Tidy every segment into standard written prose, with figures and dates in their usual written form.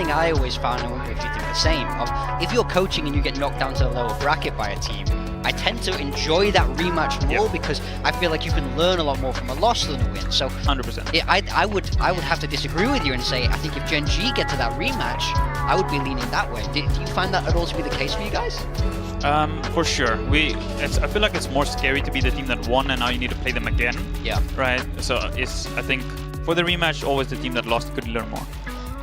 thing I always found, and I wonder if you think the same, of if you're coaching and you get knocked down to the lower bracket by a team, I tend to enjoy that rematch more because I feel like you can learn a lot more from a loss than a win. So 100%. I would have to disagree with you and say I think if GenG get to that rematch, I would be leaning that way. Do you find that at all to be the case for you guys? For sure. I feel like it's more scary to be the team that won and now you need to play them again. Yeah. Right? So I think for the rematch, always the team that lost could learn more.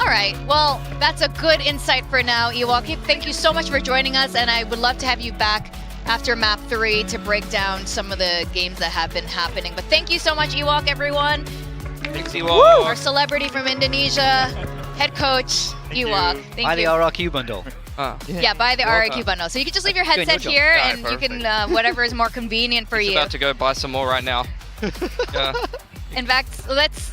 All right, well, that's a good insight for now, Ewok. Thank you so much for joining us, and I would love to have you back after map 3 to break down some of the games that have been happening. But thank you so much, Ewok, everyone. Thanks, Ewok. Our celebrity from Indonesia, head coach, Ewok. Thank Buy you. the RRQ bundle. Yeah, buy the RRQ bundle. So you can just leave your headset here, Yeah, and you can, whatever is more convenient for you. About to go buy some more right now. Yeah. In fact, let's,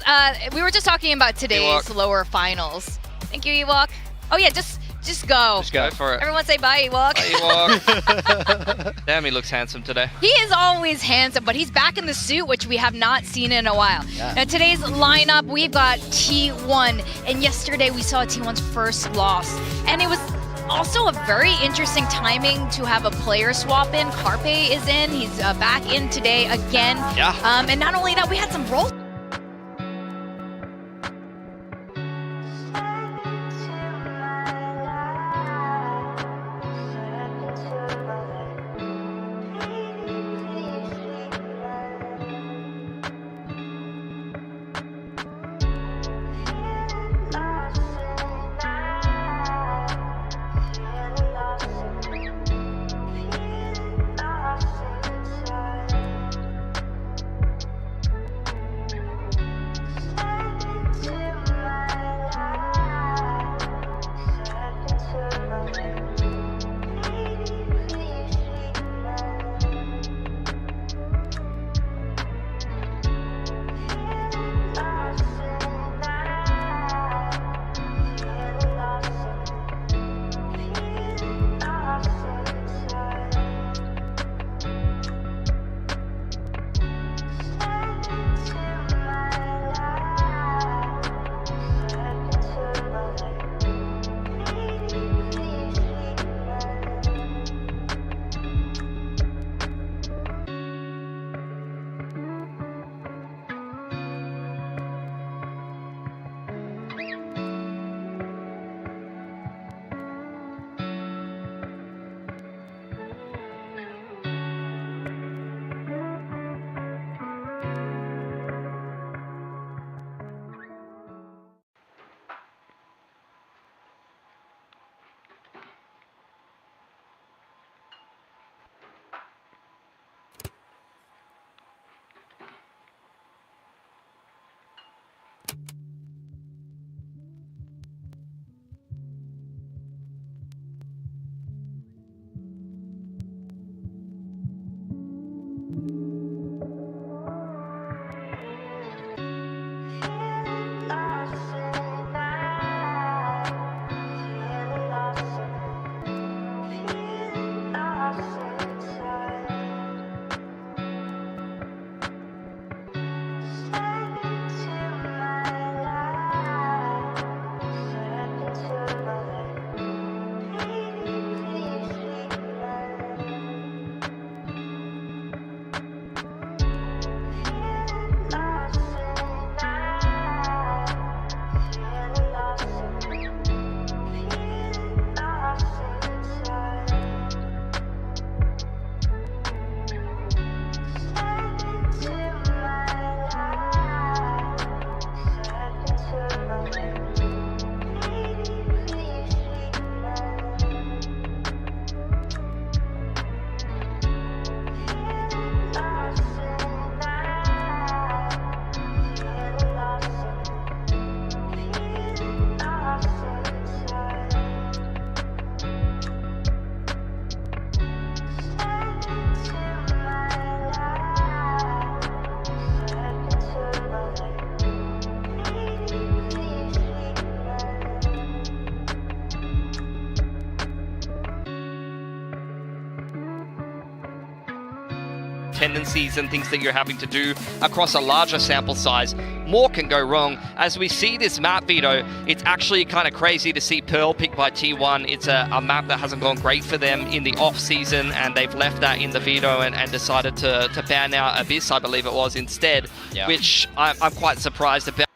we were just talking about today's lower finals. Thank you, Ewok. Oh yeah, just go. Just go for it. Everyone say bye, Ewok. Bye, Ewok. Damn, he looks handsome today. He is always handsome, but he's back in the suit, which we have not seen in a while. Yeah. Now today's lineup, we've got T1, and yesterday we saw T1's first loss. And it was also a very interesting timing to have a player swap in. Carpe is in, he's back in today again. Yeah. And not only that, we had some roles. tendencies and things that you're having to do across a larger sample size more can go wrong. As we see this map, Vito, it's actually kind of crazy to see Pearl picked by T1. It's a map that hasn't gone great for them in the off-season, and they've left that in the veto and decided to ban out Abyss, I believe it was, instead, which I'm quite surprised about.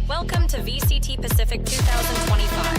Welcome to VCT Pacific 2025.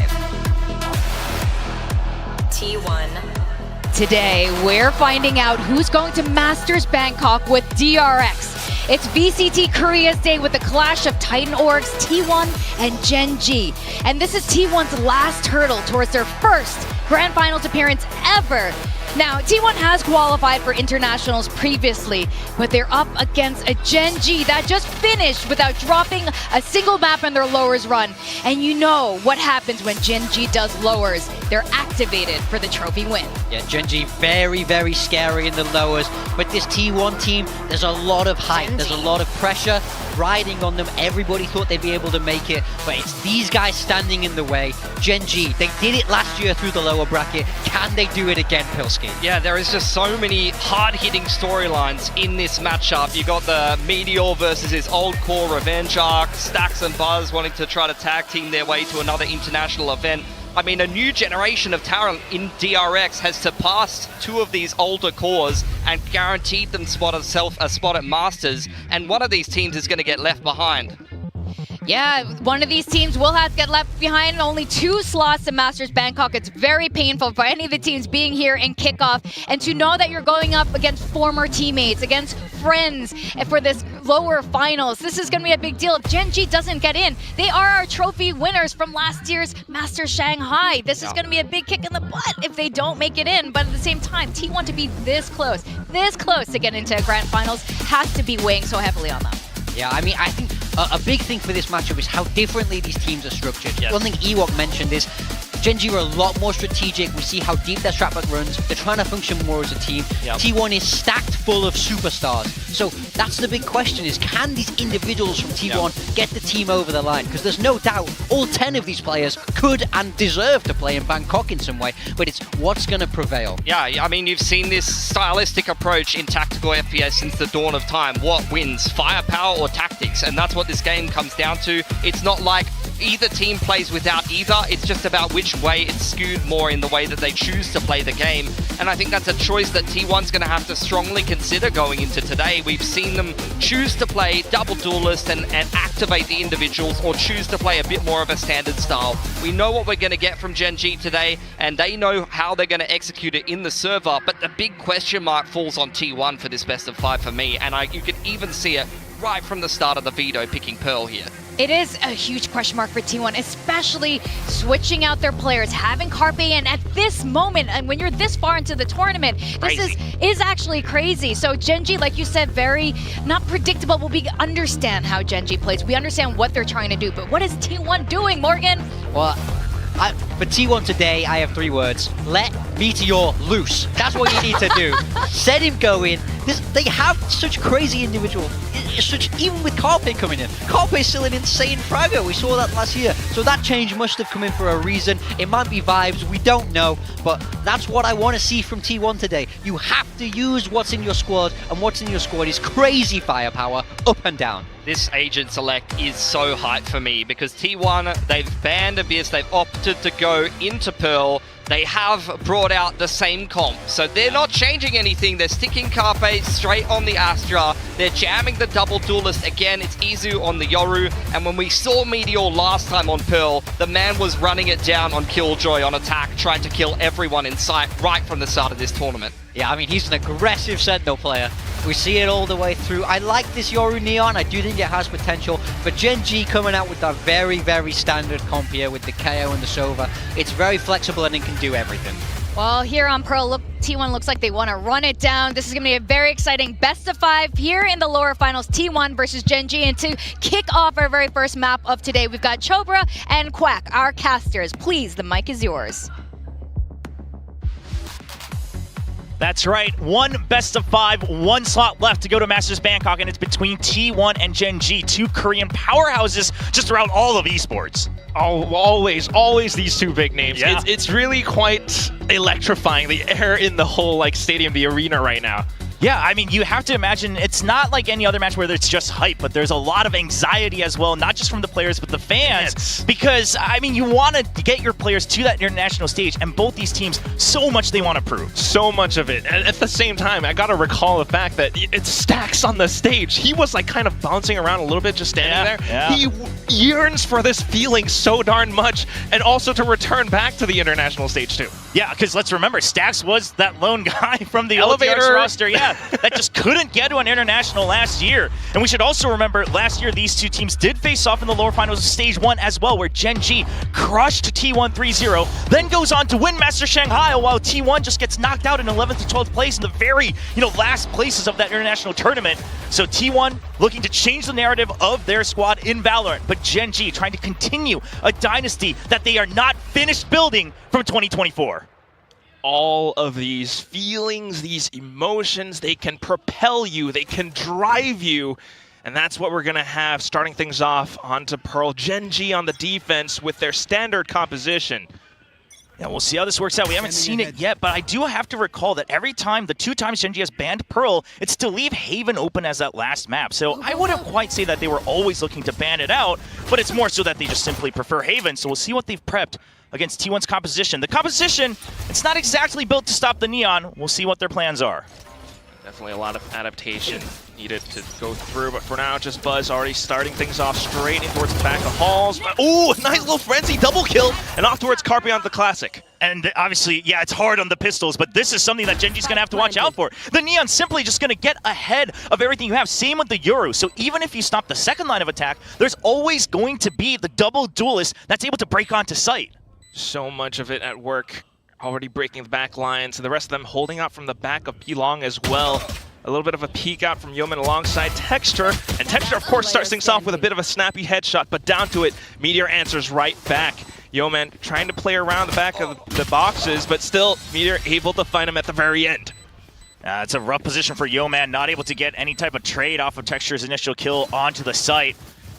T1. Today, we're finding out who's going to Masters Bangkok with DRX. It's VCT Korea's day with the clash of Titan Orgs, T1 and GenG. And this is T1's last hurdle towards their first Grand Finals appearance ever. Now, T1 has qualified for internationals previously, but they're up against a GenG that just finished without dropping a single map in their lowers run. And you know what happens when GenG does lowers. They're activated for the trophy win. Yeah, GenG very, very scary in the lowers. But this T1 team, there's a lot of hype. There's a lot of pressure riding on them. Everybody thought they'd be able to make it, but it's these guys standing in the way. GenG, they did it last year through the lower bracket. Can they do it again, Pilski? Yeah, there is just so many hard-hitting storylines in this matchup. You got the Meteor versus his old core Revenge Arc, Stax and Buzz wanting to try to tag team their way to another international event. I mean, a new generation of talent in DRX has surpassed two of these older cores and guaranteed them a spot at Masters, and one of these teams is going to get left behind. Yeah, one of these teams will have to get left behind. Only 2 slots in Masters Bangkok. It's very painful for any of the teams being here in kickoff. And to know that you're going up against former teammates, against friends for this lower finals, this is going to be a big deal. If GenG doesn't get in, they are our trophy winners from last year's Masters Shanghai. This is going to be a big kick in the butt if they don't make it in. But at the same time, T1 to be this close to get into grand finals has to be weighing so heavily on them. Yeah, I mean, I think a big thing for this matchup is how differently these teams are structured. Yes. One thing Ewok mentioned is GenG are a lot more strategic. We see how deep their strapback runs. They're trying to function more as a team. Yep. T1 is stacked full of superstars. So that's the big question is, can these individuals from T1 get the team over the line? Because there's no doubt all 10 of these players could and deserve to play in Bangkok in some way, but it's what's going to prevail. Yeah, I mean, you've seen this stylistic approach in tactical FPS since the dawn of time. What wins, firepower or tactics? And that's what this game comes down to. It's not like either team plays without either. It's just about which way it's skewed more in the way that they choose to play the game. And I think that's a choice that T1's going to have to strongly consider going into today. We've seen them choose to play double duelist and activate the individuals, or choose to play a bit more of a standard style. We know what we're going to get from GenG today, and they know how they're going to execute it in the server, but the big question mark falls on T1 for this best of 5 for me, and you can even see it right from the start of the veto picking Pearl here. It is a huge question mark for T1, especially switching out their players, having Carpe in at this moment, and when you're this far into the tournament, this is actually crazy. So GenG, like you said, very not predictable, but we understand how GenG plays. We understand what they're trying to do, but what is T1 doing, Morgan? Well, for T1 today, I have 3 words. Let Meteor loose. That's what you need to do. Set him going. They have such crazy individuals. Even with Carpe coming in. Carpe is still an insane fragger. We saw that last year. So that change must have come in for a reason. It might be vibes. We don't know. But that's what I want to see from T1 today. You have to use what's in your squad. And what's in your squad is crazy firepower up and down. This agent select is so hyped for me because T1, they've banned Abyss, they've opted to go into Pearl. They have brought out the same comp, so they're not changing anything. They're sticking Carpe straight on the Astra. They're jamming the double duelist again. It's Izu on the Yoru, and when we saw Meteor last time on Pearl, the man was running it down on Killjoy on attack, trying to kill everyone in sight right from the start of this tournament. Yeah, I mean, he's an aggressive Sentinel player. We see it all the way through. I like this Yoru Neon. I do think it has potential. But GenG coming out with that very, very standard comp here with the KO and the Sova. It's very flexible and it can do everything. Well, here on Pearl, T1 looks like they want to run it down. This is going to be a very exciting best of 5 here in the lower finals, T1 versus GenG. And to kick off our very first map of today, we've got Chobra and Quack, our casters. Please, the mic is yours. That's right, 1 best of 5, 1 slot left to go to Masters Bangkok, and it's between T1 and GenG, 2 Korean powerhouses just throughout all of esports. Oh, always these 2 big names. Yeah. It's really quite electrifying, the air in the whole stadium, the arena right now. Yeah, I mean, you have to imagine it's not like any other match where it's just hype, but there's a lot of anxiety as well, not just from the players, but the fans. Because, I mean, you want to get your players to that international stage, and both these teams, so much they want to prove. So much of it. And at the same time, I got to recall the fact that it's Stacks on the stage. He was kind of bouncing around a little bit, just standing there. Yeah. He yearns for this feeling so darn much, and also to return back to the international stage too. Yeah, because let's remember, Stacks was that lone guy from the Elevator LTR's roster, that just couldn't get to an international last year. And we should also remember, last year these 2 teams did face off in the lower finals of Stage 1 as well, where GenG crushed T1 3-0, then goes on to win Master Shanghai, while T1 just gets knocked out in 11th to 12th place in the very, last places of that international tournament. So T1 looking to change the narrative of their squad in Valorant, but GenG trying to continue a dynasty that they are not finished building from 2024. All of these feelings, these emotions, they can propel you, they can drive you, and that's what we're going to have starting things off onto Pearl. GenG on the defense with their standard composition. Yeah, we'll see how this works out. We haven't seen it yet, but I do have to recall that every time, the 2 times GenG has banned Pearl, it's to leave Haven open as that last map. So I wouldn't quite say that they were always looking to ban it out, but it's more so that they just simply prefer Haven. So we'll see what they've prepped against T1's composition. The composition, it's not exactly built to stop the Neon. We'll see what their plans are. Definitely a lot of adaptation needed to go through, but for now, just Buzz already starting things off straight in towards the back of Halls. Ooh, nice little frenzy double kill, and off towards Carpion the Classic. And obviously, yeah, it's hard on the pistols, but this is something that GenG's going to have to watch out for. The Neon's simply just going to get ahead of everything you have. Same with the Yoru. So even if you stop the second line of attack, there's always going to be the double duelist that's able to break onto site. So much of it at work, already breaking the back lines, and the rest of them holding out from the back of P-Long as well. A little bit of a peek out from Yeoman alongside Texture, and Texture, of course, starts things off with a bit of a snappy headshot, but down to it, Meteor answers right back. Yeoman trying to play around the back of the boxes, but still, Meteor able to find him at the very end. It's a rough position for Yeoman, not able to get any type of trade off of Texture's initial kill onto the site.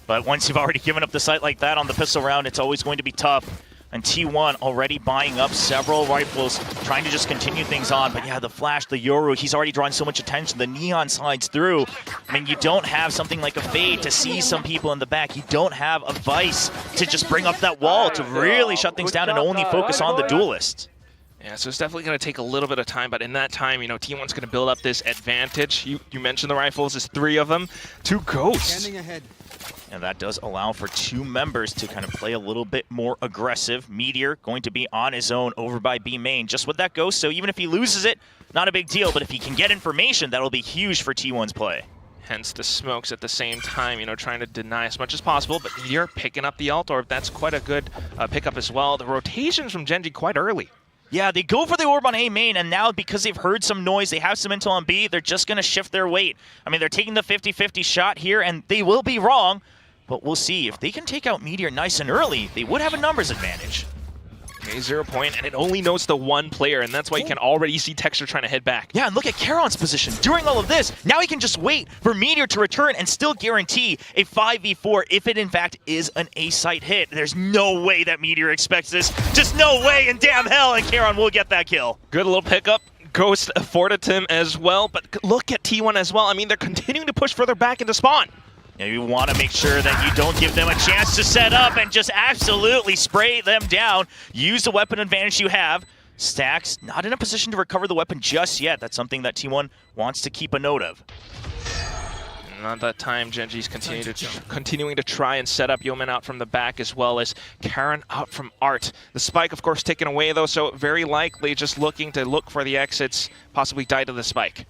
But once you've already given up the site like that on the pistol round, it's always going to be tough. And T1 already buying up several rifles, trying to just continue things on. But yeah, the Flash, the Yoru, he's already drawing so much attention. The Neon slides through. I mean, you don't have something like a Fade to see some people in the back. You don't have a Vice to just bring up that wall to really shut things down and only focus on the duelist. Yeah, so it's definitely going to take a little bit of time, but in that time, you know, T1's going to build up this advantage. You mentioned the rifles, there's 3 of them, 2 ghosts. And that does allow for 2 members to kind of play a little bit more aggressive. Meteor going to be on his own over by B main, just with that ghost, so even if he loses it, not a big deal, but if he can get information, that'll be huge for T1's play. Hence the smokes at the same time, you know, trying to deny as much as possible, but Meteor picking up the ult orb, that's quite a good pickup as well. The rotations from GenG quite early. Yeah, they go for the orb on A main, and now because they've heard some noise, they have some intel on B, they're just going to shift their weight. I mean, they're taking the 50-50 shot here, and they will be wrong, but we'll see. If they can take out Meteor nice and early, they would have a numbers advantage. Okay, 0 point, and it only knows the 1 player, and that's why you can already see Texture trying to head back. Yeah, and look at Charon's position. During all of this, now he can just wait for Meteor to return and still guarantee a 5v4 if it in fact is an A-site hit. There's no way that Meteor expects this. Just no way in damn hell, and Charon will get that kill. Good little pickup. Ghost afforded him as well, but look at T1 as well. I mean, they're continuing to push further back into spawn. Yeah, you want to make sure that you don't give them a chance to set up and just absolutely spray them down. Use the weapon advantage you have. Stacks not in a position to recover the weapon just yet. That's something that T1 wants to keep a note of. Not that time, GenG's continuing to try and set up Yeoman out from the back, as well as Karen out from Art. The spike, of course, taken away, though, so very likely just looking to look for the exits, possibly die to the spike.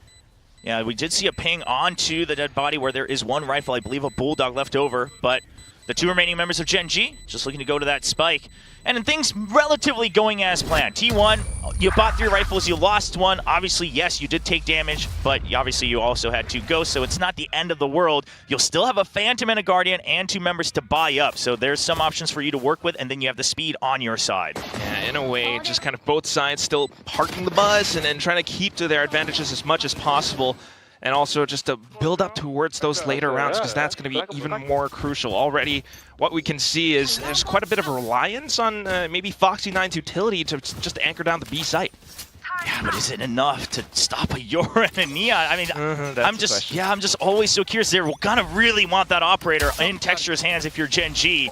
Yeah, we did see a ping onto the dead body where there is 1 rifle, I believe a Bulldog left over, but the 2 remaining members of GenG just looking to go to that spike. And things relatively going as planned. T1, you bought 3 rifles, you lost 1. Obviously, yes, you did take damage, but obviously you also had 2 ghosts, so it's not the end of the world. You'll still have a Phantom and a Guardian and 2 members to buy up, so there's some options for you to work with, and then you have the speed on your side. Yeah, in a way, just kind of both sides still parking the bus and trying to keep to their advantages as much as possible. And also just to build up towards those later rounds, because that's going to be even more crucial. Already, what we can see is there's quite a bit of reliance on maybe Foxy9's utility to just anchor down the B site. Yeah, but is it enough to stop a Yoru and a Neon? I mean, I'm just always so curious. They're gonna really want that operator in Texture's hands if you're GenG.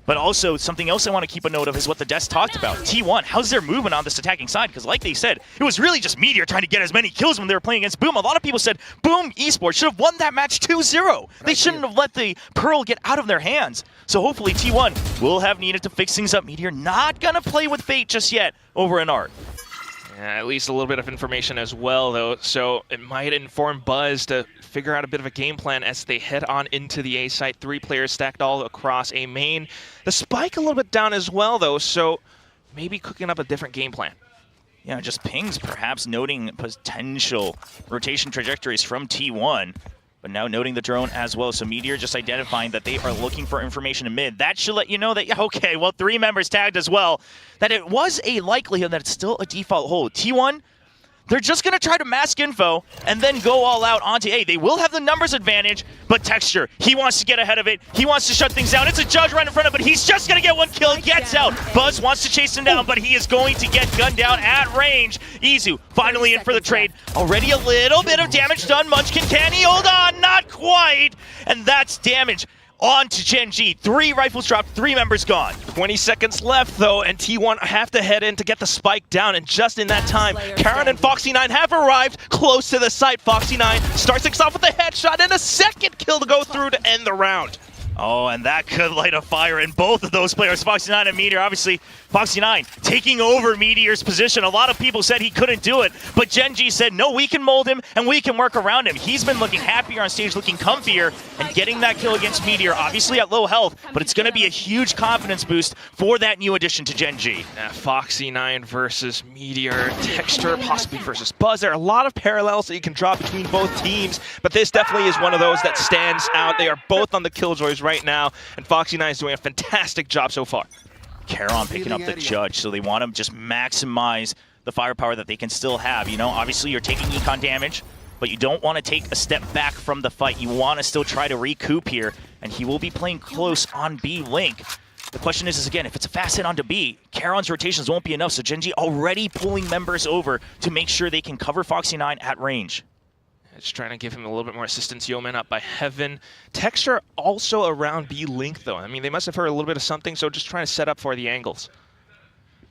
But also, something else I want to keep a note of is what the devs talked about. T1, how's their movement on this attacking side? Because like they said, it was really just Meteor trying to get as many kills when they were playing against Boom. A lot of people said, Boom Esports should have won that match 2-0. They shouldn't have let the Pearl get out of their hands. So hopefully T1 will have needed to fix things up. Meteor not going to play with Fate just yet over in Art. Yeah, at least a little bit of information as well, though, so it might inform Buzz to figure out a bit of a game plan as they head on into the A site. 3 players stacked all across A main. The spike a little bit down as well, though, so maybe cooking up a different game plan. Yeah, just pings, perhaps noting potential rotation trajectories from T1. But now noting the drone as well, so Meteor just identifying that they are looking for information in mid. That should let you know that, yeah, okay, well, 3 members tagged as well, that it was a likelihood that it's still a default hold. T1, they're just going to try to mask info and then go all out onto A. They will have the numbers advantage, but Texture, he wants to get ahead of it. He wants to shut things down. It's a Judge right in front of him, but he's just going to get 1 kill, gets out. Buzz wants to chase him down, but he is going to get gunned down at range. Izu finally in for the trade. Already a little bit of damage done. Munchkin, can he hold on? Not quite. And that's damage On to GenG. 3 rifles dropped, 3 members gone. 20 seconds left, though, and T1 have to head in to get the spike down. And just in that time, Karen and Foxy9 have arrived close to the site. Foxy9 starts things off with a headshot and a second kill to go through to end the round. Oh, and that could light a fire in both of those players, Foxy9 and Meteor. Obviously, Foxy9 taking over Meteor's position. A lot of people said he couldn't do it, but GenG said, no, we can mold him and we can work around him. He's been looking happier on stage, looking comfier, and getting that kill against Meteor, obviously at low health, but it's going to be a huge confidence boost for that new addition to GenG. Foxy9 versus Meteor, Texture possibly versus Buzz. There are a lot of parallels that you can draw between both teams, but this definitely is one of those that stands out. They are both on the killjoys right now, and Foxy9 is doing a fantastic job so far. Caron picking up the judge, so they want to just maximize the firepower that they can still have. You know, obviously you're taking econ damage, but you don't want to take a step back from the fight. You want to still try to recoup here, and he will be playing close on B Link. The question is again, if it's a fast hit onto B, Caron's rotations won't be enough, so GenG already pulling members over to make sure they can cover Foxy9 at range. Just trying to give him a little bit more assistance. Yeoman up by Heaven. Texture also around B Link, though. I mean, they must have heard a little bit of something, so just trying to set up for the angles.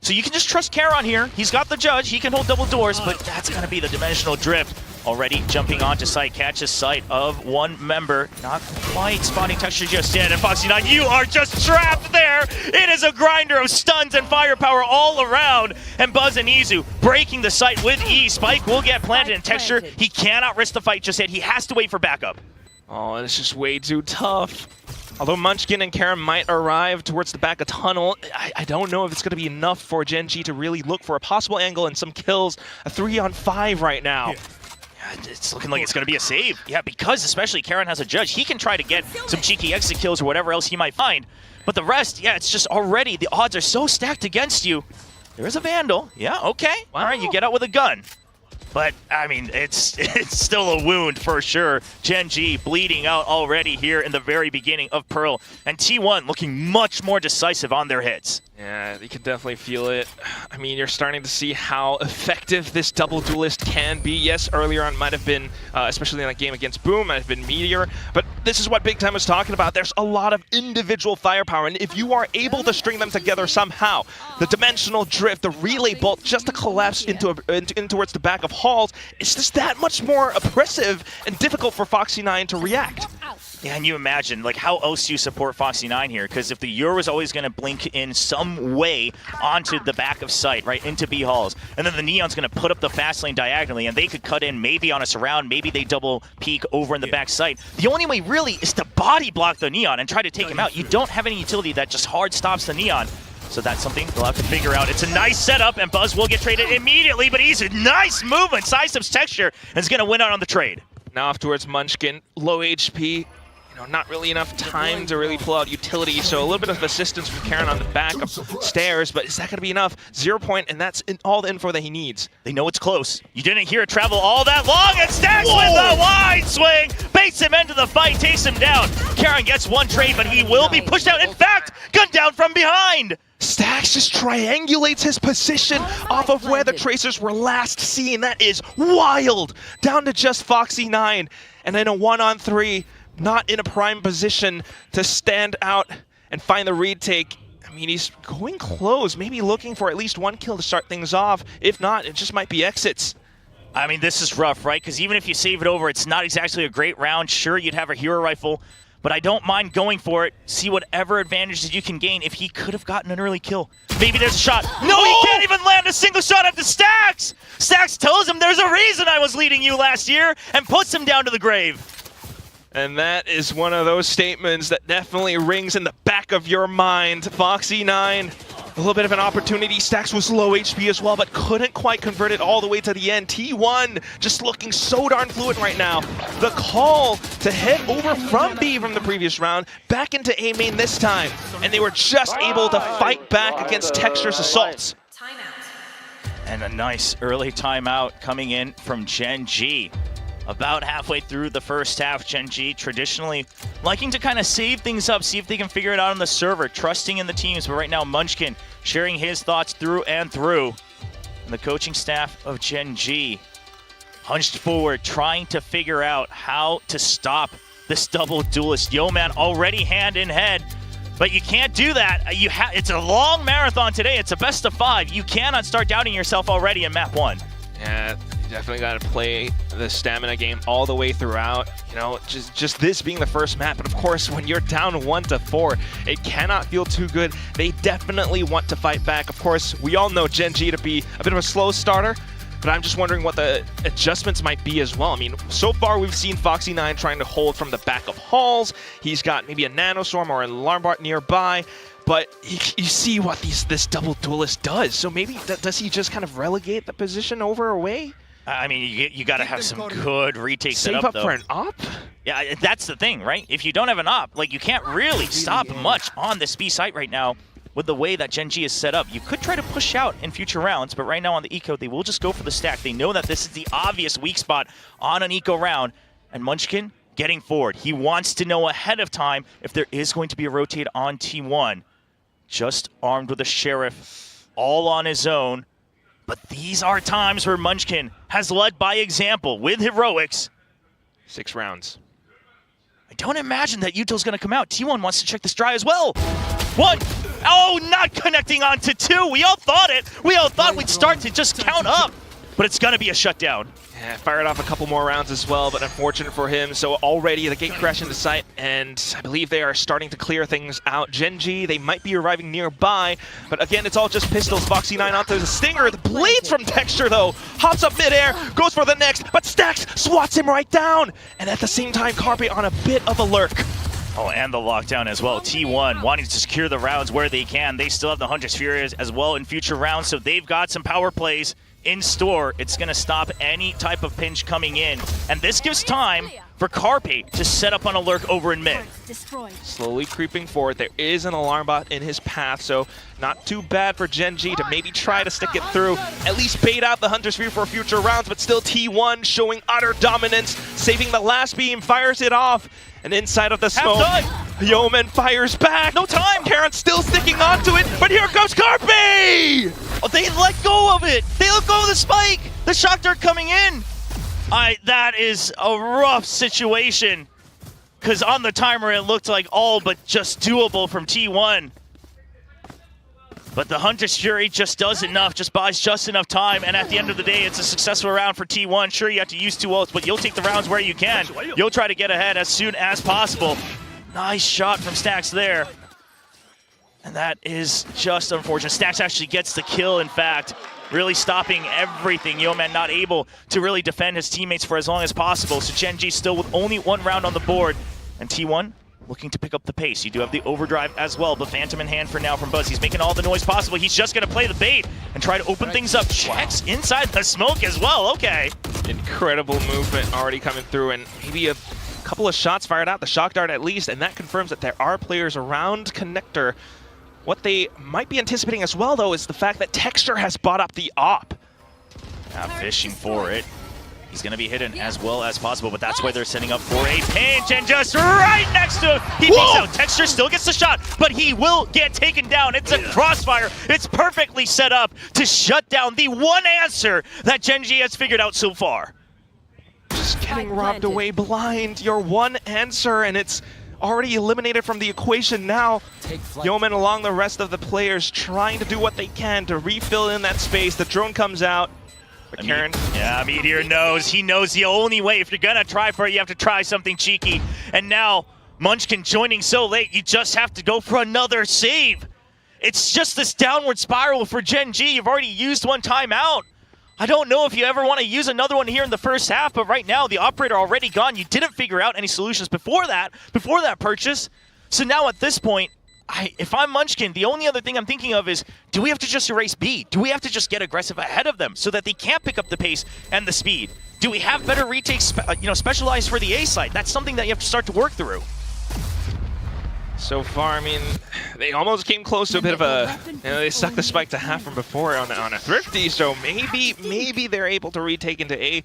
So you can just trust Caron here. He's got the judge. He can hold double doors, but that's going to be the dimensional drift. Already jumping onto site, catches sight of one member. Not quite spotting Texture just yet. And Foxy9, you are just trapped there. It is a grinder of stuns and firepower all around. And Buzz and Izu breaking the site with E. Spike will get planted, and Texture, he cannot risk the fight just yet. He has to wait for backup. Oh, it's just way too tough. Although Munchkin and Karen might arrive towards the back of tunnel, I don't know if it's going to be enough for GenG to really look for a possible angle and some kills. A 3-on-5 right now. Yeah, it's looking like it's going to be a save. Yeah, because especially Karen has a judge. He can try to get some cheeky exit kills or whatever else he might find. But the rest, yeah, it's just already, the odds are so stacked against you. There is a Vandal. Yeah, okay. Wow. All right, you get out with a gun. But, I mean, it's still a wound for sure. GenG bleeding out already here in the very beginning of Pearl. And T1 looking much more decisive on their hits. Yeah, you can definitely feel it. I mean, you're starting to see how effective this double duelist can be. Yes, earlier on might have been, especially in that game against Boom, might have been Meteor. But this is what Big Time was talking about. There's a lot of individual firepower. And if you are able to string them together somehow, the dimensional drift, the relay bolt, just to collapse in towards the back of halls, it's just that much more oppressive and difficult for Foxy9 to react. Yeah, and you imagine, like, how else do you support Foxy9 here? Because if the Euro is always going to blink in some way onto the back of sight, right, into B halls, and then the Neon's going to put up the fast lane diagonally, and they could cut in maybe on a surround, maybe they double peek over in the back sight. The only way, really, is to body block the Neon and try to take him out. You don't have any utility that just hard stops the Neon. So that's something they'll have to figure out. It's a nice setup, and Buzz will get traded immediately, but he's a nice movement. Sidesteps Texture and is going to win out on the trade. Now off towards Munchkin, low HP. Not really enough time to really pull out utility, so a little bit of assistance from Karen on the back of stairs, but is that going to be enough? 0 point, and that's all the info that he needs. They know it's close. You didn't hear it travel all that long, and Stacks with a wide swing, baits him into the fight, takes him down. Karen gets one trade, but he will be pushed out. In fact, gunned down from behind. Stacks just triangulates his position off of where the Tracers were last seen. That is wild. Down to just Foxy9, and then a 1-on-3. Not in a prime position to stand out and find the retake. I mean, he's going close, maybe looking for at least one kill to start things off. If not, it just might be exits. I mean, this is rough, right? Because even if you save it over, it's not exactly a great round. Sure, you'd have a hero rifle, but I don't mind going for it. See whatever advantages you can gain if he could have gotten an early kill. Maybe there's a shot. No, he can't even land a single shot at the Stacks! Stacks tells him there's a reason I was leading you last year and puts him down to the grave. And that is one of those statements that definitely rings in the back of your mind. Foxy9, a little bit of an opportunity. Stacks was low HP as well, but couldn't quite convert it all the way to the end. T1 just looking so darn fluid right now. The call to head over from B from the previous round, back into A main this time. And they were just able to fight back against Texture's assaults. And a nice early timeout coming in from GenG. About halfway through the first half, GenG traditionally liking to kind of save things up, see if they can figure it out on the server, trusting in the teams. But right now, Munchkin sharing his thoughts through and through. And the coaching staff of GenG hunched forward, trying to figure out how to stop this double duelist. Yeoman already hand in head, but you can't do that. It's a long marathon today. It's a best of 5. You cannot start doubting yourself already in map 1. Yeah, you definitely got to play the stamina game all the way throughout. You know, just this being the first map. But of course, when you're down 1-4, it cannot feel too good. They definitely want to fight back. Of course, we all know GenG to be a bit of a slow starter, but I'm just wondering what the adjustments might be as well. I mean, so far we've seen Foxy9 trying to hold from the back of halls. He's got maybe a Nanostorm or an Alarm Bot nearby. But you see what this double duelist does. So maybe does he just kind of relegate the position over away? I mean, you got to have some good retakes set Save up though. for an op? Yeah, that's the thing, right? If you don't have an op, like, you can't really stop much on this B site right now with the way that GenG is set up. You could try to push out in future rounds, but right now on the eco, they will just go for the stack. They know that this is the obvious weak spot on an eco round, and Munchkin getting forward. He wants to know ahead of time if there is going to be a rotate on T1. Just armed with a Sheriff, all on his own. But these are times where Munchkin has led by example with heroics. 6 rounds. I don't imagine that Yuto's going to come out. T1 wants to check this dry as well. 1. Oh, not connecting on to 2. We all thought it. We all thought we'd start to just count up. But it's going to be a shutdown. Yeah, fired off a couple more rounds as well, but unfortunate for him. So already the gate crash into sight, and I believe they are starting to clear things out. GenG, they might be arriving nearby, but again, it's all just pistols. Foxy9 onto the Stinger. The blades from Texture, though, hops up midair, goes for the next, but Stax swats him right down. And at the same time, Carpe on a bit of a lurk. Oh, and the lockdown as well. T1 wanting to secure the rounds where they can. They still have the Hunter's Fury as well in future rounds, so they've got some power plays in store. It's going to stop any type of pinch coming in. And this gives time for Carpe to set up on a lurk over in mid. Slowly creeping forward. There is an Alarm Bot in his path, so not too bad for GenG to maybe try to stick it through. At least bait out the Hunter's Fury for future rounds, but still T1 showing utter dominance, saving the last beam, fires it off. And inside of the smoke, Yeoman fires back. No time. Karen's still sticking onto it, but here comes Carpe! Oh, they let go of it. They let go of the spike. The shock dart coming in. That is a rough situation. Because on the timer, it looked like all but just doable from T1. But the Hunter's Fury just does enough, just buys just enough time, and at the end of the day, it's a successful round for T1. Sure, you have to use 2 ults, but you'll take the rounds where you can. You'll try to get ahead as soon as possible. Nice shot from Stax there. And that is just unfortunate. Stax actually gets the kill, in fact, really stopping everything. Yeoman not able to really defend his teammates for as long as possible, so GenG still with only 1 round on the board, and T1 looking to pick up the pace. You do have the overdrive as well, but Phantom in hand for now from Buzz. He's making all the noise possible. He's just going to play the bait and try to open things up. Checks inside the smoke as well. Okay. Incredible movement already coming through, and maybe a couple of shots fired out, the shock dart at least, and that confirms that there are players around Connector. What they might be anticipating as well, though, is the fact that Texture has bought up the op. Now fishing for it. He's going to be hidden as well as possible, but that's why they're setting up for a pinch, and just right next to him, he peeks out. Texture still gets the shot, but he will get taken down. It's a crossfire. It's perfectly set up to shut down the one answer that GenG has figured out so far. Just getting robbed away blind. Your one answer, and it's already eliminated from the equation now. Yeoman along the rest of the players trying to do what they can to refill in that space. The drone comes out. But Karen. Yeah, Meteor knows. He knows the only way. If you're going to try for it, you have to try something cheeky. And now, Munchkin joining so late, you just have to go for another save. It's just this downward spiral for GenG. You've already used 1 timeout. I don't know if you ever want to use another one here in the first half, but right now, the operator already gone. You didn't figure out any solutions before that purchase. So now at this point, if I'm Munchkin, the only other thing I'm thinking of is, do we have to just erase B? Do we have to just get aggressive ahead of them so that they can't pick up the pace and the speed? Do we have better retakes, specialized for the A side? That's something that you have to start to work through. So far, I mean, they almost came close to a bit of a, they sucked the spike to half from before on a Thrifty, so maybe they're able to retake into A.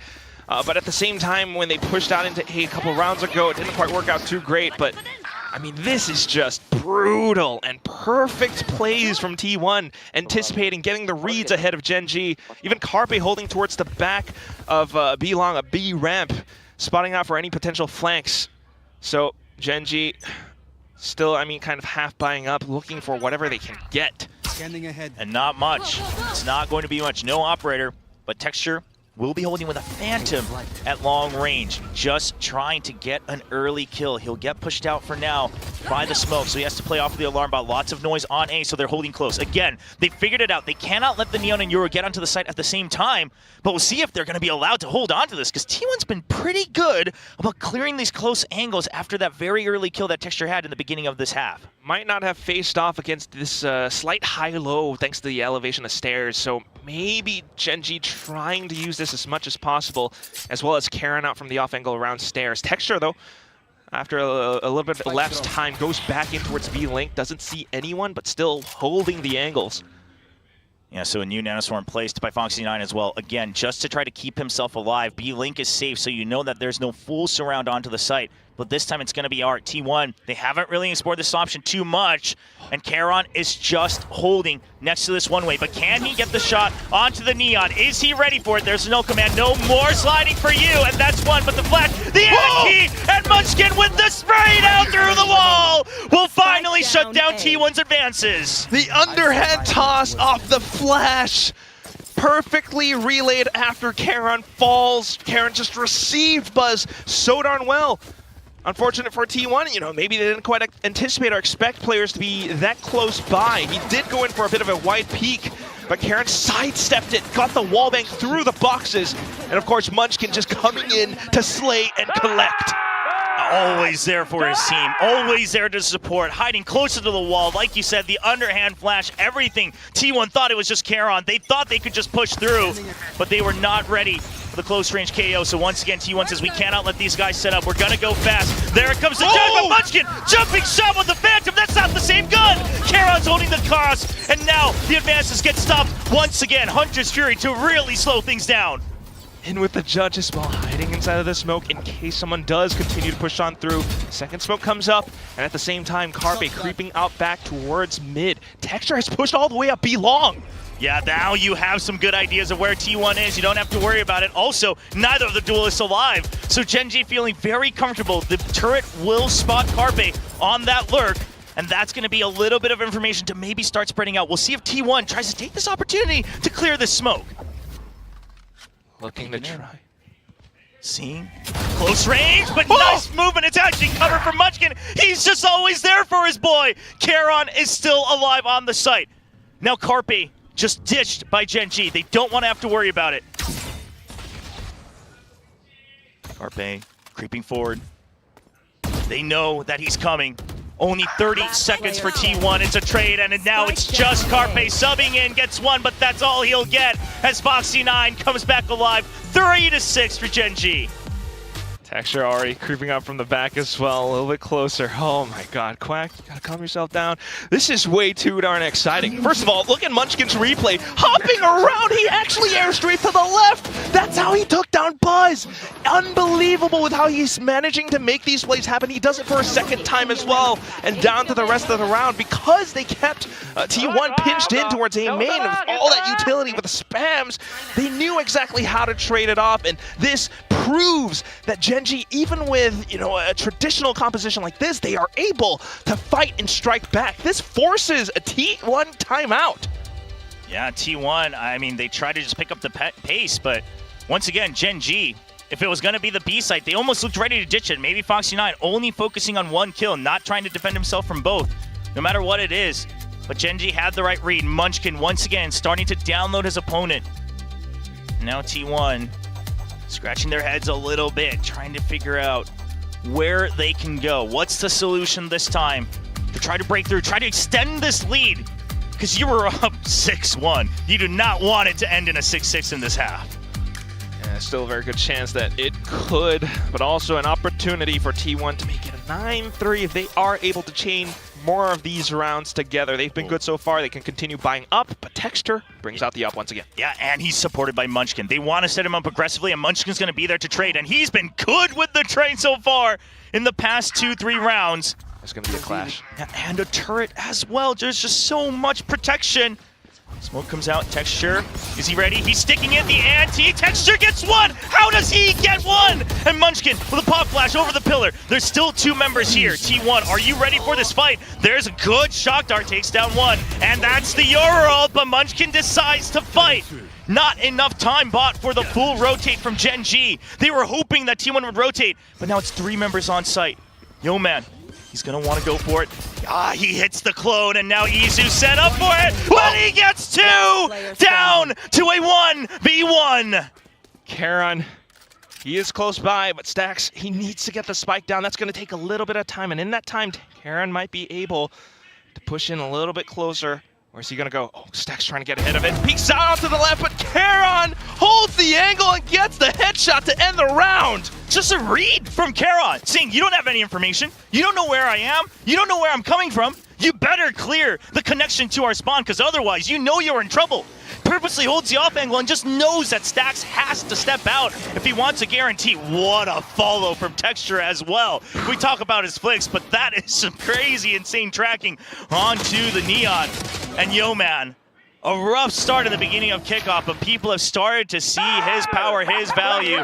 But at the same time, when they pushed out into A a couple rounds ago, it didn't quite work out too great, but I mean, this is just brutal and perfect plays from T1, anticipating getting the reads ahead of GenG. Even Carpe holding towards the back of B-Long, a B ramp, spotting out for any potential flanks. So GenG still, I mean, kind of half buying up, looking for whatever they can get. Scanning ahead. And not much. It's not going to be much. No operator, but Texture will be holding with a Phantom at long range, just trying to get an early kill. He'll get pushed out for now by the smoke, so he has to play off of the alarm bot. Lots of noise on A, so they're holding close. Again, they figured it out. They cannot let the Neon and Euro get onto the site at the same time, but we'll see if they're going to be allowed to hold on to this, because T1's been pretty good about clearing these close angles after that very early kill that Texture had in the beginning of this half. Might not have faced off against this slight high-low thanks to the elevation of stairs, so maybe GenG trying to use this as much as possible, as well as Karen out from the off angle around stairs. Texture, though, after a little bit of elapsed time, goes back in towards B-Link, doesn't see anyone, but still holding the angles. Yeah, so a new Nanoswarm placed by Foxy9 as well. Again, just to try to keep himself alive. B-Link is safe, so you know that there's no full surround onto the site. But this time it's going to be Art. T1, they haven't really explored this option too much. And Charon is just holding next to this one-way. But can he get the shot onto the Neon? Is he ready for it? There's no command. No more sliding for you. And that's one. But the flash, the anti, and Munchkin with the spray down through the wall will finally shut down T1's advances. The underhand toss off the flash. Perfectly relayed after Karen falls. Karen just received Buzz so darn well. Unfortunate for T1, you know, maybe they didn't quite anticipate or expect players to be that close by. He did go in for a bit of a wide peek, but Karen sidestepped it, got the wallbang through the boxes, and of course Munchkin just coming in to slay and collect. Always there for his team, always there to support, hiding closer to the wall. Like you said, the underhand flash, everything. T1 thought it was just Charon. They thought they could just push through, but they were not ready for the close range KO. So once again, T1 says, we cannot let these guys set up. We're gonna go fast. There it comes the judge, but Munchkin jumping shot with the Phantom. That's not the same gun. Charon's holding the cross, and now the advances get stopped once again. Hunter's Fury to really slow things down. In with the judge as well, hiding inside of the smoke in case someone does continue to push on through. Second smoke comes up, and at the same time, Carpe creeping out back towards mid. Texture has pushed all the way up B long. Yeah, now you have some good ideas of where T1 is. You don't have to worry about it. Also, neither of the duelists alive. So GenG feeling very comfortable. The turret will spot Carpe on that lurk, and that's going to be a little bit of information to maybe start spreading out. We'll see if T1 tries to take this opportunity to clear this smoke. Looking to try. Seeing close range, but nice movement. It's actually covered for Munchkin. He's just always there for his boy. Charon is still alive on the site. Now Carpe just ditched by GenG. They don't want to have to worry about it. Carpe creeping forward. They know that he's coming. Only 30 seconds for T1. It's a trade, and now it's just Carpe subbing in, gets one, but that's all he'll get as Foxy9 comes back alive. 3-6 for GenG. Texture already creeping up from the back as well, a little bit closer. Oh my god, Quack, you gotta calm yourself down. This is way too darn exciting. First of all, look at Munchkin's replay. Hopping around, he actually airstrafed to the left. That's how he took down Buzz. Unbelievable with how he's managing to make these plays happen. He does it for a second time as well, and down to the rest of the round because they kept T1 pinched in towards A main with all that utility with the spams. They knew exactly how to trade it off, and this proves that GenG, even with, you know, a traditional composition like this, they are able to fight and strike back. This forces a T1 timeout. Yeah, T1, I mean, they tried to just pick up the pace, but once again, GenG, if it was going to be the B site, they almost looked ready to ditch it. Maybe Foxy9 only focusing on one kill, not trying to defend himself from both, no matter what it is. But GenG had the right read. Munchkin, once again, starting to download his opponent. Now T1 scratching their heads a little bit, trying to figure out where they can go. What's the solution this time to try to break through, try to extend this lead? Because you were up 6-1. You do not want it to end in a 6-6 in this half. Yeah, still a very good chance that it could, but also an opportunity for T1 to make it a 9-3 if they are able to chain more of these rounds together. They've been good so far. They can continue buying up, but Texture brings out the up once again. Yeah, and he's supported by Munchkin. They want to set him up aggressively, and Munchkin's going to be there to trade, and he's been good with the trade so far in the past 2-3 rounds. There's going to be a clash. Yeah, and a turret as well. There's just so much protection. Smoke comes out, Texture, is he ready? He's sticking it, the anti, Texture gets one! How does he get one? And Munchkin with a pop flash over the pillar. There's still 2 members here. T1, are you ready for this fight? There's a good shock dart, takes down one, and that's the Yoru ult, but Munchkin decides to fight. Not enough time bought for the full rotate from GenG. They were hoping that T1 would rotate, but now it's 3 members on site. Yo man, he's gonna want to go for it. He hits the clone, and now Izu set up for it, but he gets 2! Down to a 1v1! Karon, he is close by, but Stax, he needs to get the spike down. That's going to take a little bit of time, and in that time, Karon might be able to push in a little bit closer. Where's he going to go? Oh, Stax trying to get ahead of it. Peeks out to the left, but Karon holds the angle and gets the headshot to end the round. Just a read from Karon, saying you don't have any information, you don't know where I am, you don't know where I'm coming from, you better clear the connection to our spawn, because otherwise you know you're in trouble. Purposely holds the off angle and just knows that Stax has to step out if he wants a guarantee. What a follow from Texture as well. We talk about his flicks, but that is some crazy, insane tracking onto the Neon. And yo man, a rough start at the beginning of kickoff, but people have started to see his power, his value.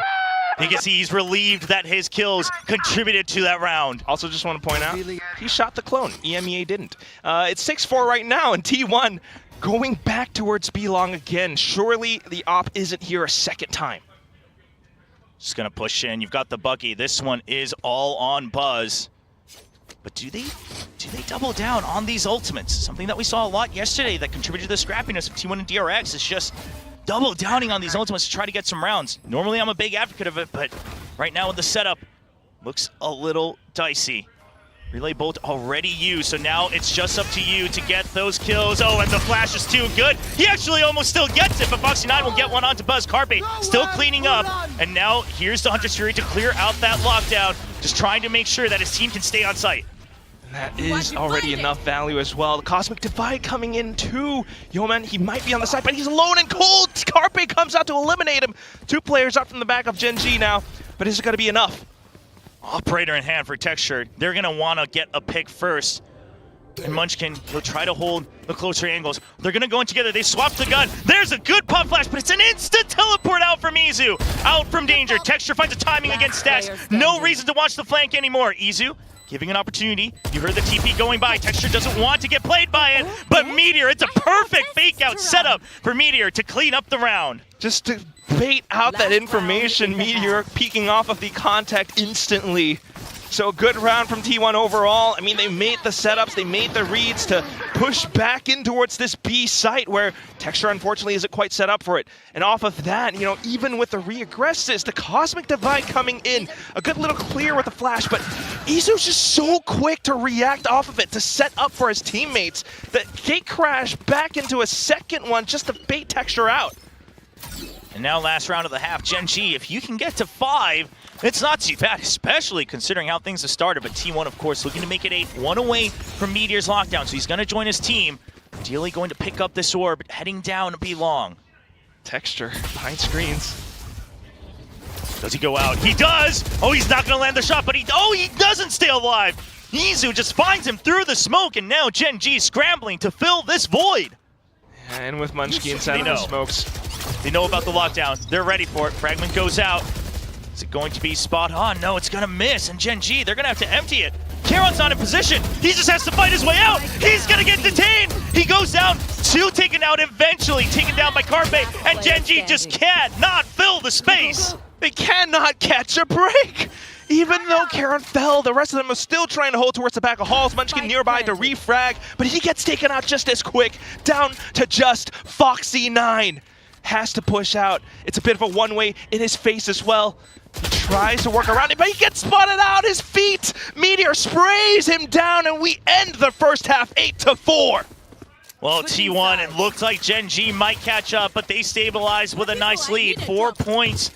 You can see he's relieved that his kills contributed to that round. Also just want to point out, he shot the clone. EMEA didn't. It's 6-4 right now, and T1 going back towards B-Long again. Surely the op isn't here a second time. Just gonna push in. You've got the Bucky. This one is all on Buzz. But do they double down on these ultimates? Something that we saw a lot yesterday that contributed to the scrappiness of T1 and DRX is just double downing on these ultimates to try to get some rounds. Normally I'm a big advocate of it, but right now with the setup, looks a little dicey. Relay bolt already used, so now it's just up to you to get those kills. Oh, and the flash is too good. He actually almost still gets it, but Foxy9 will get one onto Buzz. Carpe still cleaning up, and now here's the Hunter's Fury to clear out that lockdown, just trying to make sure that his team can stay on site. That is already enough value as well. The Cosmic Divide coming in too. Yo man, he might be on the side, but he's alone and cold. Carpe comes out to eliminate him. 2 players up from the back of GenG now, but is it going to be enough? Operator in hand for Texture. They're going to want to get a pick first. And Munchkin will try to hold the closer angles. They're going to go in together. They swap the gun. There's a good pop flash, but it's an instant teleport out from Izu. Out from danger. Texture finds a timing against Stax. No reason to watch the flank anymore. Izu giving an opportunity. You heard the TP going by. Texture doesn't want to get played by it, but Meteor, it's a perfect fake out setup for Meteor to clean up the round. Just to bait out that information, Meteor peeking off of the contact instantly. So good round from T1 overall. I mean, they made the setups, they made the reads to push back in towards this B site where Texture unfortunately isn't quite set up for it. And off of that, you know, even with the re-aggresses, the Cosmic Divide coming in, a good little clear with the flash, but Izu's just so quick to react off of it, to set up for his teammates, that Gate Crash back into a second one just to bait Texture out. And now last round of the half, GenG, if you can get to 5, it's not too bad, especially considering how things have started. But T1, of course, looking to make it 8, 1 away from Meteor's lockdown. So he's going to join his team. Ideally going to pick up this orb, heading down to B-Long. Texture behind screens. Does he go out? He does! Oh, he's not going to land the shot, but he doesn't stay alive! Izu just finds him through the smoke, and now GenG scrambling to fill this void. And with Munchkin inside the smokes. They know about the lockdown. They're ready for it. Fragment goes out. Is it going to be spot on? No, it's going to miss. And GenG, they're going to have to empty it. Karon's not in position. He just has to fight his way out. He's going to get detained. He goes down. 2 taken out eventually. Taken down by Carpe. And GenG just cannot fill the space. They cannot catch a break. Even though Karon fell, the rest of them are still trying to hold towards the back of Halls. Munchkin nearby to refrag, but he gets taken out just as quick. Down to just Foxy9. Has to push out. It's a bit of a one-way in his face as well. He tries to work around it, but he gets spotted out. His feet. Meteor sprays him down, and we end the first half 8-4. Well, T1, it looked like GenG might catch up, but they stabilized with a nice lead. 4 points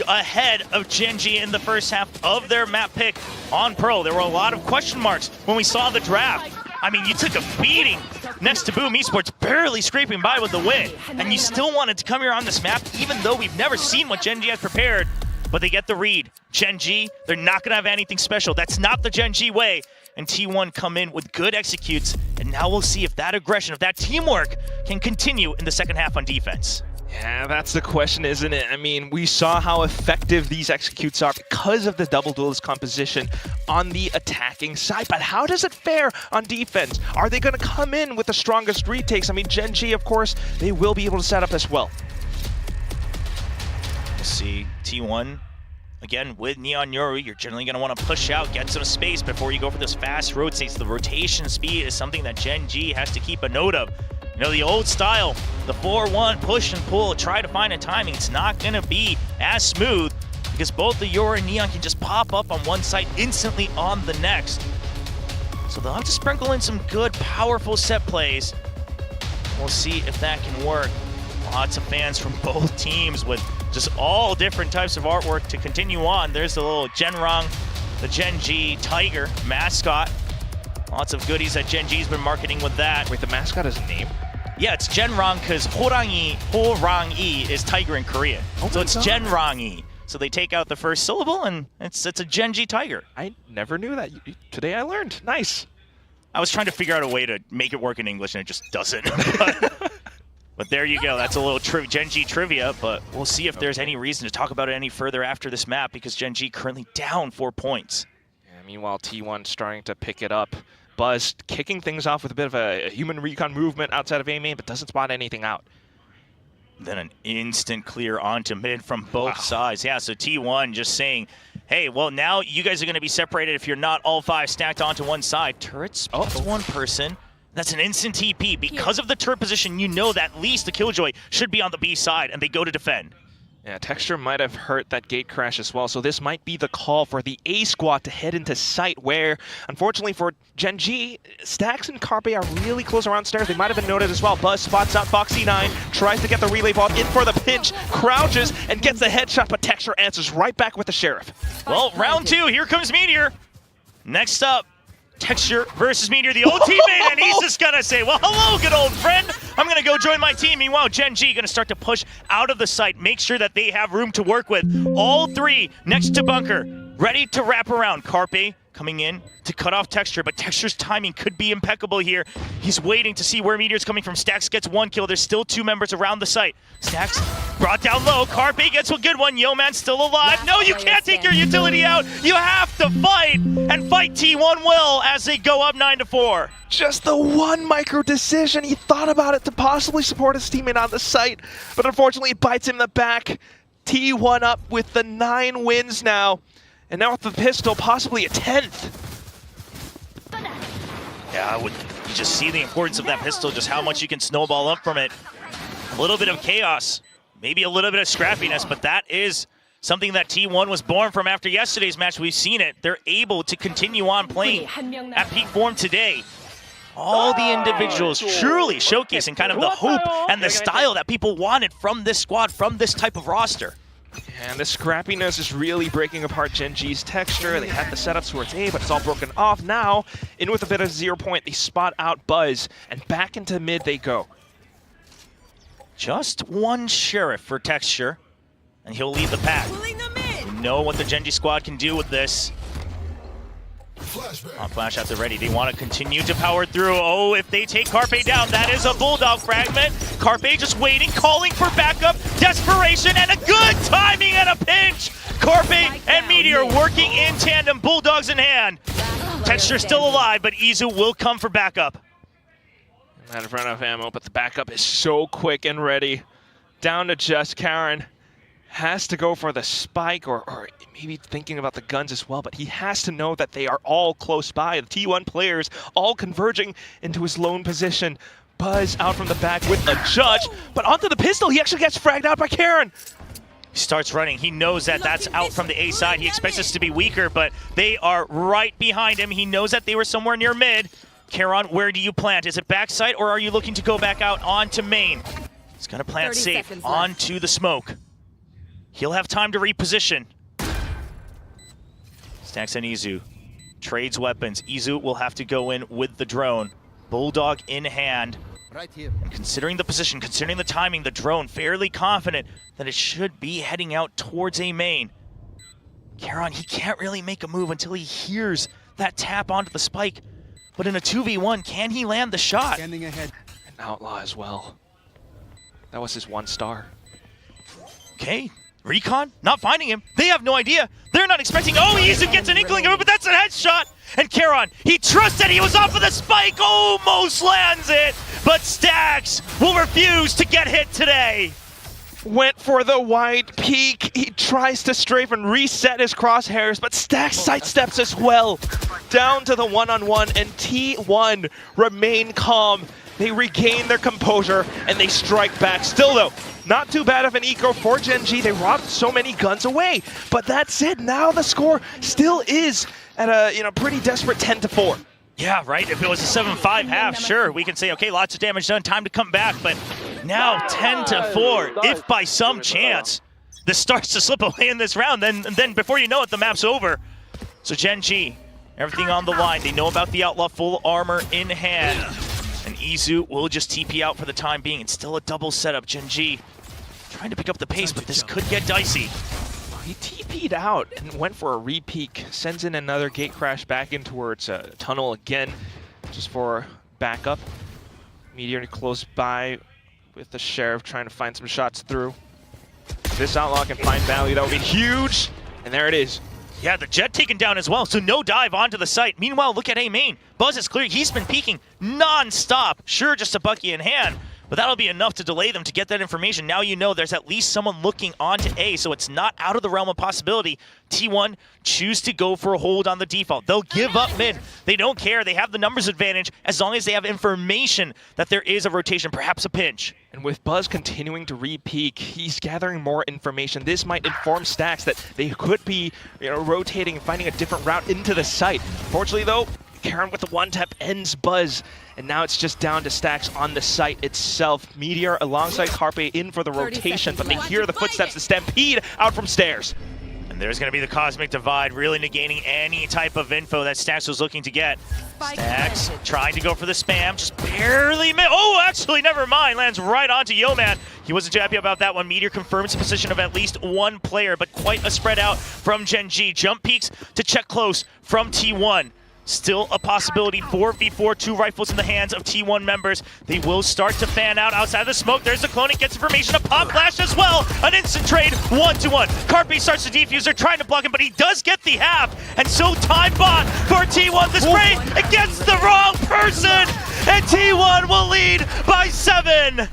ahead of GenG in the first half of their map pick on Pearl. There were a lot of question marks when we saw the draft. I mean, you took a beating next to Boom Esports, barely scraping by with the win, and you still wanted to come here on this map, even though we've never seen what GenG has prepared. But they get the read. GenG, they're not going to have anything special. That's not the GenG way. And T1 come in with good executes and Now we'll see if that aggression, if that teamwork can continue in the second half on defense. Yeah, that's the question, isn't it? I mean, we saw how effective these executes are because of the double duelist composition on the attacking side, but how does it fare on defense? Are they going to come in with the strongest retakes? I mean, GenG, of course, they will be able to set up as well. We'll see T1. Again, with Neon Yoru, you're generally going to want to push out, get some space before you go for this fast rotates. The rotation speed is something that GenG has to keep a note of. You know, the old style, the 4-1 push and pull, try to find a timing. It's not going to be as smooth because both the Yoru and Neon can just pop up on one side instantly on the next. So they'll have to sprinkle in some good, powerful set plays. We'll see if that can work. Lots of fans from both teams with just all different types of artwork to continue on. There's the little Genrong, the GenG Tiger mascot. Lots of goodies that GenG's been marketing with that. Wait, the mascot has a name? Yeah, it's Genrong because Horangi is tiger in Korean. So it's Genrongi. So they take out the first syllable and it's a GenG tiger. I never knew that. Today I learned. Nice. I was trying to figure out a way to make it work in English and it just doesn't. But there you go. That's a little GenG trivia, but we'll see if there's any reason to talk about it any further after this map because GenG currently down 4 points. Yeah, meanwhile, T1 starting to pick it up. Buzz kicking things off with a bit of a human recon movement outside of A main, but doesn't spot anything out. Then an instant clear onto mid from both sides. Yeah, so T1 just saying, hey, well, now you guys are going to be separated if you're not all 5 stacked onto one side. Turret spots one person. That's an instant TP. Because of the turret position, you know that at least the Killjoy should be on the B side, and they go to defend. Yeah, Texture might have hurt that gate crash as well, so this might be the call for the A squad to head into site where, unfortunately for GenG, Stax and Carpe are really close around stairs. They might have been noted as well. Buzz spots out Foxy9, tries to get the relay ball in for the pinch, crouches, and gets the headshot, but Texture answers right back with the Sheriff. Well, round 2, here comes Meteor. Next up, Texture versus Meteor, the old teammate, and he's just gonna say, well, hello, good old friend. I'm gonna go join my team. Meanwhile, GenG gonna start to push out of the site, make sure that they have room to work with. All 3 next to Bunker, ready to wrap around. Carpe coming in to cut off Texture, but Texture's timing could be impeccable here. He's waiting to see where Meteor's coming from. Stax gets 1 kill. There's still 2 members around the site. Stax brought down low. Carpe gets a good one. Yeoman's still alive. No, you can't take your utility out. You have to fight, and fight T1 will as they go up 9-4. Just the one micro decision. He thought about it to possibly support his teammate on the site, but unfortunately it bites him in the back. T1 up with the 9 wins now. And now with the pistol, possibly a 10th. Yeah, you just see the importance of that pistol, just how much you can snowball up from it. A little bit of chaos, maybe a little bit of scrappiness, but that is something that T1 was born from after yesterday's match. We've seen it. They're able to continue on playing at peak form today. All the individuals truly showcasing kind of the hope and the style that people wanted from this squad, from this type of roster. And the scrappiness is really breaking apart GenG's Texture. They had the setups towards A, but it's all broken off now. In with a bit of 0 point, they spot out Buzz, and back into mid they go. Just 1 Sheriff for Texture, and he'll lead the pack. We know what the GenG squad can do with this. On flash at the ready. They want to continue to power through. Oh, if they take Carpe down, that is a Bulldog fragment. Carpe just waiting, calling for backup. Desperation and a good timing and a pinch. Carpe and Meteor working in tandem, Bulldogs in hand. Texture still alive, but Izu will come for backup. Might have run out of ammo, but the backup is so quick and ready. Down to just Karen. Has to go for the spike or maybe thinking about the guns as well, but he has to know that they are all close by. The T1 players all converging into his lone position. Buzz out from the back with a judge, but onto the pistol, he actually gets fragged out by Karen. He starts running. He knows that that's out from the A side. He expects us to be weaker, but they are right behind him. He knows that they were somewhere near mid. Karon, where do you plant? Is it backside or are you looking to go back out onto main? He's gonna plant safe onto the smoke. He'll have time to reposition. Stax and Izu trades weapons. Izu will have to go in with the drone. Bulldog in hand. Right here. And considering the position, considering the timing, the drone fairly confident that it should be heading out towards A main. Karon, he can't really make a move until he hears that tap onto the spike. but in a 2v1, can he land the shot? An outlaw as well. That was his 1 star. Okay, Recon not finding him. They have no idea. They're not expecting. Oh, Izu gets an inkling of it, but that's a headshot. And Karon, he trusted he was off of the spike, almost lands it, but Stax will refuse to get hit today. Went for the wide peak. He tries to strafe and reset his crosshairs, but Stax sidesteps as well. Down to the one-on-one, and T1 remain calm. They regain their composure, and they strike back. Still though, not too bad of an eco for GenG. They robbed so many guns away, but that's it. Now the score still is at a pretty desperate 10-4. Yeah, right. If it was a 7-5 half, sure, we can say, okay, lots of damage done, time to come back. But now 10-4. If by some chance this starts to slip away in this round, then before you know it, the map's over. So GenG, everything on the line. They know about the Outlaw, full armor in hand. And Izu will just TP out for the time being. It's still a double setup. GenG trying to pick up the pace, but this could get dicey. He TP'd out and went for a re-peek. Sends in another gate crash back in towards a tunnel again, just for backup. Meteor close by with the Sheriff trying to find some shots through. If this Outlaw can find value, that would be huge. And there it is. Yeah, the Jet taken down as well, so no dive onto the site. Meanwhile, look at A main. Buzz is clear. He's been peeking non-stop. Sure, just a Bucky in hand, but that'll be enough to delay them to get that information. Now you know there's at least someone looking onto A, so it's not out of the realm of possibility. T1 choose to go for a hold on the default. They'll give up mid. They don't care. They have the numbers advantage as long as they have information that there is a rotation, perhaps a pinch. And with Buzz continuing to re-peek, he's gathering more information. This might inform Stax that they could be rotating and finding a different route into the site. Fortunately though, Karon with the one tap ends Buzz, and now it's just down to Stax on the site itself. Meteor alongside Carpe in for the rotation, but they hear the footsteps, the stampede out from stairs. And there's going to be the Cosmic Divide, really negating any type of info that Stax was looking to get. Stax trying to go for the spam, just barely missed. Oh, actually, never mind. Lands right onto Yeoman. He wasn't too happy about that one. Meteor confirms the position of at least one player, but quite a spread out from GenG. Jump peeks to check close from T1. Still a possibility, 4v4, 2 rifles in the hands of T1 members. They will start to fan out outside of the smoke. There's the clone, it gets information, a pop flash as well. An instant trade, 1-1. Carpe starts to defuse, they're trying to block him, but he does get the half. And so time bought for T1. The spray against the wrong person, and T1 will lead by 7.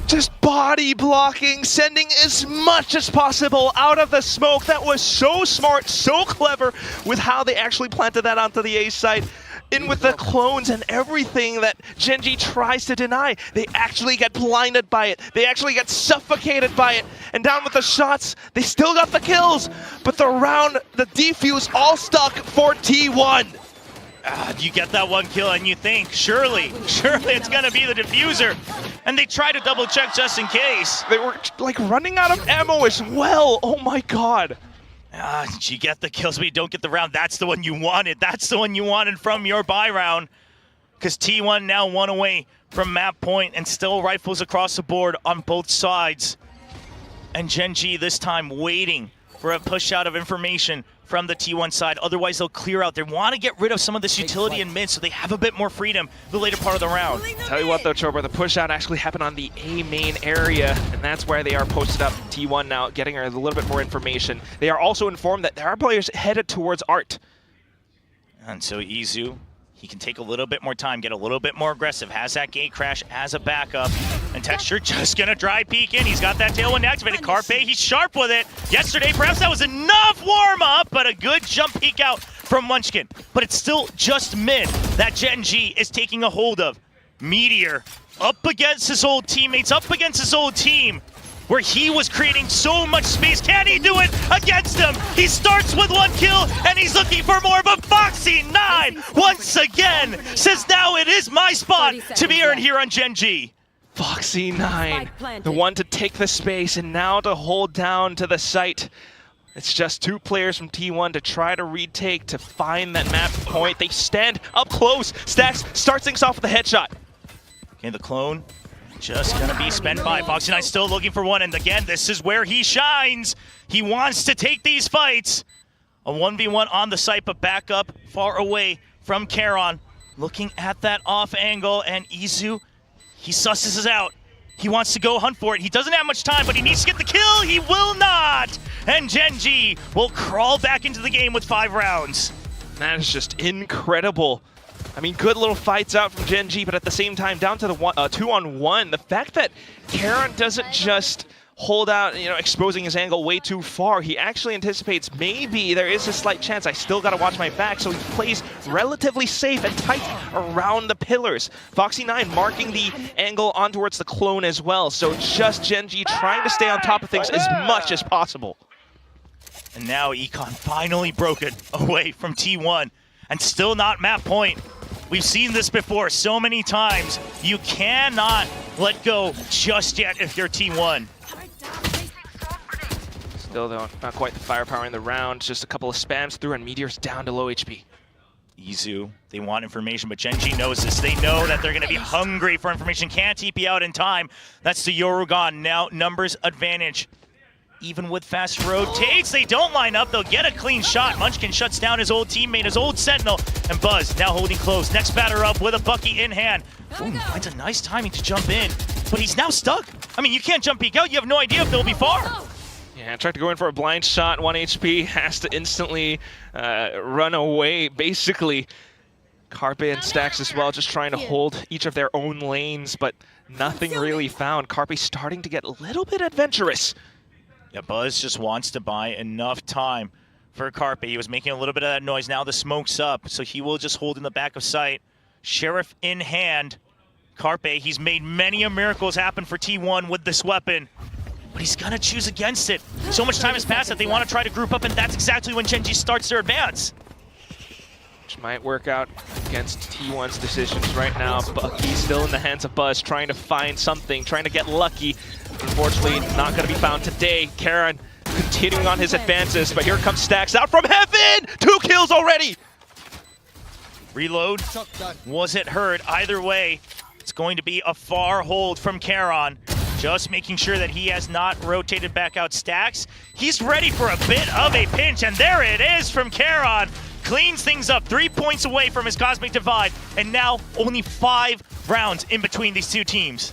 Just body blocking, sending as much as possible out of the smoke. That was so smart, so clever with how they actually planted that onto the A site. In with the clones and everything that GenG tries to deny. They actually get blinded by it. They actually get suffocated by it. And down with the shots, they still got the kills. But the round, the defuse, all stuck for T1. You get that one kill and you think, surely it's gonna be the diffuser. And they try to double check just in case. They were like running out of ammo as well. Oh my god. You get the kills, but you don't get the round. That's the one you wanted. That's the one you wanted from your buy round. Because T1 now 1 away from map point and still rifles across the board on both sides. And GenG this time waiting for a push out of information from the T1 side. Otherwise, they'll clear out. They want to get rid of some of this utility in mid so they have a bit more freedom the later part of the round. Tell you what though, Chobra, the push out actually happened on the A main area, and that's where they are posted up. T1 now getting a little bit more information. They are also informed that there are players headed towards Art. And so Izu, he can take a little bit more time, get a little bit more aggressive, has that gate crash as a backup. And Texture just gonna dry peek in. He's got that tailwind activated. Carpe, he's sharp with it. Yesterday, perhaps that was enough warm up, but a good jump peek out from Munchkin. But it's still just mid that GenG is taking a hold of. Meteor up against his old teammates, up against his old team, where he was creating so much space. Can he do it against them? He starts with 1 kill, and he's looking for more, but Foxy9 once again says now it is my spot to be earned here on GenG. Foxy9, the one to take the space and now to hold down to the site. It's just 2 players from T1 to try to retake, to find that map point. They stand up close. Stax starts things off with a headshot. Okay, the clone just gonna be spent by Foxy9, still looking for one, and again, this is where he shines. He wants to take these fights. A 1v1 on the site, but back up far away from Karon. looking at that off angle, and Izu, he susses this out. He wants to go hunt for it. He doesn't have much time, but he needs to get the kill. He will not! And GenG will crawl back into the game with 5 rounds. That is just incredible. I mean, good little fights out from GenG, but at the same time, down to the 2-on-1. The fact that Karon doesn't just hold out, you know, exposing his angle way too far. He actually anticipates maybe there is a slight chance. I still got to watch my back, so he plays relatively safe and tight around the pillars. Foxy9 marking the angle on towards the clone as well, so just GenG trying to stay on top of things as much as possible. And now Econ finally broken away from T1, and still not map point. We've seen this before so many times. You cannot let go just yet if you're T1. Still, though, not quite the firepower in the round. Just a couple of spams through, and Meteor's down to low HP. Izu, they want information, but GenG knows this. They know that they're going to be hungry for information. Can't TP out in time. That's the Yorugan. Now, numbers advantage. Even with fast rotates, they don't line up. They'll get a clean shot. Munchkin shuts down his old teammate, his old Sentinel. And Buzz now holding close. Next batter up with a Bucky in hand. Ooh, finds a nice timing to jump in, but he's now stuck. I mean, you can't jump peek out. You have no idea if they'll be far. Yeah, tried to go in for a blind shot, 1 HP, has to instantly run away, basically. Carpe and Stax as well, just trying to hold each of their own lanes, but nothing really found. Carpe starting to get a little bit adventurous. Yeah, Buzz just wants to buy enough time for Carpe. He was making a little bit of that noise. Now the smoke's up, so he will just hold in the back of sight. Sheriff in hand. Carpe, he's made many a miracles happen for T1 with this weapon. But he's gonna choose against it. So much time has passed that they want to try to group up, and that's exactly when GenG starts their advance. Which might work out against T1's decisions right now. Bucky's still in the hands of Buzz, trying to find something, trying to get lucky. Unfortunately, not gonna be found today. Karon continuing on his advances, but here comes Stax out from heaven! 2 kills already! Reload. Was it heard? Either way, it's going to be a far hold from Karon. Just making sure that he has not rotated back out Stax. He's ready for a bit of a pinch, and there it is from Karon. Cleans things up, 3 points away from his Cosmic Divide, and now only 5 rounds in between these two teams.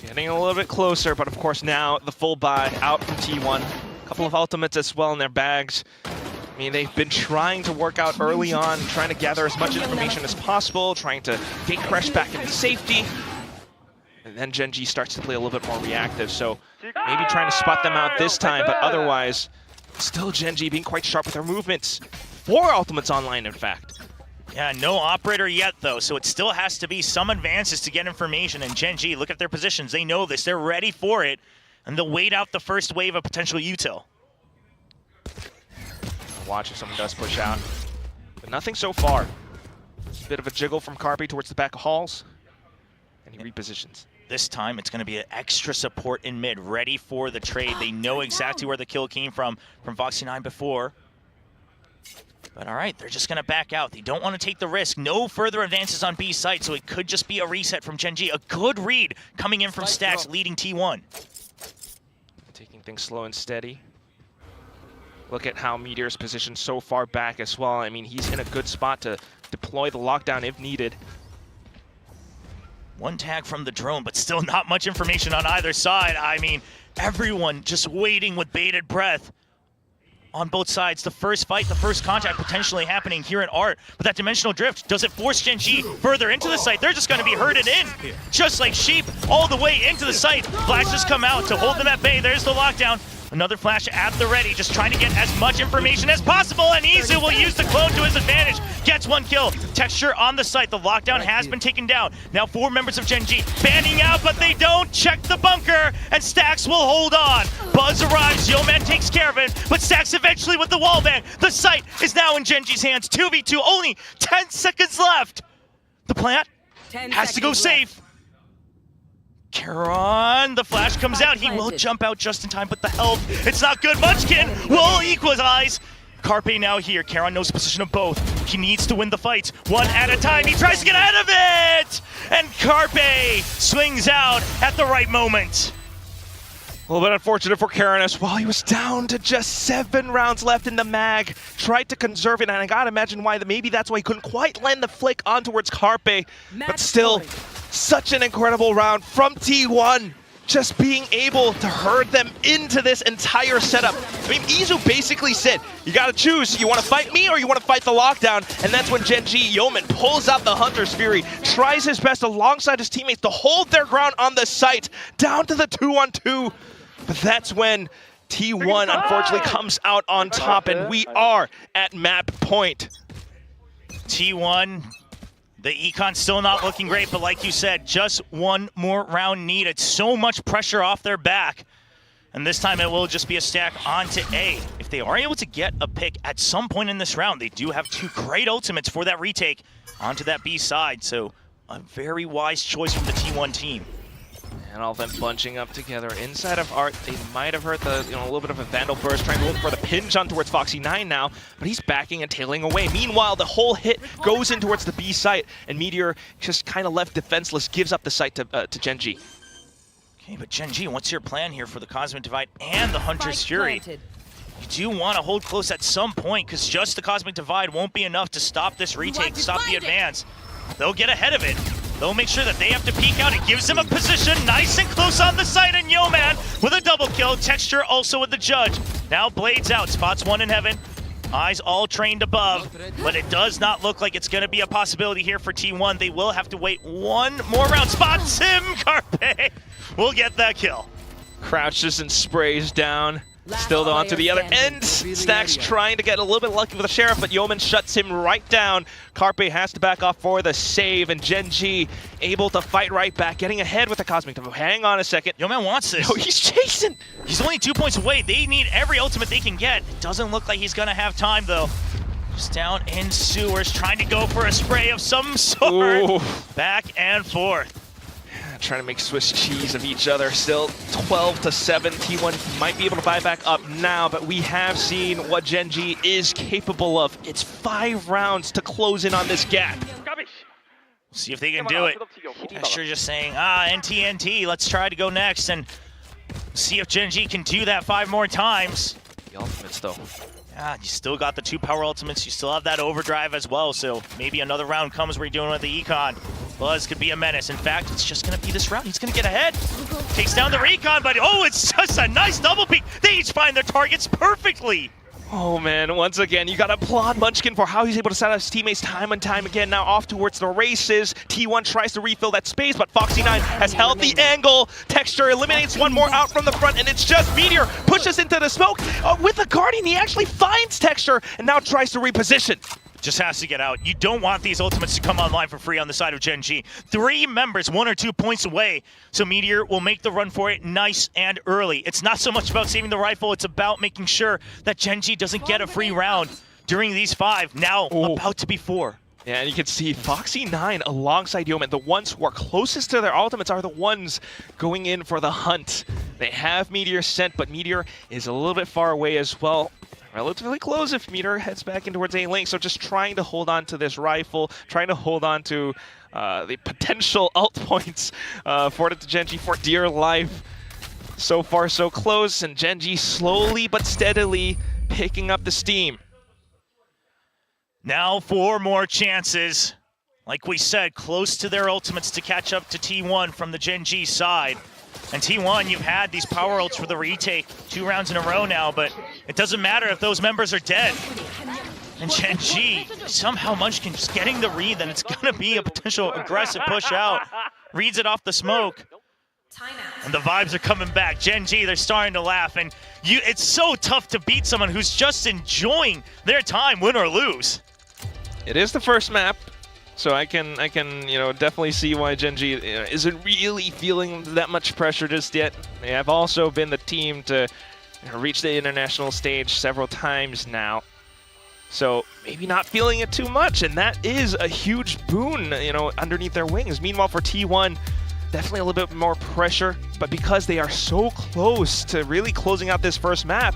Getting a little bit closer, but of course now the full buy out from T1. A couple of ultimates as well in their bags. I mean, they've been trying to work out early on, trying to gather as much information as possible, trying to get Crash back into safety. And then GenG starts to play a little bit more reactive, so maybe trying to spot them out this time, but otherwise, still GenG being quite sharp with their movements. 4 ultimates online, in fact. Yeah, no operator yet, though, so it still has to be some advances to get information. And GenG, look at their positions. They know this. They're ready for it, and they'll wait out the first wave of potential util. Watch if someone does push out, but nothing so far. Bit of a jiggle from Carpe towards the back of Halls, and he repositions. This time, it's going to be an extra support in mid, ready for the trade. They know exactly where the kill came from Foxy9 before. But all right, they're just going to back out. They don't want to take the risk. No further advances on B site, so it could just be a reset from GenG. A good read coming in from Stax, leading T1. Taking things slow and steady. Look at how Meteor's positioned so far back as well. I mean, he's in a good spot to deploy the lockdown if needed. One tag from the drone, but still not much information on either side. I mean, everyone just waiting with bated breath on both sides. The first fight, the first contact potentially happening here in Art. But that dimensional drift, does it force GenG further into the site? They're just going to be herded in, just like sheep, all the way into the site. Flashes come out to hold them at bay. There's the lockdown. Another flash at the ready, just trying to get as much information as possible, and Izu will use the clone to his advantage. Gets 1 kill. Texture on the site. The lockdown has been taken down. Now 4 members of GenG fanning out, but they don't check the bunker, and Stax will hold on. Buzz arrives, Yo-Man takes care of it, but Stax eventually with the wallbang. The site is now in GenG's hands. 2v2, only 10 seconds left. The plant has to go safe. Karon, the flash comes out. He will jump out just in time, but the health, it's not good. Munchkin will equalize. Carpe now here. Karon knows the position of both. He needs to win the fight one at a time. He tries to get ahead of it! And Carpe swings out at the right moment. A little bit unfortunate for Karanis. While he was down to just 7 rounds left in the mag, tried to conserve it, and I gotta imagine why. Maybe that's why he couldn't quite land the flick on towards Carpe. But still, such an incredible round from T1. Just being able to herd them into this entire setup. I mean, Izu basically said, you gotta choose, you wanna fight me or you wanna fight the lockdown? And that's when GenG Yeoman pulls out the Hunter's Fury, tries his best alongside his teammates to hold their ground on the site, down to the 2-on-2. But that's when T1 unfortunately comes out on top, and we are at map point. T1, the Econ still not looking great, but like you said, just one more round needed. So much pressure off their back. And this time it will just be a stack onto A. If they are able to get a pick at some point in this round, they do have 2 great ultimates for that retake onto that B side. So a very wise choice from the T1 team. And all of them bunching up together inside of Art. They might have heard the, a little bit of a Vandal Burst, trying to look for the pinch on towards Foxy9 now, but he's backing and tailing away. Meanwhile, the whole hit goes in towards the B site, and Meteor just kind of left defenseless, gives up the site to GenG. Okay, but GenG, what's your plan here for the Cosmic Divide and the Hunter's Fury? You do want to hold close at some point, because just the Cosmic Divide won't be enough to stop this retake, stop the advance. They'll get ahead of it. They'll make sure that they have to peek out. It gives them a position nice and close on the site, and Yeoman with a double kill. Texture also with the judge. Now Blades out, spots one in heaven. Eyes all trained above, but it does not look like it's going to be a possibility here for T1. They will have to wait one more round. Spots him, Carpe will get that kill. Crouches and sprays down. Still on to the other end. Stacks trying to get a little bit lucky with the Sheriff, but Yeoman shuts him right down. Carpe has to back off for the save, and GenG able to fight right back, getting ahead with the Cosmic Divide. Hang on a second. Yeoman wants this. Oh, he's chasing. He's only 2 points away. They need every ultimate they can get. It doesn't look like he's going to have time, though. Just down in sewers, trying to go for a spray of some sort. Ooh. Back and forth. Trying to make Swiss cheese of each other. Still 12-7. T1 might be able to buy back up now, but we have seen what GenG is capable of. It's 5 rounds to close in on this gap. See if they can do it. Texture just saying, NT, let's try to go next and see if GenG can do that 5 more times. The ultimates, though. Yeah, you still got the 2 power ultimates. You still have that overdrive as well, so maybe another round comes where you're doing with the Econ. Buzz could be a menace. In fact, it's just going to be this round. He's going to get ahead. Takes down the Recon, but oh, it's just a nice double peek. They each find their targets perfectly. Oh man, once again, you gotta applaud Munchkin for how he's able to set up his teammates time and time again. Now off towards the races. T1 tries to refill that space, but Foxy9 has held the angle. Texture eliminates one more out from the front, and it's just Meteor pushes into the smoke. With the Guardian, he actually finds Texture and now tries to reposition. Just has to get out. You don't want these ultimates to come online for free on the side of GenG. 3 members, 1 or 2 points away. So Meteor will make the run for it nice and early. It's not so much about saving the rifle, it's about making sure that GenG doesn't get a free round during these 5. Now, about to be 4. Yeah, and you can see Foxy9 alongside Yeoman. The ones who are closest to their ultimates are the ones going in for the hunt. They have Meteor sent, but Meteor is a little bit far away as well. Relatively close if Meteor heads back in towards A-Link, so just trying to hold on to this rifle, trying to hold on to the potential ult points afforded to GenG for dear life. So far so close, and GenG slowly but steadily picking up the steam. Now 4 more chances. Like we said, close to their ultimates to catch up to T1 from the GenG side. And T1, you've had these power ults for the retake 2 rounds in a row now, but it doesn't matter if those members are dead. And GenG, somehow Munchkin just getting the read, then it's going to be a potential aggressive push out. Reads it off the smoke. And the vibes are coming back. GenG, they're starting to laugh. And it's so tough to beat someone who's just enjoying their time, win or lose. It is the first map. So I can definitely see why GenG isn't really feeling that much pressure just yet. They have also been the team to reach the international stage several times now. So maybe not feeling it too much, and that is a huge boon, underneath their wings. Meanwhile, for T1, definitely a little bit more pressure, but because they are so close to really closing out this first map,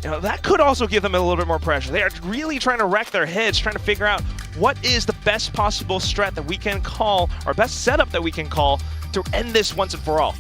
that could also give them a little bit more pressure. They are really trying to wreck their heads, trying to figure out what is the best possible strat that we can call, or best setup that we can call to end this once and for all.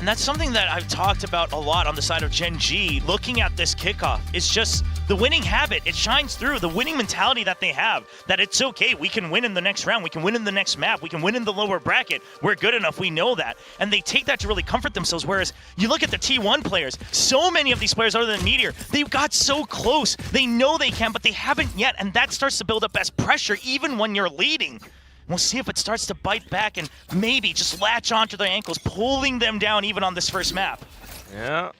And that's something that I've talked about a lot on the side of GenG, looking at this kickoff. It's just the winning habit. It shines through. The winning mentality that they have, that it's okay. We can win in the next round. We can win in the next map. We can win in the lower bracket. We're good enough. We know that. And they take that to really comfort themselves. Whereas you look at the T1 players, so many of these players other than Meteor, they've got so close. They know they can, but they haven't yet. And that starts to build up as pressure even when you're leading. We'll see if it starts to bite back and maybe just latch onto their ankles, pulling them down even on this first map. Yeah,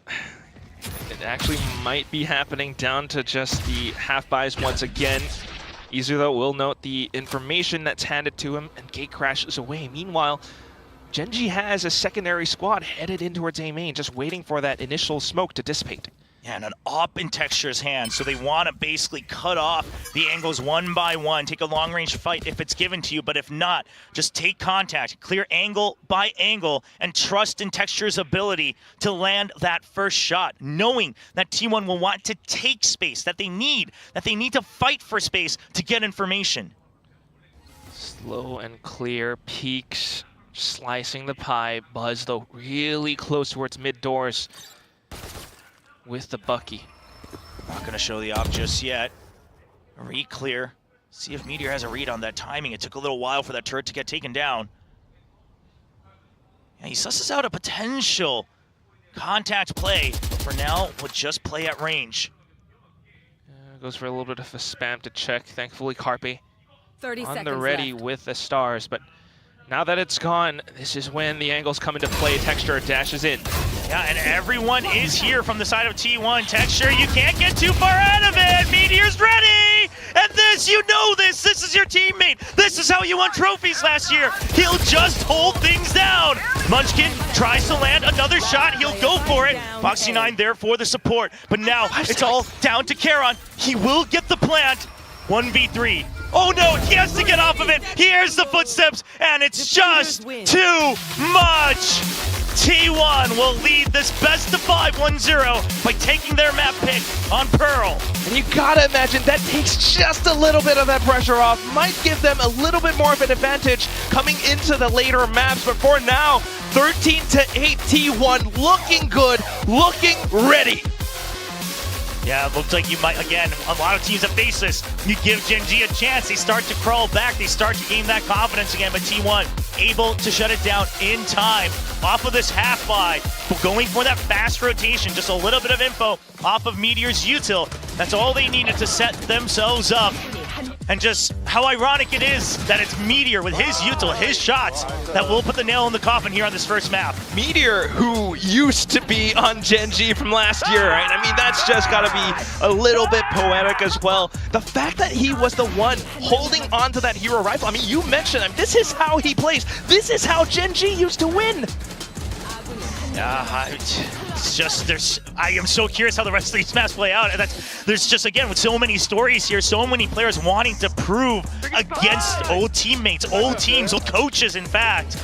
it actually might be happening down to just the half buys once again. Easier though will note the information that's handed to him, and Gate crashes away. Meanwhile, GenG has a secondary squad headed in towards A main, just waiting for that initial smoke to dissipate. Yeah, and an op in Texture's hand, so they want to basically cut off the angles one by one, take a long-range fight if it's given to you, but if not, just take contact, clear angle by angle, and trust in Texture's ability to land that first shot, knowing that T1 will want to take space, that they need to fight for space to get information. Slow and clear, peaks, slicing the pie. Buzz, though, really close towards mid-doors with the Bucky. Not going to show the op just yet. Read clear. See if Meteor has a read on that timing. It took a little while for that turret to get taken down. Yeah, he susses out a potential contact play. For now, we'll just play at range. Goes for a little bit of a spam to check. Thankfully, Carpe 30 on seconds the ready left. with the stars. But now that it's gone, this is when the angles come into play. Texture dashes in. Yeah, and everyone is here from the side of T1. Texture, you can't get too far out of it. Meteor's ready! And this, you know this. This is your teammate. This is how you won trophies last year. He'll just hold things down. Munchkin tries to land another shot. He'll go for it. Foxy9 there for the support. But now it's all down to Charon. He will get the plant. 1v3. Oh no, he has to get off of it. He hears the footsteps, and it's just too much. T1 will lead this best of 5 1-0 by taking their map pick on Pearl. And you gotta imagine that takes just a little bit of that pressure off, might give them a little bit more of an advantage coming into the later maps, but for now, 13-8 T1, looking good, looking ready. Yeah, it looks like you might, again, a lot of teams that face this, you give GenG a chance, they start to crawl back, they start to gain that confidence again, but T1 able to shut it down in time off of this half buy, going for that fast rotation, just a little bit of info off of Meteor's util. That's all they needed to set themselves up. And just how ironic it is that it's Meteor with his util, his shots, that will put the nail in the coffin here on this first map. Meteor, who used to be on GenG from last year, right? I mean, that's just gotta be a little bit poetic as well. The fact that he was the one holding on to that hero rifle, I mean, you mentioned him. This is how he plays. This is how GenG used to win. Yeah, it's just, I am so curious how the rest of these maps play out. And there's just, again, with so many stories here, so many players wanting to prove against old teammates, old teams, old coaches, in fact.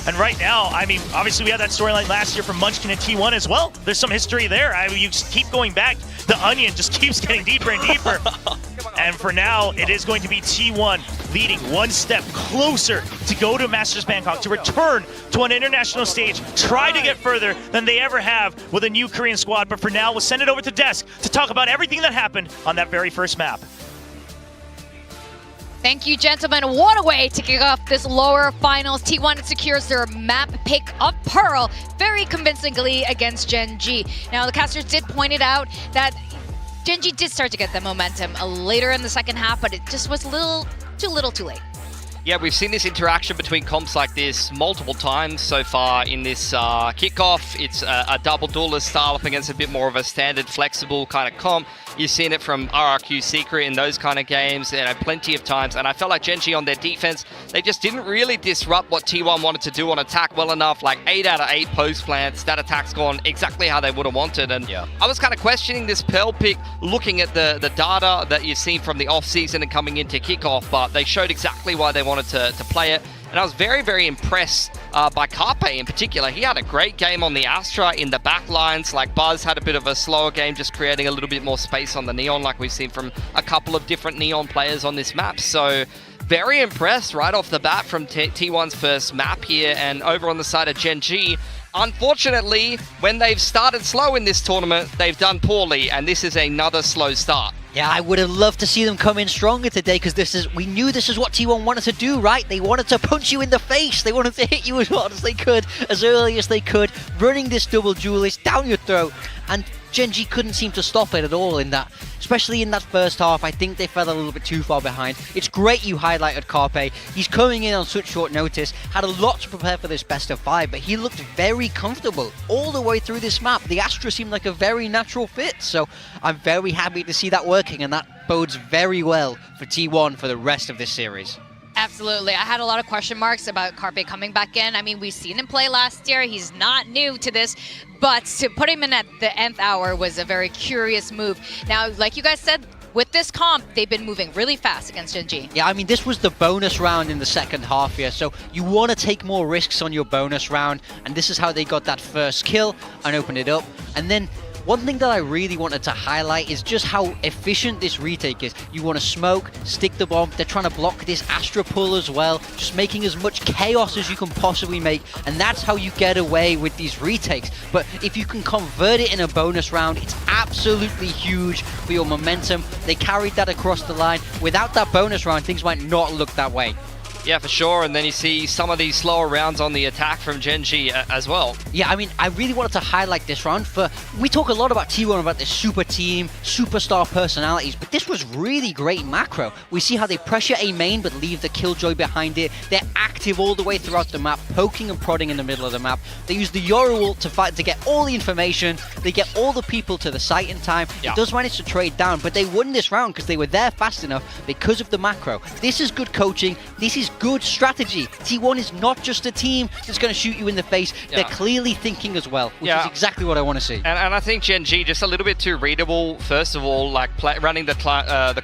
And right now, I mean, obviously we had that storyline last year from Munchkin and T1 as well. There's some history there. I mean, you just keep going back. The onion just keeps getting deeper and deeper. And for now, it is going to be T1 leading one step closer to go to Masters Bangkok, to return to an international stage, try to get further than they ever have with a new Korean squad. But for now, we'll send it over to Desk to talk about everything that happened on that very first map. Thank you, gentlemen. What a way to kick off this lower finals. T1 secures their map pick of Pearl very convincingly against GenG. Now, the casters did point it out that GenG did start to get the momentum later in the second half, but it just was a little too late. Yeah, we've seen this interaction between comps like this multiple times so far in this kickoff. It's a double duelist style up against a bit more of a standard, flexible kind of comp. You've seen it from RRQ Secret in those kind of games, plenty of times. And I felt like GenG on their defense, they just didn't really disrupt what T1 wanted to do on attack well enough. Like 8 out of 8 post plants, that attack's gone exactly how they would have wanted. And yeah, I was kind of questioning this Pearl pick, looking at the data that you've seen from the off-season and coming into kickoff, but they showed exactly why they wanted to play it. And I was very, very impressed by Carpe in particular. He had a great game on the Astra in the back lines. Like Buzz had a bit of a slower game, just creating a little bit more space on the Neon, like we've seen from a couple of different Neon players on this map. So very impressed right off the bat from T1's first map here. And over on the side of GenG, unfortunately, when they've started slow in this tournament, they've done poorly, and this is another slow start. Yeah, I would have loved to see them come in stronger today because we knew this is what T1 wanted to do, right? They wanted to punch you in the face. They wanted to hit you as hard as they could, as early as they could, running this double duelist down your throat. And GenG couldn't seem to stop it at all in that, especially in that first half. I think they fell a little bit too far behind. It's great you highlighted Carpe. He's coming in on such short notice, had a lot to prepare for this best of 5, but he looked very comfortable all the way through this map. The Astra seemed like a very natural fit, so I'm very happy to see that working, and that bodes very well for T1 for the rest of this series. Absolutely. I had a lot of question marks about Carpe coming back in. I mean, we've seen him play last year. He's not new to this, but to put him in at the nth hour was a very curious move. Now, like you guys said, with this comp, they've been moving really fast against GenG. Yeah, I mean, this was the bonus round in the second half here, so you want to take more risks on your bonus round, and this is how they got that first kill and opened it up. And then one thing that I really wanted to highlight is just how efficient this retake is. You want to smoke, stick the bomb, they're trying to block this Astra pull as well, just making as much chaos as you can possibly make, and that's how you get away with these retakes. But if you can convert it in a bonus round, it's absolutely huge for your momentum. They carried that across the line. Without that bonus round, things might not look that way. Yeah, for sure. And then you see some of these slower rounds on the attack from GenG as well. Yeah, I mean, I really wanted to highlight this round. We talk a lot about T1, about this super team, superstar personalities, but this was really great macro. We see how they pressure a main but leave the Killjoy behind it. They're active all the way throughout the map, poking and prodding in the middle of the map. They use the Yoru ult to get all the information. They get all the people to the site in time. Yeah. It does manage to trade down, but they won this round because they were there fast enough because of the macro. This is good coaching. This is good strategy. T1 is not just a team that's going to shoot you in the face. Yeah. They're clearly thinking as well, which is exactly what I want to see. And I think GenG just a little bit too readable. First of all, like running the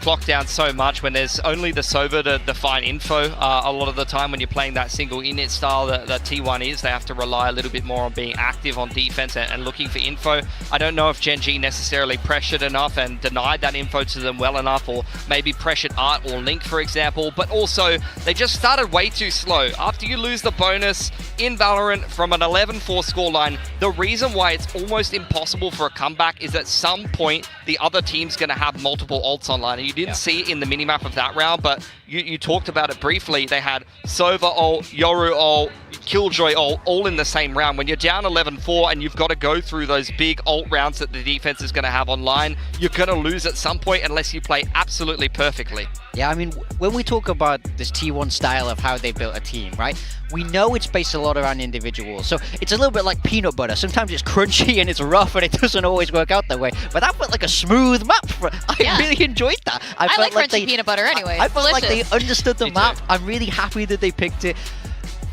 clock down so much when there's only the Sova to define info. A lot of the time when you're playing that single init style that T1 is, they have to rely a little bit more on being active on defense and looking for info. I don't know if GenG necessarily pressured enough and denied that info to them well enough, or maybe pressured Art or Link, for example, but also they just started way too slow. After you lose the bonus in Valorant from an 11-4 scoreline, the reason why it's almost impossible for a comeback is at some point the other team's going to have multiple ults online. And you didn't see it in the minimap of that round, but you talked about it briefly. They had Sova ult, Yoru ult, Killjoy ult, all in the same round. When you're down 11-4 and you've got to go through those big ult rounds that the defense is going to have online, you're going to lose at some point unless you play absolutely perfectly. Yeah, I mean, when we talk about this T1 style of how they built a team, right? We know it's based a lot around individuals. So it's a little bit like peanut butter. Sometimes it's crunchy and it's rough and it doesn't always work out that way. But that felt like a smooth map. I really enjoyed that. I like crunchy peanut butter anyway. I felt like delicious. they understood the map. I'm really happy that they picked it.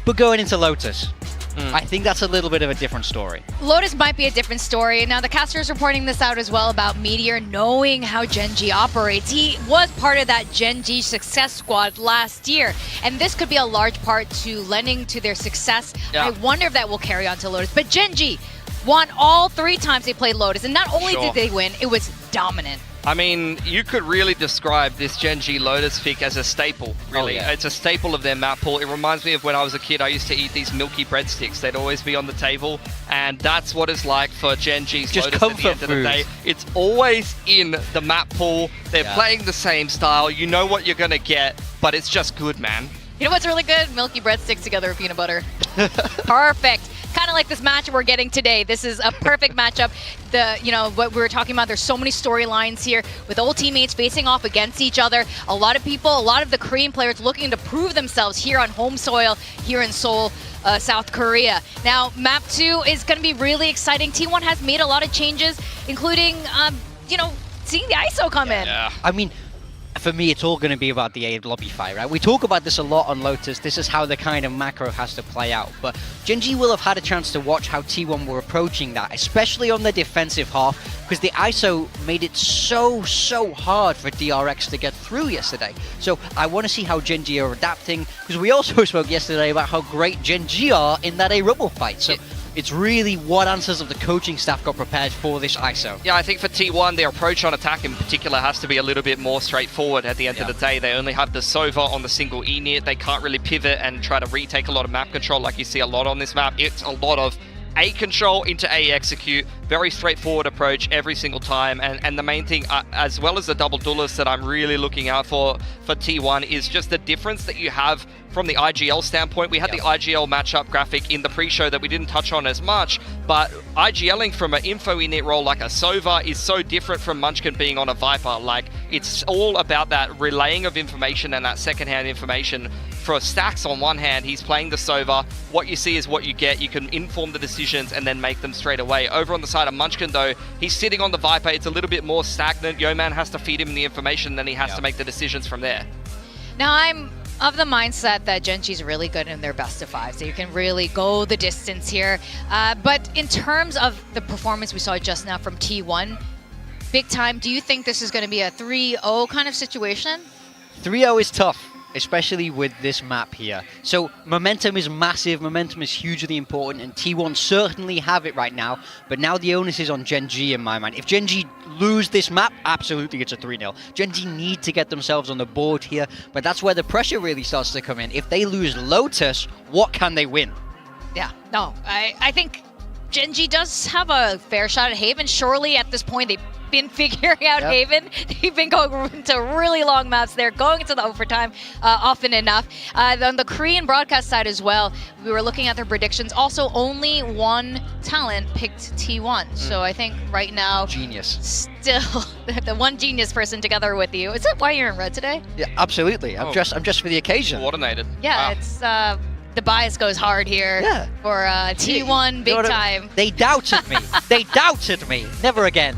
But going into Lotus, I think that's a little bit of a different story. Lotus might be a different story. Now, the caster is reporting this out as well about Meteor knowing how GenG operates. He was part of that GenG success squad last year, and this could be a large part to lending to their success. Yeah. I wonder if that will carry on to Lotus. But GenG won all 3 times they played Lotus, and not only did they win, it was dominant. I mean, you could really describe this GenG Lotus pick as a staple, really. Oh, yeah. It's a staple of their map pool. It reminds me of when I was a kid, I used to eat these milky breadsticks. They'd always be on the table, and that's what it's like for GenG's Just Lotus at the end comfort of the day. food. It's always in the map pool. They're playing the same style. You know what you're going to get, but it's just good, man. You know what's really good? Milky breadsticks together with peanut butter. Perfect. Kind of like this match we're getting today. This is a perfect matchup. What we were talking about, there's so many storylines here with old teammates facing off against each other. A lot of people, a lot of the Korean players looking to prove themselves here on home soil, here in Seoul, South Korea. Now, map 2 is going to be really exciting. T1 has made a lot of changes, including, seeing the ISO come in. Yeah. I mean, for me, it's all going to be about the A lobby fight, right? We talk about this a lot on Lotus. This is how the kind of macro has to play out. But GenG will have had a chance to watch how T1 were approaching that, especially on the defensive half, because the ISO made it so hard for DRX to get through yesterday. So I want to see how GenG are adapting, because we also spoke yesterday about how great GenG are in that A Rumble fight. So it's really what answers of the coaching staff got prepared for this ISO. Yeah, I think for T1, their approach on attack in particular has to be a little bit more straightforward at the end of the day. They only have the Sova on the single E-Nit. They can't really pivot and try to retake a lot of map control like you see a lot on this map. It's a lot of A control into A execute, very straightforward approach every single time. And the main thing, as well as the double duelist that I'm really looking out for T1, is just the difference that you have from the IGL standpoint. We had the IGL matchup graphic in the pre-show that we didn't touch on as much, but IGLing from an info init role like a Sova is so different from Munchkin being on a Viper. Like, it's all about that relaying of information and that secondhand information. For Stacks on one hand, he's playing the Sova. What you see is what you get. You can inform the decisions and then make them straight away. Over on the side of Munchkin though, he's sitting on the Viper. It's a little bit more stagnant. Yeoman has to feed him the information, then he has to make the decisions from there. Now I'm of the mindset that GenG's really good in their best of 5, so you can really go the distance here. But in terms of the performance we saw just now from T1, big time, do you think this is going to be a 3-0 kind of situation? 3-0 is tough, especially with this map here. So momentum is massive, momentum is hugely important, and T1 certainly have it right now, but now the onus is on GenG in my mind. If GenG lose this map, absolutely it's a 3-0. GenG need to get themselves on the board here, but that's where the pressure really starts to come in. If they lose Lotus, what can they win? Yeah, no, I think GenG does have a fair shot at Haven. Surely at this point they've been figuring out Haven. They've been going into really long maps there, going into the overtime often enough. On the Korean broadcast side as well, we were looking at their predictions. Also, only one talent picked T1. So I think right now, Genius. Still the one genius person together with you. Is that why you're in red today? Yeah, absolutely. I'm just for the occasion. Coordinated. Yeah, it's the bias goes hard here for T1 big time. They doubted me. They doubted me. Never again.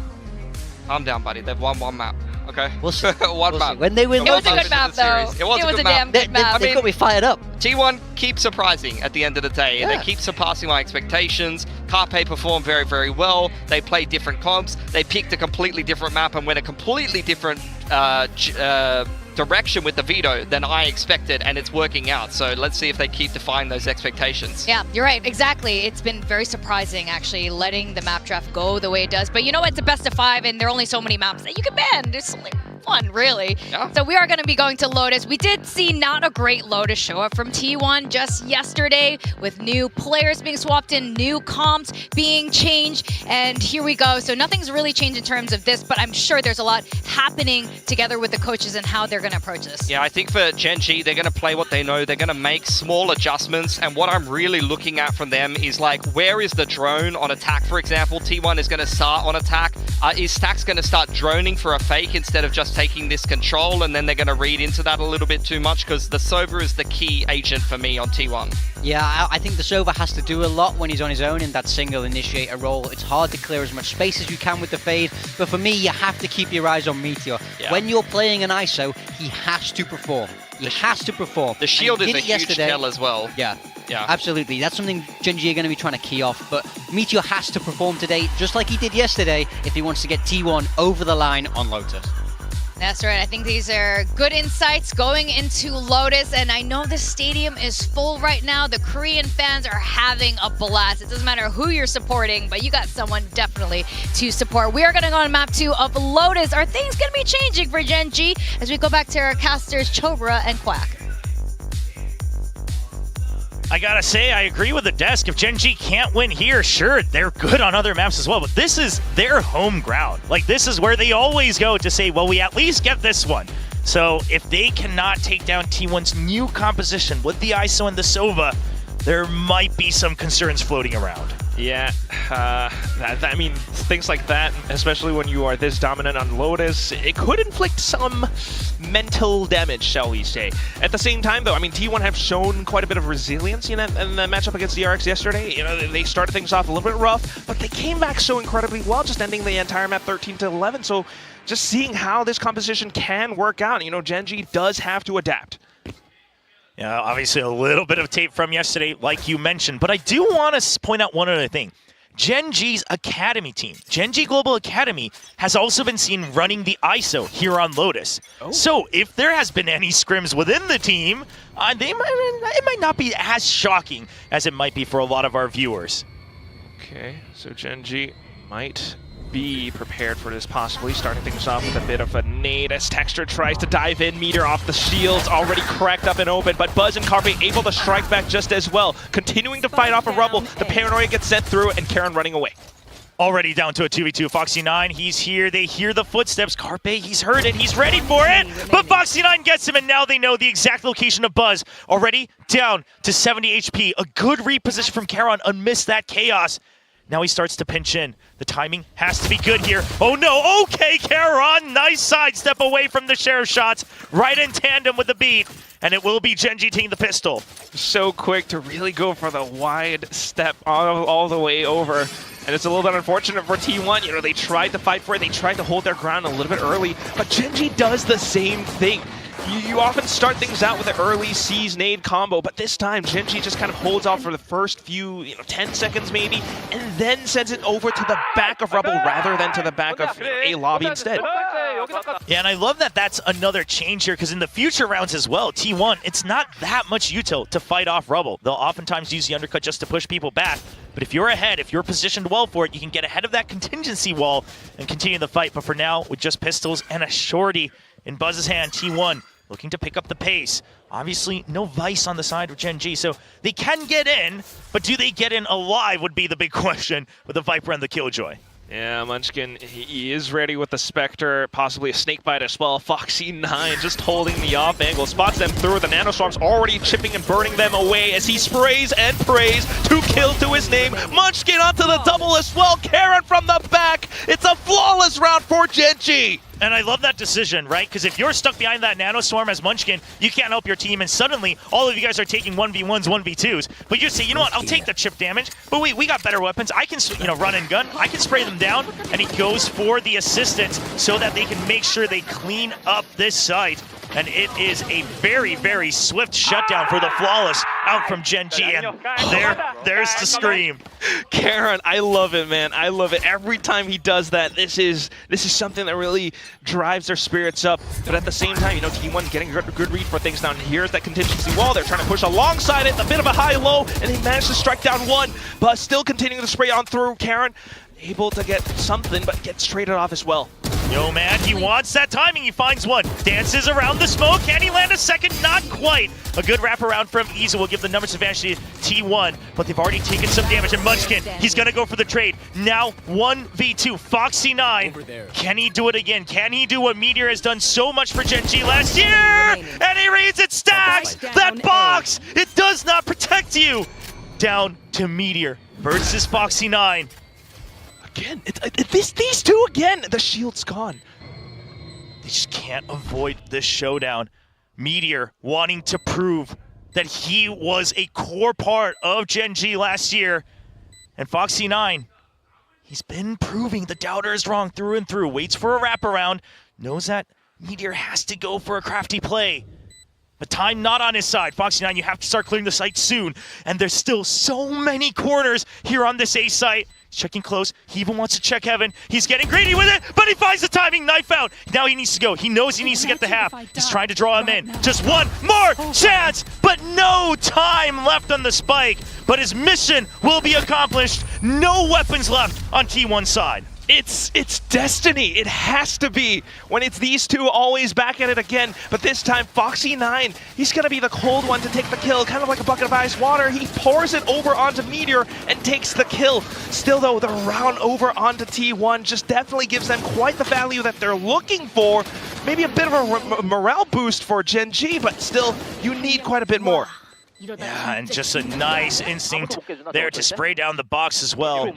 Calm down, buddy. They've won one map. Okay. We'll see. One map. When they win, It was a good map, though. It was a damn good map. They got me fired up. T1 keeps surprising at the end of the day. They keep surpassing my expectations. Carpe performed very, very well. They played different comps. They picked a completely different map and went a completely different direction with the veto than I expected, and it's working out. So let's see if they keep defying those expectations. Yeah, you're right. Exactly. It's been very surprising, actually, letting the map draft go the way it does. But you know what? It's a best of 5, and there are only so many maps that you can ban. It's only one, really. Yeah. So we are going to be going to Lotus. We did see not a great Lotus show up from T1 just yesterday, with new players being swapped in, new comps being changed, and here we go. So nothing's really changed in terms of this, but I'm sure there's a lot happening together with the coaches and how they're going to approach this. Yeah, I think for GenG, they're going to play what they know. They're going to make small adjustments, and what I'm really looking at from them is, like, where is the drone on attack, for example? T1 is going to start on attack. Is Stacks going to start droning for a fake instead of just taking this control, and then they're going to read into that a little bit too much? Because the Sova is the key agent for me on T1. Yeah, I think the Sova has to do a lot when he's on his own in that single initiator role. It's hard to clear as much space as you can with the fade, but for me, you have to keep your eyes on Meteor. Yeah. When you're playing an ISO, he has to perform. He has to perform. The shield is a huge yesterday. tell as well. Yeah. Yeah. Absolutely. That's something GenG are going to be trying to key off, but Meteor has to perform today, just like he did yesterday, if he wants to get T1 over the line on Lotus. That's right. I think these are good insights going into Lotus, and I know the stadium is full right now. The Korean fans are having a blast. It doesn't matter who you're supporting, but you got someone definitely to support. We are going to go on map 2 of Lotus. Are things going to be changing for GenG as we go back to our casters, Chobra and Quack? I gotta say, I agree with the desk. If GenG can't win here, sure, they're good on other maps as well, but this is their home ground. Like, this is where they always go to say, well, we at least get this one. So if they cannot take down T1's new composition with the ISO and the Sova, there might be some concerns floating around. Yeah, I mean, things like that, especially when you are this dominant on Lotus, it could inflict some mental damage, shall we say. At the same time, though, I mean, T1 have shown quite a bit of resilience in the matchup against DRX yesterday. You know, they started things off a little bit rough, but they came back so incredibly well, just ending the entire map 13-11. So just seeing how this composition can work out, you know, GenG does have to adapt. Yeah, obviously a little bit of tape from yesterday, like you mentioned, but I do want to point out one other thing. GenG's Academy team, GenG Global Academy, has also been seen running the ISO here on Lotus. Oh. So if there has been any scrims within the team, it might not be as shocking as it might be for a lot of our viewers. Okay, so GenG might be prepared for this, possibly starting things off with a bit of a nade as Texture tries to dive in. Meteor off the shields, already cracked up and open, but Buzz and Carpe able to strike back just as well. Continuing to fight off a Rubble, the Paranoia gets sent through, and Karen running away. Already down to a 2v2. Foxy9, he's here. They hear the footsteps. Carpe, he's heard it. He's ready for it. But Foxy9 gets him, and now they know the exact location of Buzz. Already down to 70 HP. A good reposition from Karon amidst that chaos. Now he starts to pinch in. The timing has to be good here. Oh no, okay, Karon. Nice sidestep away from the sheriff shots. Right in tandem with the beat. And it will be GenG taking the pistol. So quick to really go for the wide step all the way over. And it's a little bit unfortunate for T1. You know, they tried to fight for it. They tried to hold their ground a little bit early. But GenG does the same thing. You often start things out with an early C's nade combo, but this time GenG just kind of holds off for the first few, 10 seconds maybe, and then sends it over to the back of Rubble rather than to the back of A lobby instead. Yeah, and I love that that's another change here, because in the future rounds as well, T1, it's not that much util to fight off Rubble. They'll oftentimes use the undercut just to push people back, but if you're ahead, if you're positioned well for it, you can get ahead of that contingency wall and continue the fight. But for now, with just pistols and a shorty in Buzz's hand, T1 looking to pick up the pace. Obviously, no Vice on the side of GenG, so they can get in, but do they get in alive would be the big question with the Viper and the Killjoy. Yeah, Munchkin, he is ready with the Spectre, possibly a Snakebite as well. Foxy9 just holding the off angle, spots them through. The Nanoswarm's already chipping and burning them away as he sprays and prays. 2 kills to his name. Munchkin onto the double as well. Karen from the back. It's a flawless round for GenG. And I love that decision, right? Because if you're stuck behind that Nanoswarm as Munchkin, you can't help your team, and suddenly all of you guys are taking 1v1s, 1v2s. But you say, you know what, I'll take the chip damage, but we got better weapons. I can, run and gun. I can spray them down, and he goes for the assistance so that they can make sure they clean up this site. And it is a very, very swift shutdown for the Flawless out from GenG, and there's the scream. Karen, I love it, man. I love it. Every time he does that, this is something that really drives their spirits up. But at the same time, T1 getting a good read for things down. Here's that contingency wall. They're trying to push alongside it. A bit of a high-low, and he managed to strike down one, but still continuing to spray on through. Karen able to get something, but gets traded off as well. Yo, man, he wants that timing. He finds one. Dances around the smoke. Can he land a second? Not quite. A good wraparound from Iza will give the numbers advantage to T1, but they've already taken some damage. And Munchkin, he's going to go for the trade. Now 1v2. Foxy9. Can he do it again? Can he do what Meteor has done so much for GenG last year? And he reads it. Stacks. That box. It does not protect you. Down to Meteor versus Foxy9. Again, these two again. The shield's gone. They just can't avoid this showdown. Meteor wanting to prove that he was a core part of GenG last year. And Foxy9, he's been proving the doubter is wrong through and through. Waits for a wraparound. Knows that Meteor has to go for a crafty play. But time not on his side. Foxy9, you have to start clearing the site soon. And there's still so many corners here on this A site. He's checking close. He even wants to check Heaven. He's getting greedy with it, but he finds the timing. Knife out. Now he needs to go. He knows he needs to get the half. He's trying to draw him in. Just one more chance, but no time left on the spike. But his mission will be accomplished. No weapons left on T1's side. It's destiny. It has to be when it's these two always back at it again. But this time, Foxy9, he's going to be the cold one to take the kill, kind of like a bucket of ice water. He pours it over onto Meteor and takes the kill. Still, though, the round over onto T1 just definitely gives them quite the value that they're looking for. Maybe a bit of a morale boost for GenG, but still, you need quite a bit more. Yeah, and just a nice instinct there to spray down the box as well.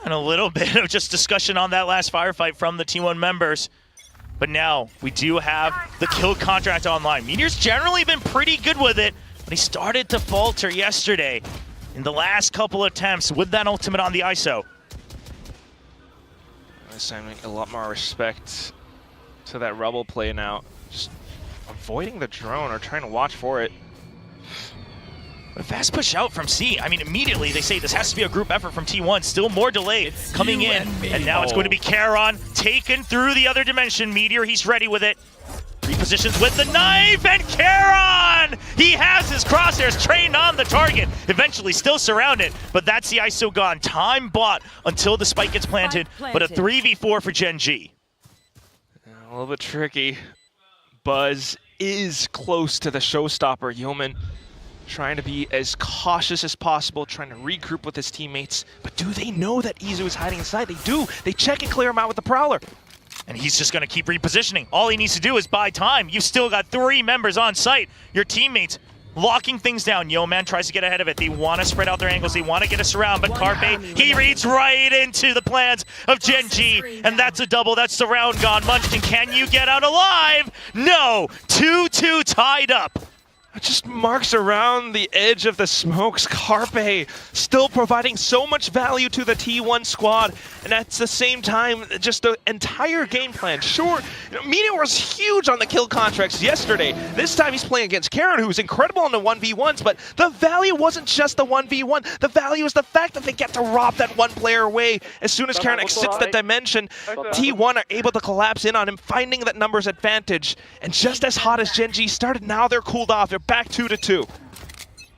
And a little bit of just discussion on that last firefight from the T1 members. But now we do have the kill contract online. Meteor's generally been pretty good with it, but he started to falter yesterday in the last couple attempts with that ultimate on the ISO. Assigning a lot more respect to that Rebel play now. Just avoiding the drone or trying to watch for it. But a fast push out from C. I mean, immediately they say this has to be a group effort from T1. Still more delay coming in. And now it's going to be Karon taken through the other dimension. Meteor, he's ready with it. Repositions with the knife, and Karon! He has his crosshairs trained on the target. Eventually still surrounded, but that's the ISO gone. Time bought until the spike gets planted, but a 3v4 for GenG. A little bit tricky. Buzz is close to the showstopper. Yeoman trying to be as cautious as possible, trying to regroup with his teammates. But do they know that Izu is hiding inside? They do. They check and clear him out with the Prowler. And he's just going to keep repositioning. All he needs to do is buy time. You've still got 3 members on site. Your teammates locking things down. Yeoman tries to get ahead of it. They want to spread out their angles. They want to get us around. But Carpe, he reads right into the plans of GenG. And that's a double. That's the round gone. Munchkin, can you get out alive? No. 2-2 tied up. Just marks around the edge of the smokes. Carpe still providing so much value to the T1 squad, and at the same time, just the entire game plan. Sure, Meteor was huge on the kill contracts yesterday. This time he's playing against Karon, who's incredible in the 1v1s, but the value wasn't just the 1v1. The value is the fact that they get to rob that one player away. As soon as Karon exits the dimension, T1 are able to collapse in on him, finding that numbers advantage. And just as hot as GenG started, now they're cooled off. They're back 2-2.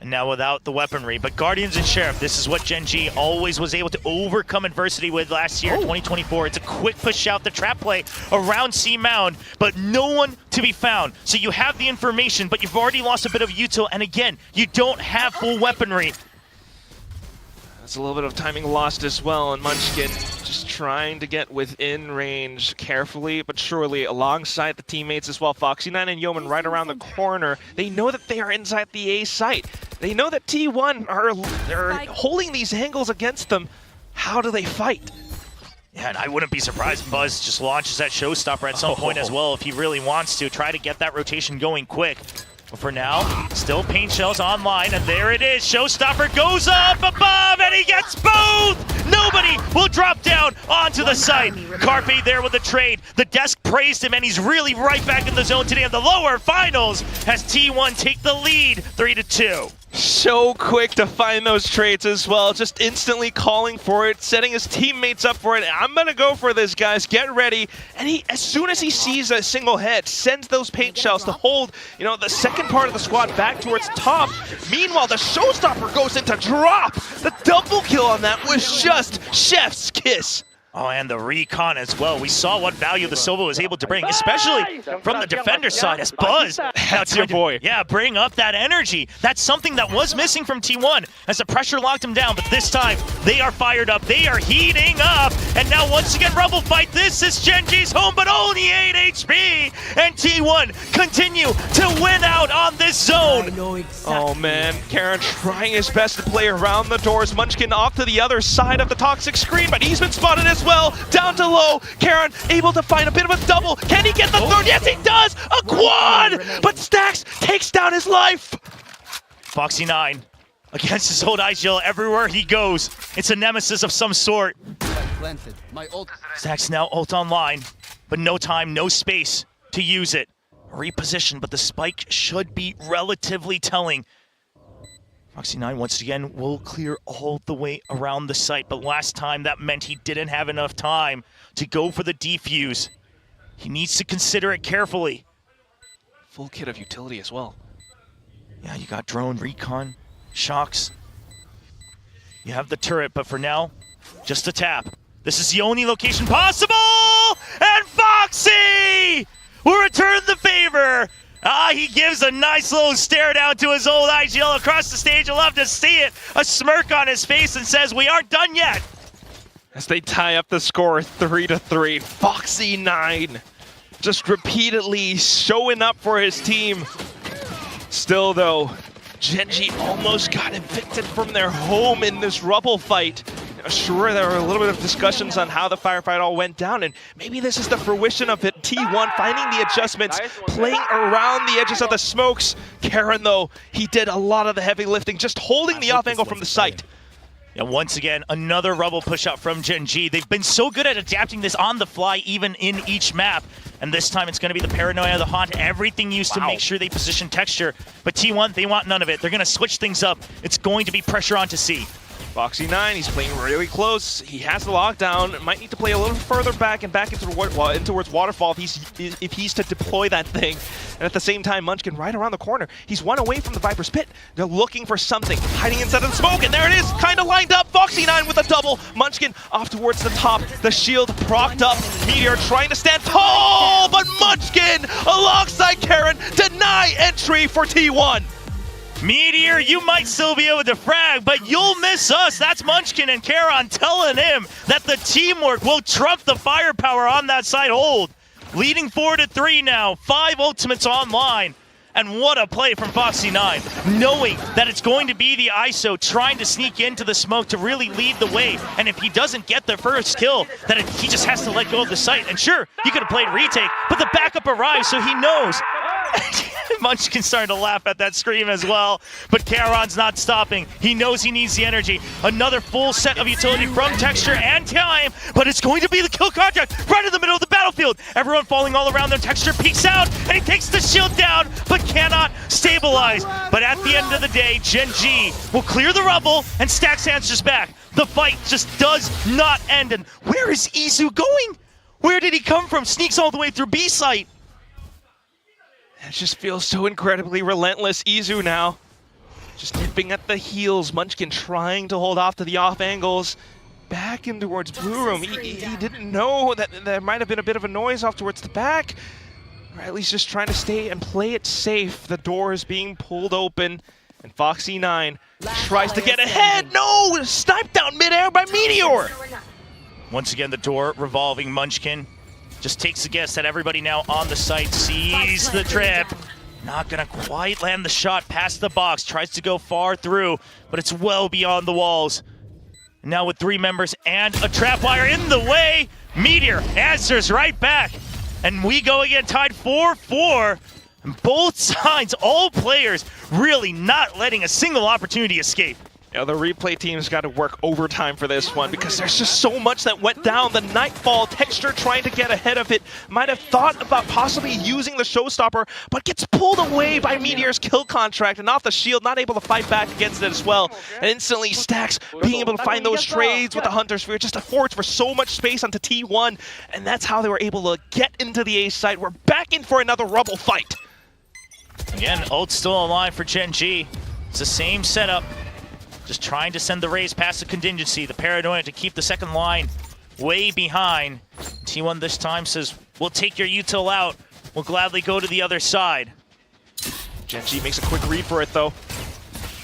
And now without the weaponry, but Guardians and Sheriff, this is what GenG always was able to overcome adversity with last year, 2024. It's a quick push out the trap play around C Mound, but no one to be found. So you have the information, but you've already lost a bit of util, and again, you don't have full weaponry. That's a little bit of timing lost as well, and Munchkin just trying to get within range carefully but surely alongside the teammates as well. Foxy9 and Yeoman right around the corner. They know that they are inside the A site. They know that T1 are holding these angles against them. How do they fight? Yeah, and I wouldn't be surprised Buzz just launches that showstopper at some point as well if he really wants to. Try to get that rotation going quick. But for now, still Paint Shell's online, and there it is. Showstopper goes up above, and he gets both! Nobody will drop down onto the site. Carpe there with the trade. The desk praised him, and he's really right back in the zone today in the lower finals as T1 take the lead 3-2. So quick to find those trades as well, just instantly calling for it, setting his teammates up for it. I'm gonna go for this, guys, get ready. And he, as soon as he sees a single head, sends those paint shells to hold, you know, the second part of the squad back towards top. Meanwhile, the showstopper goes into drop. The double kill on that was just chef's kiss. Oh, and the recon as well. We saw what value the Silva was able to bring, especially from the defender side as Buzz. That's your boy. Yeah, bring up that energy. That's something that was missing from T1 as the pressure locked him down, but this time they are fired up. They are heating up. And now once again, Rumble Fight. This is GenG's home, but only 8 HP. And T1 continue to win out on this zone. Oh man, Karon trying his best to play around the doors. Munchkin off to the other side of the toxic screen, but he's been spotted as well. Down to low. Karon able to find a bit of a double. Can he get the third? Yes, he does! A quad! But Stax takes down his life. Foxy9 against his old IGL everywhere he goes. It's a nemesis of some sort. Stax now ult online, but no time, no space to use it. Reposition, but the spike should be relatively telling. Foxy9 once again will clear all the way around the site, but last time that meant he didn't have enough time to go for the defuse. He needs to consider it carefully. Full kit of utility as well. Yeah, you got drone, recon, shocks. You have the turret, but for now, just a tap. This is the only location possible! And Foxy will return the favor! He gives a nice little stare down to his old IGL across the stage. I love to see it. A smirk on his face and says, we aren't done yet. As they tie up the score 3-3, Foxy9 just repeatedly showing up for his team. Still though, GenG almost got evicted from their home in this Rubble fight. Sure, there were a little bit of discussions on how the firefight all went down, and maybe this is the fruition of it. T1 finding the adjustments, playing around the edges of the smokes. Karon, though, he did a lot of the heavy lifting, just holding the off angle from the site. Yeah, once again, another Rubble push out from GenG. They've been so good at adapting this on the fly, even in each map. And this time it's going to be the Paranoia, the Haunt, everything used to make sure they position texture. But T1, they want none of it. They're going to switch things up. It's going to be pressure on to C. Foxy9, he's playing really close. He has the lockdown. Might need to play a little further back and back into towards Waterfall if he's to deploy that thing. And at the same time, Munchkin right around the corner. He's one away from the Viper's pit. They're looking for something, hiding inside of the smoke, and there it is, kind of lined up. Foxy9 with a double. Munchkin off towards the top. The shield propped up. Meteor trying to stand tall, but Munchkin alongside Karen deny entry for T1. Meteor, you might still be able to frag, but you'll miss us. That's Munchkin and Karon telling him that the teamwork will trump the firepower on that side hold. Leading 4-3 now, 5 ultimates online. And what a play from Foxy9, knowing that it's going to be the ISO trying to sneak into the smoke to really lead the way. And if he doesn't get the first kill, then he just has to let go of the site. And sure, he could have played retake, but the backup arrives, so he knows. Munchkin's starting to laugh at that scream as well, but Karon's not stopping. He knows he needs the energy. Another full set of utility from Texture and Time, but it's going to be the kill contract right in the middle of the battlefield. Everyone falling all around them. Texture peeks out, and he takes the shield down, but cannot stabilize. But at the end of the day, GenG will clear the rubble, and Stax answers back. The fight just does not end. And where is Izu going? Where did he come from? Sneaks all the way through B site. It just feels so incredibly relentless. Izu now just nipping at the heels. Munchkin trying to hold off to the off angles. Back in towards Blue Room. He didn't know that there might have been a bit of a noise off towards the back. Or at least just trying to stay and play it safe. The door is being pulled open. And Foxy9 tries to get ahead. No! Sniped down midair by Meteor! Once again, the door revolving. Munchkin just takes a guess that everybody now on the site sees the trip. Not gonna quite land the shot past the box. Tries to go far through, but it's well beyond the walls. Now with 3 members and a trap wire in the way, Meteor answers right back. And we go again, tied 4-4. And both sides, all players, really not letting a single opportunity escape. Yeah, the replay team's got to work overtime for this one because there's just so much that went down. The Nightfall, Texture trying to get ahead of it, might have thought about possibly using the Showstopper, but gets pulled away by Meteor's kill contract and off the shield, not able to fight back against it as well. And instantly Stax being able to find those trades with the Hunter Sphere just affords for so much space onto T1, and that's how they were able to get into the A site. We're back in for another Rubble fight. Again, ult's still alive for GenG. It's the same setup. Just trying to send the raise past the contingency. The paranoia to keep the second line way behind. T1 this time says, we'll take your util out. We'll gladly go to the other side. GenG makes a quick read for it though.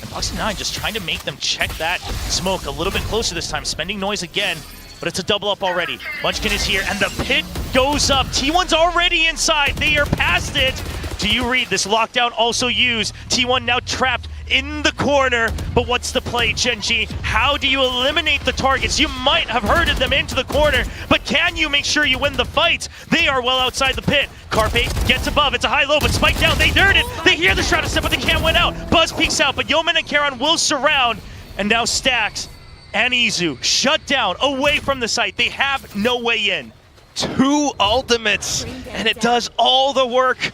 And Foxy9 just trying to make them check that smoke a little bit closer this time. Spending noise again, but it's a double up already. Munchkin is here and the pit goes up. T1's already inside. They are past it. Do you read this lockdown also used? T1 now trapped in the corner, but what's the play, GenG? How do you eliminate the targets? You might have herded them into the corner, but can you make sure you win the fight? They are well outside the pit. Carpe gets above, it's a high-low, but spike down, they dirt it. They hear the Shrouded Step, but they can't win out. Buzz peeks out, but Yeoman and Karon will surround, and now Stax and Izu shut down, away from the site. They have no way in. 2 ultimates, and it does all the work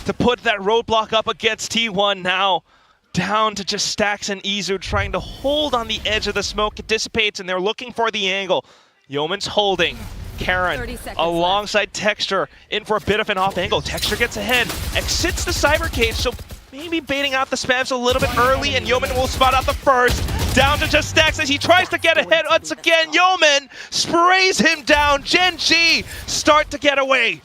to put that roadblock up against T1 now. Down to just Stax and Izu trying to hold on the edge of the smoke. It dissipates and they're looking for the angle. Yeoman's holding. Karen alongside Texture in for a bit of an off angle. Texture gets ahead, exits the cyber cage, so maybe baiting out the spams a little bit early, and Yeoman will spot out the first. Down to just Stax as he tries to get ahead once again. Yeoman sprays him down. GenG start to get away.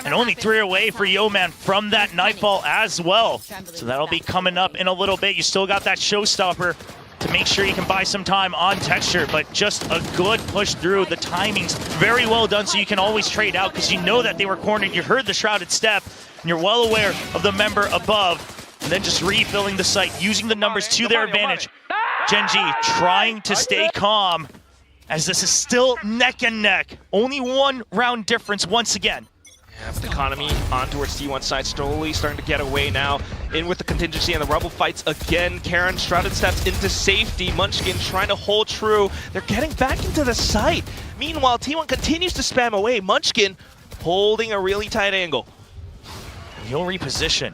And only 3 away for Yeoman from that Nightfall as well. So that'll be coming up in a little bit. You still got that Showstopper to make sure you can buy some time on Texture, but just a good push through. The timing's very well done, so you can always trade out because you know that they were cornered. You heard the Shrouded Step, and you're well aware of the member above. And then just refilling the site, using the numbers to their advantage. GenG trying to stay calm as this is still neck and neck. Only 1 round difference once again. Yeah, but the economy on towards T1 side, slowly starting to get away now. In with the contingency and the Rubble fights again. Karen Shrouded Steps into safety. Munchkin trying to hold true. They're getting back into the site. Meanwhile, T1 continues to spam away. Munchkin holding a really tight angle. He'll reposition.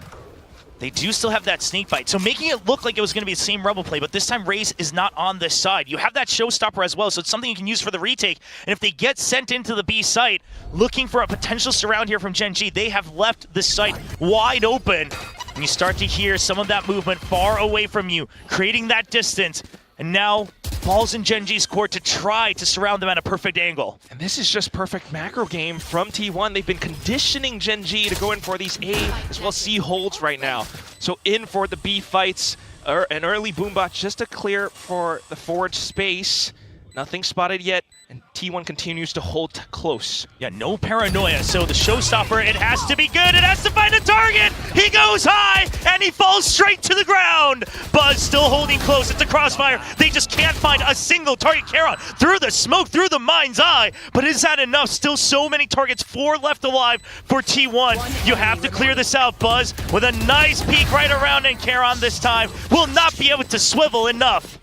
They do still have that snake bite, so making it look like it was going to be the same Rebel play, but this time Raze is not on this side. You have that showstopper as well, so it's something you can use for the retake. And if they get sent into the B site, looking for a potential surround here from GenG, they have left the site wide open. And you start to hear some of that movement far away from you, creating that distance. And now, ball's in GenG's court to try to surround them at a perfect angle. And this is just perfect macro game from T1. They've been conditioning GenG to go in for these A as well as C holds right now. So in for the B fights, an early boombot just to clear for the forward space. Nothing spotted yet, and T1 continues to hold close. Yeah, no paranoia, so the showstopper, it has to be good, it has to find a target! He goes high, and he falls straight to the ground! Buzz still holding close, it's a crossfire, they just can't find a single target. Karon through the smoke, through the mind's eye, but is that enough? Still so many targets, 4 left alive for T1. You have to clear this out, Buzz, with a nice peek right around, and Karon this time will not be able to swivel enough.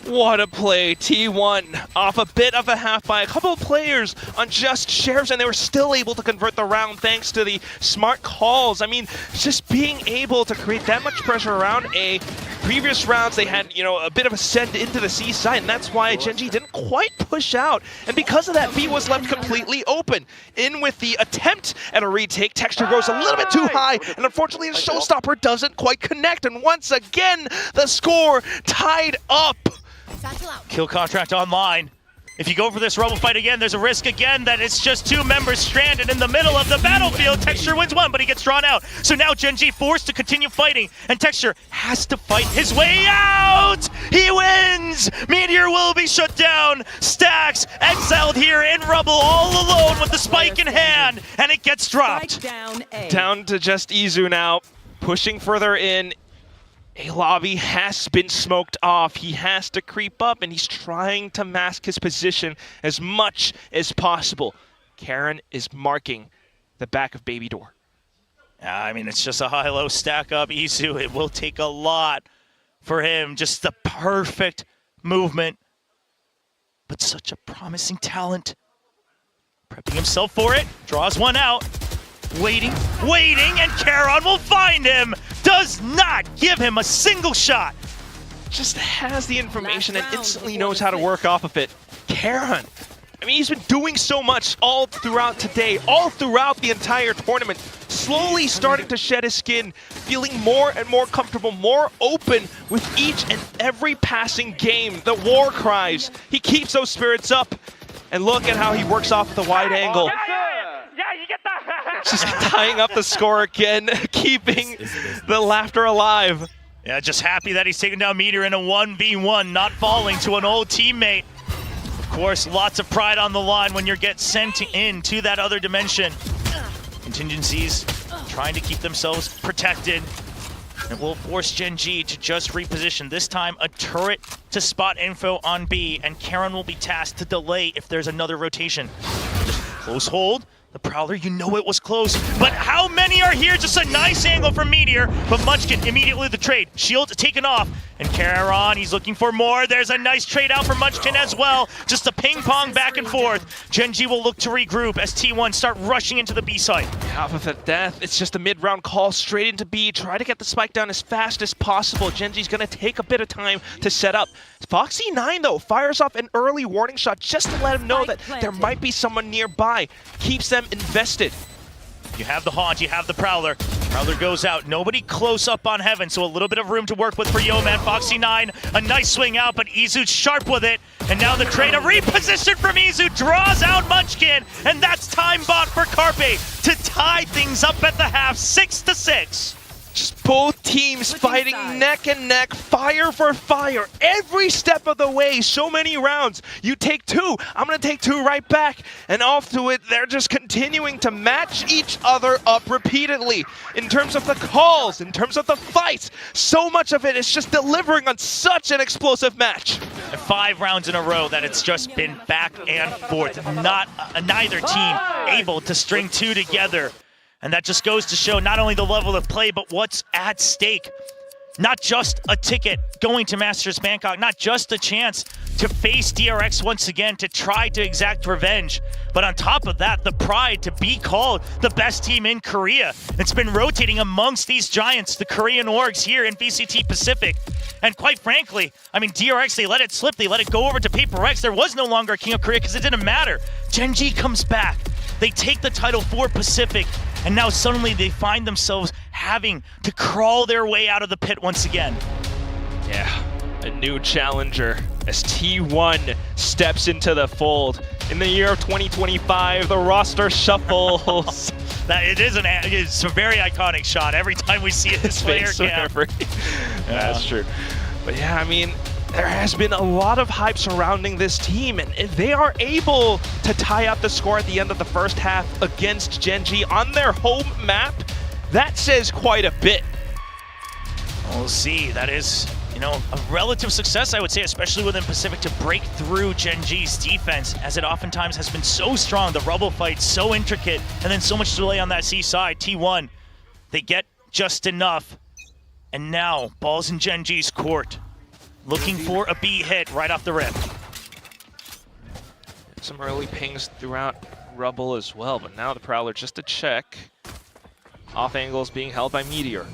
What a play. T1 off a bit of a half by a couple of players on just shares, and they were still able to convert the round thanks to the smart calls. I mean, just being able to create that much pressure around A. Previous rounds, they had, a bit of a send into the C side, and that's why GenG didn't quite push out. And because of that, B was left completely open. In with the attempt at a retake, texture goes a little bit too high, and unfortunately the showstopper doesn't quite connect. And once again, the score tied up. Kill contract online. If you go for this Rebel fight again, there's a risk again that it's just 2 members stranded in the middle of the battlefield. Texture wins 1, but he gets drawn out. So now GenG forced to continue fighting, and Texture has to fight his way out! He wins! Meteor will be shut down. Stax exiled here in Rebel all alone with the spike in hand, and it gets dropped. Down to just Izu now, pushing further in. A lobby has been smoked off. He has to creep up, and he's trying to mask his position as much as possible. Karon is marking the back of Baby Door. I mean, it's just a high-low stack up. Izu, it will take a lot for him. Just the perfect movement. But such a promising talent. Prepping himself for it. Draws one out. Waiting, and Karon will find him! Does not give him a single shot! Just has the information and instantly knows how to work off of it. Karon, I mean, he's been doing so much all throughout today, all throughout the entire tournament, slowly starting to shed his skin, feeling more and more comfortable, more open with each and every passing game. The war cries, he keeps those spirits up, and look at how he works off the wide angle. Just tying up the score again, keeping the laughter alive. Yeah, just happy that he's taking down Meteor in a 1v1, not falling to an old teammate. Of course, lots of pride on the line when you get sent into that other dimension. Contingencies trying to keep themselves protected. It will force GenG to just reposition. This time, a turret to spot info on B, and Karon will be tasked to delay if there's another rotation. Just close hold. The Prowler, you know it was close, but how many are here? Just a nice angle from Meteor, but Munchkin immediately the trade. Shield taken off, and Karon, he's looking for more. There's a nice trade out for Munchkin as well. Just a ping pong back and forth. GenG will look to regroup as T1 start rushing into the B site. Half of the death, it's just a mid-round call straight into B. Try to get the spike down as fast as possible. GenG's gonna take a bit of time to set up. Foxy9 though, fires off an early warning shot just to let him know that there might be someone nearby. Keeps them invested. You have the Haunt, you have the Prowler. Prowler goes out, nobody close up on Heaven, so a little bit of room to work with for Yeoman. Foxy9, a nice swing out, but Izu's sharp with it. And now the trade, a reposition from Izu, draws out Munchkin, and that's time bought for Carpe to tie things up at the half, 6-6. Just both teams fighting neck and neck, fire for fire, every step of the way. So many rounds. You take 2, I'm going to take 2 right back. And off to it, they're just continuing to match each other up repeatedly. In terms of the calls, in terms of the fights, so much of it is just delivering on such an explosive match. 5 rounds in a row that it's just been back and forth. Neither team able to string 2 together. And that just goes to show not only the level of play, but what's at stake. Not just a ticket going to Masters Bangkok, not just a chance to face DRX once again to try to exact revenge. But on top of that, the pride to be called the best team in Korea. It's been rotating amongst these giants, the Korean orgs here in VCT Pacific. And quite frankly, I mean, DRX, they let it slip. They let it go over to Paper X. There was no longer a King of Korea because it didn't matter. GenG comes back. They take the title for Pacific. And now suddenly they find themselves having to crawl their way out of the pit once again. Yeah, a new challenger as T1 steps into the fold. In the year of 2025, the roster shuffles. It's a very iconic shot. Every time we see it, this player cam. That's true. But yeah, I mean, there has been a lot of hype surrounding this team, and if they are able to tie up the score at the end of the first half against GenG on their home map, that says quite a bit. We'll see. That is, you know, a relative success, I would say, especially within Pacific, to break through GenG's defense, as it oftentimes has been so strong. The rubble fight so intricate, and then so much delay on that C side. T1, they get just enough, and now ball's in GenG's court. Looking for a B hit right off the rip. Some early pings throughout rubble as well, but now the Prowler just a check. Off angles being held by Meteor.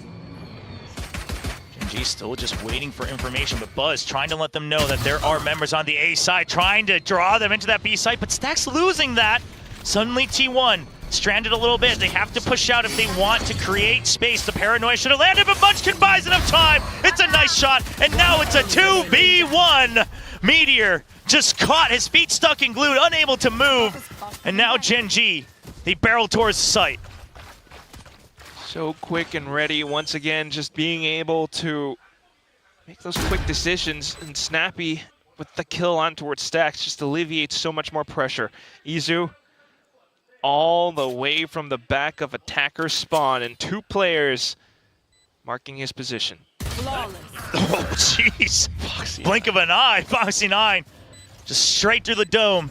GenG still just waiting for information, but Buzz trying to let them know that there are members on the A side, trying to draw them into that B side, but Stack's losing that. Suddenly T1 stranded a little bit. They have to push out if they want to create space. The paranoia should have landed, but Munchkin buys enough time. It's a nice shot, and now it's a 2v1. Meteor just caught, his feet stuck and glued, unable to move. And now GenG, they barrel towards the site. So quick and ready once again, just being able to make those quick decisions, and snappy with the kill on towards Stacks just alleviates so much more pressure. Izu all the way from the back of attacker spawn, and two players marking his position. Oh, jeez. Blink of an eye, Foxy9. Just straight through the dome.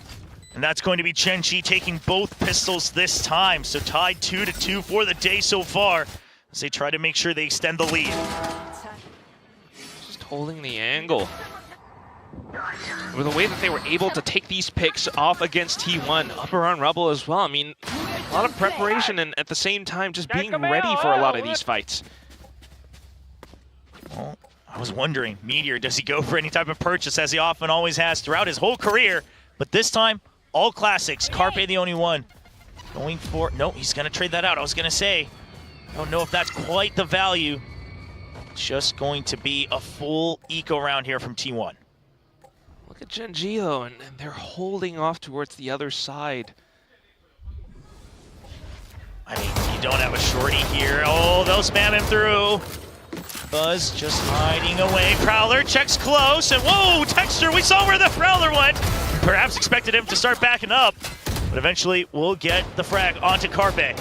And that's going to be GenG taking both pistols this time. So tied 2-2 for the day so far, as they try to make sure they extend the lead. Just holding the angle. With the way that they were able to take these picks off against T1, up around Rubble as well. I mean, a lot of preparation and at the same time just being ready for a lot of these fights. Well, I was wondering, Meteor, does he go for any type of purchase, as he often always has throughout his whole career? But this time, all classics. Carpe the only one. Going for, no, he's gonna trade that out. I was gonna say, I don't know if that's quite the value. Just going to be a full eco round here from T1. Look at GenG though, and they're holding off towards the other side. I mean, you don't have a shorty here. Oh, they'll spam him through. Buzz just hiding away. Prowler checks close, and whoa, Texture, we saw where the Prowler went. Perhaps expected him to start backing up, but eventually we'll get the frag onto Carpe. I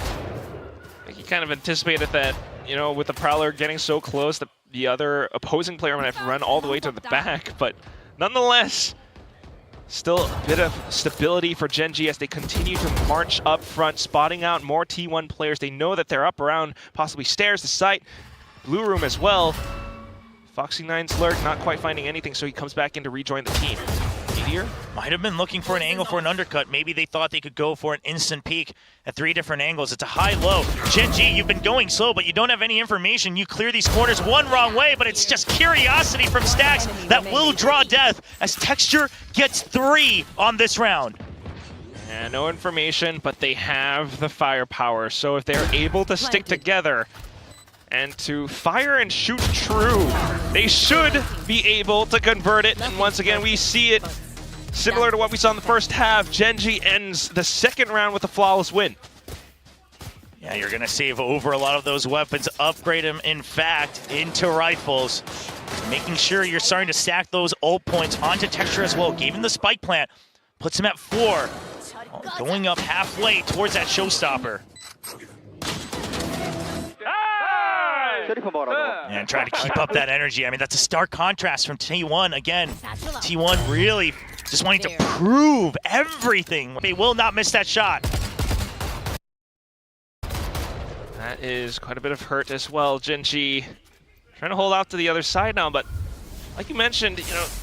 think he kind of anticipated that, you know, with the Prowler getting so close, the other opposing player might have to run all the way to the back, but nonetheless, still a bit of stability for GenG as they continue to march up front, spotting out more T1 players. They know that they're up around possibly stairs, the site, blue room as well. Foxy9's lurk not quite finding anything, so he comes back in to rejoin the team. Meteor might have been looking for an angle for an undercut. Maybe they thought they could go for an instant peek at 3 different angles. It's a high-low. GenG, you've been going slow, but you don't have any information. You clear these corners one wrong way, but it's just curiosity from Stacks that will draw death as Texture gets 3 on this round. Yeah, no information, but they have the firepower. So if they're able to stick together and to fire and shoot true, they should be able to convert it. And once again, we see it similar to what we saw in the first half. GenG ends the second round with a flawless win. Yeah, you're gonna save over a lot of those weapons, upgrade them, in fact, into rifles. Making sure you're starting to stack those ult points onto Texture as well. Gave him the spike plant, puts him at 4. Going up halfway towards that showstopper. And trying to keep up that energy. I mean, that's a stark contrast from T1. Again, T1 really just wanting to prove everything. They will not miss that shot. That is quite a bit of hurt as well. GenG trying to hold out to the other side now, but like you mentioned,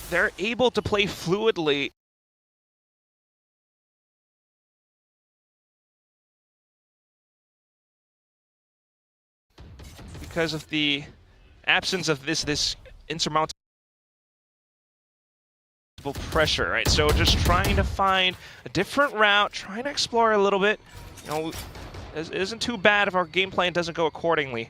they're able to play fluidly. Because of the absence of this insurmountable pressure, right? So just trying to find a different route, trying to explore a little bit. It isn't too bad if our game plan doesn't go accordingly.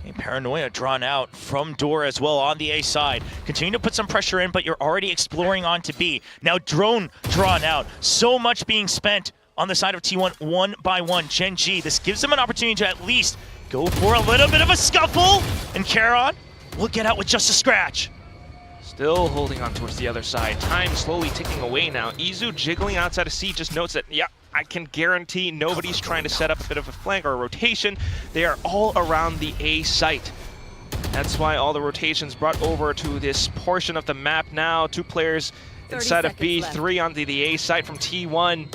Okay, Paranoia drawn out from door as well on the A side. Continue to put some pressure in, but you're already exploring onto B. Now drone drawn out. So much being spent on the side of T1 one by one. GenG, this gives them an opportunity to at least go for a little bit of a scuffle, and Charon will get out with just a scratch. Still holding on towards the other side. Time slowly ticking away now. Izu jiggling outside of C just notes that, yeah, I can guarantee nobody's trying to set up a bit of a flank or a rotation. They are all around the A site. That's why all the rotations brought over to this portion of the map now. 2 players inside of B, left. 3 onto the A site from T1.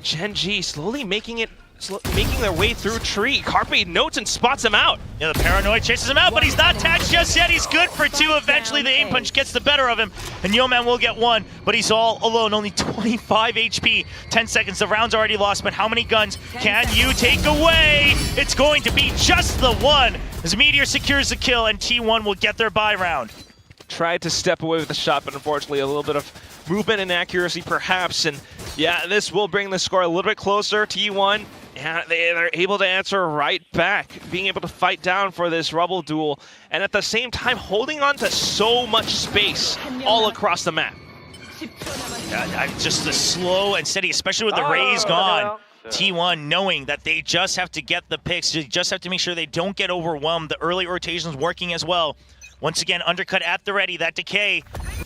GenG slowly making their way through tree. Carpe notes and spots him out. Yeah, the Paranoid chases him out, but he's not tagged just yet. He's good for 2. Eventually, the aim punch gets the better of him, and Yeoman will get 1, but he's all alone. Only 25 HP. 10 seconds. The round's already lost, but how many guns can you take away? It's going to be just the 1 as Meteor secures the kill, and T1 will get their bye round. Tried to step away with the shot, but unfortunately a little bit of movement and accuracy perhaps, and yeah, this will bring the score a little bit closer. T1, yeah, they're able to answer right back, being able to fight down for this rubble duel, and at the same time holding on to so much space all across the map. Yeah, just the slow and steady, especially with the rays gone. T1 knowing that they just have to get the picks, they just have to make sure they don't get overwhelmed. The early rotations working as well. Once again, undercut at the ready, that decay.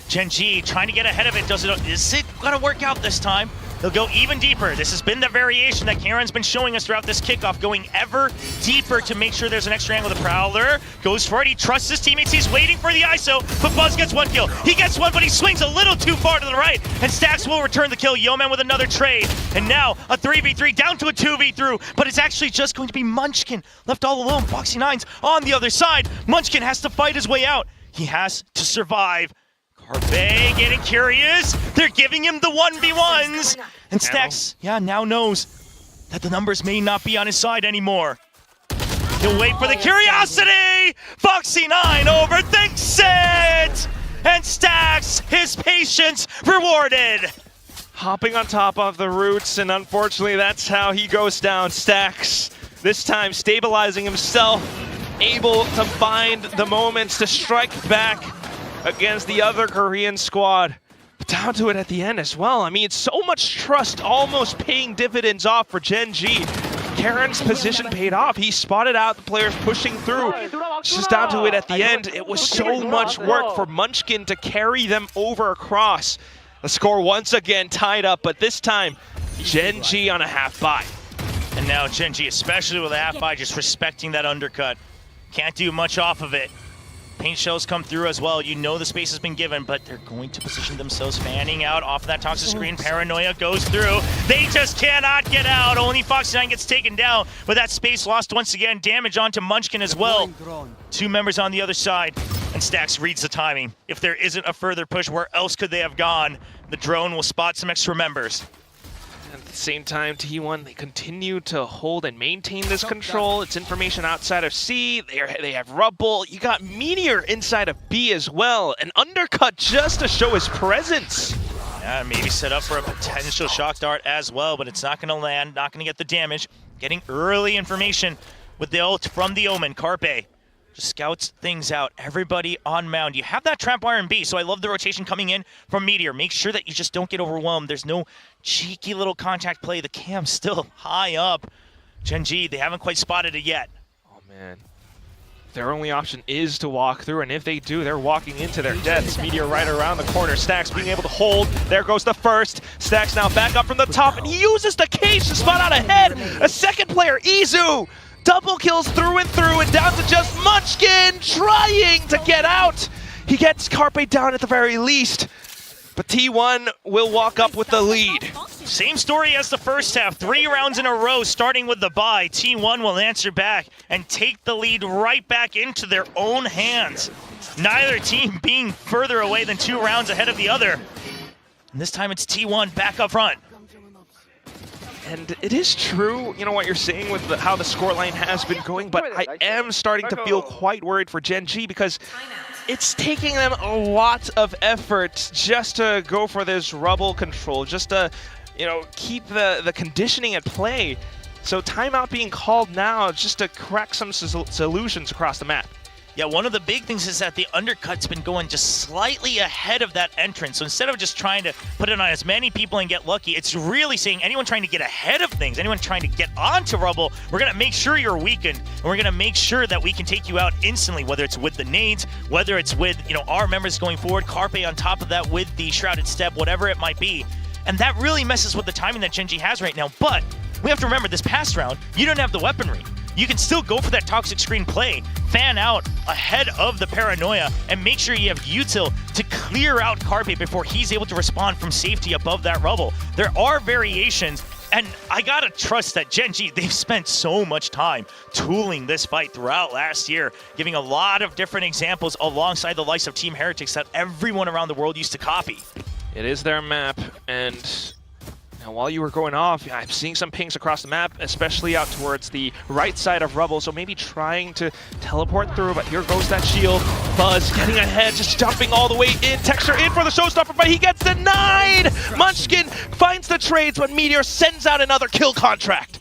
GenG trying to get ahead of it. Is it gonna work out this time? They'll go even deeper. This has been the variation that Karen's been showing us throughout this kickoff, going ever deeper to make sure there's an extra angle. The Prowler goes for it. He trusts his teammates. He's waiting for the ISO, but Buzz gets 1 kill. He gets 1, but he swings a little too far to the right, and Stax will return the kill. Yeoman with another trade, and now a 3v3 down to a 2v3, but it's actually just going to be Munchkin left all alone. Foxy9's on the other side. Munchkin has to fight his way out. He has to survive. Carpe getting curious. They're giving him the 1v1s. And Stax, now knows that the numbers may not be on his side anymore. He'll wait for the curiosity. Foxy9 overthinks it. And Stax, his patience rewarded. Hopping on top of the roots, and unfortunately that's how he goes down. Stax, this time stabilizing himself, able to find the moments to strike back against the other Korean squad. But down to it at the end as well. I mean, it's so much trust almost paying dividends off for GenG. Karen's position paid off. He spotted out the players pushing through. Just down to it at the end. It was so much work for Munchkin to carry them over across. The score once again tied up, but this time GenG on a half buy. And now GenG, especially with a half buy, just respecting that undercut. Can't do much off of it. Paint shells come through as well. You know the space has been given, but they're going to position themselves fanning out off of that toxic screen. Paranoia goes through. They just cannot get out. Only Foxy9 gets taken down, but that space lost once again. Damage onto Munchkin as well. 2 members on the other side, and Stax reads the timing. If there isn't a further push, where else could they have gone? The drone will spot some extra members. At the same time, T1, they continue to hold and maintain this control. It's information outside of C. They have rubble. You got Meteor inside of B as well. An undercut just to show his presence. Yeah, maybe set up for a potential shock dart as well, but it's not going to land, not going to get the damage. Getting early information with the ult from the Omen. Carpe just scouts things out. Everybody on mound. You have that trap wire in B, so I love the rotation coming in from Meteor. Make sure that you just don't get overwhelmed. There's no cheeky little contact play. The cam's still high up. GenG, they haven't quite spotted it yet. Oh, man. Their only option is to walk through, and if they do, they're walking into their deaths. Meteor right around the corner. Stax being able to hold. There goes the first. Stax now back up from the top, and he uses the cage to spot out ahead. A second player, Izu. Double kills through and through, and down to just Munchkin trying to get out. He gets Carpe down at the very least, but T1 will walk up with the lead. Same story as the first half. 3 rounds in a row, starting with the bye. T1 will answer back and take the lead right back into their own hands. Neither team being further away than 2 rounds ahead of the other. And this time it's T1 back up front. And it is true, you know, what you're saying with how the scoreline has been going, but I am starting to feel quite worried for GenG because it's taking them a lot of effort just to go for this rubble control, just to, you know, keep the conditioning at play. So timeout being called now just to crack some solutions across the map. Yeah, one of the big things is that the undercut's been going just slightly ahead of that entrance. So instead of just trying to put it on as many people and get lucky, it's really saying anyone trying to get ahead of things, anyone trying to get onto rubble, we're going to make sure you're weakened, and we're going to make sure that we can take you out instantly, whether it's with the nades, whether it's with, you know, our members going forward, Carpe on top of that with the Shrouded Step, whatever it might be. And that really messes with the timing that GenG has right now. But we have to remember, this past round, you don't have the weaponry. You can still go for that toxic screen play, fan out ahead of the paranoia, and make sure you have util to clear out Carpe before he's able to respond from safety above that rubble. There are variations, and I gotta trust that GenG, they've spent so much time tooling this fight throughout last year, giving a lot of different examples alongside the likes of Team Heretics that everyone around the world used to copy. It is their map, and now while you were going off, I'm seeing some pings across the map, especially out towards the right side of rubble, so maybe trying to teleport through, but here goes that shield. Buzz getting ahead, just jumping all the way in. Texture in for the showstopper, but he gets denied! Munchkin finds the trades, but Meteor sends out another kill contract.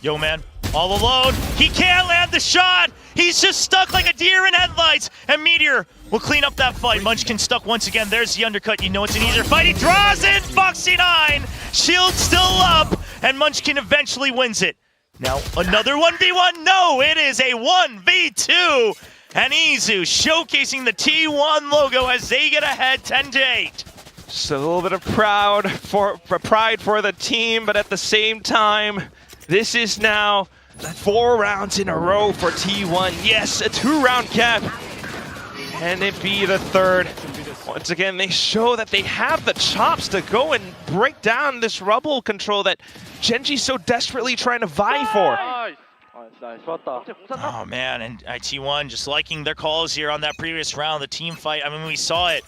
Yo, man, all alone. He can't land the shot. He's just stuck like a deer in headlights, and Meteor will clean up that fight. Munchkin stuck once again. There's the undercut. You know it's an easier fight. He draws in Foxy9. Shield still up, and Munchkin eventually wins it. Now another 1v1. No, it is a 1v2. And Izu showcasing the T1 logo as they get ahead 10-8. Just a little bit of pride for the team, but at the same time, this is now 4 rounds in a row for T1. Yes, a 2-round gap. Can it be the 3rd? Once again, they show that they have the chops to go and break down this rubble control that GenG's so desperately trying to vie for. Oh man, and T1 just liking their calls here on that previous round, the team fight. I mean, we saw it.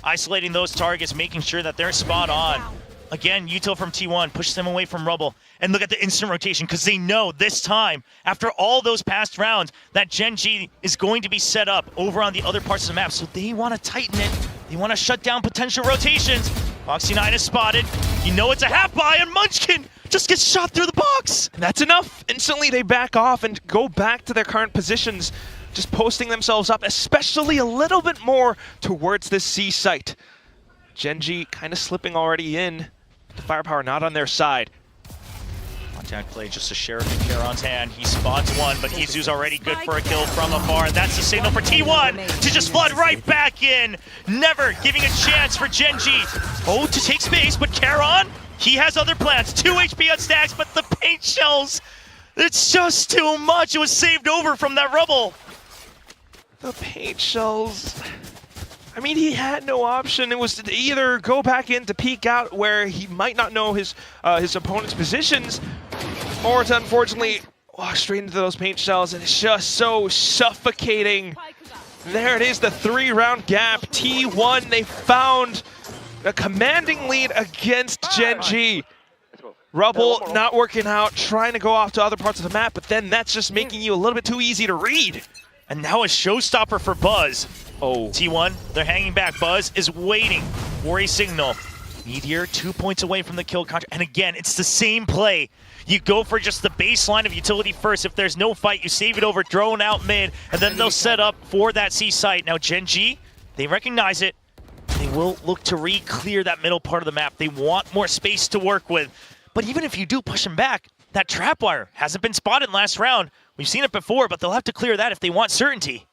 Isolating those targets, making sure that they're spot on. Again, util from T1 pushes them away from rubble. And look at the instant rotation, because they know this time, after all those past rounds, that GenG is going to be set up over on the other parts of the map. So they want to tighten it. They want to shut down potential rotations. Foxy9 is spotted. You know it's a half buy, and Munchkin just gets shot through the box. And that's enough. Instantly they back off and go back to their current positions, just posting themselves up, especially a little bit more towards this C site. GenG kind of slipping already in. The firepower not on their side. Contact play just a Sheriff in Charon's hand. He spots one, but Izu's already good for a kill from afar. And that's the signal for T1 to just flood right back in. Never giving a chance for GenG. Oh, to take space, but Charon, he has other plans. 2 HP on stacks, but the paint shells, it's just too much. It was saved over from that rubble. The paint shells. I mean, he had no option. It was to either go back in to peek out where he might not know his opponent's positions, or to unfortunately walk straight into those paint shells, and it's just so suffocating. There it is, the 3-round gap. T1, they found a commanding lead against GenG. Rubble not working out, trying to go off to other parts of the map, but then that's just making you a little bit too easy to read. And now a showstopper for Buzz. Oh. T1, they're hanging back. Buzz is waiting for a signal. Meteor 2 points away from the kill contract. And again, it's the same play. You go for just the baseline of utility first. If there's no fight, you save it over, drone out mid, and then they'll set up for that C site. Now GenG, they recognize it. They will look to re-clear that middle part of the map. They want more space to work with. But even if you do push them back, that trap wire hasn't been spotted last round. We've seen it before, but they'll have to clear that if they want certainty.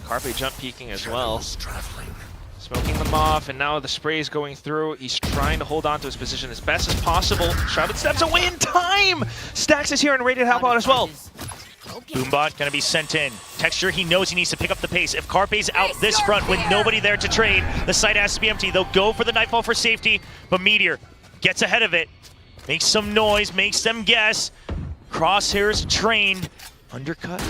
Carpe jump peeking as well. Smoking them off, and now the spray is going through. He's trying to hold on to his position as best as possible. Shrouded steps away in time! Stax is here and ready to help out as well. Boombot gonna be sent in. Texture, he knows he needs to pick up the pace. If Carpe's out this front with nobody there to trade, the site has to be empty. They'll go for the Nightfall for safety, but Meteor gets ahead of it, makes some noise, makes them guess. Crosshairs trained, undercut,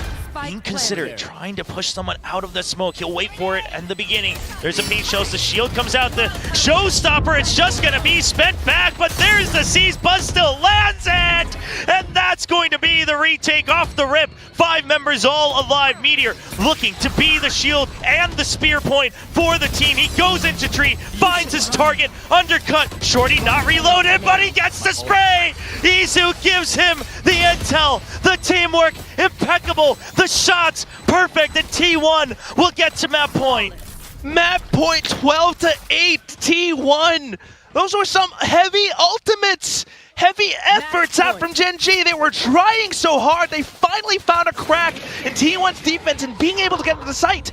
being considered, trying to push someone out of the smoke. He'll wait for it in the beginning. There's a paint shells, the shield comes out, the showstopper, it's just gonna be spent back, but there's the C's, Buzz still lands it! And that's going to be the retake off the rip. 5 members all alive. Meteor looking to be the shield and the spear point for the team. He goes into tree, finds his target, undercut. Shorty not reloaded, but he gets the spray. Izu gives him the intel, the teamwork, impeccable, the shots, perfect, and T1 will get to map point. Map point 12-8, T1. Those were some heavy ultimates, heavy efforts out from GenG. They were trying so hard. They finally found a crack in T1's defense and being able to get to the site.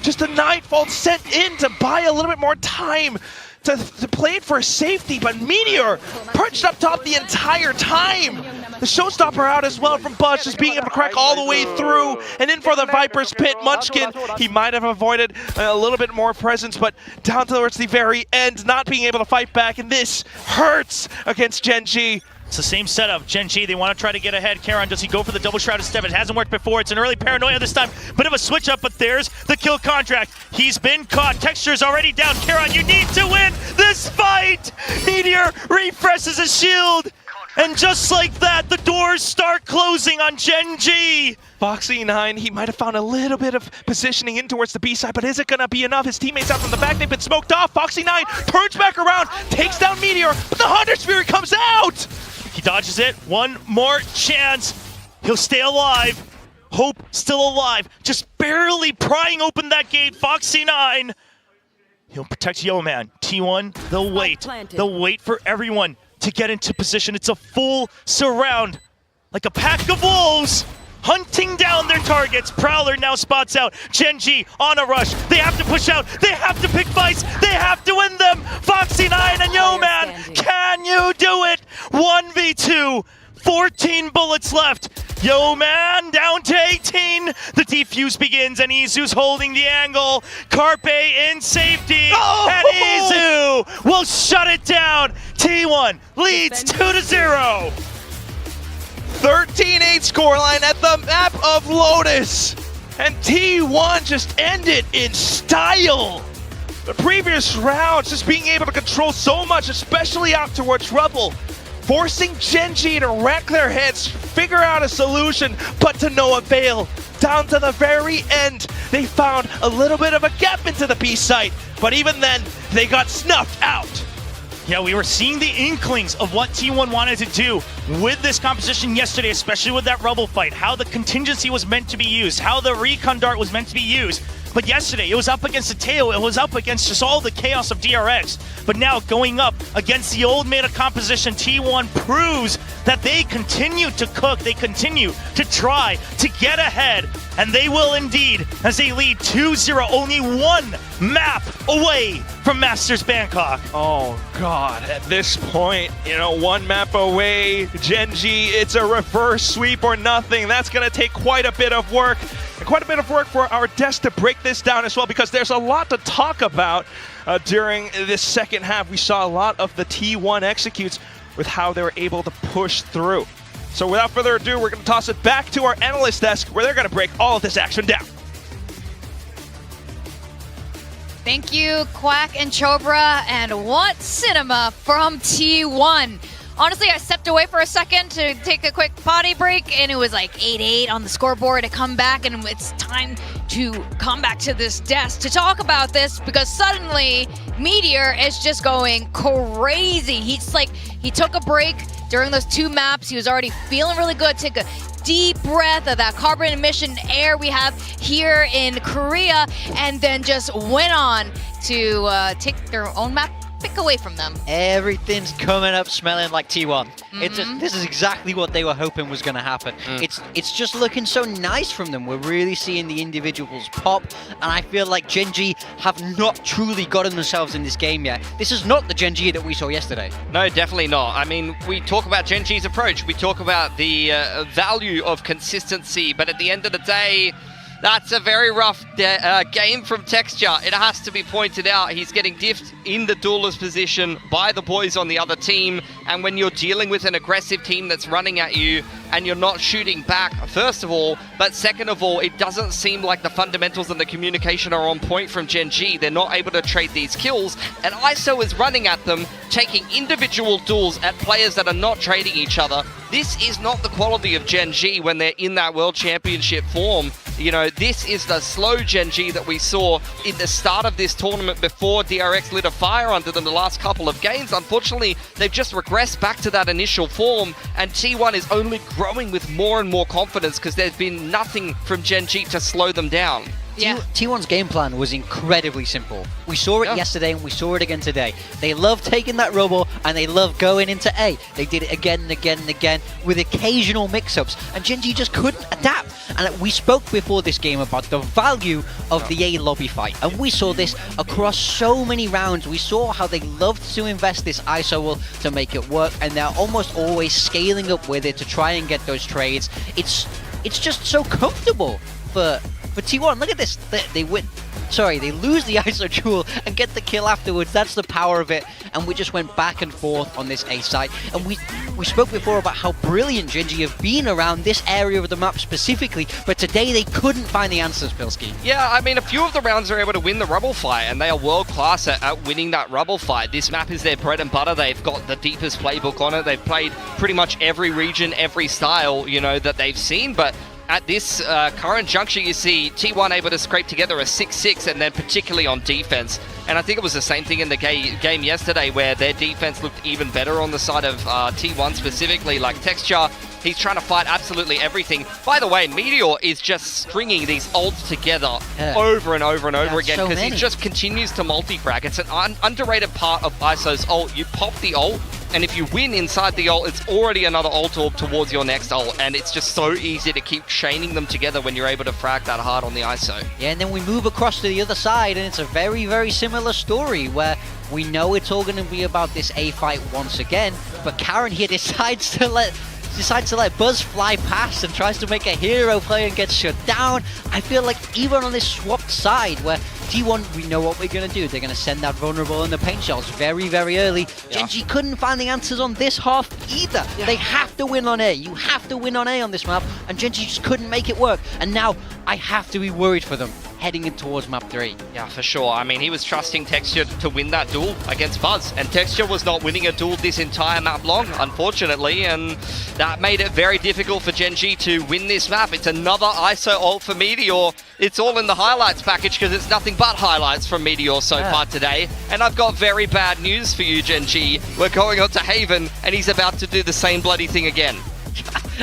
Just a Nightfall sent in to buy a little bit more time to play it for safety, but Meteor perched up top the entire time. The showstopper out as well from Buzz, just being able to crack all the way through and in for the Viper's Pit. Munchkin, he might have avoided a little bit more presence, but down towards the very end, not being able to fight back, and this hurts against GenG. It's the same setup. GenG, they want to try to get ahead. Karon, does he go for the double shrouded step? It hasn't worked before. It's an early paranoia this time. Bit of a switch up, but there's the kill contract. He's been caught. Texture's already down. Karon, you need to win this fight! Meteor refreshes his shield. And just like that, the doors start closing on GenG. Foxy9, he might have found a little bit of positioning in towards the B side, but is it gonna be enough? His teammates out from the back, they've been smoked off. Foxy9 turns back around, takes down Meteor, but the Hunter Spirit comes out! He dodges it. One more chance. He'll stay alive. Hope still alive. Just barely prying open that gate. Foxy9. He'll protect Yeoman. T1, they'll wait. They'll wait for everyone to get into position. It's a full surround. Like a pack of wolves. Hunting down their targets. Prowler now spots out. GenG on a rush. They have to push out. They have to pick fights. They have to win them. Foxy9 and Yeoman, can you do it? 1v2, 14 bullets left. Yeoman down to 18. The defuse begins and Izu's holding the angle. Carpe in safety. And Izu will shut it down. T1 leads 2-0. 13-8 scoreline at the map of Lotus. And T1 just ended in style. The previous rounds just being able to control so much, especially out towards Rubble. Forcing GenG to wreck their heads, figure out a solution, but to no avail. Down to the very end, they found a little bit of a gap into the B site, but even then, they got snuffed out. Yeah, we were seeing the inklings of what T1 wanted to do with this composition yesterday, especially with that Rubble fight, how the contingency was meant to be used, how the recon dart was meant to be used. But yesterday, it was up against the Teo, it was up against just all the chaos of DRX. But now, going up against the old meta composition, T1 proves that they continue to cook, they continue to try to get ahead, and they will indeed, as they lead 2-0, only one map away from Masters Bangkok. Oh God, at this point, you know, one map away, GenG, it's a reverse sweep or nothing. That's gonna take quite a bit of work. And quite a bit of work for our desk to break this down as well, because there's a lot to talk about during this second half. We saw a lot of the T1 executes with how they were able to push through. So without further ado, we're going to toss it back to our analyst desk where they're going to break all of this action down. Thank you, Quack and Chobra, and what cinema from T1. Honestly, I stepped away for a second to take a quick potty break, and it was like 8-8 on the scoreboard to come back, and it's time to come back to this desk to talk about this, because suddenly Meteor is just going crazy. He's like, he took a break during those 2 maps. He was already feeling really good. Take a deep breath of that carbon emission air we have here in Korea, and then just went on to take their own map pick away from them. Everything's coming up smelling like T1. This is exactly what they were hoping was going to happen. It's just looking so nice from them. We're really seeing the individuals pop, and I feel like GenG have not truly gotten themselves in this game yet. This is not the GenG that we saw yesterday. No, definitely not. I mean, we talk about GenG's approach. We talk about the value of consistency, but at the end of the day, That's a very rough game from Texture. It has to be pointed out. He's getting diffed in the duelist position by the boys on the other team. And when you're dealing with an aggressive team that's running at you and you're not shooting back, first of all, but second of all, it doesn't seem like the fundamentals and the communication are on point from GenG. They're not able to trade these kills. And ISO is running at them, taking individual duels at players that are not trading each other. This is not the quality of GenG when they're in that World Championship form. You know, this is the slow GenG that we saw in the start of this tournament before DRX lit a fire under them the last couple of games. Unfortunately, they've just regressed back to that initial form, and T1 is only growing with more and more confidence because there's been nothing from GenG to slow them down. Yeah. T1's game plan was incredibly simple. We saw it yesterday and we saw it again today. They love taking that rubble and they love going into A. They did it again and again and again with occasional mix-ups, and GenG just couldn't adapt. And we spoke before this game about the value of the A lobby fight, and we saw this across so many rounds. We saw how they loved to invest this ISO ult to make it work, and they're almost always scaling up with it to try and get those trades. It's just so comfortable for T1. Look at this. They win. Sorry, they lose the ISO duel and get the kill afterwards. That's the power of it. And we just went back and forth on this A site. And we spoke before about how brilliant GenG have been around this area of the map specifically, but today they couldn't find the answers, Pilski. Yeah, I mean, a few of the rounds are able to win the rubble fight, and they are world-class at winning that rubble fight. This map is their bread and butter. They've got the deepest playbook on it. They've played pretty much every region, every style, you know, that they've seen, but at this current juncture, you see T1 able to scrape together a 6-6, and then particularly on defense. And I think it was the same thing in the game yesterday, where their defense looked even better on the side of T1 specifically. Like Texture, he's trying to fight absolutely everything. By the way, Meteor is just stringing these ults together over and over and over again, because he just continues to multi-frag. It's an underrated part of ISO's ult. You pop the ult, and if you win inside the ult, it's already another ult orb towards your next ult, and it's just so easy to keep chaining them together when you're able to frag that hard on the ISO. Yeah, and then we move across to the other side, and it's a very, very similar story where we know it's all going to be about this A fight once again, but Karen here decides to let Buzz fly past and tries to make a hero play and gets shut down. I feel like even on this swapped side where T1, we know what we're going to do. They're going to send that vulnerable in the paint shells very, very early. GenG couldn't find the answers on this half either. They have to win on A. You have to win on A on this map, and GenG just couldn't make it work. And now I have to be worried for them heading in towards map 3. Yeah, for sure. I mean, he was trusting Texture to win that duel against Buzz, and Texture was not winning a duel this entire map long, unfortunately, and that made it very difficult for GenG to win this map. It's another ISO ult for Meteor. It's all in the highlights package because it's nothing but highlights from Meteor so far today. And I've got very bad news for you, GenG. We're going on to Haven, and he's about to do the same bloody thing again.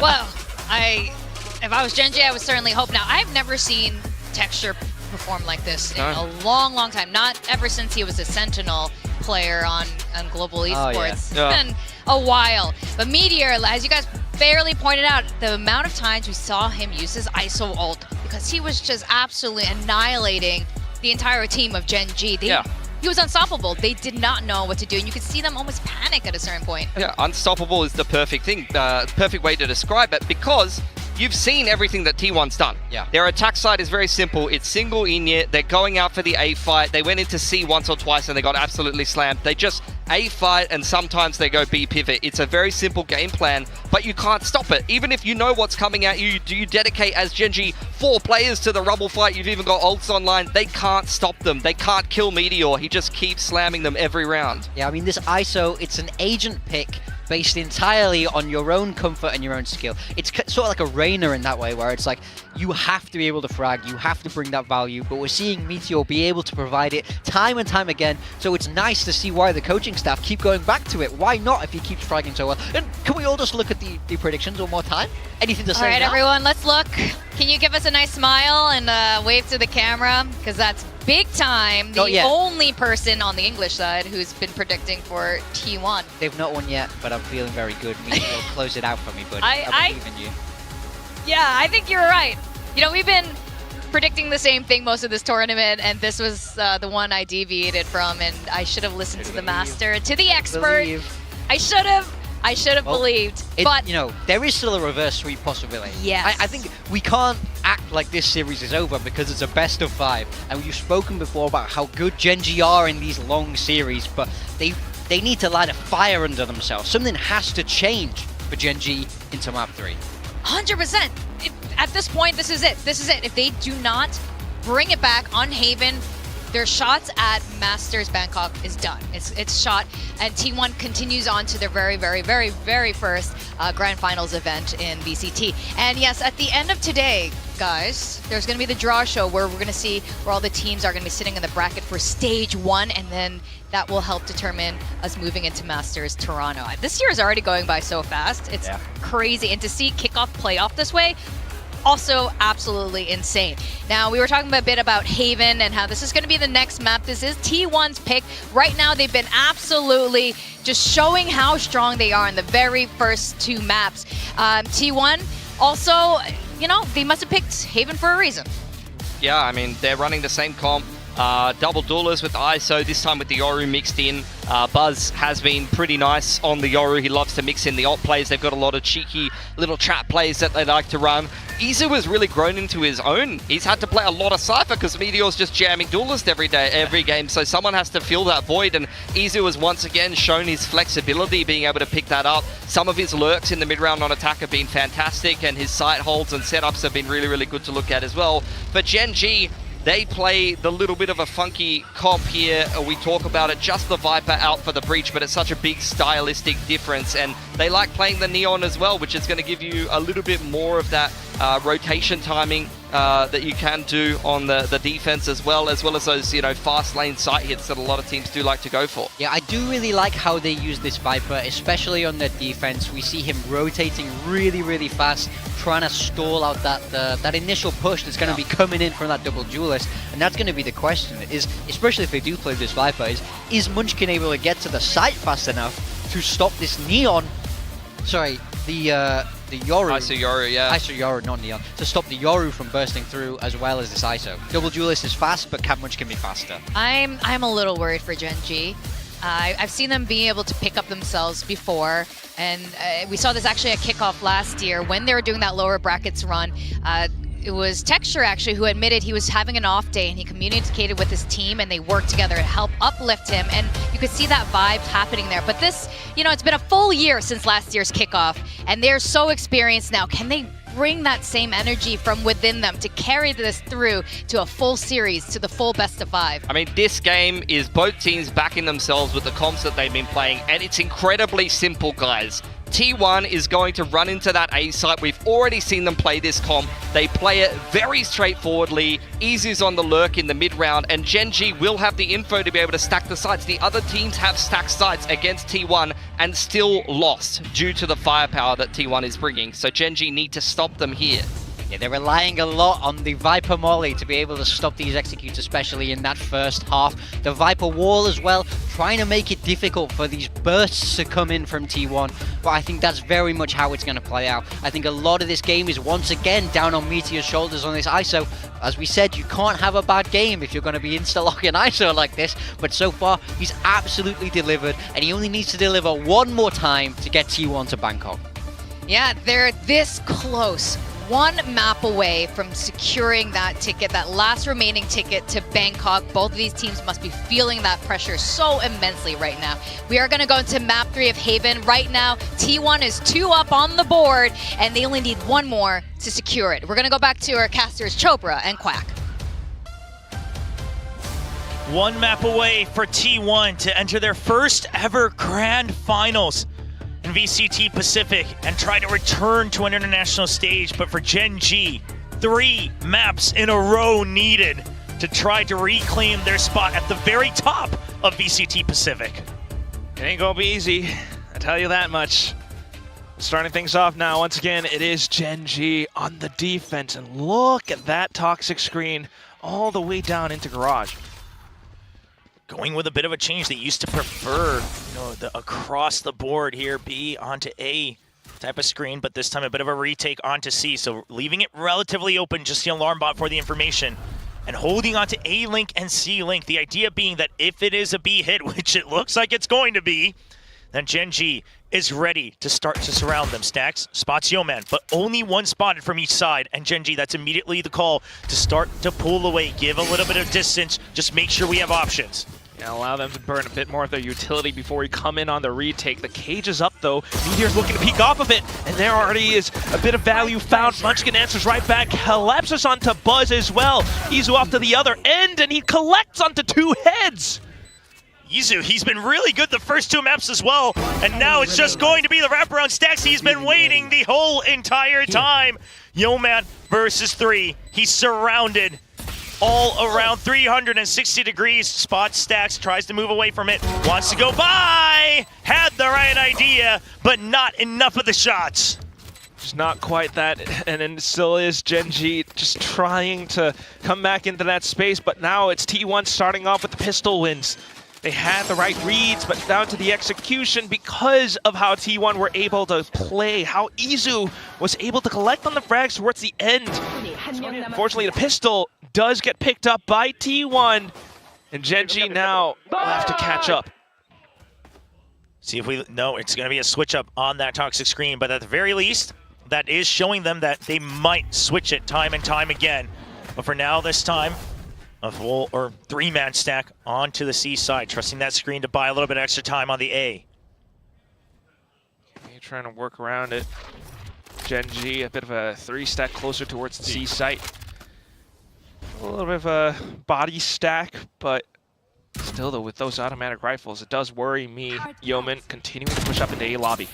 Well, if I was GenG, I would certainly hope. Now, I've never seen Texture perform like this in a long, long time. Not ever since he was a Sentinel player on Global Esports. It's been a while. But Meteor, as you guys fairly pointed out, the amount of times we saw him use his ISO ult, because he was just absolutely annihilating the entire team of GenG. He was unstoppable. They did not know what to do, and you could see them almost panic at a certain point. Yeah, unstoppable is the perfect thing, perfect way to describe it, because you've seen everything that T1's done. Their attack side is very simple. It's single Inyet. They're going out for the A fight. They went into C once or twice and they got absolutely slammed. They just A fight and sometimes they go B pivot. It's a very simple game plan, but you can't stop it. Even if you know what's coming at you, do you dedicate as GenG 4 players to the rubble fight? You've even got ults online. They can't stop them. They can't kill Meteor. He just keeps slamming them every round. Yeah, I mean, this ISO, it's an agent pick based entirely on your own comfort and your own skill. It's sort of like a Reigner in that way, where it's like, you have to be able to frag, you have to bring that value, but we're seeing Meteor be able to provide it time and time again, so it's nice to see why the coaching staff keep going back to it. Why not if he keeps fragging so well? And can we all just look at the predictions one more time? Anything to say? All right, now? everyone, let's look. Can you give us a nice smile and wave to the camera? Because that's big time. The only person on the English side who's been predicting for T1. They've not won yet, but I'm feeling very good. Meteor will close it out for me, buddy. I believe in you. Yeah, I think you're right. You know, we've been predicting the same thing most of this tournament, and this was the one I deviated from, and I should have listened to the master, to the expert. I should have believed. But you know, there is still a reverse sweep possibility. Yes. I think we can't act like this series is over because it's a best of 5. And you've spoken before about how good GenG are in these long series, but they need to light a fire under themselves. Something has to change for GenG into map 3. 100%. At this point, this is it. This is it. If they do not bring it back on Haven, their shots at Masters Bangkok is done. It's shot, and T1 continues on to their very, very, very, very first Grand Finals event in VCT. And yes, at the end of today, guys, there's going to be the draw show where we're going to see where all the teams are going to be sitting in the bracket for stage 1, and then that will help determine us moving into Masters Toronto. This year is already going by so fast. It's crazy. And to see kickoff playoff this way, also absolutely insane. Now, we were talking a bit about Haven and how this is going to be the next map. This is T1's pick. Right now, they've been absolutely just showing how strong they are in the very first 2 maps. T1 also, you know, they must have picked Haven for a reason. Yeah, I mean, they're running the same comp. Double duelers with ISO, this time with the Yoru mixed in. Buzz has been pretty nice on the Yoru. He loves to mix in the alt plays. They've got a lot of cheeky little trap plays that they like to run. Izu has really grown into his own. He's had to play a lot of Cypher because Meteor's just jamming duelist every game, so someone has to fill that void, and Izu has once again shown his flexibility, being able to pick that up. Some of his lurks in the mid-round on attack have been fantastic, and his site holds and setups have been really, really good to look at as well. For GenG, they play the little bit of a funky comp here. We talk about it, just the Viper out for the Breach, but it's such a big stylistic difference. And they like playing the Neon as well, which is going to give you a little bit more of that rotation timing that you can do on the defense as well as those, you know, fast lane sight hits that a lot of teams do like to go for. Yeah, I do really like how they use this Viper, especially on the defense. We see him rotating really, really fast, trying to stall out that initial push that's going to be coming in from that double duelist. And that's going to be the question, is, especially if they do play this Viper, is Munchkin able to get to the site fast enough to stop this Neon? Sorry, the Yoru. ISO Yoru, yeah. ISO Yoru, not Neon. To stop the Yoru from bursting through as well as this ISO. Double duelist is fast, but can Munchkin be faster? I'm a little worried for GenG. I've seen them being able to pick up themselves before, and we saw this actually at kickoff last year when they were doing that lower brackets run. It was Texture actually who admitted he was having an off day, and he communicated with his team and they worked together to help uplift him, and you could see that vibe happening there. But this, you know, it's been a full year since last year's kickoff, and they're so experienced now. Can they bring that same energy from within them to carry this through to a full series, to the full best of 5? I mean, this game is both teams backing themselves with the comps that they've been playing, and it's incredibly simple, guys. T1 is going to run into that A site. We've already seen them play this comp. They play it very straightforwardly. Izu's on the lurk in the mid-round, and GenG will have the info to be able to stack the sites. The other teams have stacked sites against T1 and still lost due to the firepower that T1 is bringing. So GenG need to stop them here. Yeah, they're relying a lot on the Viper Molly to be able to stop these executes, especially in that first half. The Viper Wall as well, trying to make it difficult for these bursts to come in from T1. But I think that's very much how it's going to play out. I think a lot of this game is once again down on Meteor's shoulders on this ISO. As we said, you can't have a bad game if you're going to be insta-locking ISO like this. But so far, he's absolutely delivered, and he only needs to deliver one more time to get T1 to Bangkok. Yeah, they're this close. One map away from securing that ticket, that last remaining ticket to Bangkok. Both of these teams must be feeling that pressure so immensely right now. We are going to go into map 3 of Haven. Right now, T1 is 2 up on the board, and they only need one more to secure it. We're going to go back to our casters, Chopra and Quack. One map away for T1 to enter their first ever Grand Finals in VCT Pacific and try to return to an international stage. But for GenG, 3 maps in a row needed to try to reclaim their spot at the very top of VCT Pacific. It ain't gonna be easy, I tell you that much. Starting things off now, once again, it is GenG on the defense, and look at that toxic screen all the way down into Garage. Going with a bit of a change. They used to prefer, you know, the across the board here, B onto A type of screen, but this time a bit of a retake onto C. So leaving it relatively open, just the alarm bot for the information, and holding onto A link and C link. The idea being that if it is a B hit, which it looks like it's going to be, then GenG is ready to start to surround them. Stacks spots Yeoman, but only one spotted from each side, and GenG, that's immediately the call to start to pull away, give a little bit of distance, just make sure we have options. Yeah, allow them to burn a bit more of their utility before we come in on the retake. The cage is up though. Meteor's looking to peek off of it, and there already is a bit of value found. Munchkin answers right back, collapses onto Buzz as well. Izu off to the other end, and he collects onto 2 heads. Izu, he's been really good the first 2 maps as well, and now it's just going to be the wraparound Stacks. He's been waiting the whole entire time. Yeoman versus 3. He's surrounded all around 360 degrees. Spot Stacks, tries to move away from it, wants to go by. Had the right idea, but not enough of the shots. Just not quite that, and then still is GenG just trying to come back into that space, but now it's T1 starting off with the pistol wins. They had the right reads, but down to the execution because of how T1 were able to play, how Izu was able to collect on the frags towards the end. Unfortunately, the pistol does get picked up by T1, and GenG now will have to catch up. See if we, no, it's going to be a switch up on that toxic screen, but at the very least, that is showing them that they might switch it time and time again. But for now, this time, a full or 3-man stack onto the C side, trusting that screen to buy a little bit of extra time on the A. You're trying to work around it. GenG, a bit of a 3-stack closer towards the C site. A little bit of a body stack, but still though, with those automatic rifles, it does worry me. Yeoman continuing to push up into A lobby.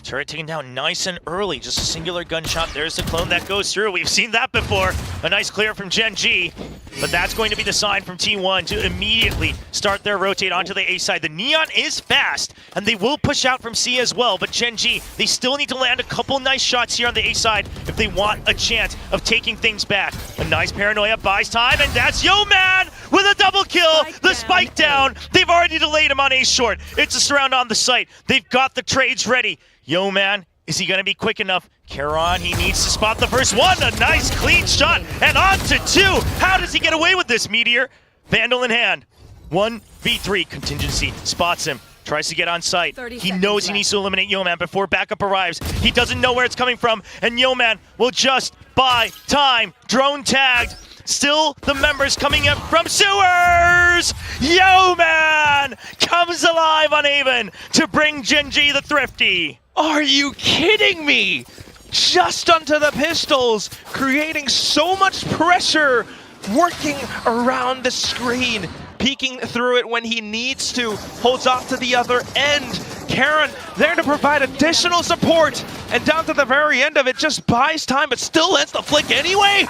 Turret taken down nice and early, just a singular gunshot. There's the clone that goes through. We've seen that before. A nice clear from GenG, but that's going to be the sign from T1 to immediately start their rotate onto the A side. The Neon is fast, and they will push out from C as well, but GenG, they still need to land a couple nice shots here on the A side if they want a chance of taking things back. A nice paranoia buys time, and that's Yeoman with a double kill. The spike down. They've already delayed him on A short. It's a surround on the site. They've got the trades ready. Yeoman, is he going to be quick enough? Karon, he needs to spot the first one. A nice clean shot, and on to 2. How does he get away with this, Meteor? Vandal in hand. 1v3, contingency, spots him. Tries to get on site. He knows he needs to eliminate Yeoman before backup arrives. He doesn't know where it's coming from, and Yeoman will just buy time. Drone tagged. Still the members coming up from sewers! Yeoman comes alive on Haven to bring GenG the Thrifty. Are you kidding me? Just onto the pistols, creating so much pressure, working around the screen, peeking through it when he needs to, holds off to the other end. Karon there to provide additional support, and down to the very end of it, just buys time, but still lets the flick anyway.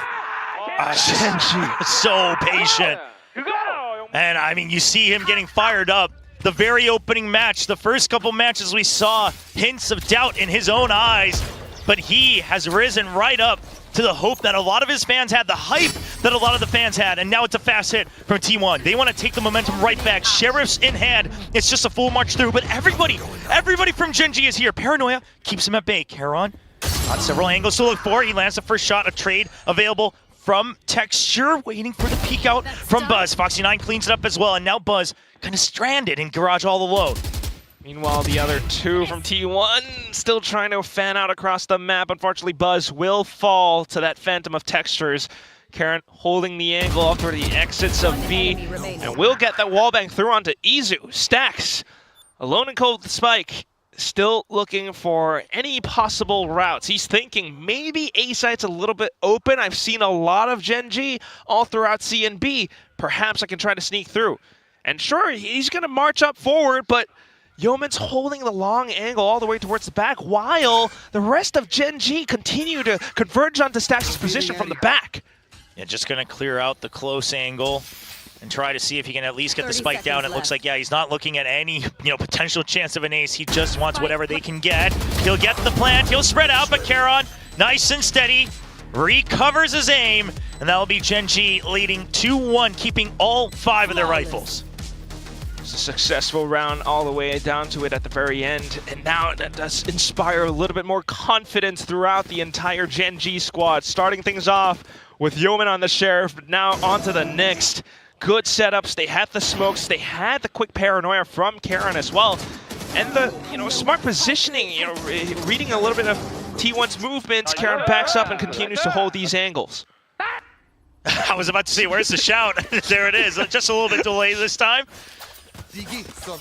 GenG, so patient. And I mean, you see him getting fired up. The very opening match, the first couple matches we saw hints of doubt in his own eyes, but he has risen right up to the hope that a lot of his fans had, the hype that a lot of the fans had, and now it's a fast hit from T1. They want to take the momentum right back. Sheriff's in hand. It's just a full march through, but everybody from GenG is here. Paranoia keeps him at bay. Karon on several angles to look for. He lands the first shot, a trade available from Texture, waiting for the peek out from Buzz. Foxy9 cleans it up as well, and now Buzz kind of stranded in garage all alone. Meanwhile, the other 2 from T1 still trying to fan out across the map. Unfortunately, Buzz will fall to that phantom of textures. Karon holding the angle off toward the exits of B, and will get that wallbang through onto Izu. Stacks, alone and cold with the spike. Still looking for any possible routes. He's thinking maybe A site's a little bit open. I've seen a lot of GenG all throughout C and B. Perhaps I can try to sneak through. And sure, he's going to march up forward, but Yeoman's holding the long angle all the way towards the back, while the rest of GenG continue to converge onto Stacks' position from the back. Yeah, just going to clear out the close angle and try to see if he can at least get the spike down. It looks like, yeah, he's not looking at any, potential chance of an ace. He just wants whatever they can get. He'll get the plant. He'll spread out, but Karon, nice and steady, recovers his aim, and that'll be GenG leading 2-1, keeping all 5 of their rifles. It's a successful round all the way down to it at the very end, and now that does inspire a little bit more confidence throughout the entire GenG squad. Starting things off with Yeoman on the Sheriff, but now onto the next. Good setups, they had the smokes, they had the quick paranoia from Karon as well. and the smart positioning, reading a little bit of T1's movements, Karon backs up and continues to hold these angles. I was about to say, where's the shout? There it is. Just a little bit delayed this time.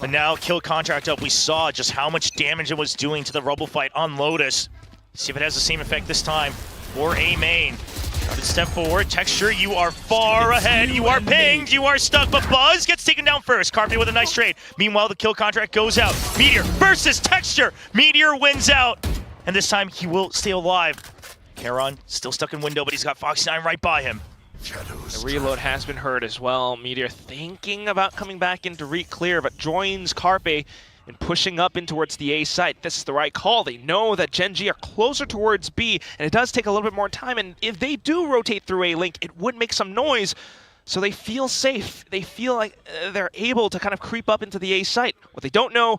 But now kill contract up. We saw just how much damage it was doing to the Rubble fight on Lotus. See if it has the same effect this time for A main. Step forward, Texture, you are far ahead, you are pinged, you are stuck, but Buzz gets taken down first. Carpe with a nice trade. Meanwhile, the kill contract goes out. Meteor versus Texture. Meteor wins out, and this time he will stay alive. Karon still stuck in window, but he's got Fox9 right by him. The reload has been heard as well. Meteor thinking about coming back into re-clear, but joins Carpe and pushing up in towards the A site. This is the right call. They know that GenG are closer towards B, and it does take a little bit more time, and if they do rotate through A link, it would make some noise, so they feel safe. They feel like they're able to kind of creep up into the A site. What they don't know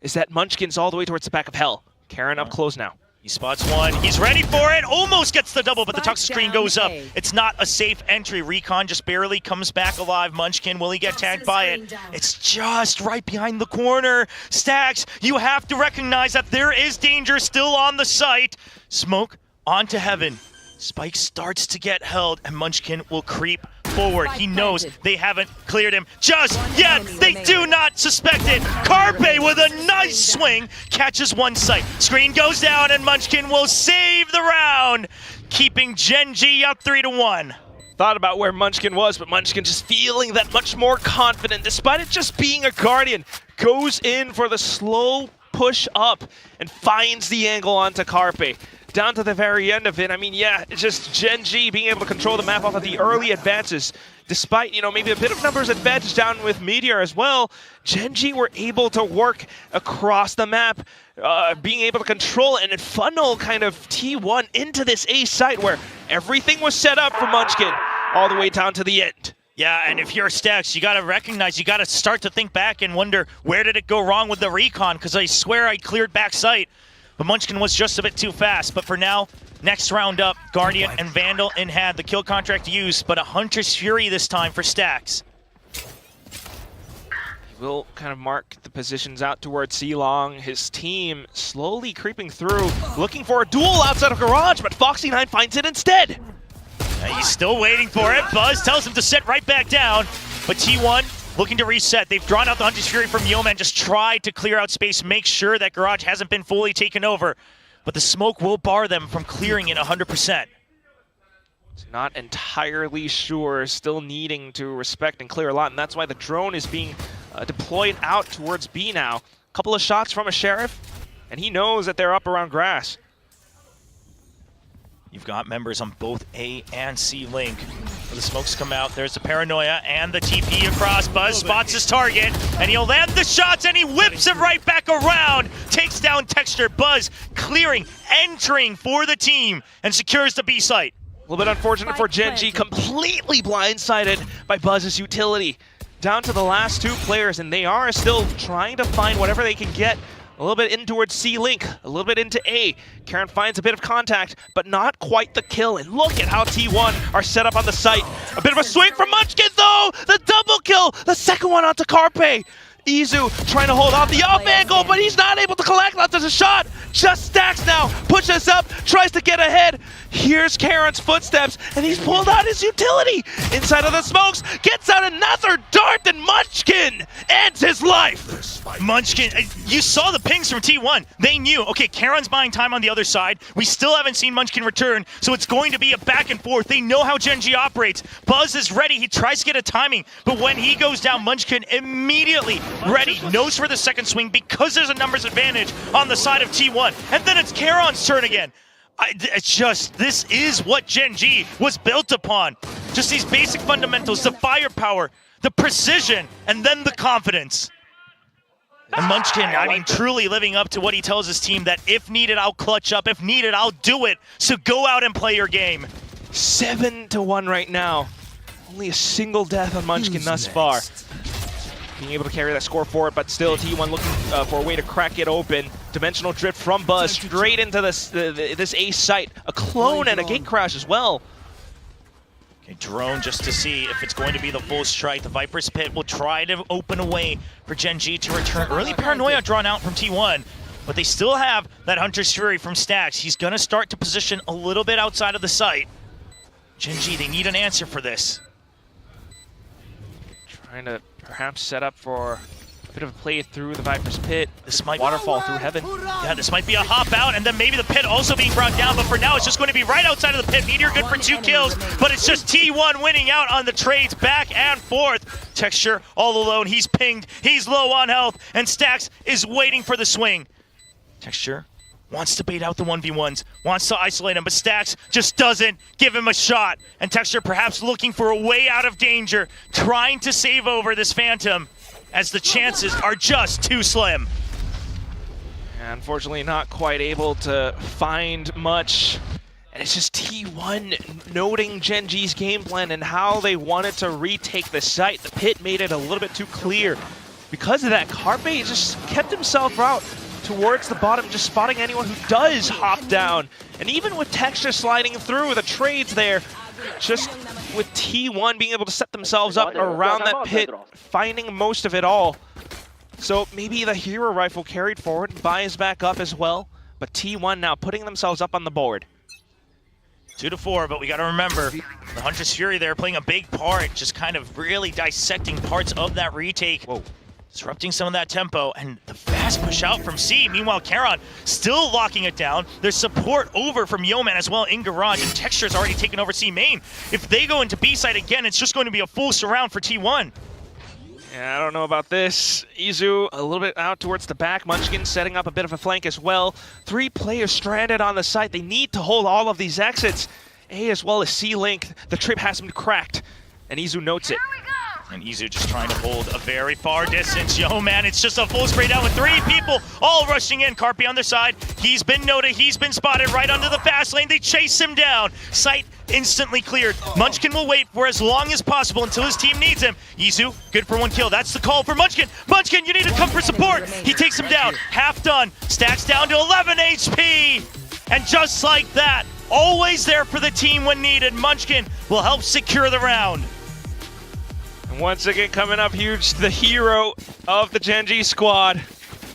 is that Munchkin's all the way towards the back of Hell. Karon up close now. He spots one, he's ready for it, almost gets the double, but the toxic screen goes up. It's not a safe entry. Recon just barely comes back alive. Munchkin, will he get tagged by it? It's just right behind the corner. Stacks, you have to recognize that there is danger still on the site. Smoke onto Heaven. Spike starts to get held, and Munchkin will creep forward. He knows they haven't cleared him just yet. They do not suspect it. Carpe with a nice swing catches one sight. Screen goes down, and Munchkin will save the round, keeping GenG up 3-1. Thought about where Munchkin was, but Munchkin just feeling that much more confident, despite it just being a Guardian, goes in for the slow push up and finds the angle onto Carpe. Down to the very end of it, I mean, yeah, it's just GenG being able to control the map off of the early advances. Despite, maybe a bit of numbers advantage down with Meteor as well, GenG were able to work across the map, being able to control it and funnel kind of T1 into this A site where everything was set up for Munchkin all the way down to the end. Yeah, and if you're Stacks, you got to recognize, you got to start to think back and wonder, where did it go wrong with the recon? Because I swear I cleared back sight. But Munchkin was just a bit too fast. But for now, next round up, Guardian and Vandal in hand. The kill contract used, but a Hunter's Fury this time for Stacks. He will kind of mark the positions out towards C-Long. His team slowly creeping through, looking for a duel outside of Garage, but Foxy9 finds it instead. He's still waiting for it. Buzz tells him to sit right back down. But T1 looking to reset. They've drawn out the Hunter's Fury from Yeoman, just tried to clear out space, make sure that Garage hasn't been fully taken over. But the smoke will bar them from clearing it 100%. Not entirely sure, still needing to respect and clear a lot, and that's why the drone is being deployed out towards B now. A couple of shots from a Sheriff, and he knows that they're up around grass. You've got members on both A and C link. The smokes come out, there's the Paranoia and the TP across. Buzz spots his target, and he'll land the shots, and he whips it right back around. Takes down Texture. Buzz clearing, entering for the team, and secures the B site. A little bit unfortunate for GenG, completely blindsided by Buzz's utility. Down to the last two players, and they are still trying to find whatever they can get. A little bit in towards C-Link, a little bit into A. Karon finds a bit of contact, but not quite the kill. And look at how T1 are set up on the site. A bit of a swing from Munchkin, though! The double kill! The second one onto Carpe. Izu trying to hold off the off angle, but he's not able to collect. That's a shot. Just Stacks now. Pushes up, tries to get ahead. Here's Karon's footsteps, and he's pulled out his utility. Inside of the smokes, gets out another dart, and Munchkin ends his life. Munchkin, you saw the pings from T1. They knew, okay, Karon's buying time on the other side. We still haven't seen Munchkin return, so it's going to be a back and forth. They know how GenG operates. Buzz is ready. He tries to get a timing, but when he goes down, Munchkin immediately ready, knows for the second swing because there's a numbers advantage on the side of T1. And then it's Karon's turn again. It's just, this is what GenG was built upon. Just these basic fundamentals, the firepower, the precision, and then the confidence. And Munchkin, I mean, truly living up to what he tells his team, that if needed, I'll clutch up. If needed, I'll do it. So go out and play your game. 7-1 right now. Only a single death on Munchkin thus far. Being able to carry that score forward, but still T1 looking for a way to crack it open. Dimensional drift from Buzz straight into this A site. A clone and a gate crash as well. Okay, drone just to see if it's going to be the full strike. The Viper's Pit will try to open a way for GenG to return. Early Paranoia drawn out from T1, but they still have that Hunter's Fury from Stax. He's going to start to position a little bit outside of the site. GenG, they need an answer for this. Trying to perhaps set up for a bit of a play through the Viper's Pit. This might Waterfall through heaven. Yeah, this might be a hop out, and then maybe the pit also being brought down, but for now it's just going to be right outside of the pit. Meteor good for 2 kills, but it's just T1 winning out on the trades back and forth. Texture all alone, he's pinged, he's low on health, and Stax is waiting for the swing. Texture wants to bait out the 1v1s, wants to isolate him, but Stax just doesn't give him a shot. And Texture perhaps looking for a way out of danger, trying to save over this Phantom, as the chances are just too slim. Unfortunately, not quite able to find much. And it's just T1 noting GenG's game plan and how they wanted to retake the site. The pit made it a little bit too clear. Because of that, Carpe just kept himself out towards the bottom, just spotting anyone who does hop down. And even with Texture sliding through the trades there, just with T1 being able to set themselves up around that pit, finding most of it all. So maybe the hero rifle carried forward and buys back up as well, but T1 now putting themselves up on the board. 2-4, but we got to remember, the Hunter's Fury there playing a big part, just kind of really dissecting parts of that retake. Whoa. Disrupting some of that tempo, and the fast push out from C. Meanwhile, Charon still locking it down. There's support over from Yeoman as well in Garage, and Texture's already taken over C main. If they go into B side again, it's just going to be a full surround for T1. Yeah, I don't know about this. Izu a little bit out towards the back. Munchkin setting up a bit of a flank as well. 3 players stranded on the site. They need to hold all of these exits. A as well as C link. The trip has been cracked, and Izu notes it. And Izu just trying to hold a very far distance. Yo, man, it's just a full spray down with 3 people all rushing in. Carpe on their side. He's been noted. He's been spotted right under the fast lane. They chase him down. Sight instantly cleared. Munchkin will wait for as long as possible until his team needs him. Izu, good for 1 kill. That's the call for Munchkin. Munchkin, you need to come for support. He takes him down. Half done. Stacks down to 11 HP. And just like that, always there for the team when needed, Munchkin will help secure the round. And once again, coming up huge, the hero of the GenG squad.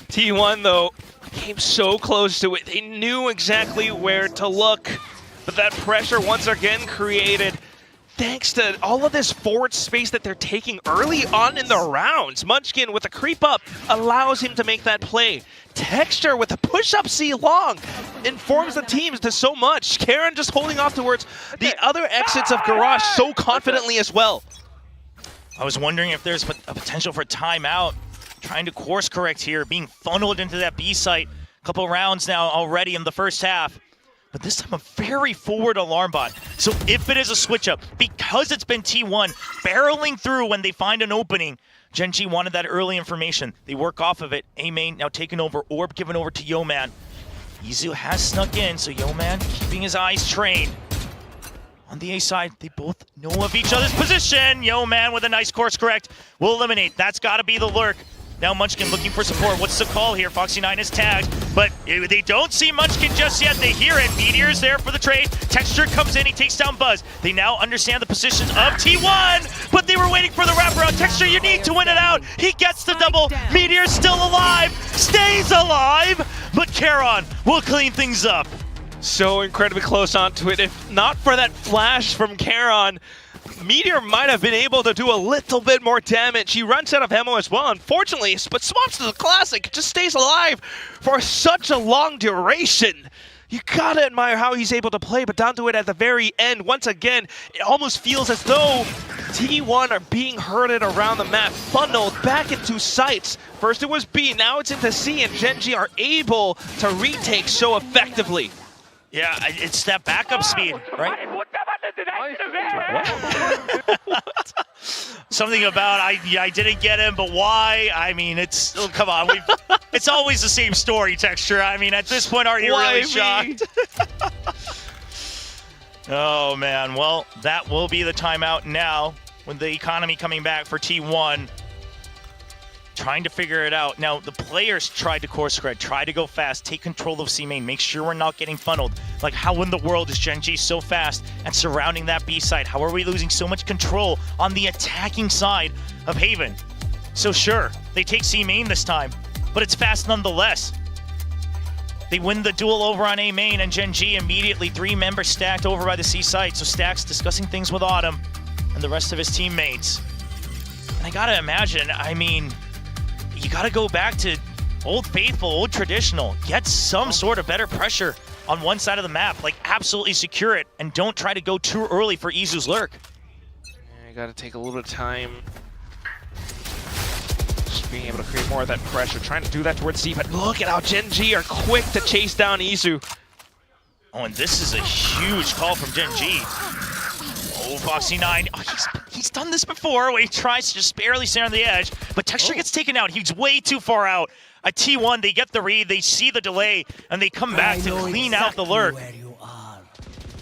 T1, though, came so close to it. They knew exactly where to look. But that pressure once again created thanks to all of this forward space that they're taking early on in the rounds. Munchkin with a creep up allows him to make that play. Texture with a push-up C long informs the teams to so much. Karen just holding off towards the other exits of Garage so confidently as well. I was wondering if there's a potential for timeout. Trying to course correct here, being funneled into that B site. A couple rounds now already in the first half. But this time a very forward alarm bot. So if it is a switch up, because it's been T1 barreling through when they find an opening, GenG wanted that early information. They work off of it. A main now taken over, Orb given over to Yeoman. Izu has snuck in, so Yeoman keeping his eyes trained. On the A side, they both know of each other's position. Yeoman with a nice course correct will eliminate. That's got to be the lurk. Now Munchkin looking for support. What's the call here? Foxy9 is tagged, but they don't see Munchkin just yet. They hear it. Meteor's there for the trade. Texture comes in. He takes down Buzz. They now understand the positions of T1, but they were waiting for the wraparound. Texture, you need to win it out. He gets the double. Meteor's still alive. Stays alive, but Charon will clean things up. So incredibly close onto it. If not for that flash from Charon, Meteor might have been able to do a little bit more damage. He runs out of ammo as well, unfortunately, but Swaps is a classic. Just stays alive for such a long duration. You gotta admire how he's able to play, but down to it at the very end. Once again, it almost feels as though T1 are being herded around the map, funneled back into sites. First it was B, now it's into C, and GenG are able to retake so effectively. Yeah, it's that backup speed, right? Something about I didn't get him, but why? I mean, it's come on, it's always the same story, Texture. I mean, at this point, are you really shocked? Oh man, well, that will be the timeout now with the economy coming back for T1. trying to figure it out. Now, the players tried to course correct, try to go fast, take control of C main, make sure we're not getting funneled. Like, how in the world is GenG so fast and surrounding that B side? How are we losing so much control on the attacking side of Haven? So sure, they take C main this time, but it's fast nonetheless. They win the duel over on A main, and GenG immediately 3 members stacked over by the C side. So Stax discussing things with Autumn and the rest of his teammates. And I gotta imagine, I mean, you gotta go back to old faithful, old traditional. Get some sort of better pressure on one side of the map. Like, absolutely secure it, and don't try to go too early for Izu's lurk. Yeah, you gotta take a little bit of time. Just being able to create more of that pressure, trying to do that towards C, but look at how GenG are quick to chase down Izu. Oh, and this is a huge call from GenG. Oh, Foxy9, oh, he's done this before where he tries to just barely stay on the edge, but Texture gets taken out. He's way too far out. At T1, they get the read, they see the delay, and they come back to clean out the lurk.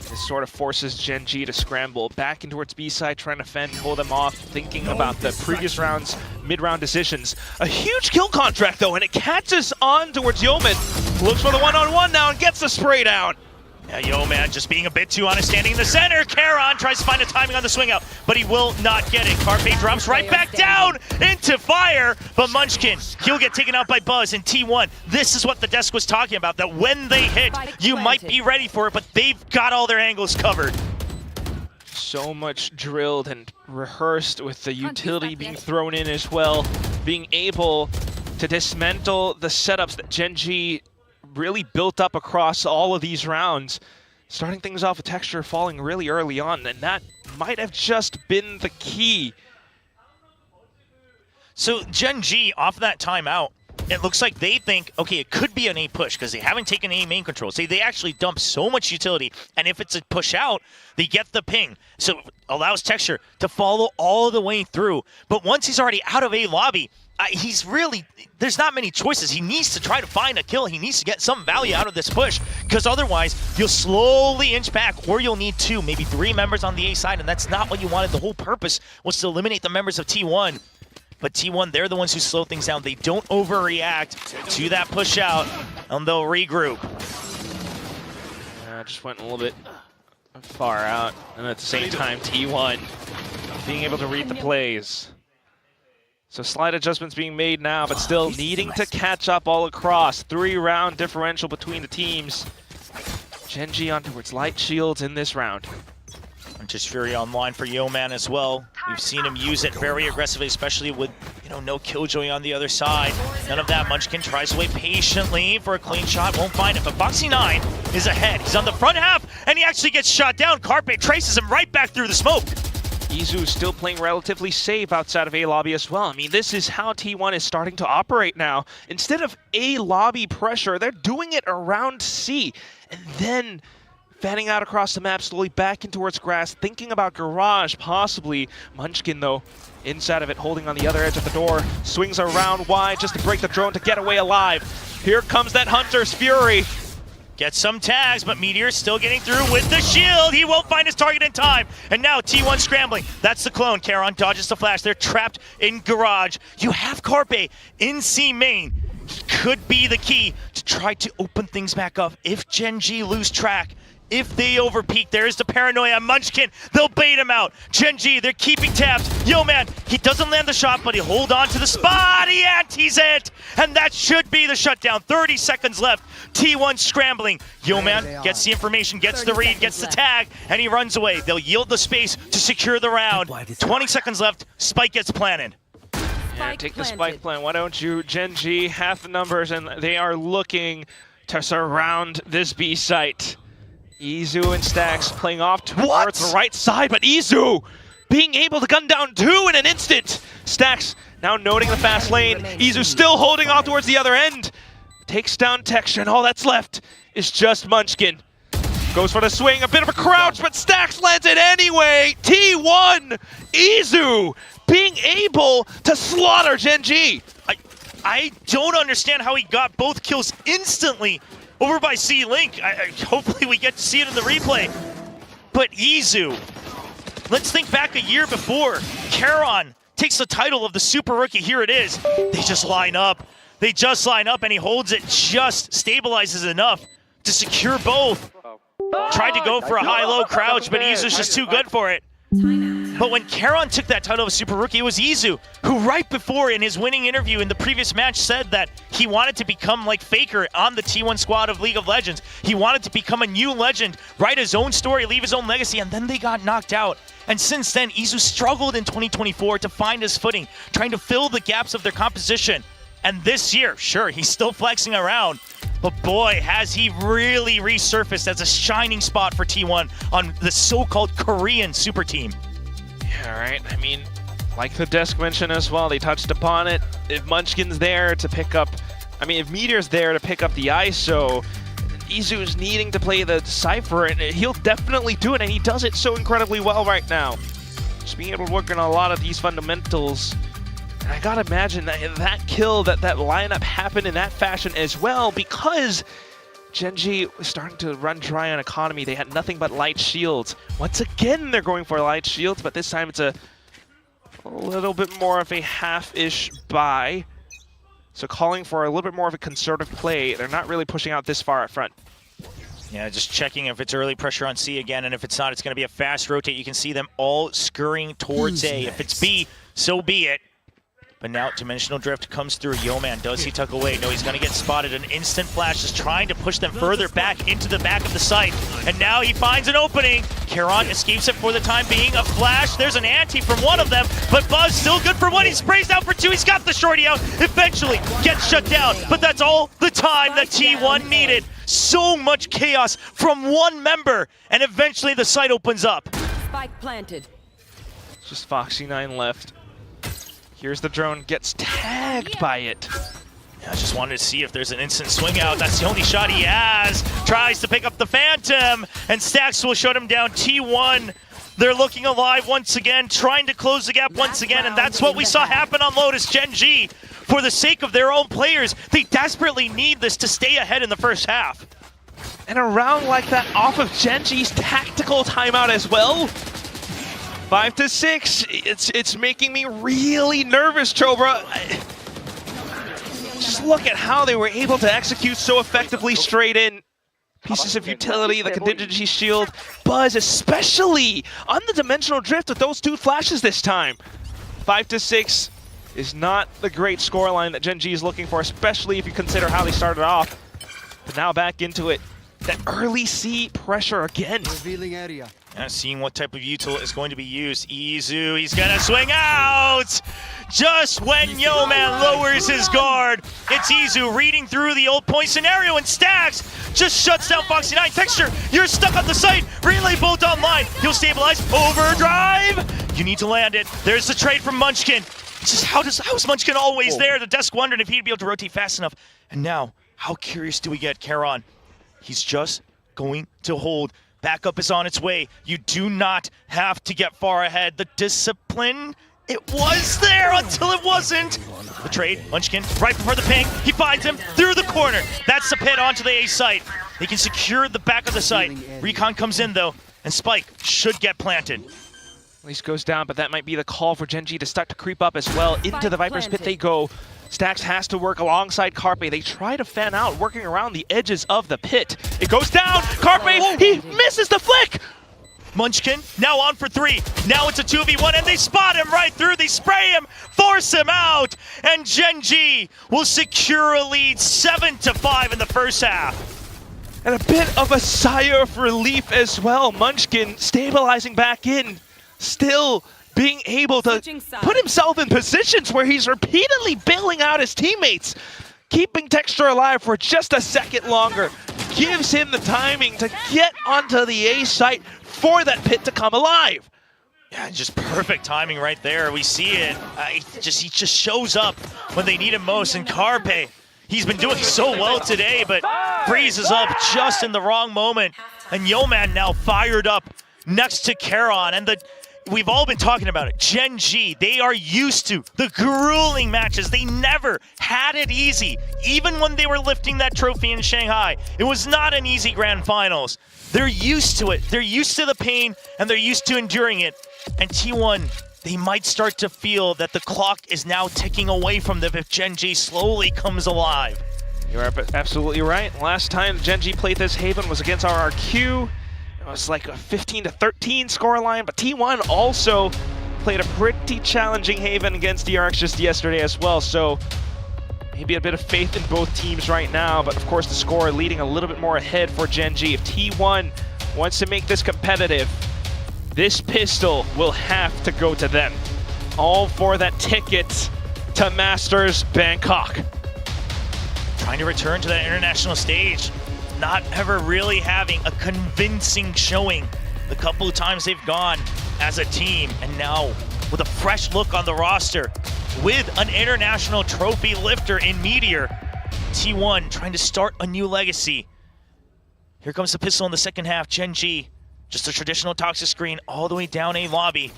This sort of forces GenG to scramble back in towards B side, trying to fend, hold them off, thinking about the previous round's mid-round decisions. A huge kill contract though, and it catches on towards Yeoman. Looks for the one-on-one now and gets the spray down. Yeah, Yeoman just being a bit too honest, standing in the center. Karon tries to find a timing on the swing out, but he will not get it. Carpe drops right back down into fire, but Munchkin, he'll get taken out by Buzz in T1. This is what the desk was talking about, that when they hit, you might be ready for it, but they've got all their angles covered. So much drilled and rehearsed with the utility being thrown in as well, being able to dismantle the setups that GenG really built up across all of these rounds, starting things off with Texture falling really early on, and that might have just been the key. So GenG, off that timeout, it looks like they think, okay, it could be an A push because they haven't taken A main control. So they actually dump so much utility, and if it's a push out, they get the ping. So it allows Texture to follow all the way through. But once he's already out of A lobby, he's really, there's not many choices. He needs to try to find a kill. He needs to get some value out of this push, because otherwise you'll slowly inch back, or you'll need 2, maybe 3 members on the A side, and that's not what you wanted. The whole purpose was to eliminate the members of T1. But T1, they're the ones who slow things down. They don't overreact to that push out, and they'll regroup. Just went a little bit far out, and at the same time, T1 being able to read the plays. So slight adjustments being made now, but still needing to catch up all across. 3-round differential between the teams. GenG on towards light shields in this round. Just Fury online for Yeoman as well. We've seen him use it very aggressively, especially with, no Killjoy on the other side. None of that. Munchkin tries to wait patiently for a clean shot, won't find it, but Foxy9 is ahead. He's on the front half, and he actually gets shot down. Carpe traces him right back through the smoke. Izu still playing relatively safe outside of A lobby as well. I mean, this is how T1 is starting to operate now. Instead of A lobby pressure, they're doing it around C, and then fanning out across the map, slowly back in towards grass, thinking about garage, possibly. Munchkin, though, inside of it, holding on the other edge of the door, swings around wide just to break the drone to get away alive. Here comes that Hunter's Fury. Gets some tags, but Meteor's still getting through with the shield. He won't find his target in time. And now T1 scrambling. That's the clone. Karon dodges the flash. They're trapped in garage. You have Carpe in C main. He could be the key to try to open things back up if GenG lose track. If they overpeak, there's the paranoia. Munchkin, they'll bait him out. GenG, they're keeping tabs. Yeoman, he doesn't land the shot, but he'll hold on to the spot. He antes it, and that should be the shutdown. 30 seconds left. T1 scrambling. Yeoman gets the information, gets the read, gets the tag, and he runs away. They'll yield the space to secure the round. 20 seconds left. Spike gets planted. Yeah, take the spike plan. Why don't you? GenG, half the numbers, and they are looking to surround this B site. Izu and Stax playing off towards the right side, but Izu being able to gun down 2 in an instant. Stax now noting the fast lane. Izu still holding off towards the other end. Takes down Texture, and all that's left is just Munchkin. Goes for the swing, a bit of a crouch, but Stax lands it anyway. T1, Izu being able to slaughter GenG. I don't understand how he got both kills instantly over by C-Link. Hopefully we get to see it in the replay. But Izu, let's think back a year before. Karon takes the title of the Super Rookie. Here it is. They just line up. They just line up, and he holds it, just stabilizes enough to secure both. Tried to go for a high-low crouch, but Izu's just too good for it. But when Karon took that title of Super Rookie, it was Izu, who right before in his winning interview in the previous match said that he wanted to become like Faker on the T1 squad of League of Legends. He wanted to become a new legend, write his own story, leave his own legacy, and then they got knocked out. And since then, Izu struggled in 2024 to find his footing, trying to fill the gaps of their composition. And this year, sure, he's still flexing around, but boy, has he really resurfaced as a shining spot for T1 on the so-called Korean super team. Yeah, right. I mean, like the desk mentioned as well, they touched upon it. If Munchkin's there to pick up, if Meteor's there to pick up the ISO, Izu's needing to play the Cypher, and he'll definitely do it, and he does it so incredibly well right now. Just being able to work on a lot of these fundamentals. And I gotta imagine that kill, that lineup happened in that fashion as well, because GenG was starting to run dry on economy. They had nothing but light shields. Once again, they're going for light shields, but this time it's a little bit more of a half-ish buy. So calling for a little bit more of a conservative play. They're not really pushing out this far up front. Yeah, just checking if it's early pressure on C again, and if it's not, it's going to be a fast rotate. You can see them all scurrying towards A. If it's B, so be it. But now Dimensional Drift comes through. Yeoman, does he tuck away? No, he's going to get spotted. An instant flash is trying to push them further back into the back of the site. And now he finds an opening. Karon escapes it for the time being. A flash. There's an anti from one of them. But Buzz still good for one. He sprays out for two. He's got the shorty out. Eventually gets shut down. But that's all the time that T1 needed. So much chaos from one member. And eventually the site opens up. Spike planted. It's just Foxy9 left. Here's the drone, gets tagged by it. Yeah, I just wanted to see if there's an instant swing out. That's the only shot he has. Tries to pick up the Phantom, and Stax will shut him down. T1, they're looking alive once again, trying to close the gap once again, and that's what we saw happen on Lotus. GenG, for the sake of their own players, they desperately need this to stay ahead in the first half. And a round like that off of GenG's tactical timeout as well. 5-6, it's making me really nervous, Chobra. Just look at how they were able to execute so effectively straight in. Pieces of utility, the contingency shield, Buzz especially on the Dimensional Drift with those two flashes this time. 5-6 is not the great scoreline that GenG is looking for, especially if you consider how they started off. But now back into it. That early C pressure again. Revealing area. Seeing what type of util is going to be used. Izu, he's gonna swing out! Just when Yeoman lowers his guard, it's Izu reading through the old point scenario, and Stax just shuts down Foxy9. Texture, you're stuck on the site. Relay bolt online. He'll stabilize. Overdrive! You need to land it. There's the trade from Munchkin. It's just how is Munchkin always there? The desk wondering if he'd be able to rotate fast enough. And now, how curious do we get Karon? He's just going to hold. Backup is on its way. You do not have to get far ahead. The discipline, it was there until it wasn't. The trade, Munchkin, right before the ping. He finds him through the corner. That's the pit onto the A site. They can secure the back of the site. Recon comes in though, and Spike should get planted. At least goes down, but that might be the call for GenG to start to creep up as well. Into the Viper's pit they go. Stax has to work alongside Carpe. They try to fan out, working around the edges of the pit. It goes down. Carpe, he misses the flick. Munchkin now on for 3. Now it's a 2v1, and they spot him right through. They spray him, force him out, and GenG will secure a lead 7-5 in the first half. And a bit of a sigh of relief as well. Munchkin stabilizing back in, still being able to put himself in positions where he's repeatedly bailing out his teammates. Keeping Texture alive for just a second longer gives him the timing to get onto the A site for that pit to come alive. Yeah, just perfect timing right there. We see it. He just shows up when they need him most. And Carpe, he's been doing so well today, but freezes up just in the wrong moment. And Yeoman now fired up next to Karon, and we've all been talking about it. GenG, they are used to the grueling matches. They never had it easy. Even when they were lifting that trophy in Shanghai, it was not an easy grand finals. They're used to it. They're used to the pain, and they're used to enduring it. And T1, they might start to feel that the clock is now ticking away from them if GenG slowly comes alive. You're absolutely right. Last time GenG played this Haven was against RRQ. It was like a 15-13 scoreline, but T1 also played a pretty challenging Haven against DRX just yesterday as well, so maybe a bit of faith in both teams right now, but of course the score leading a little bit more ahead for GenG. If T1 wants to make this competitive, this pistol will have to go to them. All for that ticket to Masters Bangkok. Trying to return to that international stage, not ever really having a convincing showing the couple of times they've gone as a team, and now with a fresh look on the roster, with an international trophy lifter in Meteor, T1 trying to start a new legacy. Here comes the pistol in the second half. GenG, just a traditional toxic screen all the way down A lobby.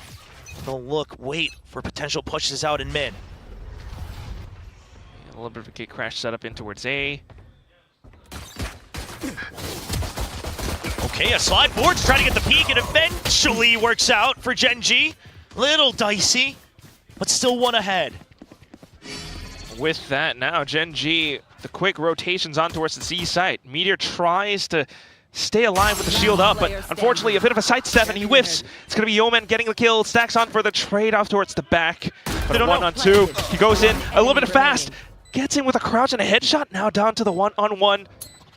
They'll look, wait for potential pushes out in mid. A little bit of a gate crash setup in towards A. Okay, a slide forward to try to get the peek, and eventually works out for GenG. Little dicey, but still one ahead. With that now, GenG, the quick rotations on towards the Z site. Meteor tries to stay alive with the shield up, but unfortunately a bit of a sidestep and he whiffs. It's going to be Yeoman getting the kill. Stacks on for the trade-off towards the back. But a 1-on-2. He goes in a little bit fast. Gets in with a crouch and a headshot. Now down to the 1-on-1.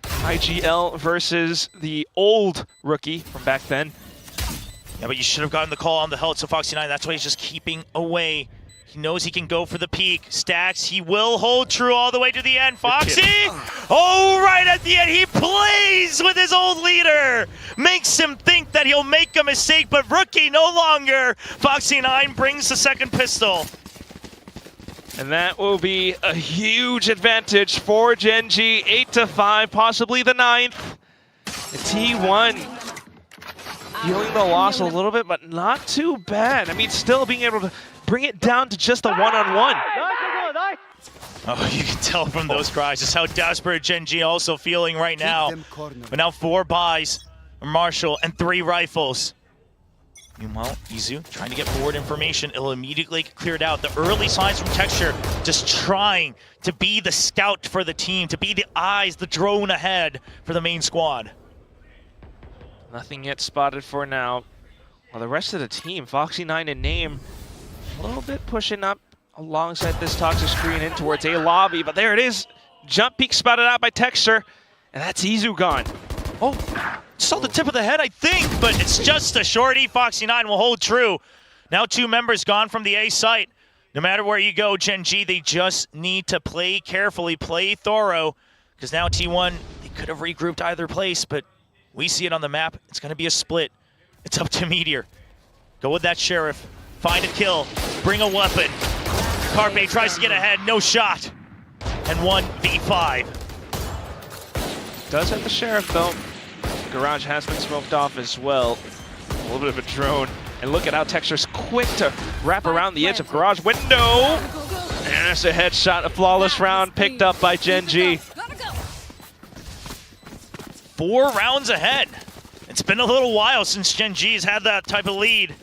IGL versus the old rookie from back then. Yeah, but you should have gotten the call on the health, so Foxy9, that's why he's just keeping away. He knows he can go for the peak. Stacks, he will hold true all the way to the end. Foxy! Oh, right at the end, he plays with his old leader! Makes him think that he'll make a mistake, but Rookie no longer. Foxy9 brings the second pistol. And that will be a huge advantage for GenG. 8-5, possibly the 9th. T1 feeling the loss a little bit, but not too bad. I mean, still being able to bring it down to just the 1-on-1. Oh, you can tell from those cries just how desperate GenG also feeling right now. But now 4 buys, a Marshall, and 3 rifles. Meanwhile, Izu trying to get forward information. It'll immediately get cleared out. The early signs from Texture just trying to be the scout for the team, to be the eyes, the drone ahead for the main squad. Nothing yet spotted for now. Well, the rest of the team, Foxy9 and Name, a little bit pushing up alongside this toxic screen in towards A lobby, but there it is. Jump peek spotted out by Texture, and that's Izu gone. Oh, saw the tip of the head, I think, but it's just a shorty. Foxy9 will hold true. Now 2 members gone from the A site. No matter where you go, GenG, they just need to play carefully, play thorough, because now T1, they could have regrouped either place, but we see it on the map. It's going to be a split. It's up to Meteor. Go with that Sheriff. Find a kill. Bring a weapon. Carpe tries to get ahead. No shot. And 1v5. Does have the Sheriff, though. Garage has been smoked off as well. A little bit of a drone. And look at how Texture's quick to wrap around the edge of Garage window. And that's a headshot. A flawless round picked up by GenG. 4 rounds ahead. It's been a little while since GenG's had that type of lead.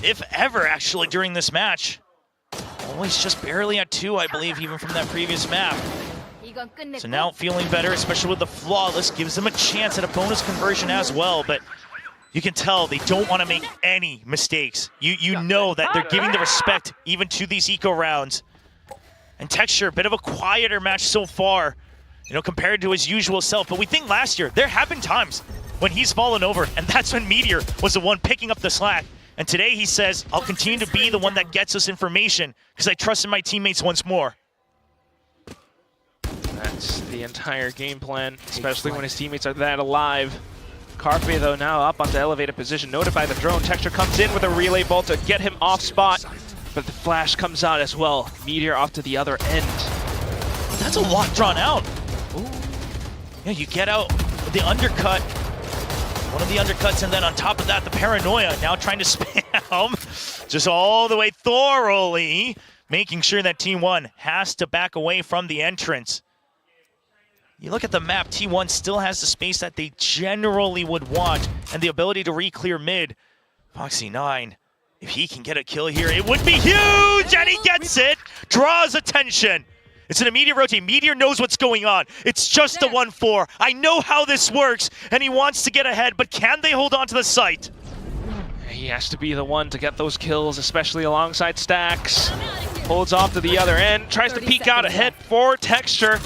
If ever, actually, during this match. Always just barely at 2, I believe, even from that previous map. So now feeling better, especially with the flawless, gives them a chance at a bonus conversion as well, but you can tell they don't want to make any mistakes. You know that they're giving the respect even to these eco rounds. And Texture, a bit of a quieter match so far, you know, compared to his usual self. But we think last year, there have been times when he's fallen over, and that's when Meteor was the one picking up the slack. And today he says, I'll continue to be the one that gets us information because I trust in my teammates once more. That's the entire game plan, especially when his teammates are that alive. Carpe, though, now up onto elevated position, noted by the drone. Texture comes in with a relay bolt to get him off spot, but the flash comes out as well. Meteor off to the other end. That's a lot drawn out. Ooh. Yeah, you get out with the undercut. One of the undercuts, and then on top of that, the paranoia. Now trying to spam just all the way thoroughly, making sure that T1 has to back away from the entrance. You look at the map, T1 still has the space that they generally would want and the ability to re-clear mid. Foxy9 If he can get a kill here, it would be huge, and he gets it. Draws attention. It's an immediate rotate. Meteor knows what's going on. It's just a 1-4. I know how this works, and he wants to get ahead, but can they hold on to the site? He has to be the one to get those kills, especially alongside Stacks. Holds off to the other end, tries to peek out ahead for Texture.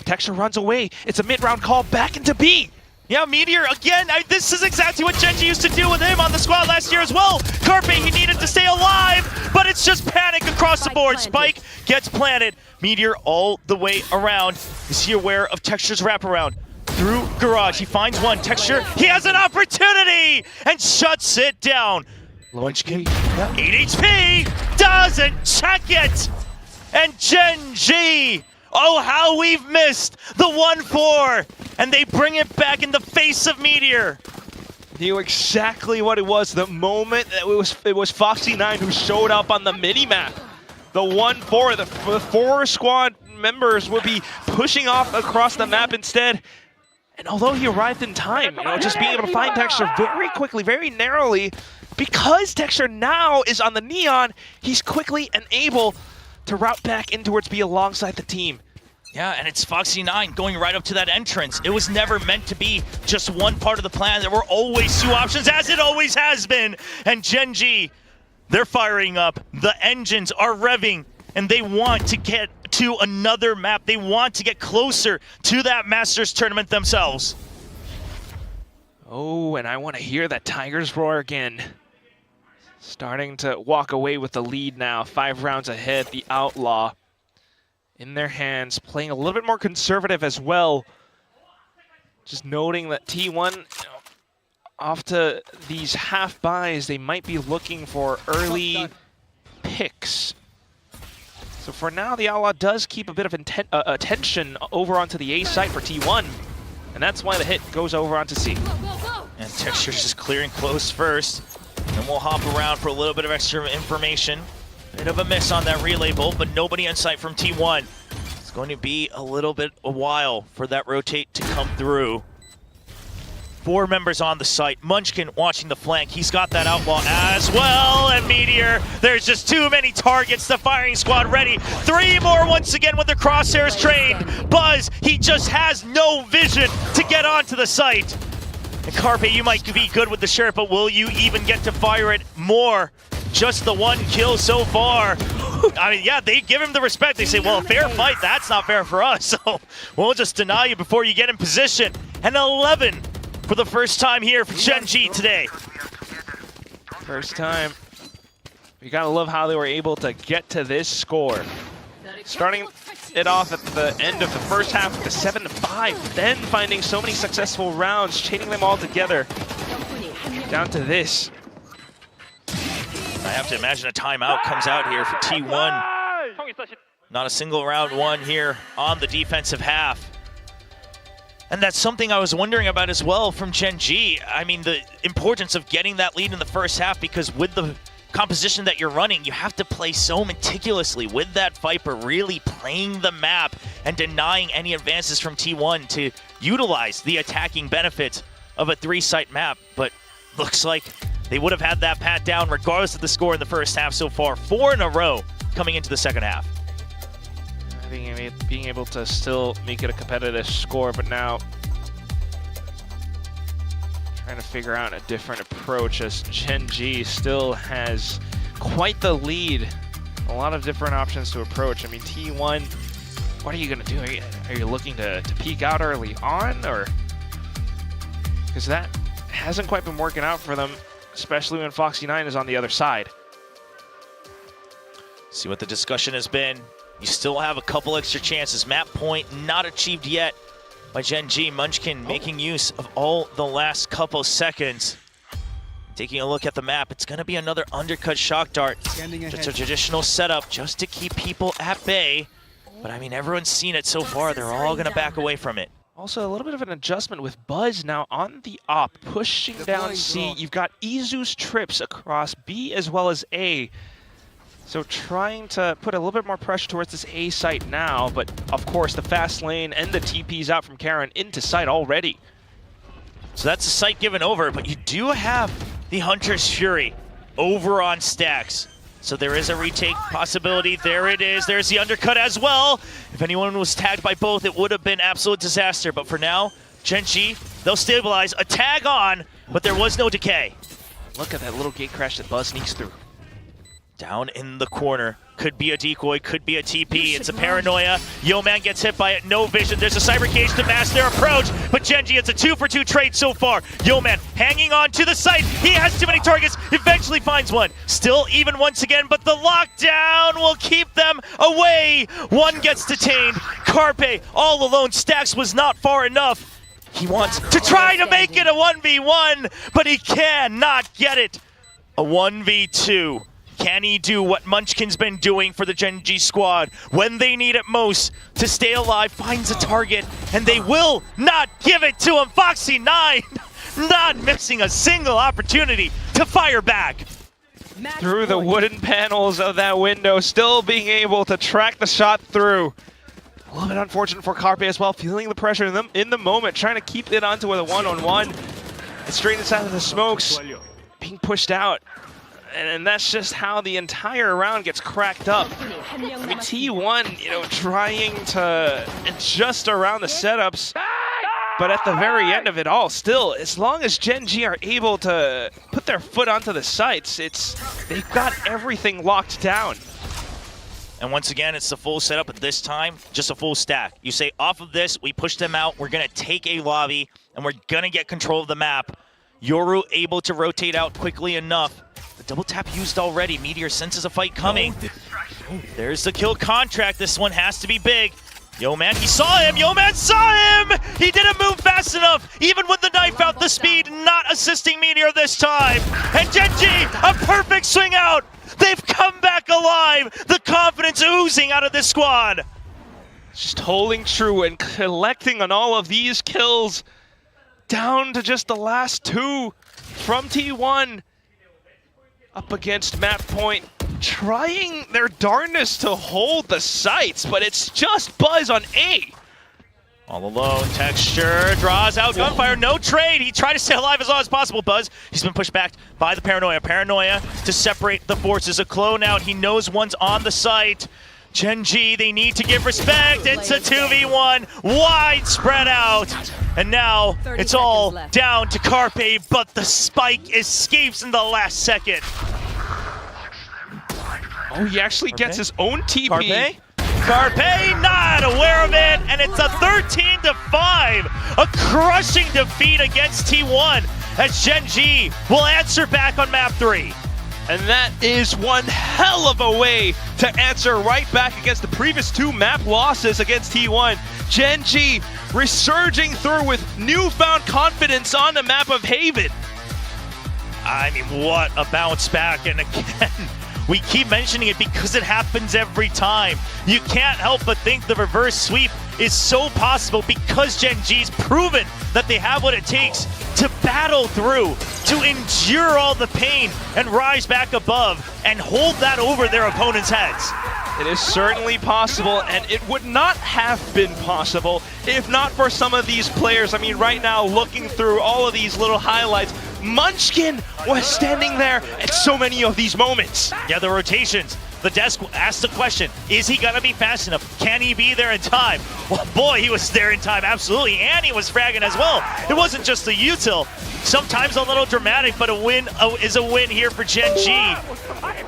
Texture runs away. It's a mid-round call back into B. Yeah, Meteor, again, this is exactly what GenG used to do with him on the squad last year as well. Carpe, he needed to stay alive, but it's just panic across the board. Spike gets planted. Meteor all the way around. Is he aware of Texture's wraparound? Through Garage, he finds one. Texture, he has an opportunity and shuts it down. Munchkin, 8 HP, doesn't check it. And GenG, oh, how we've missed the 1-4. And they bring it back in the face of Meteor. Knew exactly what it was the moment that it was Foxy9 who showed up on the mini-map. The 1-4, the 4 squad members would be pushing off across the map instead. And although he arrived in time, just being able to find Texture very quickly, very narrowly, because Texture now is on the Neon, he's quickly and able to route back in towards B alongside the team. Yeah, and it's Foxy9 going right up to that entrance. It was never meant to be just one part of the plan. There were always two options, as it always has been. And GenG, they're firing up. The engines are revving, and they want to get to another map. They want to get closer to that Masters tournament themselves. Oh, and I want to hear that Tiger's roar again. Starting to walk away with the lead now. 5 rounds ahead, the Outlaw in their hands, playing a little bit more conservative as well. Just noting that T1, off to these half buys, they might be looking for early picks. So for now, the Outlaw does keep a bit of attention over onto the A site for T1, and that's why the hit goes over onto C. And Texture's just clearing close first. And we'll hop around for a little bit of extra information. Bit of a miss on that relay bolt, but nobody in sight from T1. It's going to be a while for that rotate to come through. 4 members on the site. Munchkin watching the flank. He's got that Outlaw as well. And Meteor, there's just too many targets. The firing squad ready. 3 more once again with their crosshairs trained. Buzz, he just has no vision to get onto the site. And Carpe, you might be good with the Sheriff, but will you even get to fire it more? Just the 1 kill so far. I mean, yeah, they give him the respect. They say, well, a fair fight, that's not fair for us. So we'll just deny you before you get in position. And 11 for the first time here for GenG today. First time. You gotta love how they were able to get to this score. Starting it off at the end of the first half with the 7-5, then finding so many successful rounds, chaining them all together. Down to this. I have to imagine a timeout comes out here for T1. Not a single round won here on the defensive half. And that's something I was wondering about as well from GenG. I mean, the importance of getting that lead in the first half, because with the composition that you're running, you have to play so meticulously with that Viper, really playing the map and denying any advances from T1 to utilize the attacking benefits of a 3-site map. But looks like they would have had that pat down regardless of the score in the first half so far. 4 in a row coming into the second half. Being able to still make it a competitive score, but now trying to figure out a different approach as GenG still has quite the lead. A lot of different options to approach. I mean, T1, what are you going to do? Are you looking to peek out early on? Or because that hasn't quite been working out for them, especially when Foxy9 is on the other side. See what the discussion has been. You still have a couple extra chances. Map point not achieved yet by GenG. Munchkin making use of all the last couple seconds. Taking a look at the map, it's going to be another undercut shock dart. Just a traditional setup just to keep people at bay. But I mean, everyone's seen it so far. They're all going to back away from it. Also, a little bit of an adjustment with Buzz now on the op, pushing down C. You've got Izu's trips across B as well as A. So trying to put a little bit more pressure towards this A site now, but of course the fast lane and the TPs out from Karen into site already. So that's the site given over, but you do have the Hunter's Fury. over on Stacks. So there is a retake possibility. There it is. There's the undercut as well. If anyone was tagged by both, it would have been absolute disaster. But for now, GenG, they'll stabilize. A tag on, but there was no decay. Look at that little gate crash that Buzz sneaks through. Down in the corner. Could be a decoy, could be a TP. It's a paranoia. Yo-Man gets hit by it, no vision. There's a cyber cage to mask their approach, but GenG, it's a 2-for-2 trade so far. Yo-Man hanging on to the site. He has too many targets, eventually finds one. Still even once again, but the lockdown will keep them away. One gets detained. Carpe all alone. Stacks was not far enough. He wants to try to make it a 1v1, but he cannot get it. A 1v2. Can he do what Munchkin's been doing for the GenG squad when they need it most to stay alive, finds a target, and they will not give it to him. Foxy9 not missing a single opportunity to fire back. Through the wooden panels of that window, still being able to track the shot through. A little bit unfortunate for Carpe as well, feeling the pressure in the moment, trying to keep it onto a one-on-one. It's straight inside of the smokes, being pushed out. And that's just how the entire round gets cracked up. I mean, T1, trying to adjust around the setups, but at the very end of it all, still, as long as GenG are able to put their foot onto the sites, they've got everything locked down. And once again, it's the full setup, but this time, just a full stack. You say, off of this, we push them out, we're gonna take a lobby, and we're gonna get control of the map. Yoru able to rotate out quickly enough. The double tap used already. Meteor senses a fight coming. There's the kill contract. This one has to be big. Yo-Man, he saw him. Yo-Man saw him. He didn't move fast enough. Even with the knife out, the speed not assisting Meteor this time. And GenG, a perfect swing out. They've come back alive. The confidence oozing out of this squad. Just holding true and collecting on all of these kills. Down to just the last two from T1. Up against map point, trying their darndest to hold the sites, but it's just Buzz on A. All alone, Texture draws out gunfire, no trade. He tried to stay alive as long as possible, Buzz. He's been pushed back by the Paranoia. Paranoia to separate the forces. A clone out, he knows one's on the site. GenG, they need to give respect. It's a 2v1, wide spread out. And now it's all down to Carpe, but the spike escapes in the last second. Oh, he actually gets his own TP. Carpe not aware of it, and it's a 13-5. A crushing defeat against T1 as GenG will answer back on map 3. And that is one hell of a way to answer right back against the previous two map losses against T1. GenG resurging through with newfound confidence on the map of Haven. I mean, what a bounce back. And again, we keep mentioning it because it happens every time. You can't help but think the reverse sweep is so possible because GenG's proven that they have what it takes to battle through, to endure all the pain and rise back above and hold that over their opponents' heads. It is certainly possible, and it would not have been possible if not for some of these players. I mean, right now, looking through all of these little highlights, Munchkin was standing there at so many of these moments. Yeah, the rotations. The desk asked the question, is he gonna be fast enough? Can he be there in time? Well, boy, he was there in time, absolutely, and he was fragging as well. It wasn't just the util. Sometimes a little dramatic, but a win is a win here for GenG.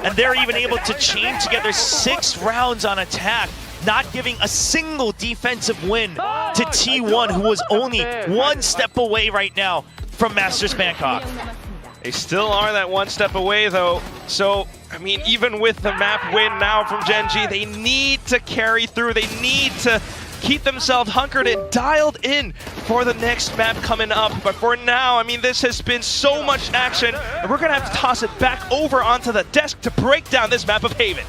And they're even able to chain together 6 rounds on attack, not giving a single defensive win to T1, who was only one step away right now from Masters Bangkok. They still are that one step away, though. So, I mean, even with the map win now from GenG, they need to carry through. They need to keep themselves hunkered and dialed in for the next map coming up. But for now, I mean, this has been so much action, and we're going to have to toss it back over onto the desk to break down this map of Haven.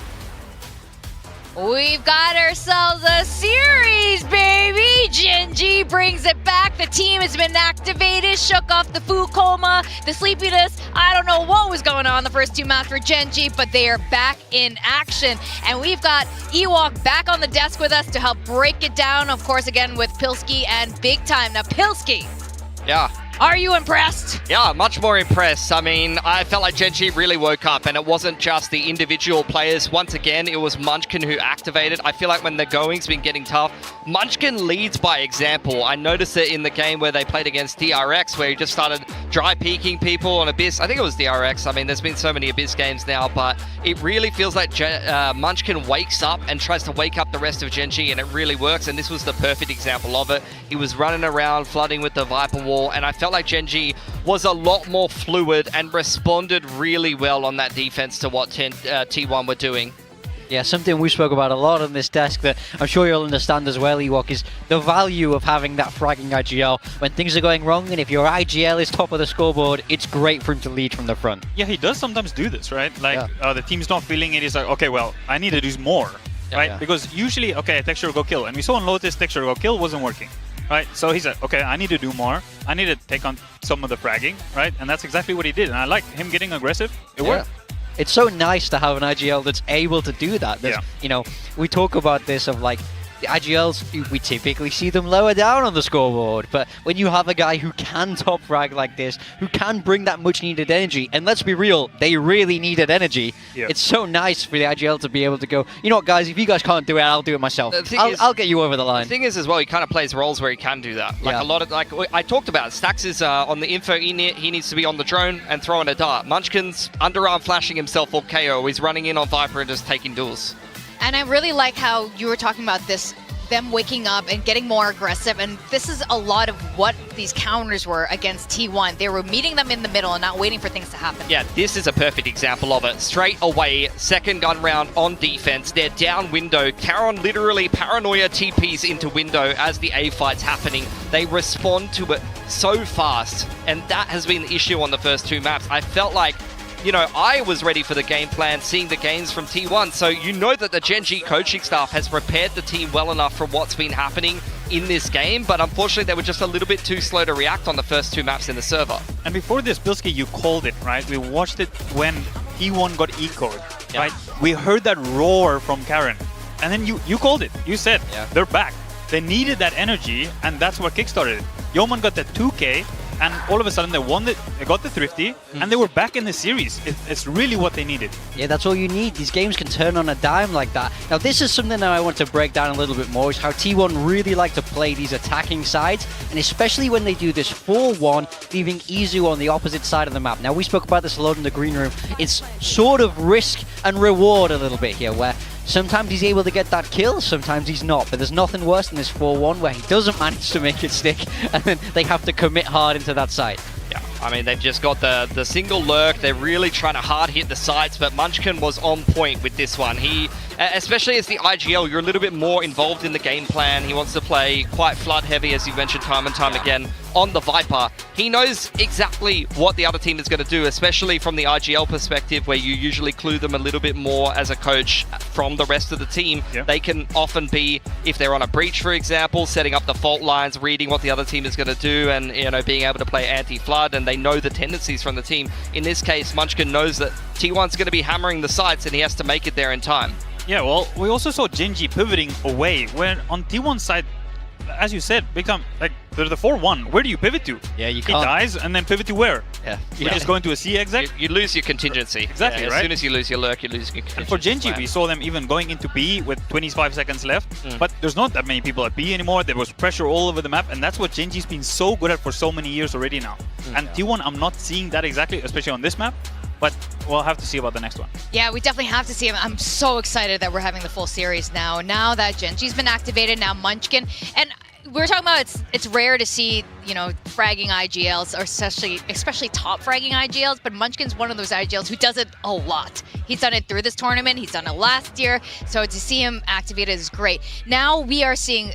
We've got ourselves a series, baby! GenG brings it back. The team has been activated, shook off the food coma, the sleepiness. I don't know what was going on the first 2 maps for GenG, but they are back in action. And we've got Ewok back on the desk with us to help break it down, of course, again with Pilski and Big Time. Now, Pilski. Yeah, Are you impressed? Yeah, much more impressed. I mean, I felt like GenG really woke up, and it wasn't just the individual players. Once again, it was Munchkin who activated. I feel like when the going's been getting tough, Munchkin leads by example. I noticed it in the game where they played against DRX, where he just started dry peeking people on Abyss. I think it was DRX. I mean, there's been so many Abyss games now, but it really feels like Munchkin wakes up and tries to wake up the rest of GenG, and it really works, and this was the perfect example of it. He was running around, flooding with the Viper Wall, and I felt like GenG was a lot more fluid and responded really well on that defense to what T1 were doing. Yeah, something we spoke about a lot on this desk that I'm sure you'll understand as well, Ewok, is the value of having that fragging IGL when things are going wrong, and if your IGL is top of the scoreboard, it's great for him to lead from the front. Yeah, he does sometimes do this, right? Like, the team's not feeling it, he's like, okay, well, I need to do more, right? Yeah. Because usually, okay, texture go kill, and we saw on Lotus, texture go kill wasn't working. Right, so he's like, okay, I need to do more. I need to take on some of the fragging, right? And that's exactly what he did. And I like him getting aggressive. It worked. It's so nice to have an IGL that's able to do that. You know, we talk about this of like, the IGLs, we typically see them lower down on the scoreboard, but when you have a guy who can top frag like this, who can bring that much needed energy, and let's be real, they really needed energy, it's so nice for the IGL to be able to go, you know what guys, if you guys can't do it, I'll do it myself. I'll get you over the line. The thing is as well, he kind of plays roles where he can do that. Like a lot of, like I talked about, Stax is on the info, he needs to be on the drone and throwing a dart. Munchkin's underarm flashing himself for KO, he's running in on Viper and just taking duels. And I really like how you were talking about this, them waking up and getting more aggressive, and this is a lot of what these counters were against T1. They were meeting them in the middle and not waiting for things to happen. Yeah, this is a perfect example of it. Straight away, second gun round on defense. They're down window. Karon literally paranoia TPs into window as the A fight's happening. They respond to it so fast, and that has been the issue on the first two maps. I felt like, you know, I was ready for the game plan, seeing the games from T1, so you know that the GenG coaching staff has prepared the team well enough for what's been happening in this game, but unfortunately they were just a little bit too slow to react on the first two maps in the server. And before this, Bilski, you called it, right? We watched it when T1 got ecoed, right? We heard that roar from Karon, and then you called it. You said, they're back. They needed that energy, and that's what kickstarted it. Yeoman got that 2K, and all of a sudden they got the Thrifty, and they were back in the series. It's really what they needed. Yeah, that's all you need. These games can turn on a dime like that. Now, this is something that I want to break down a little bit more, is how T1 really like to play these attacking sides, and especially when they do this 4-1, leaving Izu on the opposite side of the map. Now, we spoke about this a lot in the green room. It's sort of risk and reward a little bit here, where sometimes he's able to get that kill, sometimes he's not. But there's nothing worse than this 4-1 where he doesn't manage to make it stick, and then they have to commit hard into that side. Yeah, I mean, they've just got the single lurk. They're really trying to hard hit the sides, but Munchkin was on point with this one. He, especially as the IGL, you're a little bit more involved in the game plan. He wants to play quite flood heavy, as you mentioned time and time again, on the Viper. He knows exactly what the other team is going to do, especially from the IGL perspective, where you usually clue them a little bit more as a coach from the rest of the team. They can often be, if they're on a breach, for example, setting up the fault lines, reading what the other team is going to do, and, you know, being able to play anti-flood, and they know the tendencies from the team. In this case, Munchkin knows that T1's going to be hammering the sites, and he has to make it there in time. Yeah, well, we also saw GenG pivoting away, when on T1's side, as you said, big time, like, they're the 4-1. Where do you pivot to? Yeah, you He can't. dies, and then pivot to where? You just go into a C exec? You lose your contingency. Exactly, As right? soon as you lose your lurk, you lose your contingency. And for GenG, we saw them even going into B with 25 seconds left, but there's not that many people at B anymore. There was pressure all over the map, and that's what GenG's been so good at for so many years already now. And T1, I'm not seeing that exactly, especially on this map, but we'll have to see about the next one. Yeah, we definitely have to see him. I'm so excited that we're having the full series now. Now that GenG's been activated, now Munchkin, and we're talking about it's rare to see, you know, fragging IGLs, or especially top fragging IGLs, but Munchkin's one of those IGLs who does it a lot. He's done it through this tournament, he's done it last year, so to see him activated is great. Now we are seeing,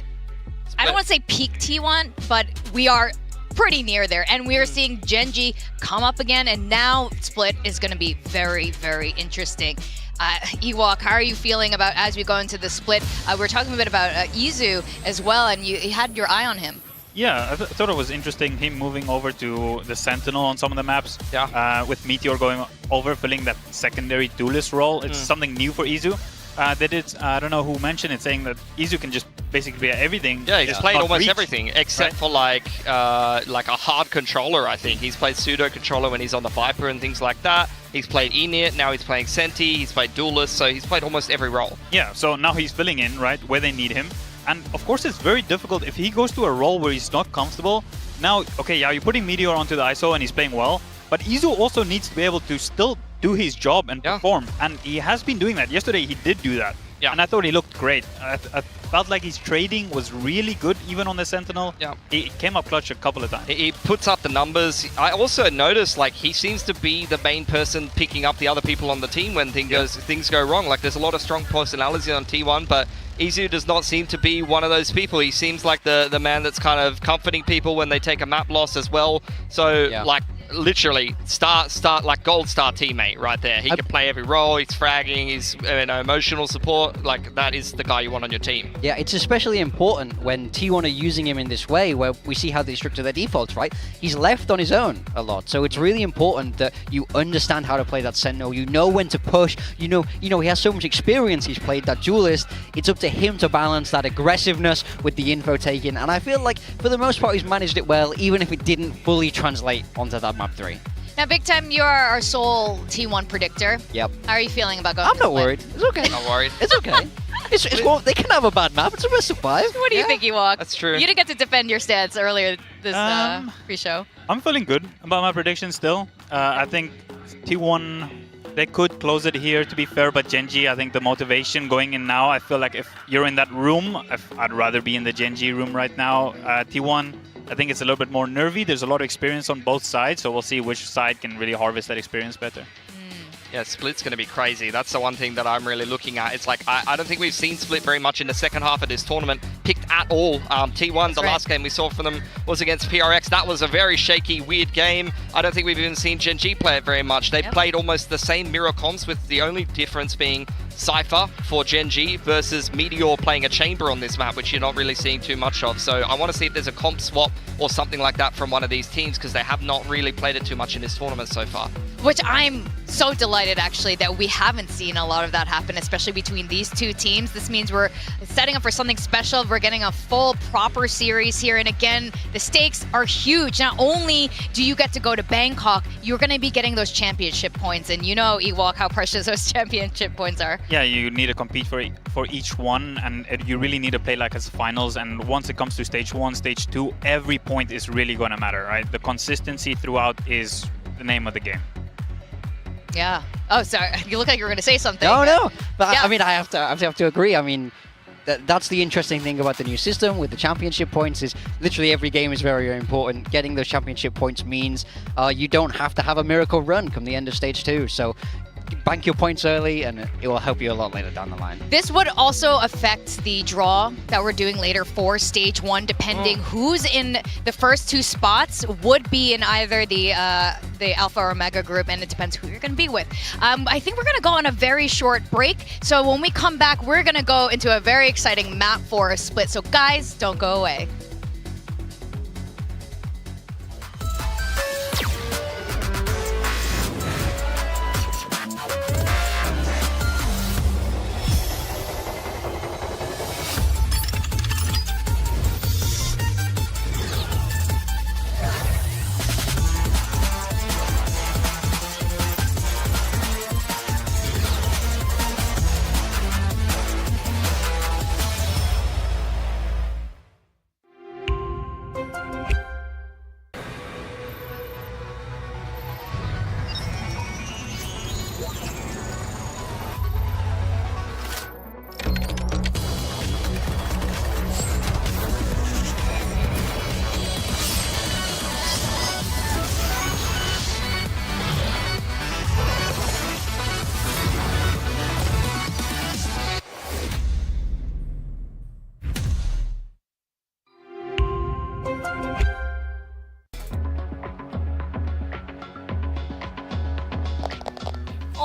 I don't want to say peak T1, but we are pretty near there, and we are seeing GenG come up again, and now Split is going to be very, very interesting. Ewok, how are you feeling about as we go into the Split? We're talking a bit about Izu as well, and you had your eye on him. Yeah, I thought it was interesting, him moving over to the Sentinel on some of the maps. With Meteor going over, filling that secondary duelist role. It's something new for Izu. They did. I don't know who mentioned it, saying that Izu can just basically be everything. Yeah, he's played not almost reach. everything except for like a hard controller. I think he's played pseudo controller when he's on the Viper and things like that. He's played Init, now he's playing Senti, he's played Duelist, so he's played almost every role. Yeah, so now he's filling in, right, where they need him. And of course it's very difficult if he goes to a role where he's not comfortable. Now, okay, yeah, you're putting Meteor onto the ISO and he's playing well, but Izu also needs to be able to still do his job and perform. And he has been doing that. Yesterday he did do that. Yeah. And I thought he looked great. I felt like his trading was really good, even on the Sentinel. Yeah. He came up clutch a couple of times. He puts up the numbers. I also noticed like he seems to be the main person picking up the other people on the team when things go wrong. Like there's a lot of strong personalities on T1, but Izu does not seem to be one of those people. He seems like the man that's kind of comforting people when they take a map loss as well. So like literally like gold star teammate right there. He can play every role. He's fragging. He's emotional support. Like that is the guy you want on your team. Yeah, it's especially important when T1 are using him in this way, where we see how they structure their defaults, right? He's left on his own a lot, so it's really important that you understand how to play that Sentinel. You know when to push. You know he has so much experience. He's played that Duelist. It's up to him to balance that aggressiveness with the info taking, and I feel like for the most part he's managed it well, even if it didn't fully translate onto that map 3. Now, Big Time, you're our sole T1 predictor. Yep. How are you feeling about going? I'm not worried. It's okay. Not worried. It's okay. Well, they can have a bad map. It's a best of 5. What do you think, Ewok? That's true. You didn't get to defend your stance earlier this pre-show. I'm feeling good about my prediction still. I think T1, they could close it here, to be fair, but GenG, I think the motivation going in now, I feel like if you're in that room, I'd rather be in the GenG room right now. T1, I think it's a little bit more nervy. There's a lot of experience on both sides, so we'll see which side can really harvest that experience better. Yeah, Split's going to be crazy. That's the one thing that I'm really looking at. It's like, I don't think we've seen Split very much in the second half of this tournament picked at all. T1, the last game we saw from them was against PRX. That was a very shaky, weird game. I don't think we've even seen GenG play it very much. They played almost the same mirror comps, with the only difference being Cypher for GenG versus Meteor playing a chamber on this map, which you're not really seeing too much of. So I want to see if there's a comp swap or something like that from one of these teams, because they have not really played it too much in this tournament so far. Which I'm so delighted, actually, that we haven't seen a lot of that happen, especially between these two teams. This means we're setting up for something special. We're getting a full, proper series here. And again, the stakes are huge. Not only do you get to go to Bangkok, you're going to be getting those championship points. And you know, Ewok, how precious those championship points are. Yeah, you need to compete for each one, and you really need to play like as finals. And once it comes to stage 1, stage 2, every point is really going to matter, right? The consistency throughout is the name of the game. Yeah. Oh, sorry. You look like you were going to say something. No. But I mean, I have to agree. I mean, that's the interesting thing about the new system with the championship points is literally every game is very, very important. Getting those championship points means you don't have to have a miracle run come the end of stage 2. So bank your points early and it will help you a lot later down the line. This would also affect the draw that we're doing later for stage 1, depending who's in the first 2 spots would be in either the Alpha or Omega group, and it depends who you're going to be with. I think we're going to go on a very short break, so when we come back, we're going to go into a very exciting map for a split. So guys, don't go away.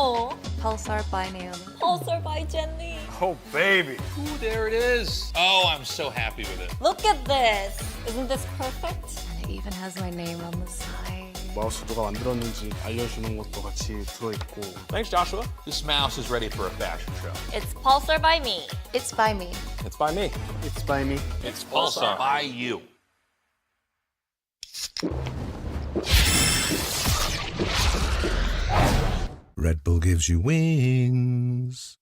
Oh, Pulsar by Naomi. Pulsar by Jenny. Oh, baby. Ooh, there it is. Oh, I'm so happy with it. Look at this. Isn't this perfect? It even has my name on the side. 마우스 누가 만들었는지 알려주는 것도 같이 들어있고. Thanks, Joshua. This mouse is ready for a fashion show. It's Pulsar by me. It's by me. It's by me. It's by me. It's Pulsar by you. Red Bull gives you wings.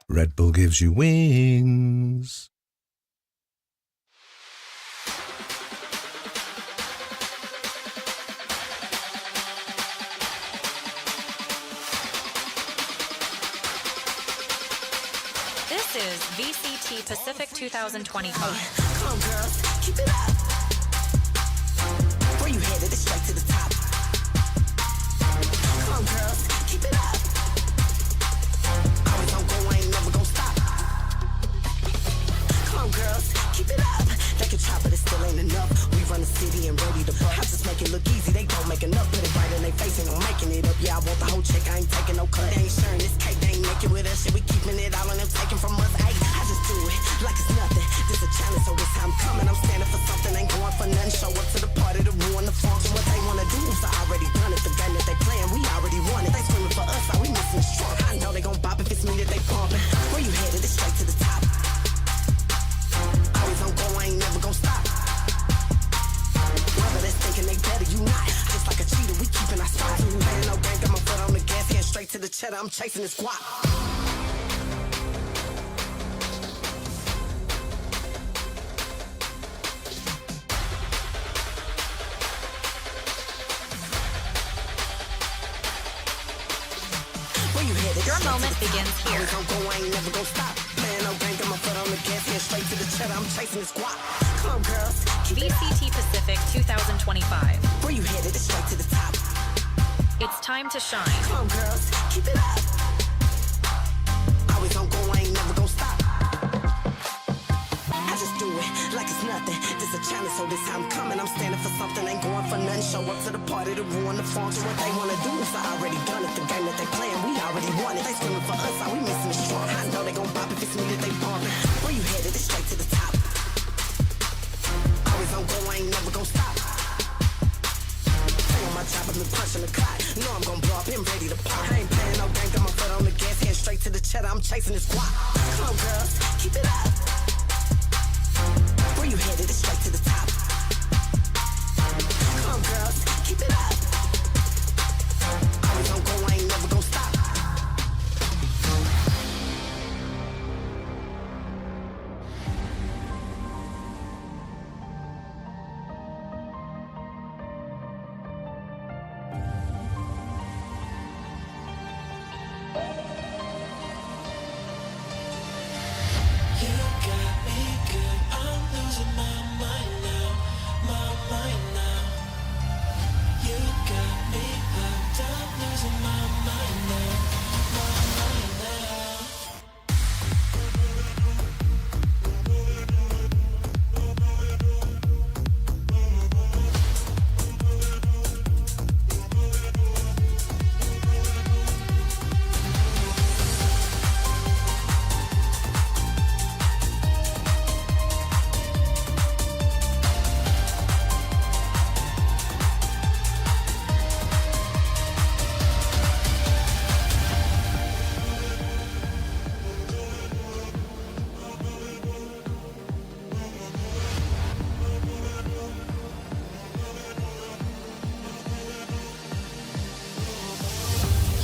Red Bull gives you wings. This is VCT Pacific 2025. Come on, girls, keep it up. Where you headed? It's straight to the top. Come on, girls, keep it up. Always on go, I ain't never gonna stop. Come on, girls, keep it up. They can try, but it still ain't enough. We run the city and ready to buck. I just make it look easy, they don't make enough. Put it right in their face, ain't no making it up. Yeah, I want the whole check, I ain't taking no cut. They ain't sharing this cake, they ain't making with us shit. We keeping it all on them, taking from us. Ay, I just do it like it's nothing. This a challenge, so this how I'm coming. I'm standing for something, ain't going for nothing. Show up to the party to ruin the function. What they wanna do is already done it. The game that they playing, we already won it. They screaming for us, how we missing the strong. I know they gon' bop if it's me that they pumping. Where you headed? It's straight to the top. Always on go, I ain't never gon' stop. Whether that's thinking they better, you not. Just like a cheater, we keeping our spot. Ain't no game, got my foot on the gas, hand straight to the cheddar. I'm chasing this guap. Your moment begins here. Always on go, I ain't never gon' stop. Playing no game, got my foot on the gas, hand straight to the cheddar. I'm chasing this guap. Come on, girls, keep it up. VCT Pacific 2025. Where you headed? It's straight to the top. It's time to shine. Come on, girls, keep it up. Always on go, I ain't never gon' stop. I just do it like it's nothing. This a challenge, so this how I'm coming. I'm standing for something, ain't going for nothing. Show up to the party to ruin the function. What they wanna do is already done it. The game that they playing, we already won it. They screaming for us, how we missing the strong. I know they gon' bop if it's me that they bumping. Where you headed? It's straight to the top. Always on go, I ain't never gon' stop. Stay on my job, I've been punching the clock. Know I'm gon' blow up, been ready to pop. I ain't playing no game, got my foot on the gas, hand straight to the cheddar. I'm chasing this guap. Come on, girls, keep it up. Where you headed? It's straight to the top. Come on, girls, keep it up. Always on go, I ain't never gon' stop. You got me good, I'm losing my mind now, my mind now. You got me hooked, I'm losing my mind now, my mind now.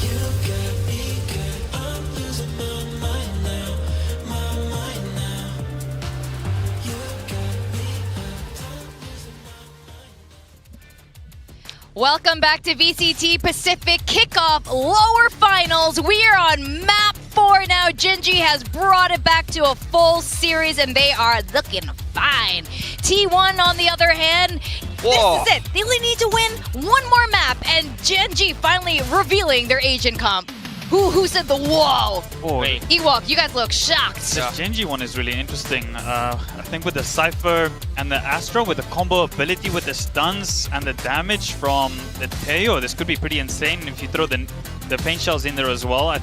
You got me good, I'm losing my mind now, my mind now. You got me hooked, I'm losing my mind. Welcome back to VCT Pacific Kickoff Lower Finals. We are on map 4 now. GenG has brought it back to a full series, and they are looking fine. T1, on the other hand, Whoa. this is it. They only need to win one more map, and GenG finally revealing their Asian comp. Who said the whoa? Oh, Ewok, you guys look shocked. this GenG one is really interesting. I think with the Cypher and the Astra, with the combo ability with the stuns and the damage from the Teo, this could be pretty insane if you throw the paint shells in there as well. I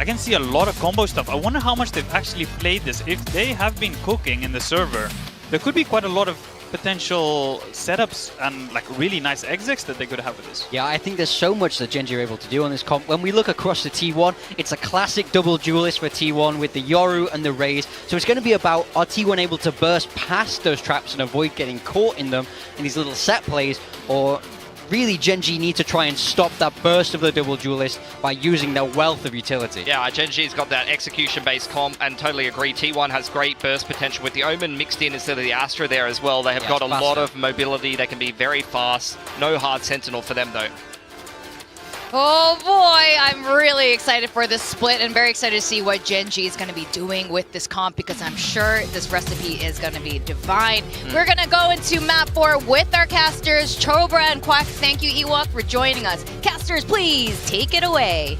can see a lot of combo stuff. I wonder how much they've actually played this. If they have been cooking in the server, there could be quite a lot of potential setups and like really nice exits that they could have with this. Yeah, I think there's so much that GenG are able to do on this comp. When we look across the T1, it's a classic double duelist for T1 with the Yoru and the Raze. So it's going to be about, are T1 able to burst past those traps and avoid getting caught in them in these little set plays, or really GenG need to try and stop that burst of the double duelist by using their wealth of utility. Yeah, GenG's got that execution-based comp, and totally agree. T1 has great burst potential with the Omen mixed in instead of the Astra there as well. They have got a lot of mobility. They can be very fast. No hard Sentinel for them, though. Oh boy, I'm really excited for this split and very excited to see what GenG is going to be doing with this comp, because I'm sure this recipe is going to be divine. We're going to go into map 4 with our casters, Chobra and Quack. Thank you, Ewok, for joining us. Casters, please take it away.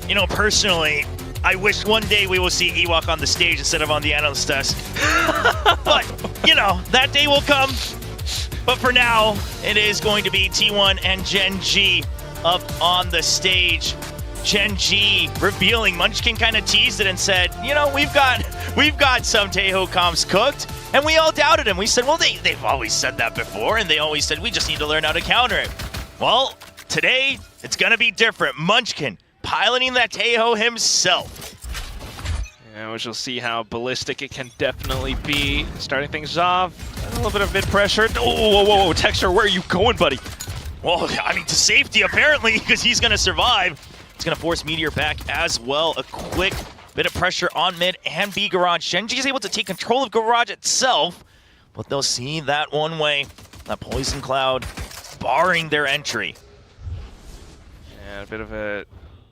You know, personally, I wish one day we will see Ewok on the stage instead of on the analyst desk. But, you know, that day will come. But for now, it is going to be T1 and GenG up on the stage. GenG revealing. Munchkin kind of teased it and said, you know, we've got some Taeho comps cooked, and we all doubted him. We said, well, they've always said that before, and they always said we just need to learn how to counter it. Well, today it's gonna be different. Munchkin piloting that Taeho himself. Yeah, we shall see how ballistic it can definitely be. Starting things off, a little bit of mid pressure. Oh, whoa, Texture, where are you going, buddy? Well, I mean, to safety, apparently, because he's going to survive. It's going to force Meteor back as well. A quick bit of pressure on mid and B Garage. GenG is able to take control of Garage itself, but they'll see that one way. That Poison Cloud barring their entry. And a bit of a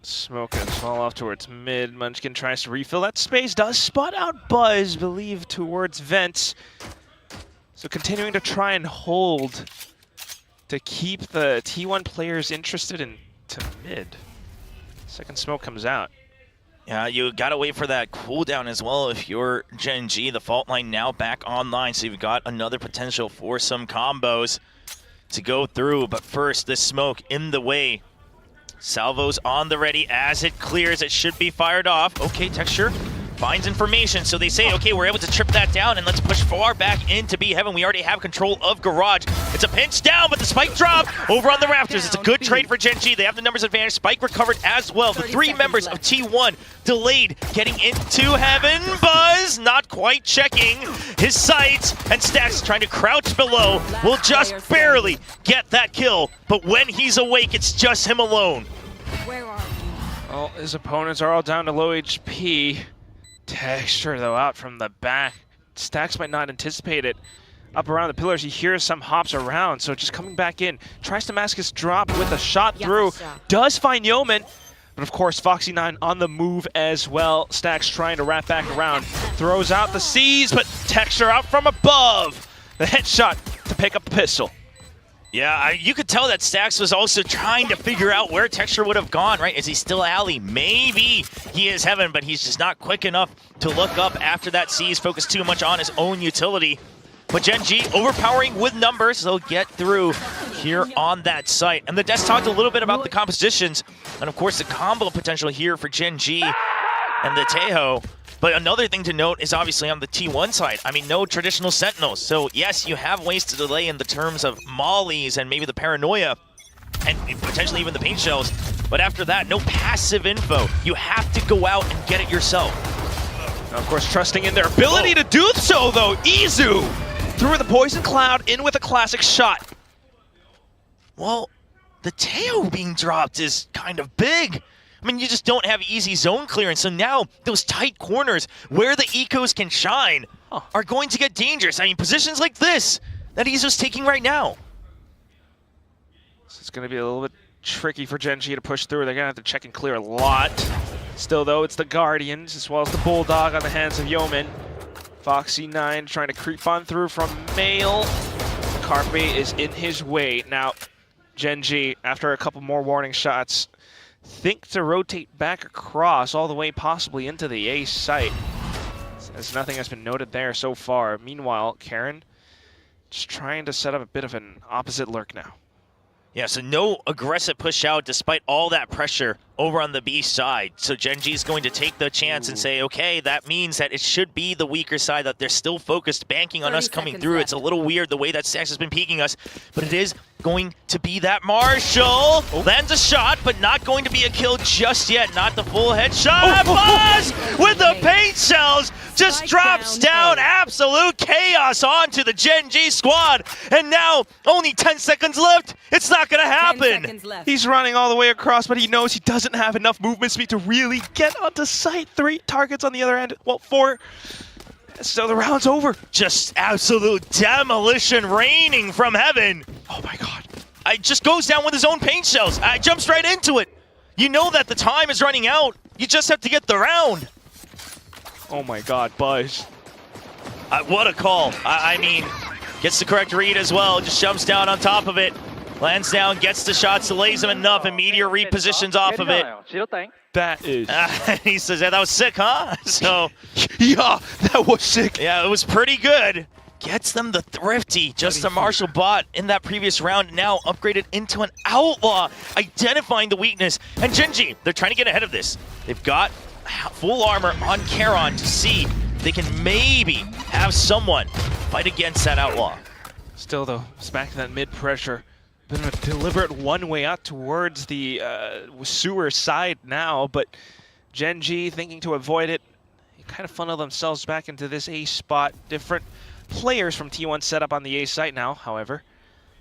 smoke and fall off towards mid. Munchkin tries to refill that space, does spot out Buzz, believe, towards Vents. So continuing to try and hold to keep the T1 players interested in to mid. Second smoke comes out. Yeah, you gotta wait for that cooldown as well if you're GenG. The fault line now back online, so you've got another potential for some combos to go through. But first, this smoke in the way. Salvo's on the ready. As it clears, it should be fired off. Okay, Texture finds information, so they say, okay, we're able to trip that down, and let's push far back into B Heaven. We already have control of Garage. It's a pinch down, but the spike drop over on the Raptors. It's a good trade for GenG. They have the numbers advantage. Spike recovered as well. The 3 members of T1 delayed getting into Heaven. Buzz not quite checking his sights, and Stacks trying to crouch below. Will just barely get that kill, but when he's awake, it's just him alone. Well, his opponents are all down to low HP. Texture, though, out from the back. Stacks might not anticipate it. Up around the pillars, he hears some hops around, so just coming back in. Tries to mask his drop with a shot through. Does find Yeoman, but of course, Foxy9 on the move as well. Stacks trying to wrap back around. Throws out the C's, but Texture out from above. The headshot to pick up the pistol. Yeah, you could tell that Stacks was also trying to figure out where Texture would have gone, right? Is he still Alley? Maybe he is Heaven, but he's just not quick enough to look up after that C's focused too much on his own utility. But GenG overpowering with numbers, they'll get through here on that site. And the Des talked a little bit about the compositions, and of course the combo potential here for GenG and the Taeho. But another thing to note is obviously on the T1 side, I mean, no traditional Sentinels. So yes, you have ways to delay in the terms of mollies and maybe the paranoia and potentially even the paint shells. But after that, no passive info. You have to go out and get it yourself. Now, of course, trusting in their ability to do so, though. Izu through the Poison Cloud in with a classic shot. Well, the Taeho being dropped is kind of big. I mean, you just don't have easy zone clearance, so now those tight corners where the ecos can shine are going to get dangerous. I mean, positions like this that Izu's taking right now. So it's going to be a little bit tricky for GenG to push through. They're going to have to check and clear a lot. Still, though, it's the Guardians as well as the Bulldog on the hands of Yeoman. Foxy9 trying to creep on through from Mail. Carpe is in his way. Now, GenG, after a couple more warning shots, think to rotate back across all the way possibly into the A site. As nothing has been noted there so far. Meanwhile, Karen just trying to set up a bit of an opposite lurk now. Yeah, so no aggressive push out despite all that pressure over on the B side. So GenG is going to take the chance and say, okay, that means that it should be the weaker side, that they're still focused, banking on us coming through. It's a little weird the way that Stax has been peeking us, but it is going to be that Marshall. Lands a shot, but not going to be a kill just yet. Not the full headshot. Buzz with the paint shells just drops down. Absolute chaos onto the GenG squad. And now only 10 seconds left. It's not going to happen. He's running all the way across, but he knows he doesn't have enough movement speed to really get onto site. 3 targets on the other end. Well, 4. So the round's over. Just absolute demolition raining from heaven. Oh my god. It just goes down with his own paint shells. Jumps right into it. You know that the time is running out. You just have to get the round. Oh my god, Buzz. What a call. I mean, gets the correct read as well. Just jumps down on top of it. Lands down, gets the shots, delays him enough, and Meteor repositions off of it. That is... He says, yeah, that was sick, huh? So, yeah, that was sick. Yeah, it was pretty good. Gets them the Thrifty, just a Marshall bot in that previous round, now upgraded into an Outlaw, identifying the weakness. And GenG, they're trying to get ahead of this. They've got full armor on Charon to see if they can maybe have someone fight against that Outlaw. Still, though, smack that mid-pressure. Been a deliberate one-way out towards the sewer side now, but GenG thinking to avoid it. They kind of funnel themselves back into this A spot. Different players from T1 set up on the A site now, however.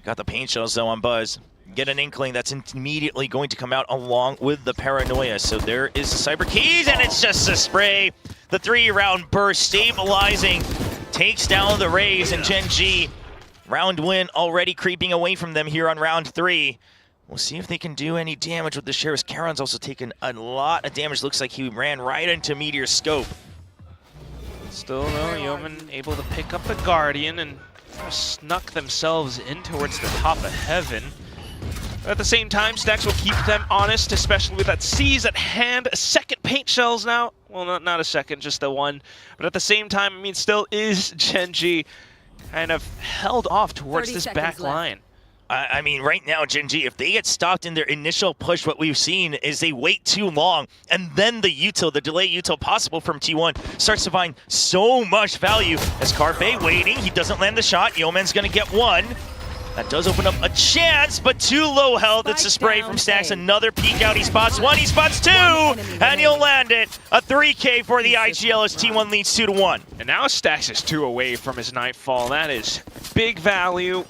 Got the paint shells, though, on Buzz. Get an inkling that's immediately going to come out along with the paranoia. So there is the Cyber Keys, and it's just a spray. The 3-round burst stabilizing, takes down the Rays, and GenG. Round win already creeping away from them here on round 3. We'll see if they can do any damage with the Sheriff's. Charon's also taken a lot of damage. Looks like he ran right into Meteor's scope. Still, though, Yeoman able to pick up the Guardian and snuck themselves in towards the top of heaven. But at the same time, Stax will keep them honest, especially with that C's at hand. A second paint shells now. Well, not a second, just the one. But at the same time, I mean, still is GenG kind of held off towards this back line. I mean, right now, GenG, if they get stopped in their initial push, what we've seen is they wait too long, and then the util, the delay util possible from T1, starts to find so much value. As Carpe waiting, he doesn't land the shot. Yeoman's going to get one. That does open up a chance, but too low health. It's a spray from Stax. Another peek out. He spots one, he spots two, and he'll land it. A 3K for the IGL as T1 leads 2-1. And now Stax is 2 away from his Nightfall. That is big value.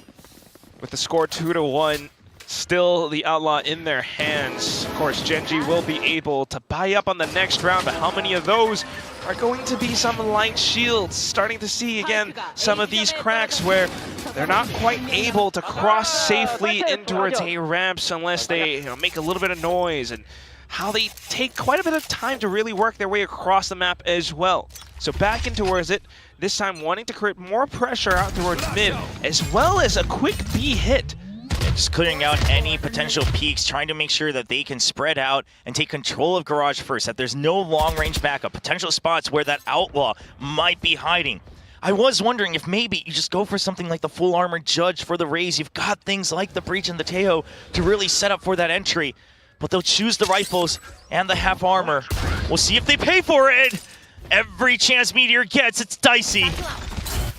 With the score 2-1, still the Outlaw in their hands. Of course, GenG will be able to buy up on the next round, but how many of those are going to be some light shields? Starting to see, again, some of these cracks where they're not quite able to cross safely in towards A ramps unless they make a little bit of noise, and how they take quite a bit of time to really work their way across the map as well. So back in towards it, this time wanting to create more pressure out towards mid, as well as a quick B hit. Just clearing out any potential peaks, trying to make sure that they can spread out and take control of Garage first, that there's no long-range backup, potential spots where that Outlaw might be hiding. I was wondering if maybe you just go for something like the full armor Judge for the Rays. You've got things like the Breach and the Teo to really set up for that entry, but they'll choose the rifles and the half armor. We'll see if they pay for it. Every chance Meteor gets, it's dicey.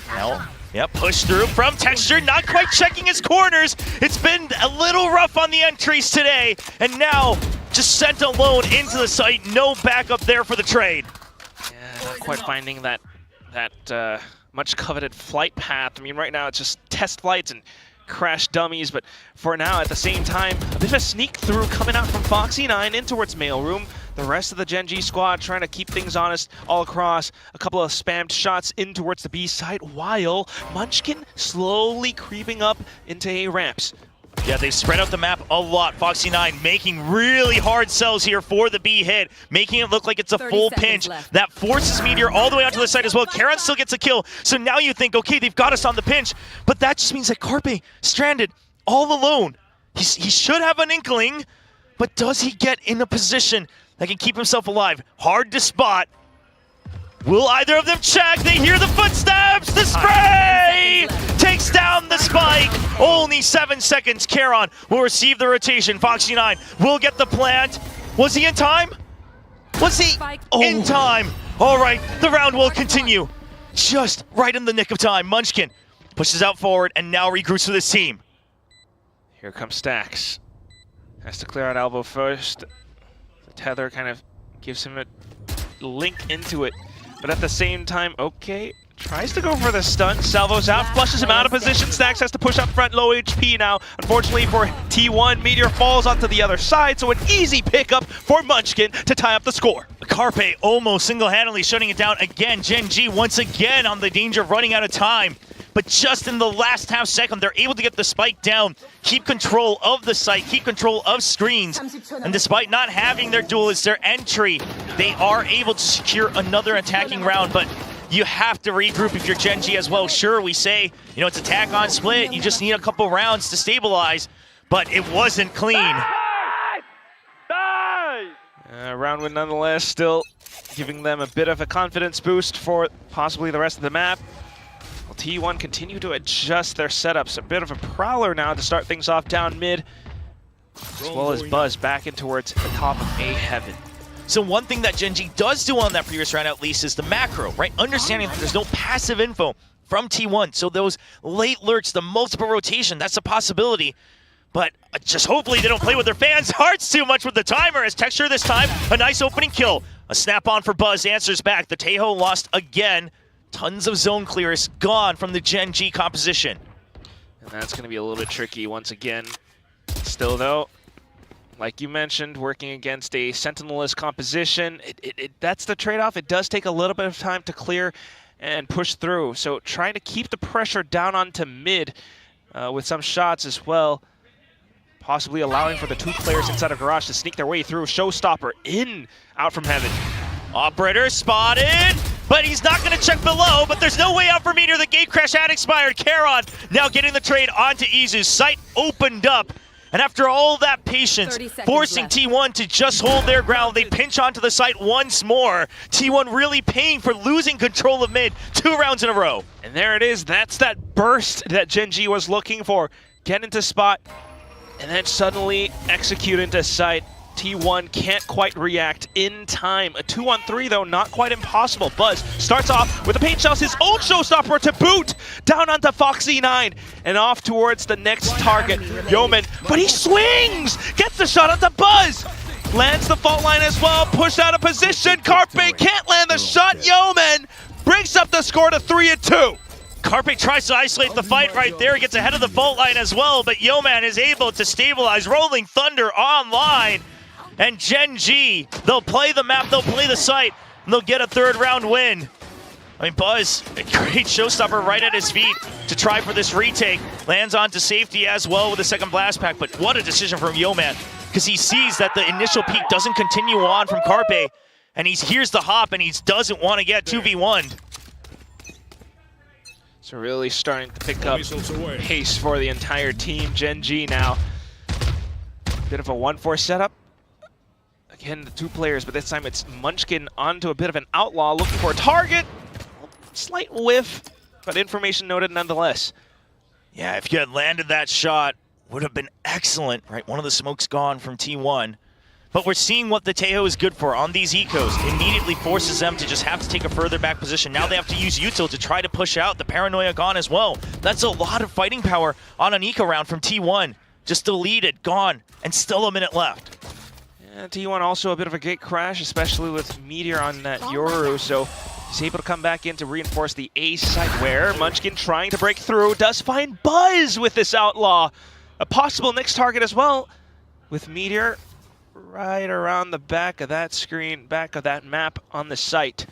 Now, yep, push through from Texture, not quite checking his corners. It's been a little rough on the entries today, and now just sent alone into the site. No backup there for the trade. Yeah, not quite finding that much coveted flight path. I mean, right now it's just test flights and crash dummies, but for now, at the same time, a bit of a sneak through coming out from Foxy9 in towards Mailroom. The rest of the GenG squad trying to keep things honest all across. A couple of spammed shots in towards the B site, while Munchkin slowly creeping up into A ramps. Yeah, they spread out the map a lot. Foxy9 making really hard sells here for the B hit, making it look like it's a full pinch. That forces Meteor all the way out to the side as well. Charon still gets a kill, so now you think, okay, they've got us on the pinch, but that just means that Carpe stranded all alone. He should have an inkling, but does he get in a position that can keep himself alive? Hard to spot. Will either of them check? They hear the footsteps! The spray! Takes down the spike! Only 7 seconds. Charon will receive the rotation. Foxy9 will get the plant. Was he in time? Was he in time? All right, the round will continue. Just right in the nick of time. Munchkin pushes out forward and now regroups with his team. Here comes Stacks. Has to clear out elbow first. The tether kind of gives him a link into it. But at the same time, okay, tries to go for the stun. Salvo's out, flushes him out of position. Stacks has to push up front, low HP now. Unfortunately for T1, Meteor falls onto the other side, so an easy pickup for Munchkin to tie up the score. Carpe almost single-handedly shutting it down again. GenG once again on the danger of running out of time. But just in the last half second, they're able to get the spike down, keep control of the site, keep control of screens. And despite not having their duelists, their entry, they are able to secure another attacking round. But you have to regroup if you're GenG as well. Sure, we say, you know, it's attack on split. You just need a couple rounds to stabilize, but it wasn't clean. Round win nonetheless, still giving them a bit of a confidence boost for possibly the rest of the map. Well, T1 continue to adjust their setups. A bit of a prowler now to start things off down mid, as well as Buzz back in towards the top of A heaven. So one thing that GenG does do on that previous round at least is the macro, right? Understanding that there's no passive info from T1, so those late lurks, the multiple rotation, that's a possibility. But just hopefully they don't play with their fans' hearts too much with the timer, as Texture this time, a nice opening kill. A snap-on for Buzz, answers back. The Taeho lost again. Tons of zone clears gone from the GenG composition. And that's going to be a little bit tricky once again. Still though, like you mentioned, working against a Sentinelist composition, that's the trade-off. It does take a little bit of time to clear and push through. So trying to keep the pressure down onto mid with some shots as well. Possibly allowing for the two players inside of Garage to sneak their way through. Showstopper in, out from heaven. Operator spotted, but he's not going to check below, but there's no way out for Meteor. The gate crash had expired. Charon now getting the trade onto Izu's. Sight opened up, and after all that patience, forcing T1 to just hold their ground, they pinch onto the site once more. T1 really paying for losing control of mid 2 rounds in a row. And there it is. That's that burst that GenG was looking for. Get into spot, and then suddenly execute into sight. T1 can't quite react in time. A 2-on-3 though, not quite impossible. Buzz starts off with the paint shells, his own showstopper to boot, down onto Foxy9, and off towards the next target, Yeoman. But he swings, gets the shot onto Buzz, lands the fault line as well, pushed out of position. Carpe can't land the shot. Yeoman brings up the score to 3-2. Carpe tries to isolate the fight right there. He gets ahead of the fault line as well, but Yeoman is able to stabilize. Rolling Thunder online. And GenG, they'll play the map, they'll play the site, and they'll get a 3rd round win. I mean, Buzz, a great showstopper right at his feet to try for this retake. Lands onto safety as well with a 2nd blast pack, but what a decision from Yeoman, because he sees that the initial peak doesn't continue on from Carpe, and he hears the hop, and he doesn't want to get 2v1'd. So really starting to pick up pace for the entire team. GenG now. Bit of a 1-4 setup. Again, the 2 players, but this time it's Munchkin onto a bit of an outlaw, looking for a target. Slight whiff, but information noted nonetheless. Yeah, if you had landed that shot, would have been excellent, right? One of the smokes gone from T1. But we're seeing what the Taeho is good for on these ecos. Immediately forces them to just have to take a further back position. Now they have to use util to try to push out. The paranoia gone as well. That's a lot of fighting power on an eco round from T1. Just deleted, gone, and still a minute left. T1 also a bit of a gate crash, especially with Meteor on that Yoru, so he's able to come back in to reinforce the A site where Munchkin trying to break through, does find Buzz with this outlaw. A possible next target as well, with Meteor right around the back of that screen, back of that map on the site.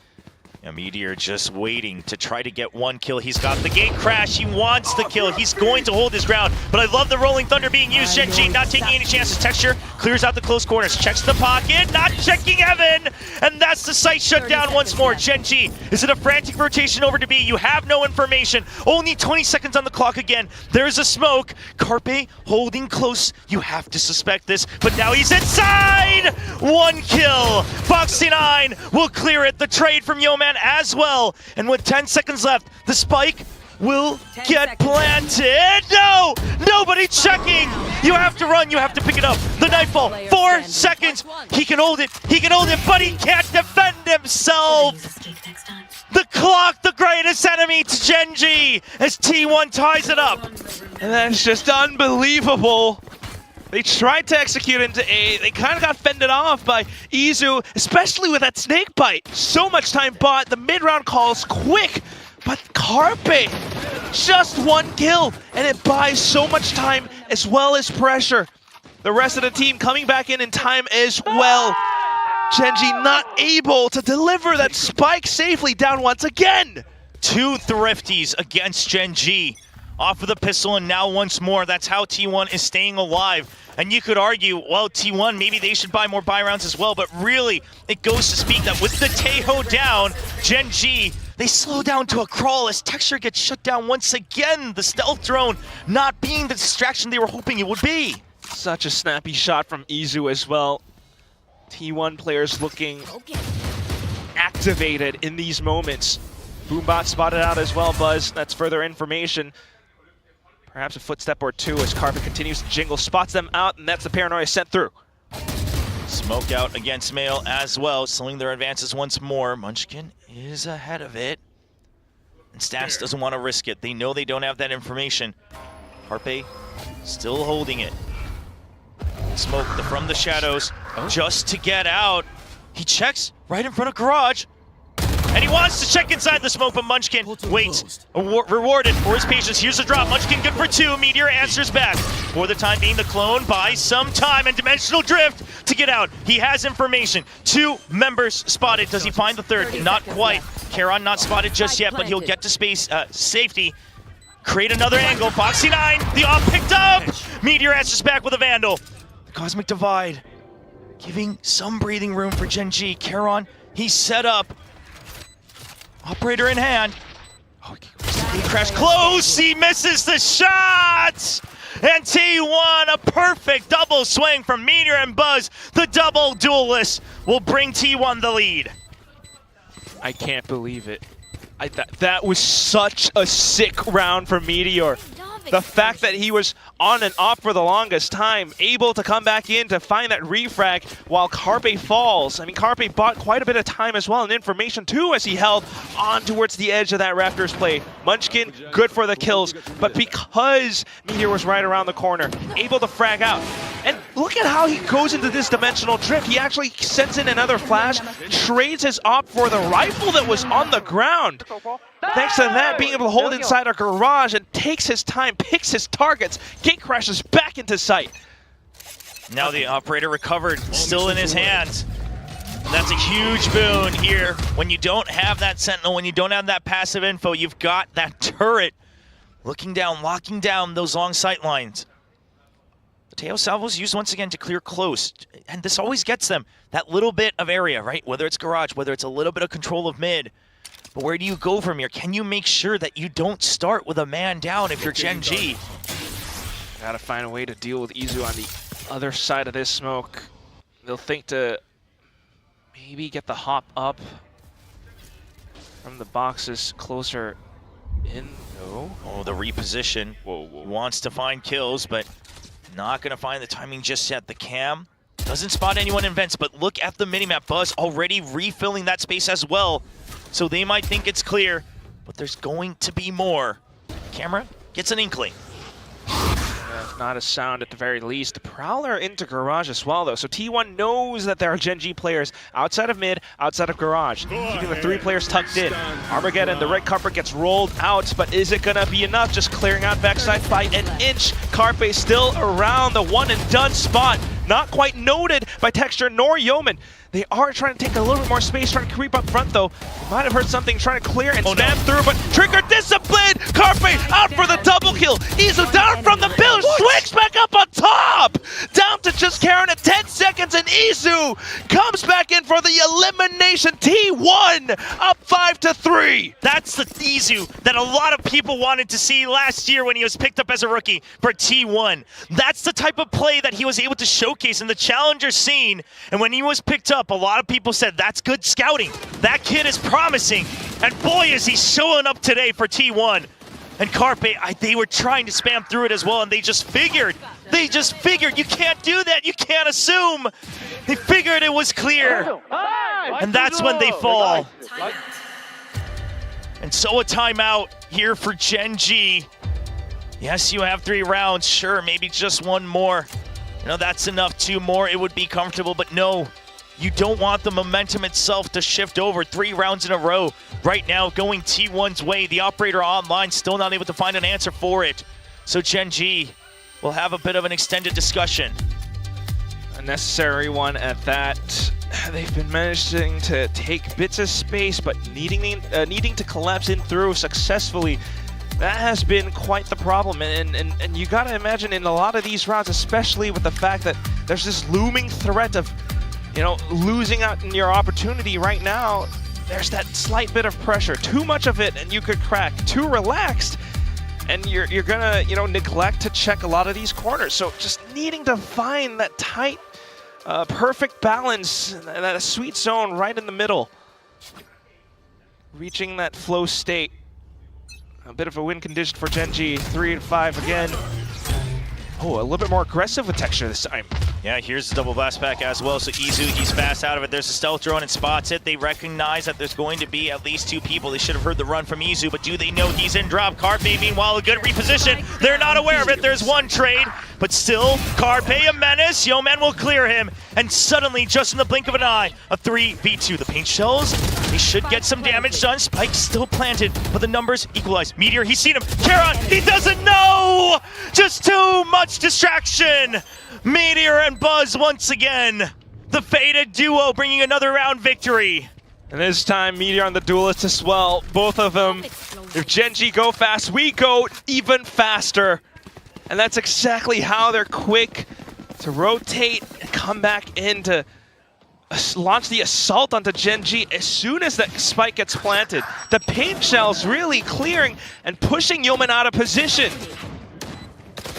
Yeah, Meteor just waiting to try to get 1 kill. He's got the gate crash. He wants the kill. He's going to hold his ground. But I love the Rolling Thunder being used. GenG not taking any chances. Texture clears out the close corners. Checks the pocket. Not checking Evan. And that's the site shut down once more. GenG, is it a frantic rotation over to B? You have no information. Only 20 seconds on the clock again. There's a smoke. Carpe holding close. You have to suspect this. But now he's inside. 1 kill. Foxy9 will clear it. The trade from Yeoman as well. And with 10 seconds left, the spike will get planted. No! Nobody checking! You have to run, you have to pick it up. The Nightfall, 4 seconds. He can hold it, but he can't defend himself. The clock, the greatest enemy to GenG, as T1 ties it up. And that's just unbelievable. They tried to execute into A. They kind of got fended off by Izu, especially with that snake bite. So much time bought. The mid-round calls quick, but Carpe, just 1 kill, and it buys so much time as well as pressure. The rest of the team coming back in time as well. GenG not able to deliver that spike safely down once again. 2 thrifties against GenG. Off of the pistol, and now once more, that's how T1 is staying alive. And you could argue, well, T1, maybe they should buy more buy rounds as well, but really, it goes to speak that with the Taeho down, GenG, they slow down to a crawl as Texture gets shut down once again. The stealth drone not being the distraction they were hoping it would be. Such a snappy shot from Izu as well. T1 players looking activated in these moments. Boombot spotted out as well, Buzz. That's further information. Perhaps a footstep or 2 as Carpet continues to jingle, spots them out, and that's the paranoia sent through. Smoke out against Mail as well, slowing their advances once more. Munchkin is ahead of it. And Stats doesn't want to risk it. They know they don't have that information. Carpe still holding it. Smoke from the shadows just to get out. He checks right in front of Garage. And he wants to check inside the smoke, but Munchkin waits. Rewarded for his patience. Here's the drop. Munchkin good for 2. Meteor answers back. For the time being, the clone buys some time and Dimensional Drift to get out. He has information. 2 members spotted. Does he find the 3rd? Not quite. Charon not spotted just yet, but he'll get to space safety. Create another angle. Foxy9, the off picked up. Meteor answers back with a Vandal. The Cosmic Divide giving some breathing room for GenG. Charon, he's set up. Operator in hand. Oh, he crashed close. He misses the shots. And T1, a perfect double swing from Meteor and Buzz. The double duelist will bring T1 the lead. I can't believe it. That was such a sick round for Meteor. The fact that he was on and off for the longest time, able to come back in to find that refrag while Carpe falls. I mean, Carpe bought quite a bit of time as well and information too as he held on towards the edge of that Raptors play. Munchkin, good for the kills, but because Meteor was right around the corner, able to frag out. And look at how he goes into this dimensional drift. He actually sends in another flash, trades his op for the rifle that was on the ground. Thanks to that, being able to hold inside a garage and takes his time, picks his targets, gate crashes back into sight. Now the operator recovered, still in his hands. And that's a huge boon here. When you don't have that sentinel, when you don't have that passive info, you've got that turret looking down, locking down those long sight lines. The Teo Salvo's used once again to clear close, and this always gets them that little bit of area, right? Whether it's garage, whether it's a little bit of control of mid. But where do you go from here? Can you make sure that you don't start with a man down if you're GenG? Gotta find a way to deal with Izu on the other side of this smoke. They'll think to maybe get the hop up from the boxes closer in. No. Oh, the reposition. Whoa. Wants to find kills, but not gonna find the timing just yet. The cam doesn't spot anyone in vents, but look at the minimap. Buzz already refilling that space as well. So they might think it's clear, but there's going to be more. Camera gets an inkling. Not a sound at the very least. Prowler into garage as well, though. So T1 knows that there are GenG players outside of mid, outside of garage. Keeping the 3 players tucked in. Armageddon, the red carpet gets rolled out, but is it going to be enough? Just clearing out backside by an inch. Carpe still around the one and done spot. Not quite noted by Texture nor Yeoman. They are trying to take a little bit more space, trying to creep up front though. They might have heard something, trying to clear and spam through, but Trigger disciplined! Carpe out for the double kill! Izu down from the pillar, swings back up on top! Down to just Karen at 10 seconds, and Izu comes back in for the elimination. T1 up 5-3. That's the Izu that a lot of people wanted to see last year when he was picked up as a rookie for T1. That's the type of play that he was able to showcase in the challenger scene, and when he was picked up, a lot of people said that's good scouting. That kid is promising, and boy is he showing up today for T1. And Carpe, they were trying to spam through it as well, and they just figured, you can't do that, you can't assume. They figured it was clear. And that's when they fall. And so a timeout here for GenG. Yes, you have 3 rounds, sure, maybe just one more. You know, that's enough, 2 more, it would be comfortable, but no. You don't want the momentum itself to shift over 3 rounds in a row. Right now, going T1's way. The operator online still not able to find an answer for it. So GenG will have a bit of an extended discussion. A necessary one at that. They've been managing to take bits of space, but needing to collapse in through successfully. That has been quite the problem, and you gotta imagine in a lot of these rounds, especially with the fact that there's this looming threat of, you know, losing out in your opportunity right now. There's that slight bit of pressure. Too much of it and you could crack. Too relaxed and you're gonna, you know, neglect to check a lot of these corners. So just needing to find that tight, perfect balance, and that sweet zone right in the middle. Reaching that flow state. A bit of a win condition for GenG. 3-5 again. Oh, a little bit more aggressive with texture this time. Yeah, here's the double blast pack as well. So Izu, he's fast out of it. There's a stealth drone and spots it. They recognize that there's going to be at least 2 people. They should have heard the run from Izu, but do they know he's in drop? Carpe, meanwhile, a good reposition. They're not aware of it. There's one trade, but still, Carpe, a menace. Yeoman will clear him. And suddenly, just in the blink of an eye, a 3v2. The paint shells, they should get some damage done. Spike's still planted, but the numbers equalize. Meteor, he's seen him. Charon, he doesn't know! Just too much distraction. Meteor and Buzz once again. The faded duo bringing another round victory. And this time, Meteor on the Duelist as well. Both of them. If GenG go fast, we go even faster. And that's exactly how they're quick to rotate and come back in to launch the assault onto GenG as soon as that spike gets planted. The paint shell's really clearing and pushing Yeoman out of position.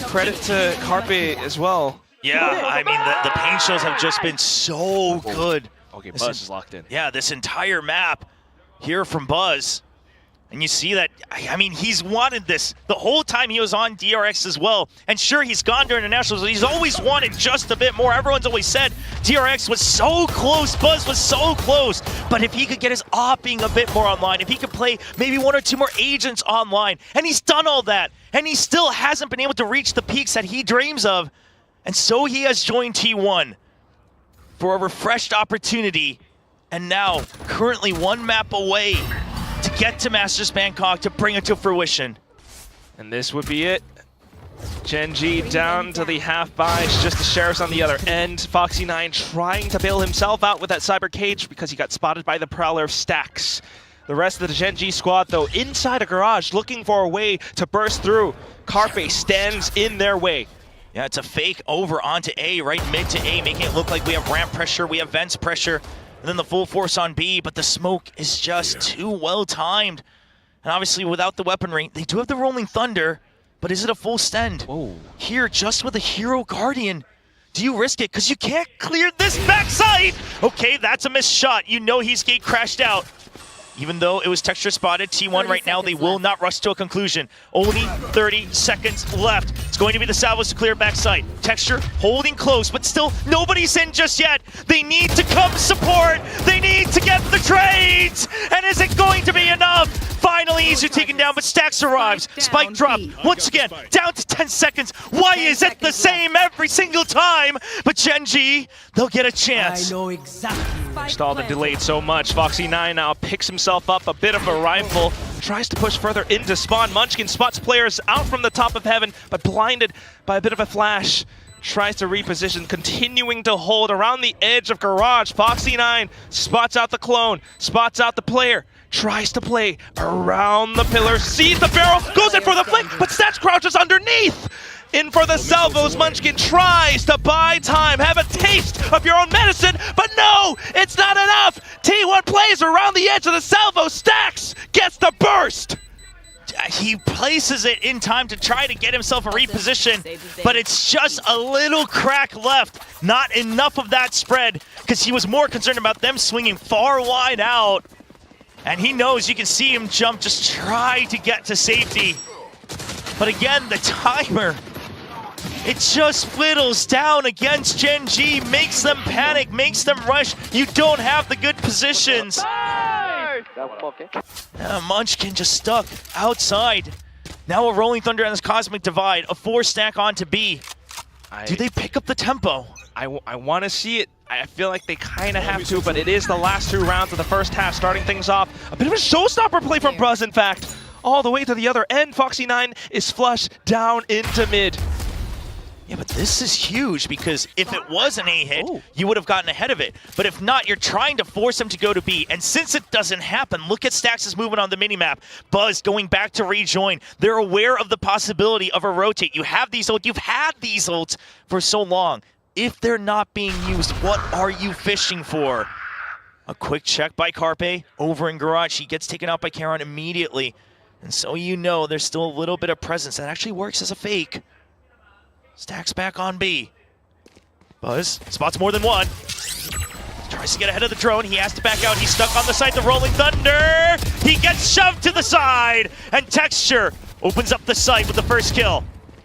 Credit to Carpe as well. Yeah, I mean, the paint shells have just been so good. Okay, Buzz is locked in. Yeah, this entire map here from Buzz. And you see that, I mean, he's wanted this the whole time he was on DRX as well. And sure, he's gone during the Nationals, but he's always wanted just a bit more. Everyone's always said DRX was so close, Buzz was so close. But if he could get his opping a bit more online, if he could play maybe 1 or 2 more agents online, and he's done all that, and he still hasn't been able to reach the peaks that he dreams of. And so he has joined T1 for a refreshed opportunity, and now currently 1 map away to get to Masters Bangkok to bring it to fruition. And this would be it. GenG down to the half buys, just the Sheriffs on the other end. Foxy9 trying to bail himself out with that Cyber Cage because he got spotted by the Prowler of Stacks. The rest of the GenG squad, though, inside a garage, looking for a way to burst through. Carpe stands in their way. Yeah, it's a fake over onto A, right mid to A, making it look like we have ramp pressure, we have vents pressure, and then the full force on B, but the smoke is just too well timed. And obviously without the weaponry, they do have the Rolling Thunder, but is it a full stend? Whoa. Here, just with a Hero Guardian, do you risk it? Because you can't clear this backside! Okay, that's a missed shot. You know he's gate crashed out. Even though it was texture spotted, T1 right now, they will not rush to a conclusion. Only 30 seconds left. It's going to be the salvos to clear backside. Texture holding close, but still nobody's in just yet. They need to come support. They need to get the trades. And is it going to be enough? Finally, Izu taken down, but Stacks arrives. Spike drop once again, down to 10 seconds. Why is it the same every single time? But GenG, they'll get a chance. I know exactly. Stalled and delayed so much. Foxy9 now picks himself up, a bit of a rifle, tries to push further into spawn. Munchkin spots players out from the top of heaven, but blinded by a bit of a flash. Tries to reposition, continuing to hold around the edge of garage. Foxy9 spots out the clone, spots out the player, tries to play around the pillar, sees the barrel, goes in for the flick, but Stats crouches underneath. In for the salvos, Munchkin tries to buy time, have a taste of your own medicine, but no, it's not enough. T1 plays around the edge of the salvo, Stacks gets the burst. He places it in time to try to get himself a reposition, but it's just a little crack left. Not enough of that spread, because he was more concerned about them swinging far wide out. And he knows, you can see him jump, just try to get to safety. But again, the timer, it just whittles down against GenG, makes them panic, makes them rush. You don't have the good positions. Munchkin just stuck outside. Now a Rolling Thunder and this Cosmic Divide, a 4-stack onto B. Do they pick up the tempo? I want to see it. I feel like they kind of have to, but it is the last 2 rounds of the first half, starting things off. A bit of a showstopper play from Bruz, in fact. All the way to the other end. Foxy9 is flushed down into mid. Yeah, but this is huge because if it was an A hit, you would have gotten ahead of it. But if not, you're trying to force him to go to B. And since it doesn't happen, look at Stax' movement on the minimap. Buzz going back to rejoin. They're aware of the possibility of a rotate. You have these ults. You've had these ults for so long. If they're not being used, what are you fishing for? A quick check by Carpe over in Garage. He gets taken out by Karon immediately. And so you know there's still a little bit of presence. That actually works as a fake. Stax back on B. Buzz spots more than one. Tries to get ahead of the drone. He has to back out. He's stuck on the side. The Rolling Thunder. He gets shoved to the side. And Texture opens up the site with the first kill.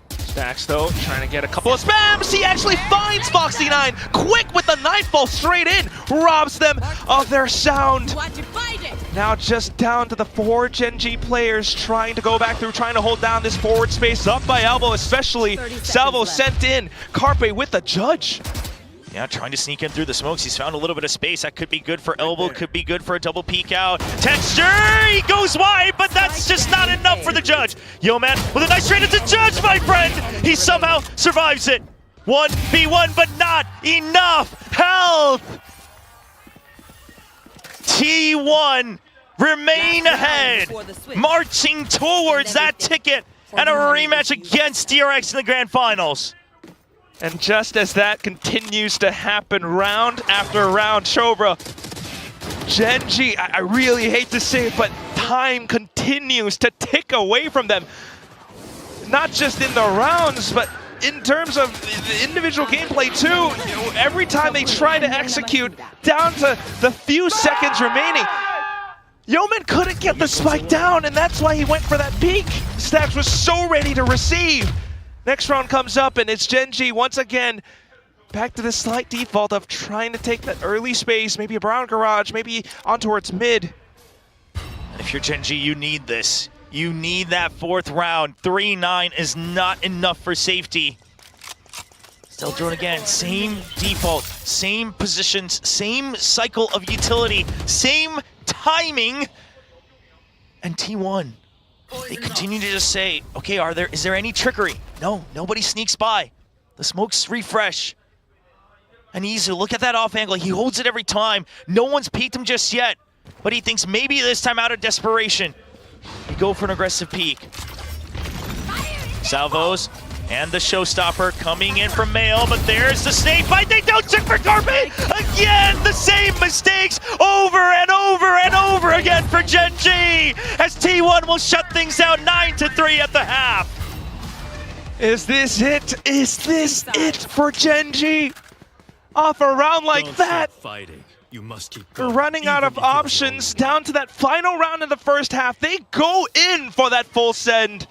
Stax, though, trying to get a couple of spams. He actually finds Foxy9. Quick with the Nightfall straight in. Robs them of their sound. Now just down to the 4 GenG players trying to go back through, trying to hold down this forward space. Up by Elbow especially. Salvo sent in. Carpe with the judge. Yeah, trying to sneak in through the smokes. He's found a little bit of space. That could be good for Elbow, could be good for a double peek out. Texture, he goes wide, but that's just not enough for the judge. Yo, man, with a nice trade, it's a judge, my friend. He somehow survives it. 1v1, but not enough health. T1 remain ahead, marching towards that ticket and a rematch against DRX in the grand finals. And just as that continues to happen round after round, Chobra, GenG, I really hate to say it, but time continues to tick away from them. Not just in the rounds, but in terms of the individual gameplay too. You know, every time they try to execute, down to the few seconds remaining, Yeoman couldn't get the spike down, and that's why he went for that peek. Stax was so ready to receive. Next round comes up, and it's GenG once again back to the slight default of trying to take that early space, maybe around Garage, maybe on towards mid. If you're GenG, you need this. You need that 4th round. 3-9 is not enough for safety. Still doing again, same default, same positions, same cycle of utility, same timing, and T1. They continue to just say, okay, is there any trickery? No, nobody sneaks by. The smokes refresh. And easy, look at that off angle. He holds it every time. No one's peeked him just yet, but he thinks maybe this time out of desperation, he go for an aggressive peek. Salvos and the showstopper coming in from Mail, but there's the snake bite. They don't check for Carpe. Again, the same mistakes over and over and over again for GenG, as T1 will shut things down 9-3 at the half. Is this it? Is this it for GenG? Off a round like that, you must keep going. Running out of options, down to that final round in the first half. They go in for that full send.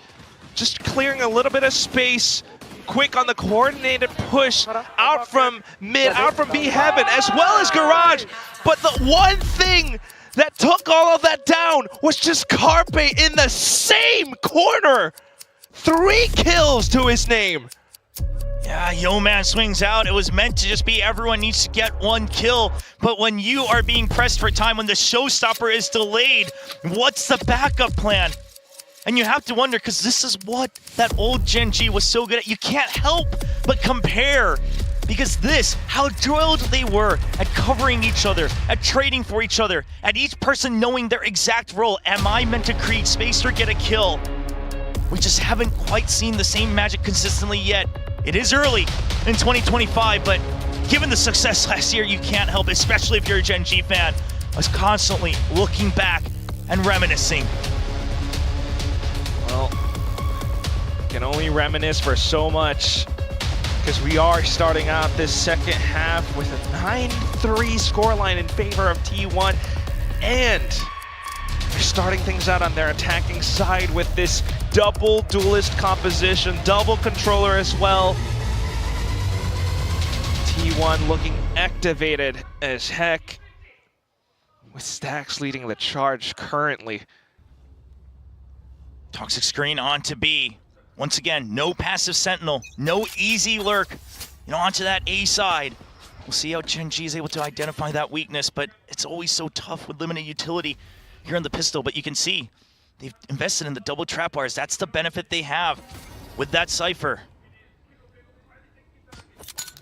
Just clearing a little bit of space, quick on the coordinated push out from mid, out from B Heaven, as well as Garage. But the one thing that took all of that down was just Carpe in the same corner. 3 kills to his name. Yeah, Yo-Man swings out. It was meant to just be everyone needs to get 1 kill. But when you are being pressed for time, when the showstopper is delayed, what's the backup plan? And you have to wonder, because this is what that old GenG was so good at. You can't help but compare. Because how drilled they were at covering each other, at trading for each other, at each person knowing their exact role. Am I meant to create space or get a kill? We just haven't quite seen the same magic consistently yet. It is early in 2025, but given the success last year, you can't help, especially if you're a GenG fan, us constantly looking back and reminiscing. Well, can only reminisce for so much, because we are starting out this second half with a 9-3 scoreline in favor of T1, and starting things out on their attacking side with this double duelist composition, double controller as well. T1 looking activated as heck, with Stax leading the charge currently. Toxic screen on to B. Once again, no passive sentinel, no easy lurk. Onto that A side. We'll see how GenG is able to identify that weakness, but it's always so tough with limited utility here on the pistol. But you can see they've invested in the double trap bars. That's the benefit they have with that Cypher.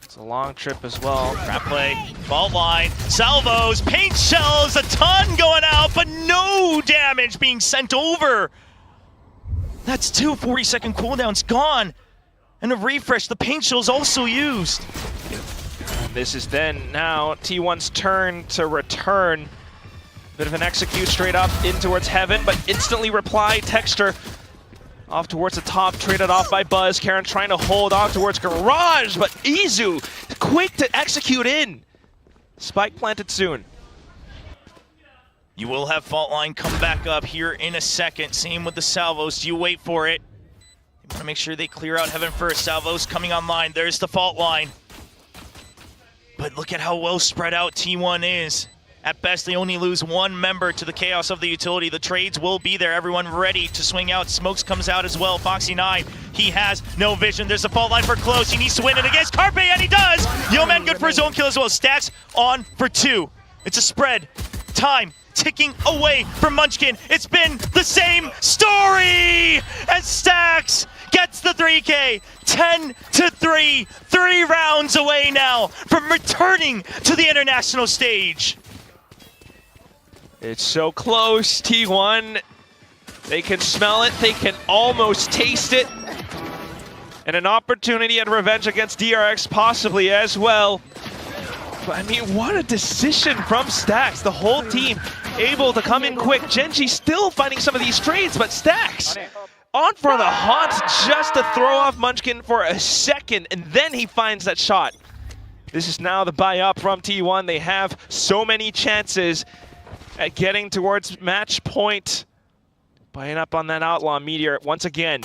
It's a long trip as well. Trap play, fault line, salvos, paint shells, a ton going out, but no damage being sent over. That's 2 40-second cooldowns gone. And a refresh, the paint shell's also used. This is then now T1's turn to return. Bit of an execute straight up in towards heaven, but instantly reply. Texture off towards the top, traded off by Buzz. Karen trying to hold on towards Garage, but Izu quick to execute in. Spike planted soon. You will have fault line come back up here in a second. Same with the salvos. Do you wait for it? You want to make sure they clear out heaven first. Salvos coming online. There's the fault line. But look at how well spread out T1 is. At best, they only lose one member to the chaos of the utility. The trades will be there. Everyone ready to swing out. Smokes comes out as well. Foxy9, he has no vision. There's a fault line for close. He needs to win it against Carpe, and he does! Yeoman good for his own kill as well. Stacks on for 2. It's a spread. Time ticking away from Munchkin. It's been the same story! And Stacks gets the 3K. 10-3. 3 rounds away now from returning to the international stage. It's so close, T1. They can smell it, they can almost taste it. And an opportunity at revenge against DRX possibly as well. But I mean, what a decision from Stacks. The whole team able to come in quick. GenG still finding some of these trades, but Stacks on for the haunt just to throw off Munchkin for a second, and then he finds that shot. This is now the buy up from T1. They have so many chances at getting towards match point. Buying up on that Outlaw Meteor once again.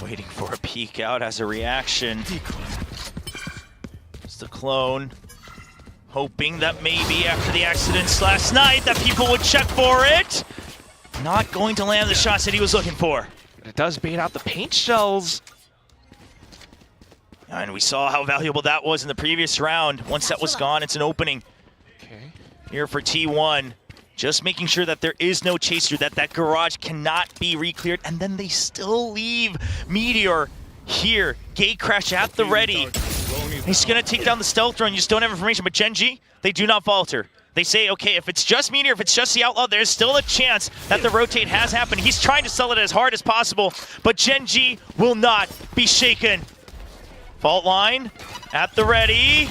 Waiting for a peek out as a reaction. It's the clone. Hoping that maybe after the accidents last night that people would check for it. Not going to land the shots that he was looking for. But it does bait out the paint shells. And we saw how valuable that was in the previous round. Once that was gone, it's an opening. Okay. Here for T1. Just making sure that there is no chaser, that garage cannot be re-cleared, and then they still leave Meteor here. Gate crash at the ready. He's gonna take down the stealth drone, you just don't have information, but GenG, they do not falter. They say, okay, if it's just Meteor, if it's just the Outlaw, there's still a chance that the rotate has happened. He's trying to sell it as hard as possible, but GenG will not be shaken. Fault line at the ready.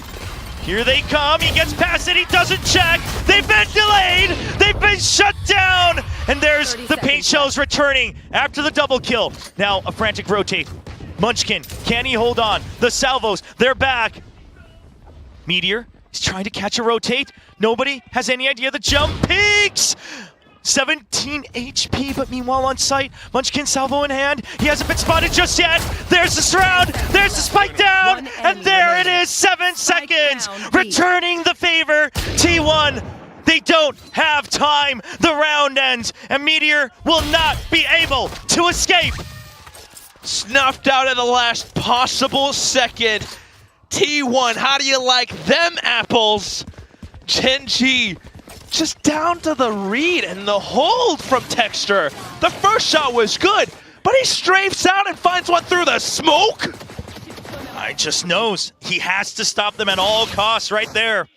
Here they come, he gets past it, he doesn't check. They've been delayed, they've been shut down. And there's the paint shells returning after the double kill. Now a frantic rotate. Munchkin, can he hold on? The salvos, they're back. Meteor is trying to catch a rotate. Nobody has any idea the jump peaks. 17 HP, but meanwhile on site, Munchkin salvo in hand. He hasn't been spotted just yet. There's the surround, there's the spike down, and there it is, 7 seconds. Returning the favor, T1. They don't have time. The round ends, and Meteor will not be able to escape. Snuffed out at the last possible second. T1, how do you like them apples? GenG just down to the read and the hold from Texture. The first shot was good, but he strafes out and finds one through the smoke. I just knows he has to stop them at all costs right there.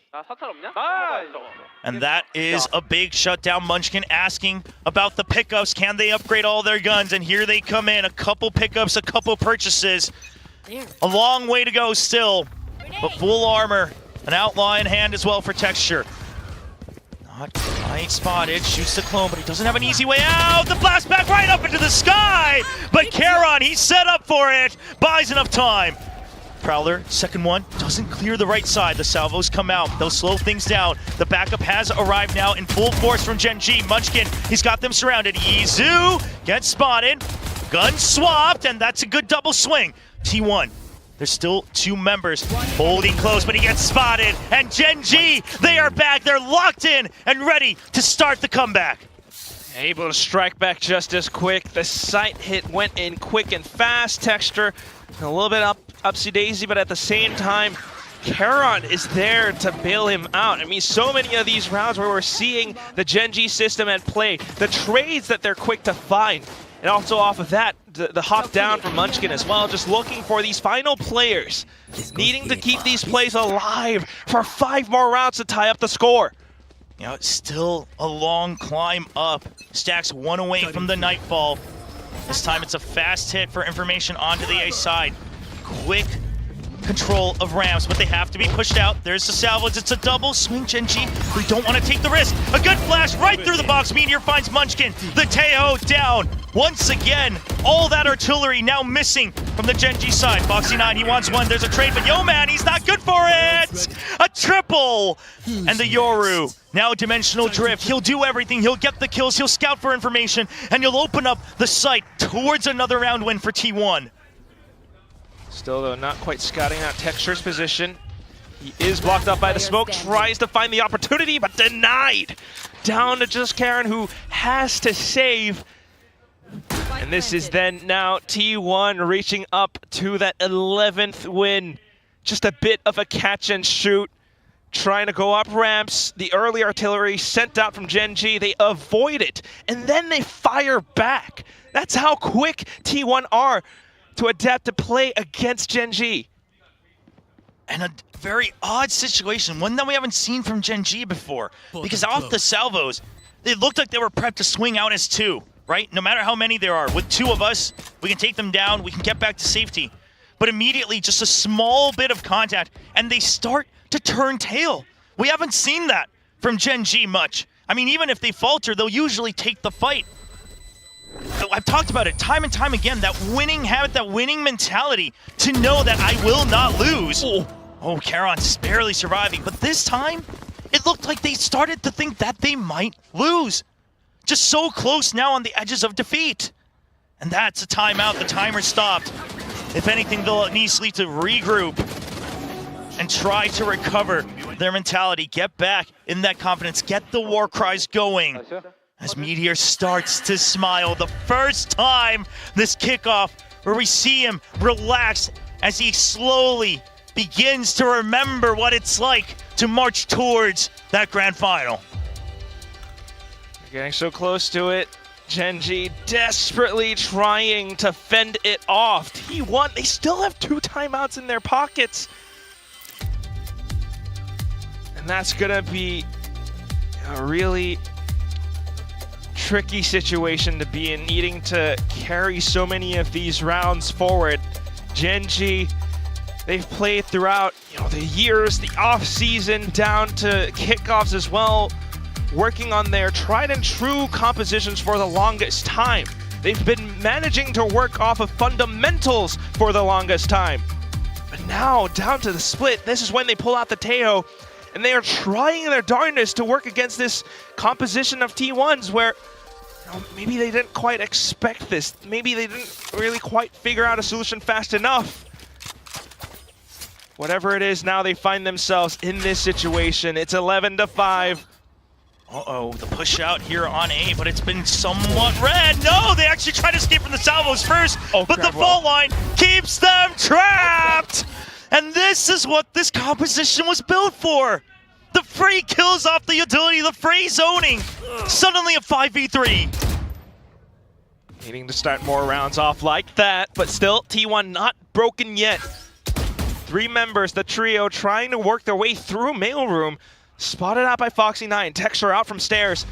And that is a big shutdown. Munchkin asking about the pickups. Can they upgrade all their guns? And here they come in. A couple pickups, a couple purchases. A long way to go still, but full armor. An Outlaw in hand as well for Texture. Not quite spotted, shoots the clone, but he doesn't have an easy way out. The blast back right up into the sky, but Charon, he's set up for it. Buys enough time. Prowler, second one, doesn't clear the right side. The salvos come out. They'll slow things down. The backup has arrived now in full force from GenG. Munchkin, he's got them surrounded. Izu gets spotted. Gun swapped, and that's a good double swing. T1, there's still 2 members holding close, but he gets spotted. And GenG, they are back. They're locked in and ready to start the comeback. Able to strike back just as quick. The sight hit went in quick and fast. Texture a little bit upsy-daisy, but at the same time, Charon is there to bail him out. I mean, so many of these rounds where we're seeing the GenG system at play, the trades that they're quick to find, and also off of that, the hop down from Munchkin as well, just looking for these final players, needing to keep these plays alive for 5 more rounds to tie up the score. You know, it's still a long climb up. Stacks 1 away from the Nightfall. This time it's a fast hit for information onto the A side. Quick control of ramps, but they have to be pushed out. There's the salvage. It's a double swing. GenG, we don't want to take the risk. A good flash right through the box. Meteor finds Munchkin. The Teo down. Once again, all that artillery now missing from the GenG side. Foxy9, he wants one. There's a trade, but yo man, he's not good for it. A triple. And the Yoru, now dimensional drift. He'll do everything. He'll get the kills. He'll scout for information, and he'll open up the sight towards another round win for T1. Still, though, not quite scouting out Texture's position. He is blocked up by the smoke, tries to find the opportunity, but denied. Down to just Karen, who has to save. And this is then now T1 reaching up to that 11th win. Just a bit of a catch and shoot. Trying to go up ramps. The early artillery sent out from GenG, they avoid it, and then they fire back. That's how quick T1 are to adapt to play against GenG. And a very odd situation, one that we haven't seen from GenG before. Because off the salvos, they looked like they were prepped to swing out as 2, right? No matter how many there are, with 2 of us, we can take them down, we can get back to safety. But immediately, just a small bit of contact, and they start to turn tail. We haven't seen that from GenG much. I mean, even if they falter, they'll usually take the fight. I've talked about it time and time again, that winning habit, that winning mentality, to know that I will not lose. Oh, Charon's barely surviving, but this time, it looked like they started to think that they might lose. Just so close now on the edges of defeat. And that's a timeout, the timer stopped. If anything, they'll need to regroup and try to recover their mentality, get back in that confidence, get the war cries going. As Meteor starts to smile, the first time this kickoff where we see him relax as he slowly begins to remember what it's like to march towards that grand final. We're getting so close to it. GenG desperately trying to fend it off. T1, they still have 2 timeouts in their pockets. And that's gonna be a really tricky situation to be in, needing to carry so many of these rounds forward. GenG, they've played throughout the years, the off season down to kickoffs as well, working on their tried and true compositions for the longest time. They've been managing to work off of fundamentals for the longest time. But now, down to the split, this is when they pull out the Teo, and they are trying their darndest to work against this composition of T1s where maybe they didn't quite expect this. Maybe they didn't really quite figure out a solution fast enough. Whatever it is, now they find themselves in this situation. It's 11-5. Uh-oh, the push out here on A, but it's been somewhat red. No, they actually try to escape from the salvos first, but the fault line keeps them trapped. And this is what this composition was built for. The free kills off the utility, the free zoning. Suddenly a 5v3. Needing to start more rounds off like that, but still T1 not broken yet. 3 members, the trio, trying to work their way through mailroom. Spotted out by Foxy9. Texture out from stairs.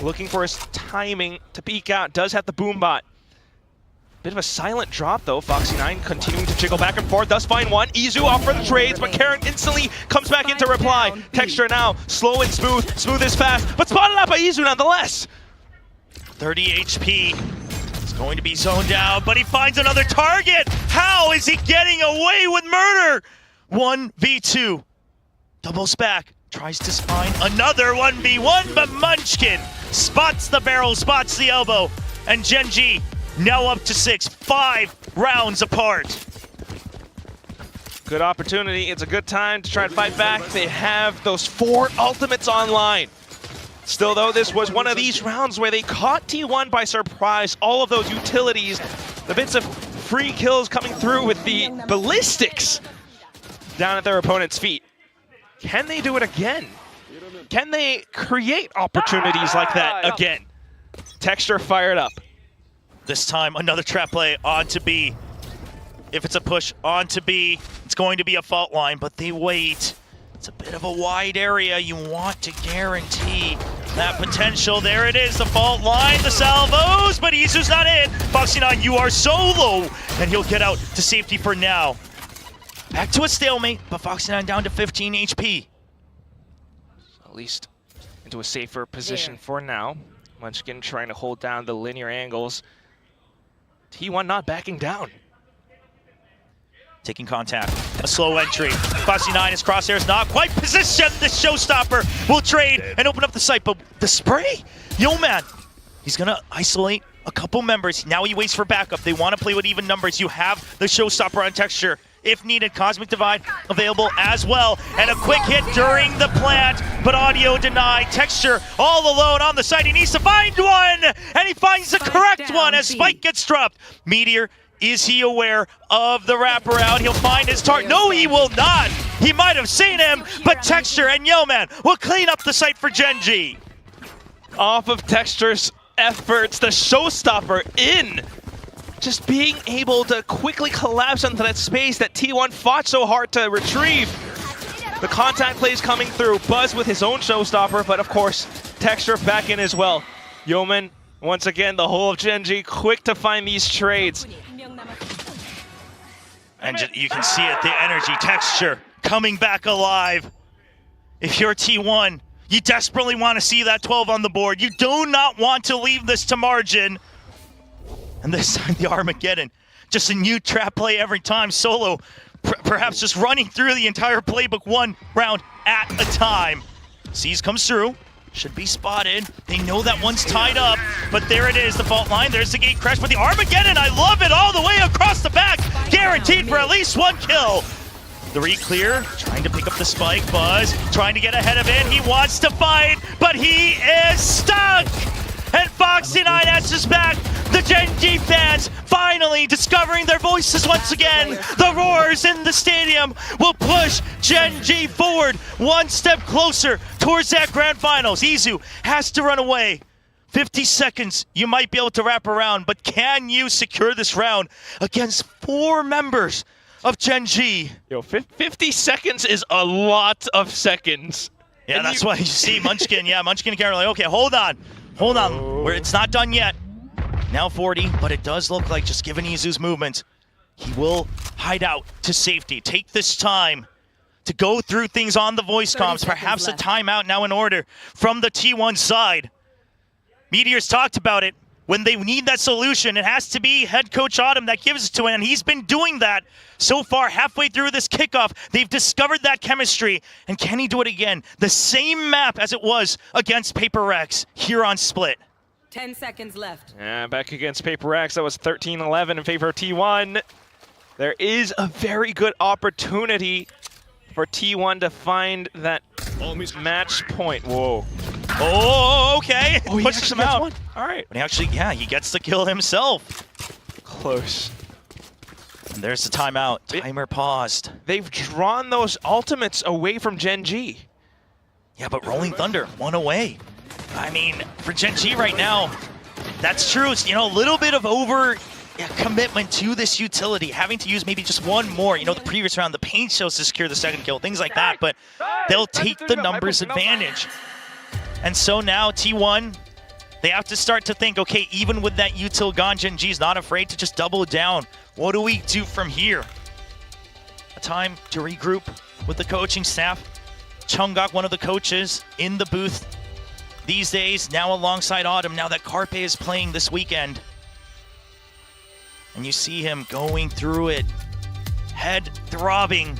Looking for his timing to peek out. Does have the boombot. Bit of a silent drop though. Foxy9 continuing to jiggle back and forth. Does find one. Izu off for the trades, but Karen instantly comes back in to reply. Texture now slow and smooth. Smooth is fast, but spotted out by Izu nonetheless. 30 HP. Going to be zoned out, but he finds another target. How is he getting away with murder? 1v2. Doubles back. Tries to find another 1v1, but Munchkin spots the barrel, spots the elbow. And GenG now up to 6, 5 rounds apart. Good opportunity. It's a good time to try and fight back. They have those 4 ultimates online. Still, though, this was one of these rounds where they caught T1 by surprise. All of those utilities, the bits of free kills coming through with the ballistics down at their opponent's feet. Can they do it again? Can they create opportunities like that again? Texture fired up. This time, another trap play onto B. If it's a push onto B, it's going to be a fault line, but they wait. It's a bit of a wide area. You want to guarantee that potential. There it is, the fault line, the salvos, but Isu's not in. Foxy9, you are solo, and he'll get out to safety for now. Back to a stalemate, but Foxy9 down to 15 HP. At least into a safer position for now. Munchkin trying to hold down the linear angles. T1 not backing down. Taking contact, a slow entry. Foxy9, his crosshairs not quite positioned. The showstopper will trade and open up the site, but the spray, Yeoman, he's gonna isolate a couple members. Now he waits for backup. They want to play with even numbers. You have the showstopper on Texture. If needed, Cosmic Divide available as well. And a quick hit during the plant, but audio denied. Texture all alone on the site. He needs to find one, and he finds the correct one as Spike gets dropped. Meteor, is he aware of the wraparound? He'll find his target. No, he will not. He might have seen him, but Texture and Yeoman will clean up the site for GenG. Off of Texture's efforts, the showstopper in. Just being able to quickly collapse into that space that T1 fought so hard to retrieve. The contact plays coming through. Buzz with his own showstopper, but of course, Texture back in as well. Yeoman, once again, the whole of GenG quick to find these trades. And you can see it, the energy, Texture coming back alive. If you're T1, you desperately want to see that 12 on the board. You do not want to leave this to margin. And this time the Armageddon, just a new trap play every time. Solo, perhaps just running through the entire playbook 1 round at a time. Seas comes through, should be spotted. They know that one's tied up, but there it is, the fault line. There's the gate crash, but the Armageddon, I love it all the way across the back. Guaranteed for at least 1 kill. The re-clear, trying to pick up the spike. Buzz, trying to get ahead of it. He wants to fight, but he is stuck. And Foxy9 answers back. The GenG fans finally discovering their voices once again. The roars in the stadium will push GenG forward 1 step closer towards that grand finals. Izu has to run away. 50 seconds, you might be able to wrap around, but can you secure this round against 4 members of GenG? Yo, 50 seconds is a lot of seconds. Yeah, and that's why you see Munchkin. Yeah, Munchkin and Karen are like, okay, hold on. It's not done yet. Now 40, but it does look like, just given Izu's movement, he will hide out to safety. Take this time to go through things on the voice comms. Perhaps a timeout now in order from the T1 side. Meteor's talked about it. When they need that solution, it has to be head coach Autumn that gives it to him, and he's been doing that so far. Halfway through this kickoff, they've discovered that chemistry, and can he do it again? The same map as it was against Paper Rex here on Split. 10 seconds left. Yeah, back against Paper Rex, that was 13-11 in favor of T1. There is a very good opportunity for T1 to find that match point. Whoa. Oh, okay. Oh, he pushes him out. All right. But he actually, yeah, he gets the kill himself. Close. And there's the timeout. Timer paused. They've drawn those ultimates away from GenG. Yeah, but Rolling Thunder, 1 away. I mean, for GenG right now, that's true. It's, a little bit of over commitment to this utility, having to use maybe just 1 more. The previous round, the paint shells to secure the 2nd kill, things like that, but they'll take the numbers advantage. And so now T1, they have to start to think, okay, even with that util gone, GenG's not afraid to just double down. What do we do from here? A time to regroup with the coaching staff. Chunggak, one of the coaches, in the booth these days, now alongside Autumn, now that Carpe is playing this weekend. And you see him going through it, head throbbing,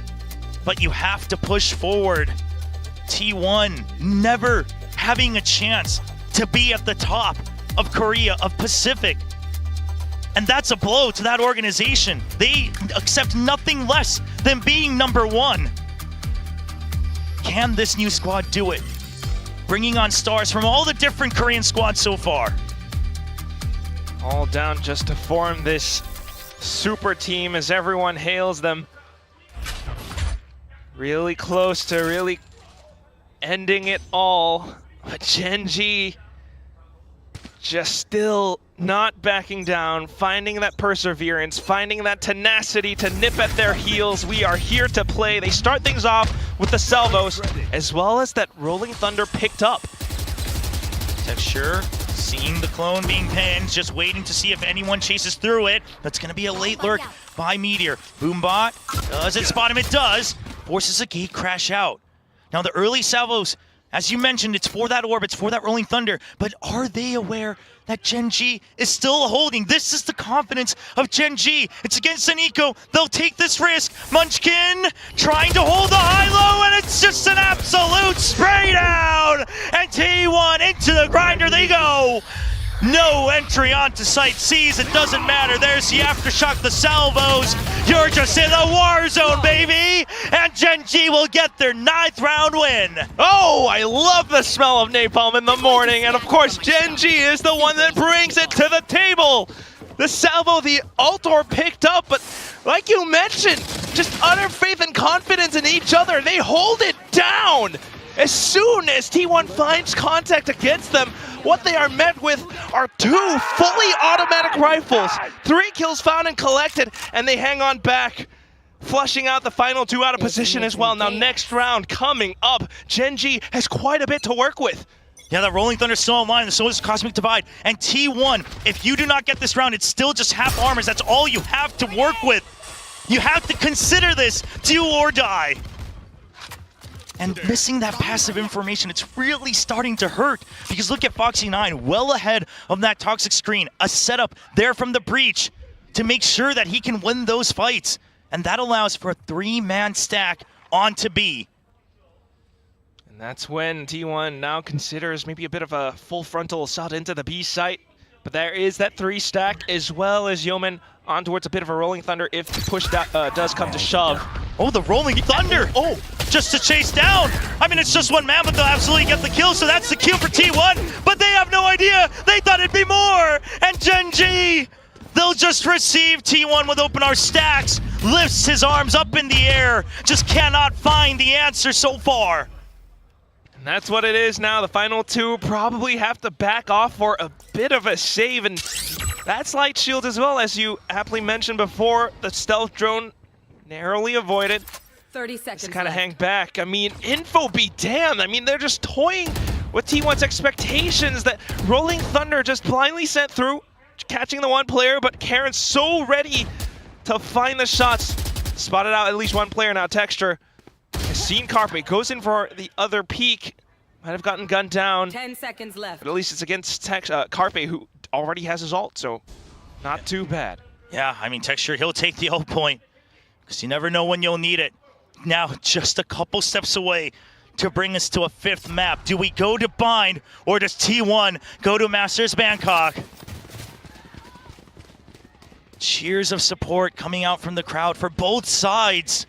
but you have to push forward. T1 never having a chance to be at the top of Korea, of Pacific. And that's a blow to that organization. They accept nothing less than being number one. Can this new squad do it? Bringing on stars from all the different Korean squads so far. All down just to form this super team as everyone hails them. Really close to really ending it all. But GenG just still not backing down, finding that perseverance, finding that tenacity to nip at their heels. We are here to play. They start things off with the salvos, as well as that Rolling Thunder picked up. Texture seeing the clone being pinned, just waiting to see if anyone chases through it. That's going to be a late lurk by Meteor. Boombot, does it spot him? It does. Forces a gate crash out. Now the early salvos, as you mentioned, it's for that orb, it's for that Rolling Thunder, but are they aware that GenG is still holding? This is the confidence of GenG. It's against Nico. They'll take this risk. Munchkin trying to hold the high-low, and it's just an absolute spray down. And T1 into the grinder they go. No entry onto site C's. It doesn't matter. There's the aftershock, the salvos. You're just in the war zone, baby. And GenG will get their 9th round win. Oh, I love the smell of napalm in the morning. And of course, GenG is the one that brings it to the table. The salvo, the Altor picked up, but like you mentioned, just utter faith and confidence in each other. They hold it down. As soon as T1 finds contact against them, what they are met with are 2 fully automatic rifles. 3 kills found and collected, and they hang on back, flushing out the final 2 out of position as well. Now next round coming up, GenG has quite a bit to work with. Yeah, that Rolling Thunder's still online, and so is Cosmic Divide. And T1, if you do not get this round, it's still just half armors. That's all you have to work with. You have to consider this do or die. And missing that passive information, it's really starting to hurt. Because look at Foxy9, well ahead of that toxic screen. A setup there from the breach to make sure that he can win those fights. And that allows for a 3-man stack onto B. And that's when T1 now considers maybe a bit of a full frontal assault into the B site. But there is that 3 stack, as well as Yeoman on towards a bit of a Rolling Thunder if push does come to shove. Oh, the Rolling Thunder! Oh, just to chase down! I mean, it's just 1 man, but they'll absolutely get the kill, so that's the kill for T1, but they have no idea! They thought it'd be more! And GenG, they'll just receive T1 with open R stacks, lifts his arms up in the air, just cannot find the answer so far. And that's what it is now. The final 2 probably have to back off for a bit of a save, and that's Light Shield as well, as you aptly mentioned before. The stealth drone narrowly avoided. 30 seconds Just kind of hang back. I mean, info be damned. I mean, they're just toying with T1's expectations that Rolling Thunder just blindly sent through, catching the 1 player, but Karen's so ready to find the shots. Spotted out at least 1 player now. Texture has seen Carpe, goes in for the other peek. Might have gotten gunned down. 10 seconds left. But at least it's against Carpe, who already has his ult, so not too bad. Yeah, I mean, Texture, he'll take the ult point, because you never know when you'll need it. Now, just a couple steps away to bring us to a 5th map. Do we go to Bind, or does T1 go to Masters Bangkok? Cheers of support coming out from the crowd for both sides.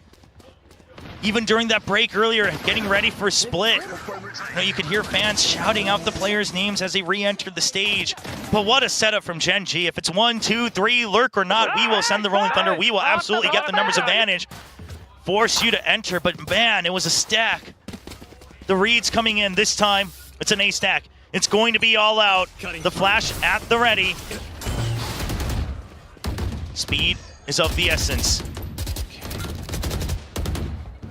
Even during that break earlier, getting ready for a split. You know, you could hear fans shouting out the players' names as they re-entered the stage. But what a setup from GenG. If it's 1, 2, 3, lurk or not, we will send the Rolling Thunder. We will absolutely get the numbers advantage. Force you to enter, but man, it was a stack. The reads coming in this time. It's an A stack. It's going to be all out. The flash at the ready. Speed is of the essence.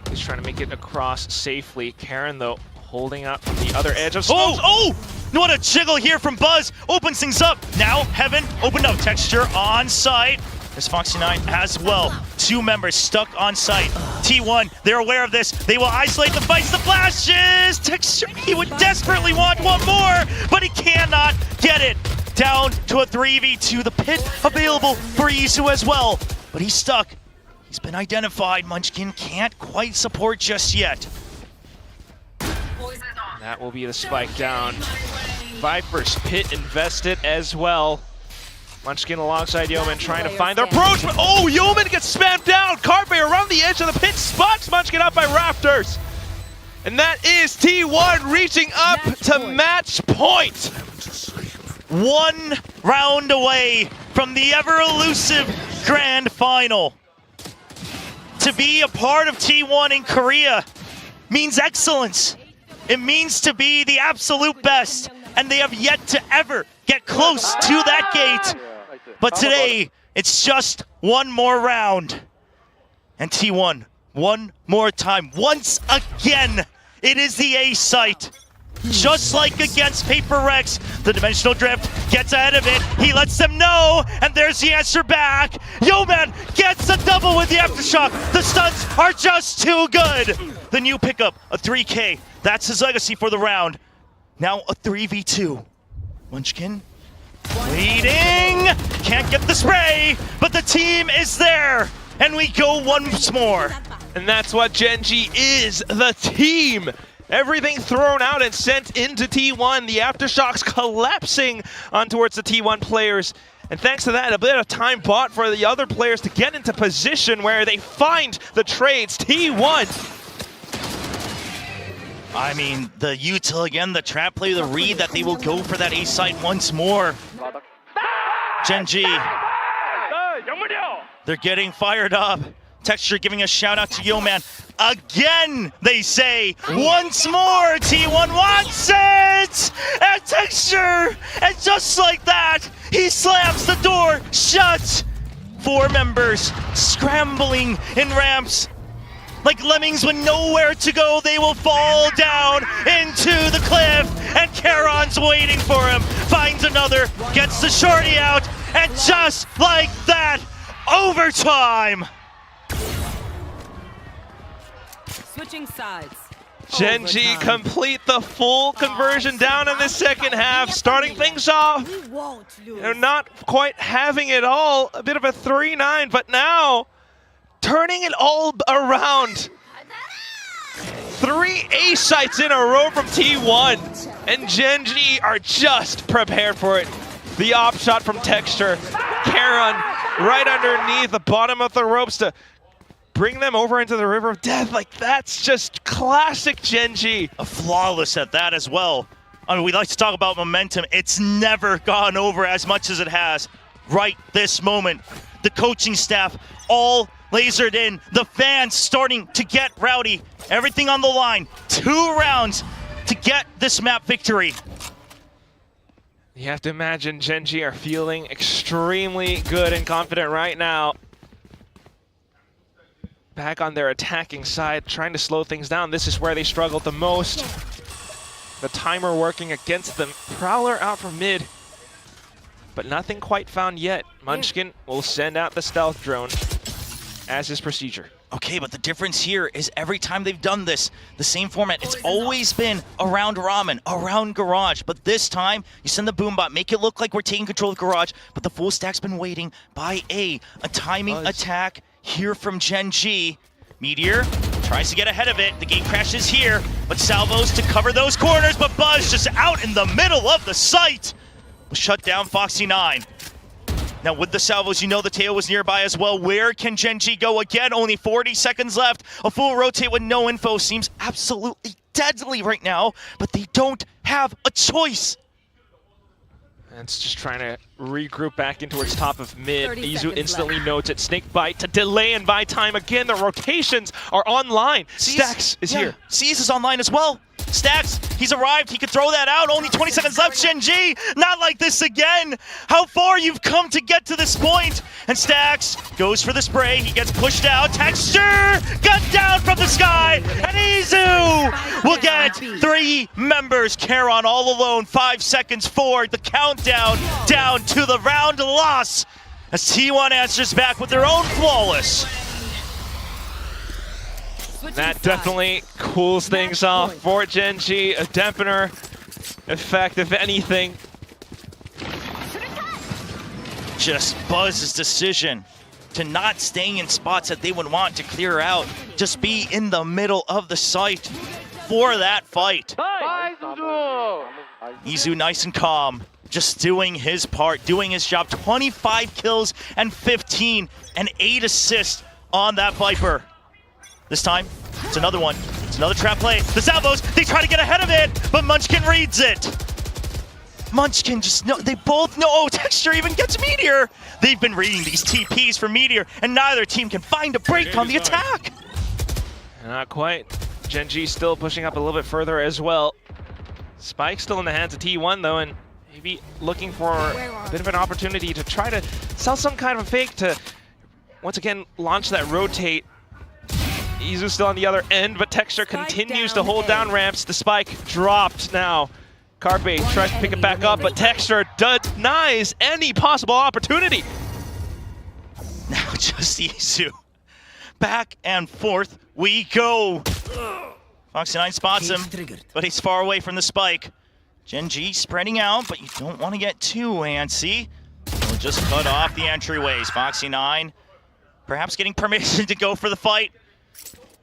He's trying to make it across safely. Karen, though, holding up from the other edge of smoke. Oh! What a jiggle here from Buzz. Opens things up. Now, Heaven opened up. Texture on site. There's Foxy9 as well. 2 members stuck on site. T1, they're aware of this. They will isolate the fights. The flashes! Texture, he would desperately want 1 more, but he cannot get it. down to a 3v2. The pit available for Izu as well, but he's stuck. He's been identified. Munchkin can't quite support just yet. That will be the spike down. Viper's pit invested as well. Munchkin alongside Yeoman trying to find their approach, but oh, Yeoman gets spammed down. Carpe around the edge of the pit, spots Munchkin up by Raptors. And that is T1 reaching up to match point. 1 round away from the ever-elusive grand final. To be a part of T1 in Korea means excellence. It means to be the absolute best, and they have yet to ever get close to that gate. But today, it's just one more round. And T1, one more time, once again, it is the A site. Just like against Paper Rex, the Dimensional Drift gets ahead of it. He lets them know, and there's the answer back. Yeoman gets a double with the Aftershock. The stuns are just too good. The new pickup, a 3K. That's his legacy for the round. Now a 3v2. Munchkin waiting. Can't get the spray, but the team is there. And we go once more. And that's what GenG is, the team. Everything thrown out and sent into T1. The Aftershocks collapsing on towards the T1 players. And thanks to that, a bit of time bought for the other players to get into position where they find the trades. T1. I mean, the util again, the trap play, the read that they will go for that A site once more. GenG. They're getting fired up. Texture giving a shout out to Yeoman. Again, they say, once more, T1 wants it! And Texture, and just like that, he slams the door shut. 4 members scrambling in ramps. Like lemmings with nowhere to go, they will fall down into the cliff, and Charon's waiting for him. Finds another, gets the shorty out, and just like that, overtime! Switching sides. GenG complete the full conversion down in the second half, starting things off. They're not quite having it all, a bit of a 3-9, but now turning it all around. 3 A sites in a row from T1, and GenG are just prepared for it. The op shot from Texture, Charon right underneath the bottom of the ropes to bring them over into the River of Death. Like, that's just classic GenG. A flawless at that as well. I mean, we like to talk about momentum. It's never gone over as much as it has right this moment. The coaching staff all lasered in. The fans starting to get rowdy. Everything on the line. 2 rounds to get this map victory. You have to imagine GenG are feeling extremely good and confident right now. Back on their attacking side, trying to slow things down. This is where they struggled the most. The timer working against them. Prowler out from mid, but nothing quite found yet. Munchkin will send out the stealth drone as his procedure. Okay, but the difference here is every time they've done this, the same format, it's always been around Ramen, around Garage. But this time, you send the Boombot, make it look like we're taking control of Garage, but the full stack's been waiting by A. A timing attack here from GenG. Meteor tries to get ahead of it. The gate crashes here, but salvos to cover those corners, but Buzz just out in the middle of the site. Will shut down Foxy9. Now with the salvos, you know the tail was nearby as well. Where can GenG go again? Only 40 seconds left. A full rotate with no info seems absolutely deadly right now, but they don't have a choice. And it's just trying to regroup back in towards top of mid. Izu instantly notes it. Snake bite to delay and buy time again. The rotations are online. Stax is here. C's is online as well. Stax, he's arrived. He could throw that out. Only 20 seconds left. GenG, not like this again. How far you've come to get to this point. And Stax goes for the spray. He gets pushed out. Texture, gun down from the sky. And Izu will get 3 members. Charon all alone. 5 seconds forward. The countdown down to the round loss. As T1 answers back with their own flawless. That definitely cools things off for GenG. A dampener effect, if anything. just Buzz's decision to not staying in spots that they would want to clear out, just be in the middle of the site for that fight. Izu nice and calm, just doing his part, doing his job. 25 kills and 15 and 8 assists on that Viper. This time, it's another one. It's another trap play. The Salvos, they try to get ahead of it, but Munchkin reads it. Munchkin just know, they both know, oh, Texture even gets Meteor. They've been reading these TPs for Meteor, and neither team can find a break on the attack. Not quite. GenG still pushing up a little bit further as well. Spike still in the hands of T1 though, and maybe looking for a bit of an opportunity to try to sell some kind of a fake to once again launch that rotate. Izu still on the other end, but Texture continues to hold down ramps. The spike dropped now. Carpe tries to pick it back up, but Texture denies any possible opportunity. Now just Izu. Back and forth we go. Foxy9 spots him, but he's far away from the spike. GenG spreading out, but you don't want to get too antsy. He'll just cut off the entryways. Foxy9 perhaps getting permission to go for the fight.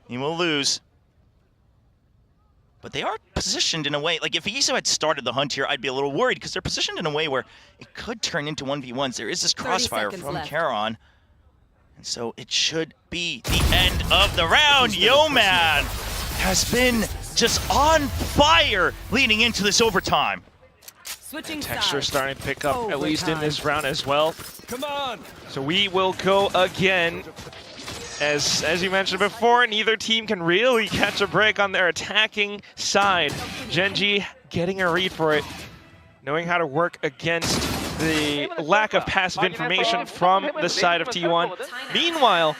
He will lose. But they are positioned in a way, like if Izu had started the hunt here, I'd be a little worried because they're positioned in a way where it could turn into 1v1s. There is this crossfire from Charon. And so it should be the end of the round. Yo-Man has been just on fire leading into this overtime. Texture starting to pick up at least in this round as well. Come on! So we will go again. As you mentioned before, neither team can really catch a break on their attacking side. GenG getting a read for it, knowing how to work against the lack of passive information from the side of T1. Meanwhile,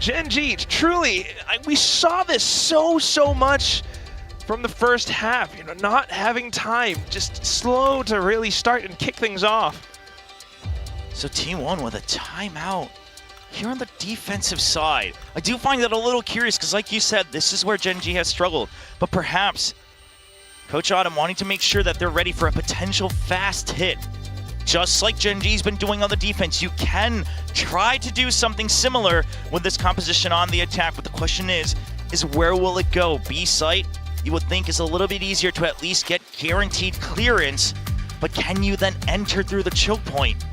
GenG, truly, we saw this so much from the first half. You know, not having time, just slow to really start and kick things off. So T1 with a timeout here on the defensive side. I do find that a little curious because like you said, this is where GenG has struggled. But perhaps Coach Autumn wanting to make sure that they're ready for a potential fast hit. Just like GenG's been doing on the defense, you can try to do something similar with this composition on the attack. But the question is where will it go? B site, you would think is a little bit easier to at least get guaranteed clearance. But can you then enter through the choke point?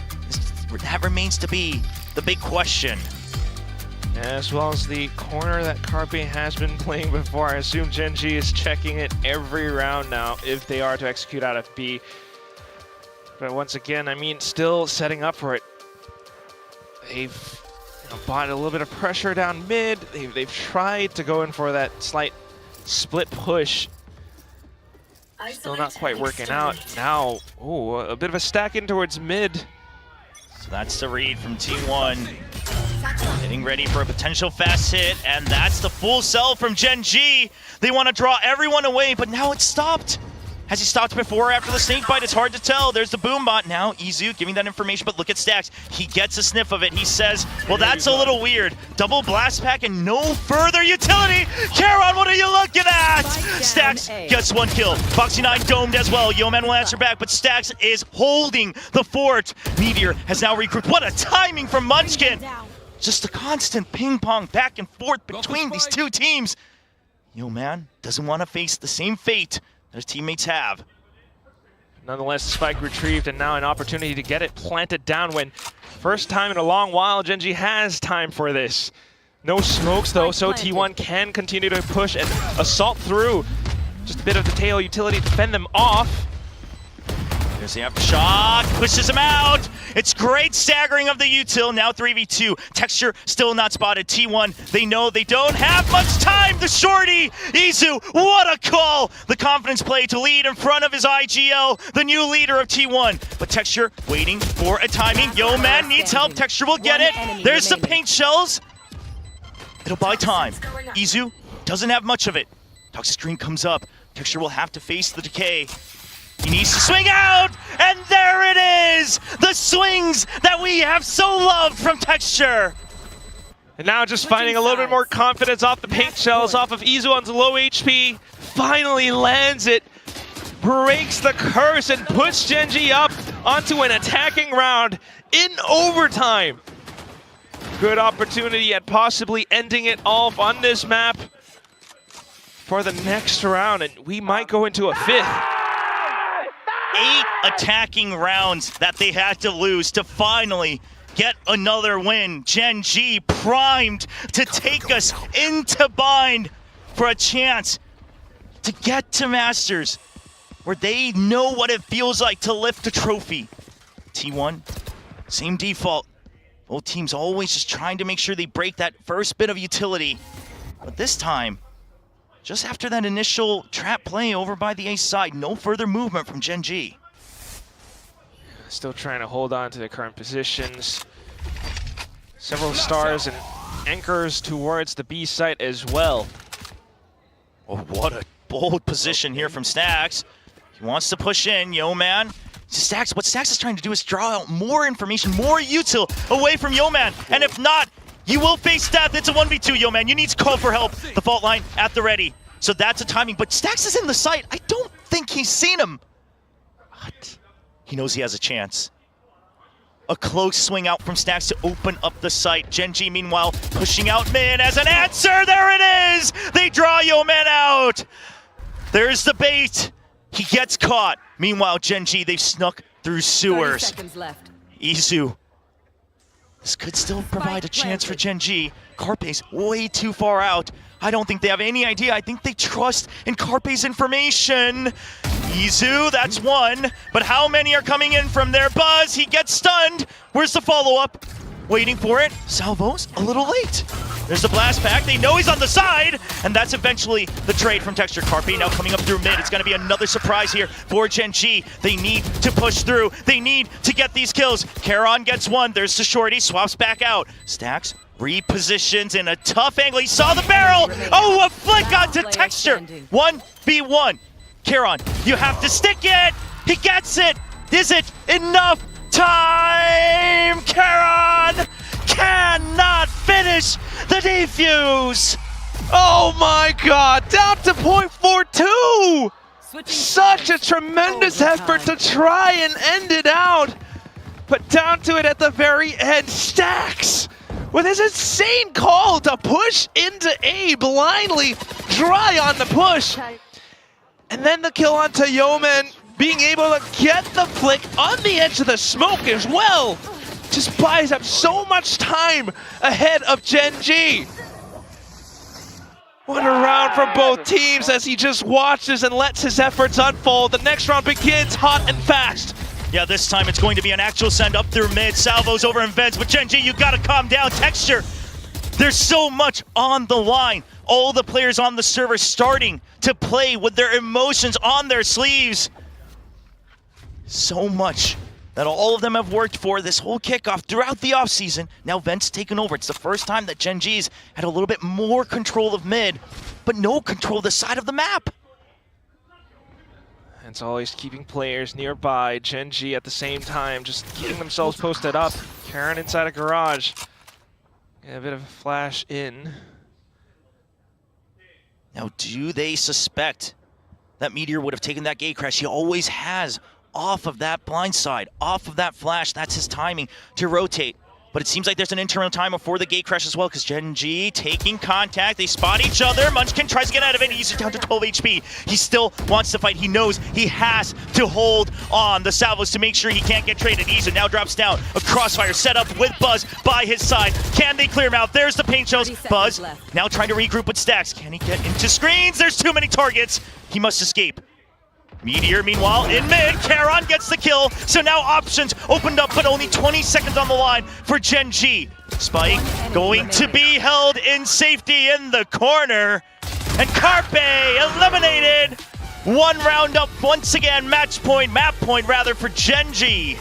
That remains to be the big question. As well as the corner that Carpe has been playing before. I assume GenG is checking it every round now if they are to execute out of B. But once again, I mean, still setting up for it. They've bought a little bit of pressure down mid. They've tried to go in for that slight split push. Still not quite working out. Now, ooh, a bit of a stack in towards mid. So that's the read from T1. Getting ready for a potential fast hit, and that's the full sell from GenG. They want to draw everyone away, but now it's stopped. Has he stopped before or after the snake bite? It's hard to tell. There's the boom bot now. Izu giving that information, but look at Stax. He gets a sniff of it. He says, well, that's a little weird. Double blast pack and no further utility. Charon, what are you looking at? Stax gets one kill. Foxy9 domed as well. Yo-Man will answer back, but Stax is holding the fort. Meteor has now regrouped. What a timing from Munchkin. Just a constant ping pong back and forth between these two teams. Yo-Man doesn't want to face the same fate that his teammates have. Nonetheless, spike retrieved, and now an opportunity to get it planted down when first time in a long while GenG has time for this. No smokes though, so T1 can continue to push and assault through. Just a bit of the tail utility to fend them off. There's the aftershock, pushes him out. It's great staggering of the util, now 3v2. Texture still not spotted. T1, they know they don't have much time. The shorty, Izu, what a call. The confidence play to lead in front of his IGL, the new leader of T1. But Texture waiting for a timing. Yo-Man needs help, Texture will get it. There's some paint shells. It'll buy time. Izu doesn't have much of it. Toxic Screen comes up. Texture will have to face the decay. He needs to swing out, and there it is! The swings that we have so loved from Texture. And now just finding a little bit more confidence off the paint shells, off of Izu on's low HP. Finally lands it, breaks the curse, and puts GenG up onto an attacking round in overtime. Good opportunity at possibly ending it off on this map for the next round, and we might go into a 5th. 8 attacking rounds that they had to lose to finally get another win. GenG primed to take us into bind for a chance to get to Masters, where they know what it feels like to lift a trophy. T1, same default. Both teams always just trying to make sure they break that first bit of utility. But this time, just after that initial trap play over by the A side, no further movement from GenG. Still trying to hold on to their current positions. Several stars and anchors towards the B site as well. Oh, what a bold position here from Stax. He wants to push in, Yo-Man. What Stax is trying to do is draw out more information, more util away from Yo-Man. And if not, you will face death. It's a 1v2, Yo-Man. You need to call for help. The fault line at the ready. So that's a timing. But Stax is in the site. I don't think he's seen him. But he knows he has a chance. A close swing out from Stax to open up the site. GenG, meanwhile, pushing out mid as an answer. There it is! They draw Yo-Man out. There's the bait. He gets caught. Meanwhile, GenG, they've snuck through sewers. 30 seconds left. Izu. This could still provide a chance for GenG. Carpe's way too far out. I don't think they have any idea. I think they trust in Carpe's information. Izu, that's one. But how many are coming in from there? Buzz, he gets stunned. Where's the follow-up? Waiting for it. Salvo's a little late. There's the blast pack. They know he's on the side. And that's eventually the trade from Texture. Carpe now coming up through mid. It's going to be another surprise here for GenG. They need to push through. They need to get these kills. Charon gets one. There's the shorty. Swaps back out. Stax repositions in a tough angle. He saw the barrel. Oh, a flick onto Texture. 1v1. Charon, you have to stick it. He gets it. Is it enough time? Charon cannot finish the defuse. Oh my god, down to .42! Such a tremendous effort to try and end it out. But down to it at the very end, Stax with his insane call to push into A blindly, dry on the push. And then the kill onto Yo-Man, being able to get the flick on the edge of the smoke as well. Just buys up so much time ahead of GenG. What a round from both teams as he just watches and lets his efforts unfold. The next round begins hot and fast. Yeah, this time it's going to be an actual send up through mid. Salvo's over in vents, but GenG, you gotta calm down. Texture, there's so much on the line. All the players on the server starting to play with their emotions on their sleeves. So much that all of them have worked for this whole kickoff throughout the offseason. Now Vent's taken over. It's the first time that GenG's had a little bit more control of mid, but no control of the side of the map. It's always keeping players nearby. GenG at the same time, just keeping themselves posted up. Karen inside a garage. Yeah, a bit of a flash in. Now, do they suspect that Meteor would have taken that gate crash? He always has off of that blind side, off of that flash. That's his timing to rotate. But it seems like there's an internal timer for the gate crash as well, because GenG taking contact. They spot each other. Munchkin tries to get out of it. He's down to 12 HP. He still wants to fight. He knows he has to hold on the salvos to make sure he can't get traded. Izu now drops down. A crossfire set up with Buzz by his side. Can they clear him out? There's the paint shells. Buzz now trying to regroup with Stax. Can he get into screens? There's too many targets. He must escape. Meteor, meanwhile, in mid. Charon gets the kill. So now options opened up, but only 20 seconds on the line for GenG. Spike going to be held in safety in the corner. And Carpe eliminated. One round up once again. Map point rather, for GenG.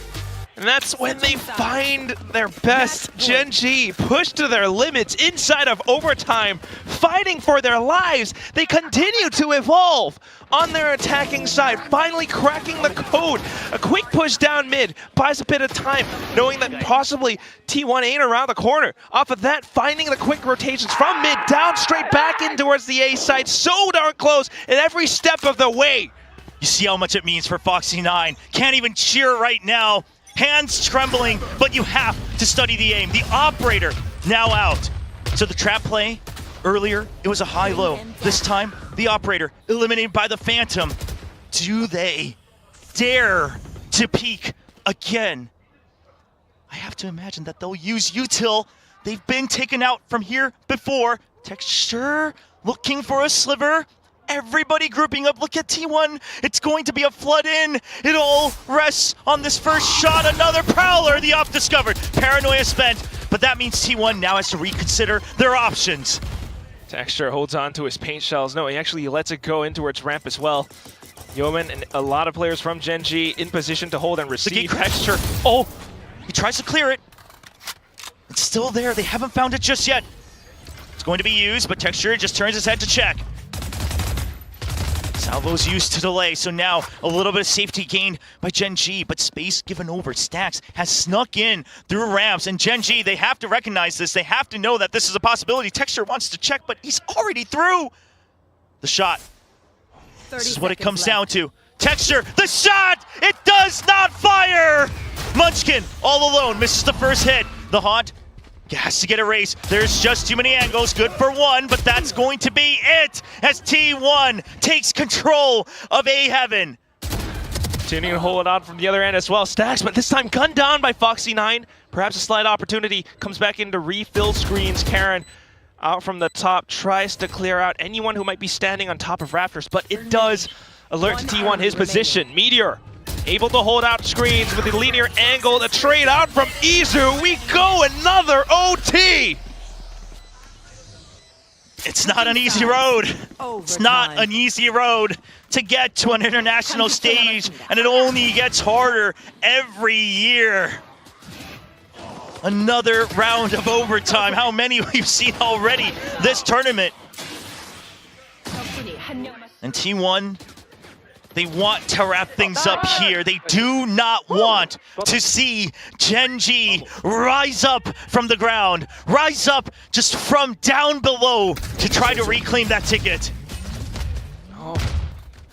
And that's when they find their best. GenG pushed to their limits inside of overtime, fighting for their lives. They continue to evolve on their attacking side, finally cracking the code. A quick push down mid, buys a bit of time, knowing that possibly T1 ain't around the corner. Off of that, finding the quick rotations from mid, down straight back in towards the A side. So darn close at every step of the way. You see how much it means for Foxy9. Can't even cheer right now. Hands trembling, but you have to study the aim. The operator now out. So the trap play earlier, it was a high-low. This time, the operator eliminated by the Phantom. Do they dare to peek again? I have to imagine that they'll use util. They've been taken out from here before. Texture looking for a sliver. Everybody grouping up. Look at T1. It's going to be a flood in. It all rests on this first shot. Another Prowler. The op discovered. Paranoia spent. But that means T1 now has to reconsider their options. Texture holds on to his paint shells. No, he actually lets it go into its ramp as well. Yeoman and a lot of players from GenG in position to hold and receive. Texture. Oh, he tries to clear it. It's still there. They haven't found it just yet. It's going to be used, but Texture just turns his head to check. Salvo's used to delay, so now a little bit of safety gained by GenG, but space given over. Stax has snuck in through ramps, and GenG, they have to recognize this. They have to know that this is a possibility. Texture wants to check, but he's already through. The shot. This is what it comes down to. Texture, the shot! It does not fire! Munchkin, all alone, misses the first hit. The Haunt has to get a race. There's just too many angles. Good for one, but that's going to be it as T1 takes control of A Heaven. Continuing to hold it out from the other end as well. Stax, but this time gunned down by Foxy9. Perhaps a slight opportunity. Comes back into refill screens. Karen out from the top tries to clear out anyone who might be standing on top of Raptors, but it does alert to T1 his position. Meteor able to hold out screens with the linear angle. The trade out from Izu. We go another OT. It's not an easy road. It's not an easy road to get to an international stage, and it only gets harder every year. Another round of overtime. How many we've seen already this tournament. And T1, they want to wrap things up here. They do not want to see GenG rise up from the ground, rise up just from down below to try to reclaim that ticket. Oh,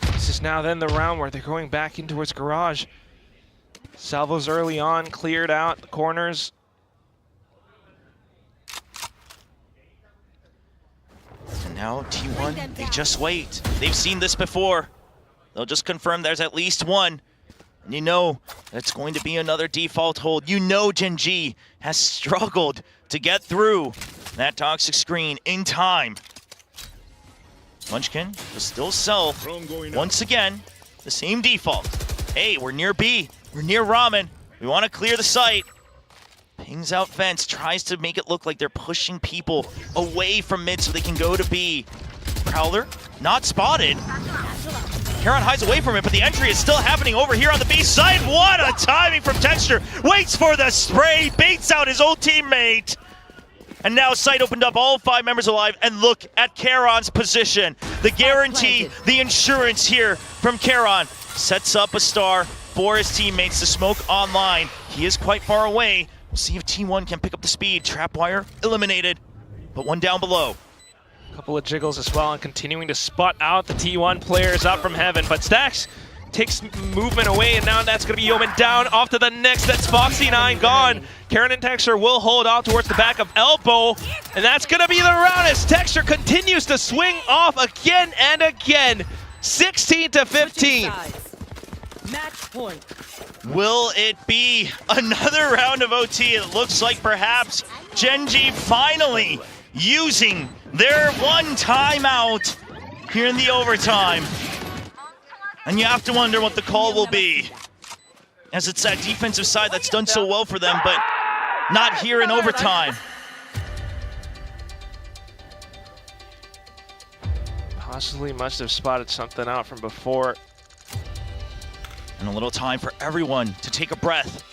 this is now then the round where they're going back into its garage. Salvos early on, cleared out the corners. And now T1, they just wait. They've seen this before. They'll just confirm there's at least one. And you know it's going to be another default hold. You know GenG has struggled to get through that toxic screen in time. Munchkin will still sell once again the same default. Hey, we're near B. We're near Ramen. We want to clear the site. Pings out fence, tries to make it look like they're pushing people away from mid so they can go to B. Prowler, not spotted. Karon hides away from it, but the entry is still happening over here on the B side. What a timing from Texture. Waits for the spray, baits out his old teammate. And now site opened up, all 5 members alive, and look at Karon's position. The guarantee, the insurance here from Karon sets up a star for his teammates to smoke online. He is quite far away. We'll see if T1 can pick up the speed. Trapwire eliminated, but one down below. Couple of jiggles as well, and continuing to spot out the T1 players out from heaven. But Stax takes movement away, and now that's going to be Yeoman down. Off to the next, that's Foxy9 gone. Karen and Texture will hold out towards the back of Elbow, and that's going to be the round as Texture continues to swing off again and again. 16-15. Match point. Will it be another round of OT? It looks like perhaps GenG finally using their one timeout here in the overtime. And you have to wonder what the call will be, as it's that defensive side that's done so well for them, but not here in overtime. Possibly must have spotted something out from before. And a little time for everyone to take a breath.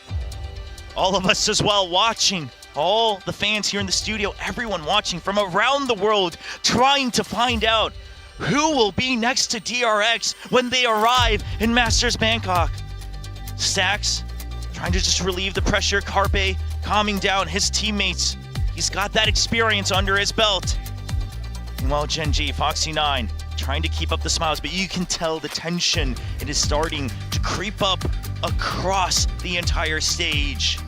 All of us as well watching, all the fans here in the studio, everyone watching from around the world, trying to find out who will be next to DRX when they arrive in Masters Bangkok. Stax trying to just relieve the pressure. Carpe calming down his teammates. He's got that experience under his belt. Meanwhile, GenG, Foxy9 trying to keep up the smiles, but you can tell the tension, it is starting to creep up across the entire stage.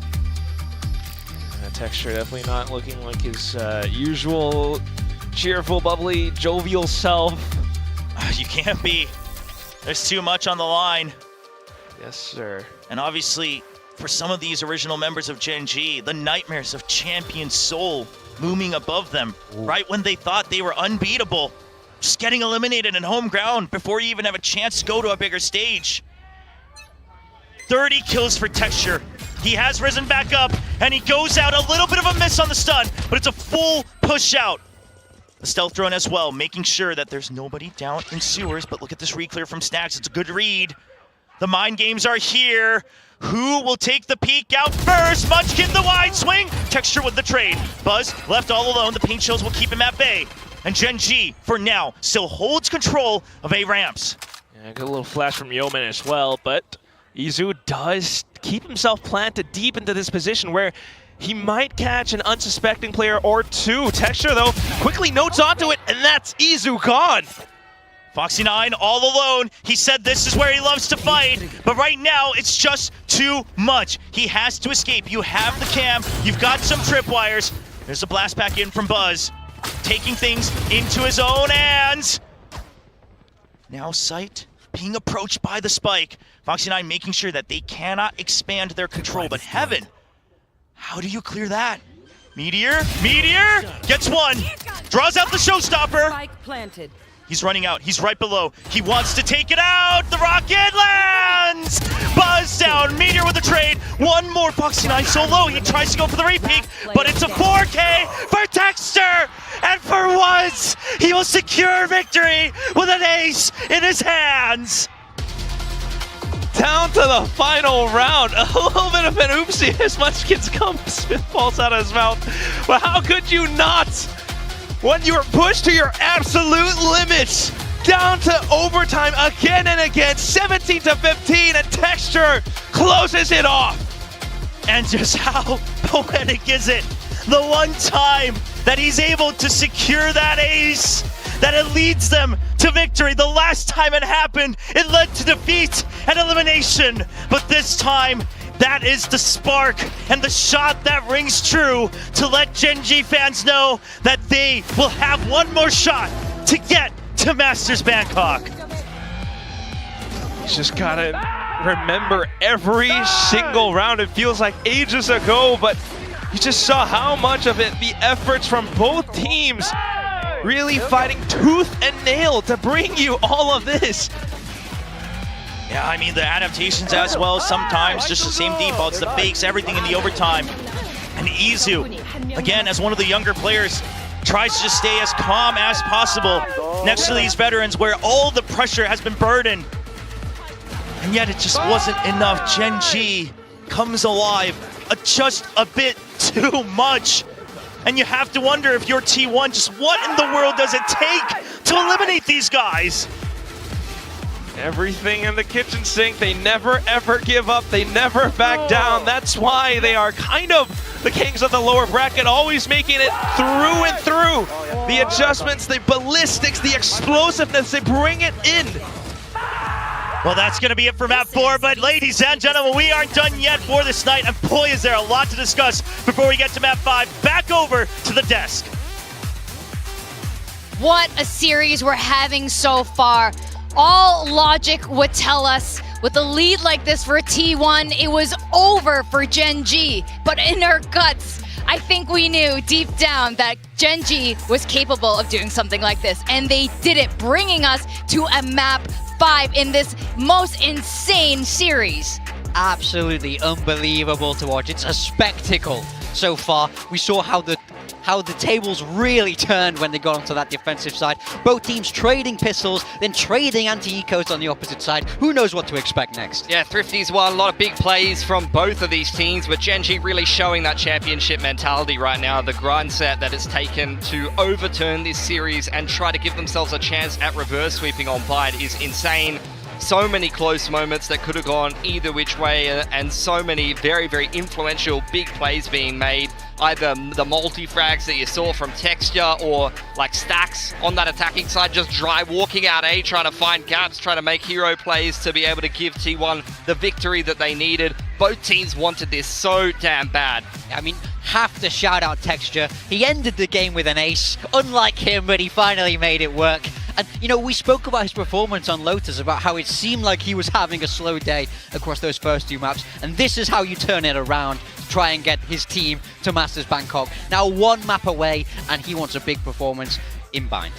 Texture definitely not looking like his usual cheerful, bubbly, jovial self. You can't be. There's too much on the line. Yes, sir. And obviously, for some of these original members of GenG, the nightmares of Champion Soul looming above them, right when they thought they were unbeatable, just getting eliminated in home ground before you even have a chance to go to a bigger stage. 30 kills for Texture. He has risen back up, and he goes out. A little bit of a miss on the stun, but it's a full push out. The stealth drone as well, making sure that there's nobody down in sewers, but look at this reclear from Stacks. It's a good read. The mind games are here. Who will take the peek out first? Munchkin the wide swing. Texture with the trade. Buzz left all alone. The paint shells will keep him at bay. And GenG, for now, still holds control of A ramps. Yeah, good little flash from Yeoman as well, but Izu does keep himself planted deep into this position where he might catch an unsuspecting player or two. Texture, though, quickly notes onto it, and that's Izu gone. Foxy9 all alone. He said this is where he loves to fight, but right now it's just too much. He has to escape. You have the cam. You've got some tripwires. There's a blast back in from Buzz, taking things into his own hands. Now Sight being approached by the spike. Foxy9 making sure that they cannot expand their control, but Heaven, how do you clear that? Meteor gets one, draws out the showstopper. Spike planted. He's running out, he's right below. He wants to take it out, the rocket lands! Buzz down, Meteor with the trade. One more Foxy9 solo, he tries to go for the repeat, but it's a 4K for Texture! And for once, he will secure victory with an ace in his hands! Down to the final round. A little bit of an oopsie as Munchkin's spit falls out of his mouth. But how could you not? When you were pushed to your absolute limits, down to overtime again and again, 17-15, and Texture closes it off. And just how poetic is it? The one time that he's able to secure that ace, that it leads them to victory. The last time it happened, it led to defeat and elimination. But this time, that is the spark and the shot that rings true to let GenG fans know that they will have one more shot to get to Masters Bangkok. You just gotta remember every single round. It feels like ages ago, but you just saw how much of it, the efforts from both teams, really fighting tooth and nail to bring you all of this. Yeah, I mean, the adaptations as well, sometimes just the same defaults, the fakes, everything in the overtime. And Izu, again, as one of the younger players, tries to just stay as calm as possible next to these veterans where all the pressure has been burdened. And yet it just wasn't enough. GenG comes alive just a bit too much. And you have to wonder if you're T1, just what in the world does it take to eliminate these guys? Everything in the kitchen sink. They never ever give up. They never back down. That's why they are kind of the kings of the lower bracket, always making it through and through. The adjustments, the ballistics, the explosiveness, they bring it in. Well, that's going to be it for map 4, but ladies and gentlemen, we aren't done yet for this night, and boy, is there a lot to discuss before we get to map 5. Back over to the desk. What a series we're having so far. All logic would tell us with a lead like this for T1, it was over for GenG. But in our guts, I think we knew deep down that GenG was capable of doing something like this. And they did it, bringing us to a map 5 in this most insane series. Absolutely unbelievable to watch. It's a spectacle so far. We saw how the tables really turned when they got onto that defensive side. Both teams trading pistols, then trading anti-ecos on the opposite side. Who knows what to expect next? Yeah, Thrifty's won a lot of big plays from both of these teams, but GenG really showing that championship mentality right now, the grind set that it's taken to overturn this series and try to give themselves a chance at reverse sweeping on Bite is insane. So many close moments that could have gone either which way, and so many very, very influential big plays being made either the multi-frags that you saw from Texture or like Stacks on that attacking side, just dry walking out A, trying to find gaps, trying to make hero plays to be able to give T1 the victory that they needed. Both teams wanted this so damn bad. I mean, have to shout out Texture. He ended the game with an ace, unlike him, but he finally made it work. And, you know, we spoke about his performance on Lotus, about how it seemed like he was having a slow day across those first 2 maps. And this is how you turn it around to try and get his team to Masters Bangkok. Now 1 map away, and he wants a big performance in Bind.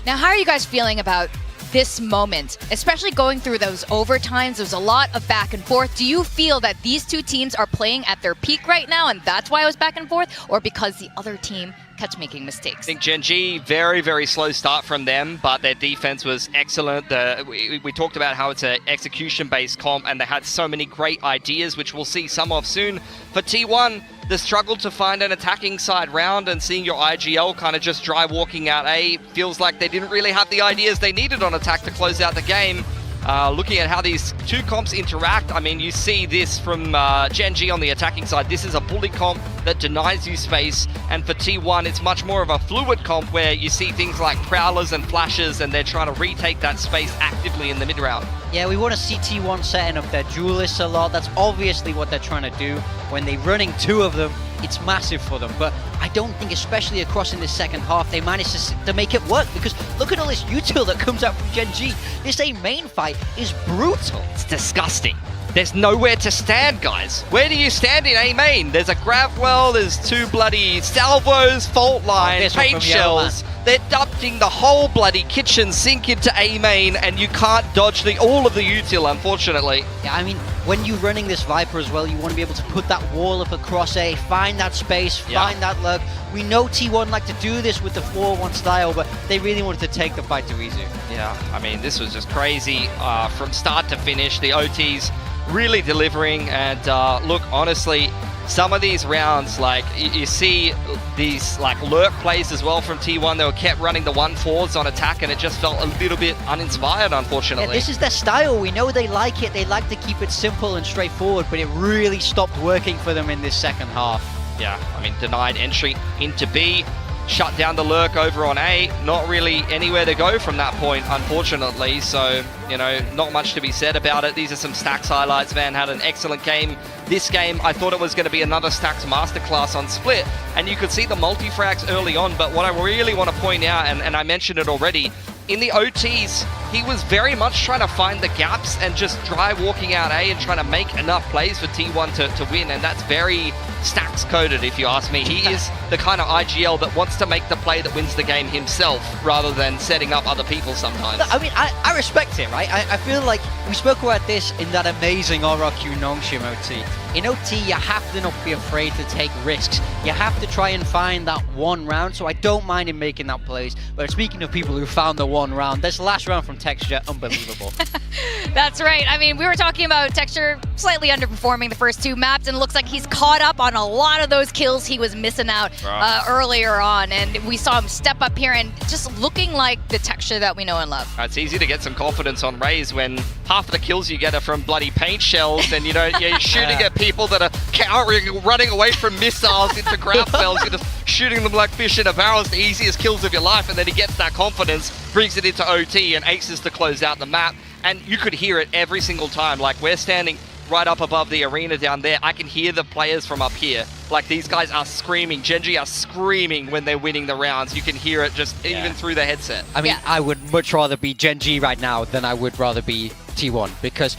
Now, how are you guys feeling about this moment, especially going through those overtimes? There's a lot of back and forth. Do you feel that these 2 teams are playing at their peak right now, and that's why it was back and forth, or because the other team kept making mistakes? I think GenG, very, very slow start from them, but their defense was excellent. We talked about how it's an execution-based comp, and they had so many great ideas, which we'll see some of soon. For T1, the struggle to find an attacking side round and seeing your IGL kind of just dry walking out A feels like they didn't really have the ideas they needed on attack to close out the game. Looking at how these 2 comps interact, I mean, you see this from GenG on the attacking side. This is a bully comp that denies you space, and for T1, it's much more of a fluid comp where you see things like prowlers and flashes, and they're trying to retake that space actively in the mid-round. Yeah, we want to see T1 setting up their duelists a lot. That's obviously what they're trying to do. When they're running 2 of them, it's massive for them. But I don't think, especially across in the second half, they managed to make it work, because look at all this util that comes out from GenG. This A main fight is brutal. It's disgusting. There's nowhere to stand, guys. Where do you stand in A main? There's a grab well, there's 2 bloody salvos, fault line, paint shells. They're dumping the whole bloody kitchen sink into A main, and you can't dodge all of the util, unfortunately. Yeah, I mean, when you're running this Viper as well, you want to be able to put that wall up across A, find that space, find that lurk. We know T1 like to do this with the 4-1 style, but they really wanted to take the fight to Izu. Yeah, I mean, this was just crazy from start to finish. The OTs really delivering, and look, honestly, some of these rounds, like you see these like lurk plays as well from T1. They were kept running the 1-4s on attack, and it just felt a little bit uninspired, unfortunately. Yeah, this is their style. We know they like it. They like to keep it simple and straightforward, but it really stopped working for them in this second half. Yeah, I mean, denied entry into B, shut down the lurk over on A. Not really anywhere to go from that point, unfortunately. So, you know, not much to be said about it. These are some Stacks highlights. Van had an excellent game. This game, I thought it was going to be another Stacks masterclass on Split, and you could see the multi-frags early on, but what I really want to point out, and I mentioned it already, in the OTs, he was very much trying to find the gaps and just dry walking out A and trying to make enough plays for T1 to win, and that's very Stacks coded, if you ask me. He is the kind of IGL that wants to make the play that wins the game himself, rather than setting up other people sometimes. I mean, I respect it, right? I feel like we spoke about this in that amazing RRQ Nongshim OT. In OT, you have to not be afraid to take risks. You have to try and find that 1 round, so I don't mind him making that plays. But speaking of people who found the 1 round, this last round from Texture, unbelievable. That's right. I mean, we were talking about Texture slightly underperforming the first 2 maps, and it looks like he's caught up on a lot of those kills he was missing out earlier on. And we saw him step up here and just looking like the Texture that we know and love. It's easy to get some confidence on Raze when half of the kills you get are from bloody paint shells, and you know, you're shooting at people that are cowering, running away from missiles into grab spells. You're just shooting them like fish in a barrel. It's the easiest kills of your life, and then he gets that confidence, brings it into OT, and aces to close out the map. And you could hear it every single time. Like, we're standing right up above the arena down there. I can hear the players from up here. Like, these guys are screaming. GenG are screaming when they're winning the rounds. You can hear it just even through the headset. I mean, I would much rather be GenG right now than I would rather be T1, because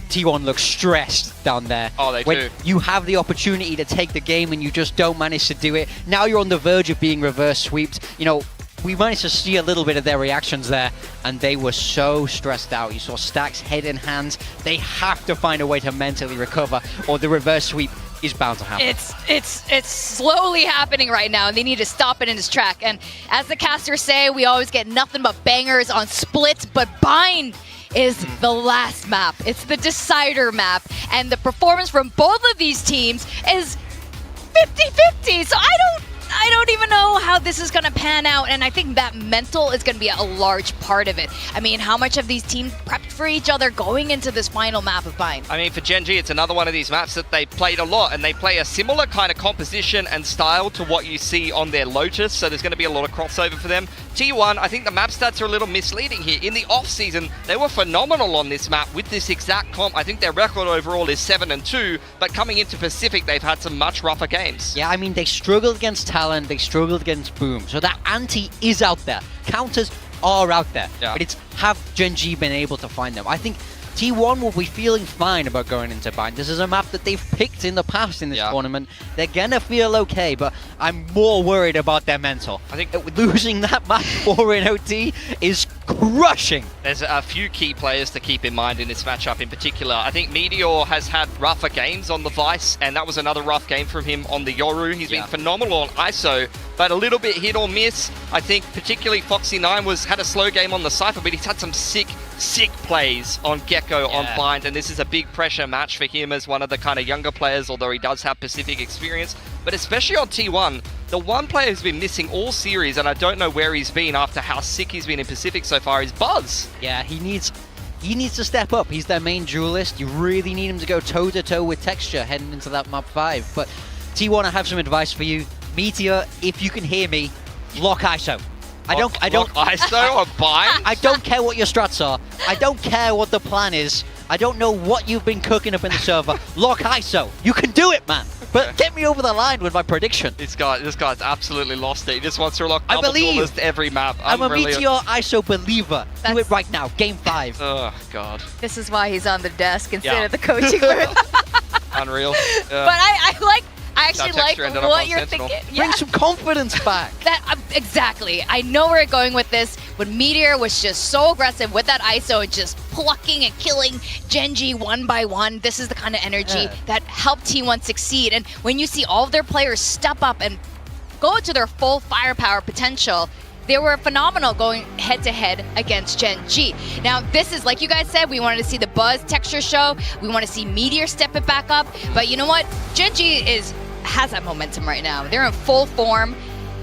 T1 looks stressed down there. Oh, they when do. You have the opportunity to take the game and you just don't manage to do it. Now you're on the verge of being reverse sweeped. You know, we managed to see a little bit of their reactions there, and they were so stressed out. You saw Stacks head in hands. They have to find a way to mentally recover, or the reverse sweep is bound to happen. It's slowly happening right now, and they need to stop it in its track. And as the casters say, we always get nothing but bangers on splits, but Bind is the last map. It's the decider map, and the performance from both of these teams is 50-50. So I I don't even know how this is going to pan out, and I think that mental is going to be a large part of it. I mean, how much have these teams prepped for each other going into this final map of Bind? I mean, for GenG, it's another one of these maps that they played a lot, and they play a similar kind of composition and style to what you see on their Lotus, so there's going to be a lot of crossover for them. T1, I think the map stats are a little misleading here. In the off-season, they were phenomenal on this map with this exact comp. I think their record overall is 7-2, but coming into Pacific, they've had some much rougher games. Yeah, I mean, they struggled against Talon, they struggled against Boom, so that ante is out there. Counters are out there, but it's have GenG been able to find them? I think T1 will be feeling fine about going into Bind. This is a map that they've picked in the past in this tournament. They're gonna feel okay, but I'm more worried about their mental. I think that losing that map 4 in OT is crushing. There's a few key players to keep in mind in this matchup in particular. I think Meteor has had rougher games on the Vice, and that was another rough game from him on the Yoru. He's been phenomenal on ISO, but a little bit hit or miss. I think particularly Foxy9 had a slow game on the Cypher, but he's had some sick plays on Gecko on Bind, and this is a big pressure match for him as one of the kind of younger players, although he does have Pacific experience. But especially on T1, the one player who's been missing all series, and I don't know where he's been after how sick he's been in Pacific so far, is Buzz. Yeah, he needs to step up. He's their main duelist. You really need him to go toe-to-toe with Texture heading into that map 5. But T1, I have some advice for you. Meteor, if you can hear me, lock ISO. I don't ISO or Bind? I don't care what your strats are. I don't care what the plan is. I don't know what you've been cooking up in the server. Lock ISO. You can do it, man. But get me over the line with my prediction. This guy's absolutely lost it. He just wants to lock double duelist every map. I'm a Meteor ISO believer. Do it right now. Game 5. Oh, God. This is why he's on the desk instead of the coaching room. Unreal. But I actually like what you're thinking. Bring some confidence back. Exactly. I know where you're going with this, but Meteor was just so aggressive with that ISO and just plucking and killing GenG one by one. This is the kind of energy that helped T1 succeed. And when you see all of their players step up and go to their full firepower potential, they were phenomenal going head-to-head against GenG. Now, this is, like you guys said, we wanted to see the Buzz texture show. We want to see Meteor step it back up. But you know what? GenG has that momentum right now. They're in full form.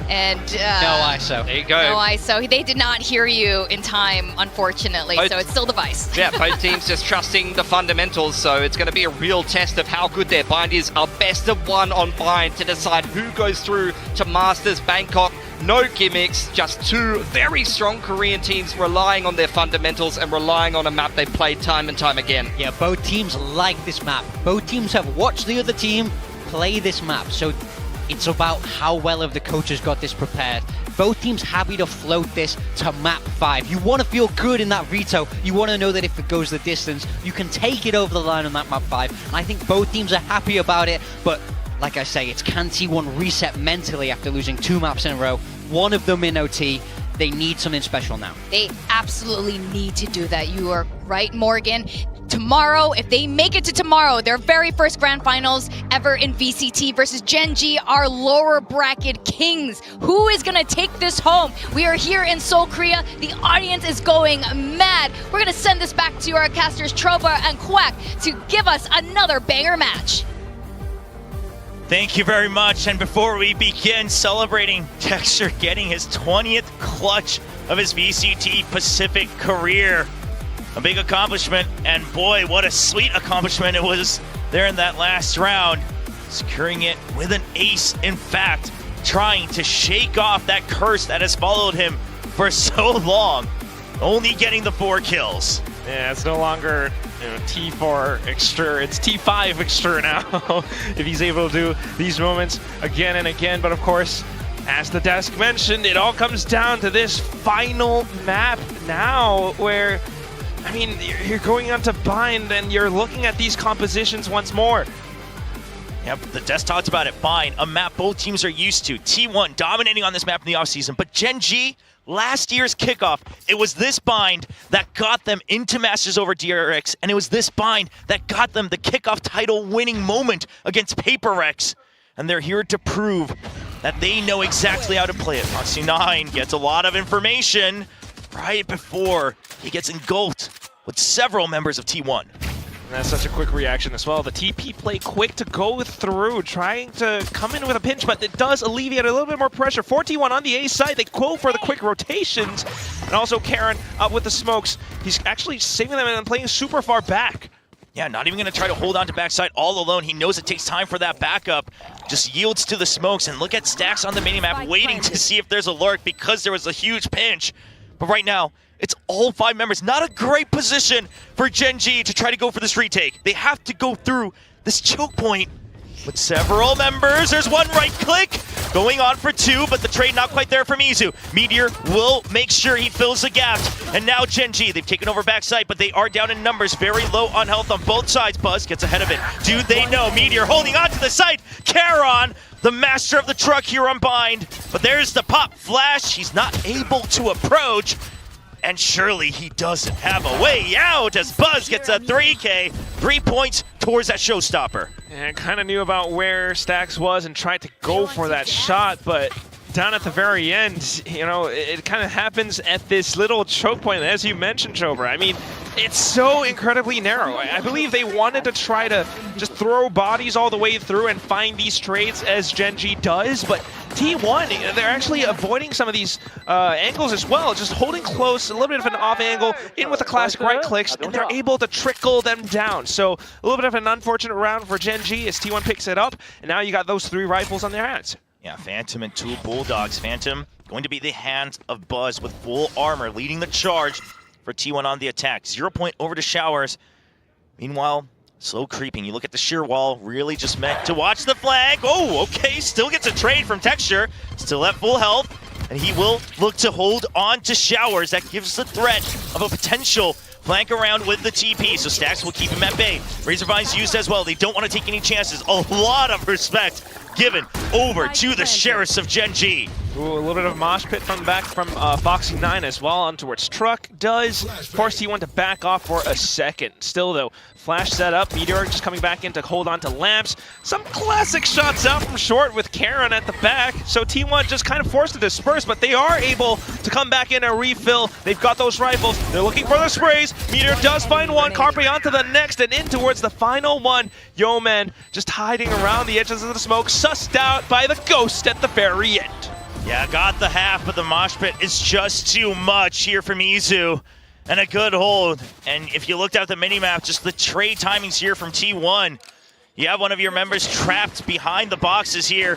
And no ISO. There you go. No ISO. They did not hear you in time, unfortunately. So it's still the Vice. Yeah, both teams just trusting the fundamentals. So it's going to be a real test of how good their Bind is. A best of one on Bind to decide who goes through to Masters Bangkok. No gimmicks, just two very strong Korean teams relying on their fundamentals and relying on a map they've played time and time again. Yeah, both teams like this map. Both teams have watched the other team play this map. So it's about how well have the coaches got this prepared. Both teams happy to float this to map 5. You want to feel good in that veto. You want to know that if it goes the distance, you can take it over the line on that map 5. And I think both teams are happy about it, but like I say, it's can T1 reset mentally after losing 2 maps in a row, one of them in OT. They need something special now. They absolutely need to do that. You are right, Morgan. Tomorrow, if they make it to tomorrow, their very first grand finals ever in VCT versus GenG, our lower bracket kings. Who is going to take this home? We are here in Seoul, Korea. The audience is going mad. We're going to send this back to our casters Troba and Quack to give us another banger match. Thank you very much. And before we begin celebrating Texture getting his 20th clutch of his VCT Pacific career, a big accomplishment, and boy, what a sweet accomplishment it was there in that last round, securing it with an ace. In fact, trying to shake off that curse that has followed him for so long, only getting the 4 kills. Yeah, it's no longer T4 extra, it's T5 extra now. If he's able to do these moments again and again. But of course, as the desk mentioned, it all comes down to this final map now where, I mean, you're going on to Bind and you're looking at these compositions once more. Yep, the desk talked about it. Bind, a map both teams are used to. T1 dominating on this map in the offseason, but GenG, last year's kickoff, it was this Bind that got them into Masters over DRX, and it was this Bind that got them the kickoff title winning moment against PaperX. And they're here to prove that they know exactly how to play it. Foxy9 gets a lot of information right before he gets engulfed with several members of T1. And that's such a quick reaction as well. The TP play quick to go through, trying to come in with a pinch, but it does alleviate a little bit more pressure. 4T1 on the A side, they go for the quick rotations. And also Karon up with the smokes. He's actually saving them and playing super far back. Yeah, not even going to try to hold on to backside all alone. He knows it takes time for that backup. Just yields to the smokes, and look at Stax on the minimap waiting to see if there's a lurk because there was a huge pinch. But right now, it's all 5 members. Not a great position for GenG to try to go for this retake. They have to go through this choke point with several members. There's one right click going on for 2, but the trade not quite there for Mizu. Meteor will make sure he fills the gap. And now GenG, they've taken over backside, but they are down in numbers, very low on health on both sides. Buzz gets ahead of it. Do they know? Meteor holding on to the side. Karon, the master of the truck here on bind. But there's the pop flash. He's not able to approach. And surely he doesn't have a way out as Buzz gets a 3K, 3 points towards that showstopper. And kind of knew about where Stax was and tried to go for that shot, but down at the very end, you know, it kind of happens at this little choke point, as you mentioned, Chobra. I mean, it's so incredibly narrow. I believe they wanted to try to just throw bodies all the way through and find these trades as GenG does, but T1, they're actually avoiding some of these angles as well, just holding close, a little bit of an off angle, in with the classic right clicks, and they're able to trickle them down. So a little bit of an unfortunate round for GenG as T1 picks it up, and now you got those 3 rifles on their hands. Yeah, Phantom and 2 Bulldogs. Phantom going to be the hands of Buzz with full armor, leading the charge for T1 on the attack. 0 point over to Showers. Meanwhile, slow creeping. You look at the sheer wall, really just meant to watch the flag. Oh, okay, still gets a trade from Texture. Still at full health, and he will look to hold on to Showers. That gives the threat of a potential flank around with the TP, so Stax will keep him at bay. Razorvine's used as well. They don't want to take any chances. A lot of respect given over to the Sheriffs of GenG. Ooh, a little bit of mosh pit from the back from Boxing 9 as well on towards Truck. Does force T1 to back off for a second. Still though, flash set up. Meteor just coming back in to hold on to Lamps. Some classic shots out from short with Karon at the back. So T1 just kind of forced to disperse, but they are able to come back in and refill. They've got those rifles. They're looking for the sprays. Meteor does find one. Carpe onto the next and in towards the final one. Yeoman just hiding around the edges of the smoke, sussed out by the ghost at the very end. Yeah, got the half, but the mosh pit is just too much here from Mizu. And a good hold. And if you looked at the minimap, just the trade timings here from T1. You have one of your members trapped behind the boxes here,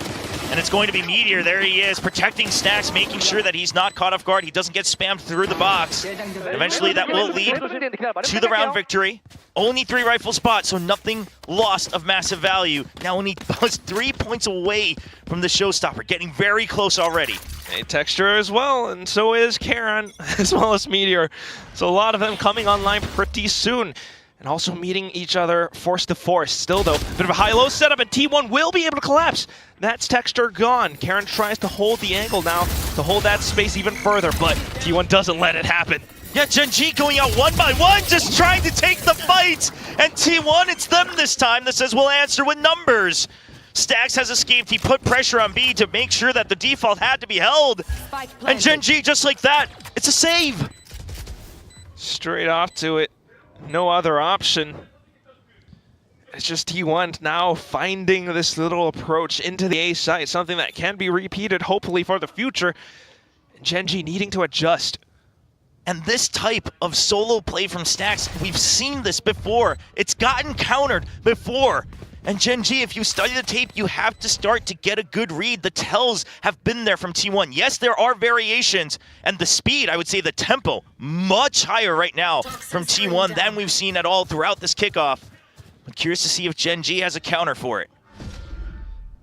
and it's going to be Meteor. There he is, protecting Stax, making sure that he's not caught off guard. He doesn't get spammed through the box. Eventually, that will lead to the round victory. Only 3 rifle spots, so nothing lost of massive value. Now only 3 points away from the showstopper, getting very close already. A Texture as well, and so is Karon, as well as Meteor. So a lot of them coming online pretty soon. And also meeting each other force to force. Still though, a bit of a high-low setup, and T1 will be able to collapse. That's Texture gone. Karon tries to hold the angle now to hold that space even further, but T1 doesn't let it happen. Yeah, GenG going out 1 by 1, just trying to take the fight. And T1, it's them this time that says we'll answer with numbers. Stax has escaped. He put pressure on B to make sure that the default had to be held. And GenG, just like that, it's a save. Straight off to it. No other option. It's just T1 now finding this little approach into the A site, something that can be repeated hopefully for the future. GenG needing to adjust. And this type of solo play from Stax, we've seen this before. It's gotten countered before. And GenG, if you study the tape, you have to start to get a good read. The tells have been there from T1. Yes, there are variations, and the speed, I would say the tempo, much higher right now from T1 than we've seen at all throughout this kickoff. I'm curious to see if GenG has a counter for it.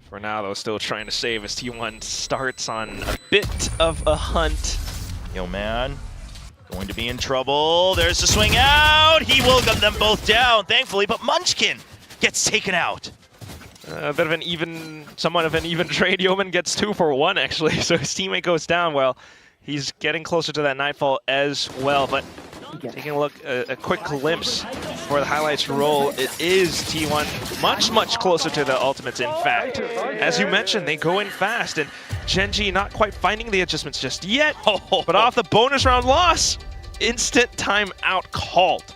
For now, though, still trying to save as T1 starts on a bit of a hunt. Yeoman going to be in trouble. There's the swing out. He will gun them both down, thankfully, but Munchkin gets taken out. A bit of an even, somewhat of an even trade. Yeoman gets 2 for 1, actually, so his teammate goes down. Well, he's getting closer to that Nightfall as well, but taking a look, a quick glimpse for the highlights roll, it is T1 much closer to the ultimates, in fact. As you mentioned, they go in fast, and GenG not quite finding the adjustments just yet, but off the bonus round loss, instant timeout called.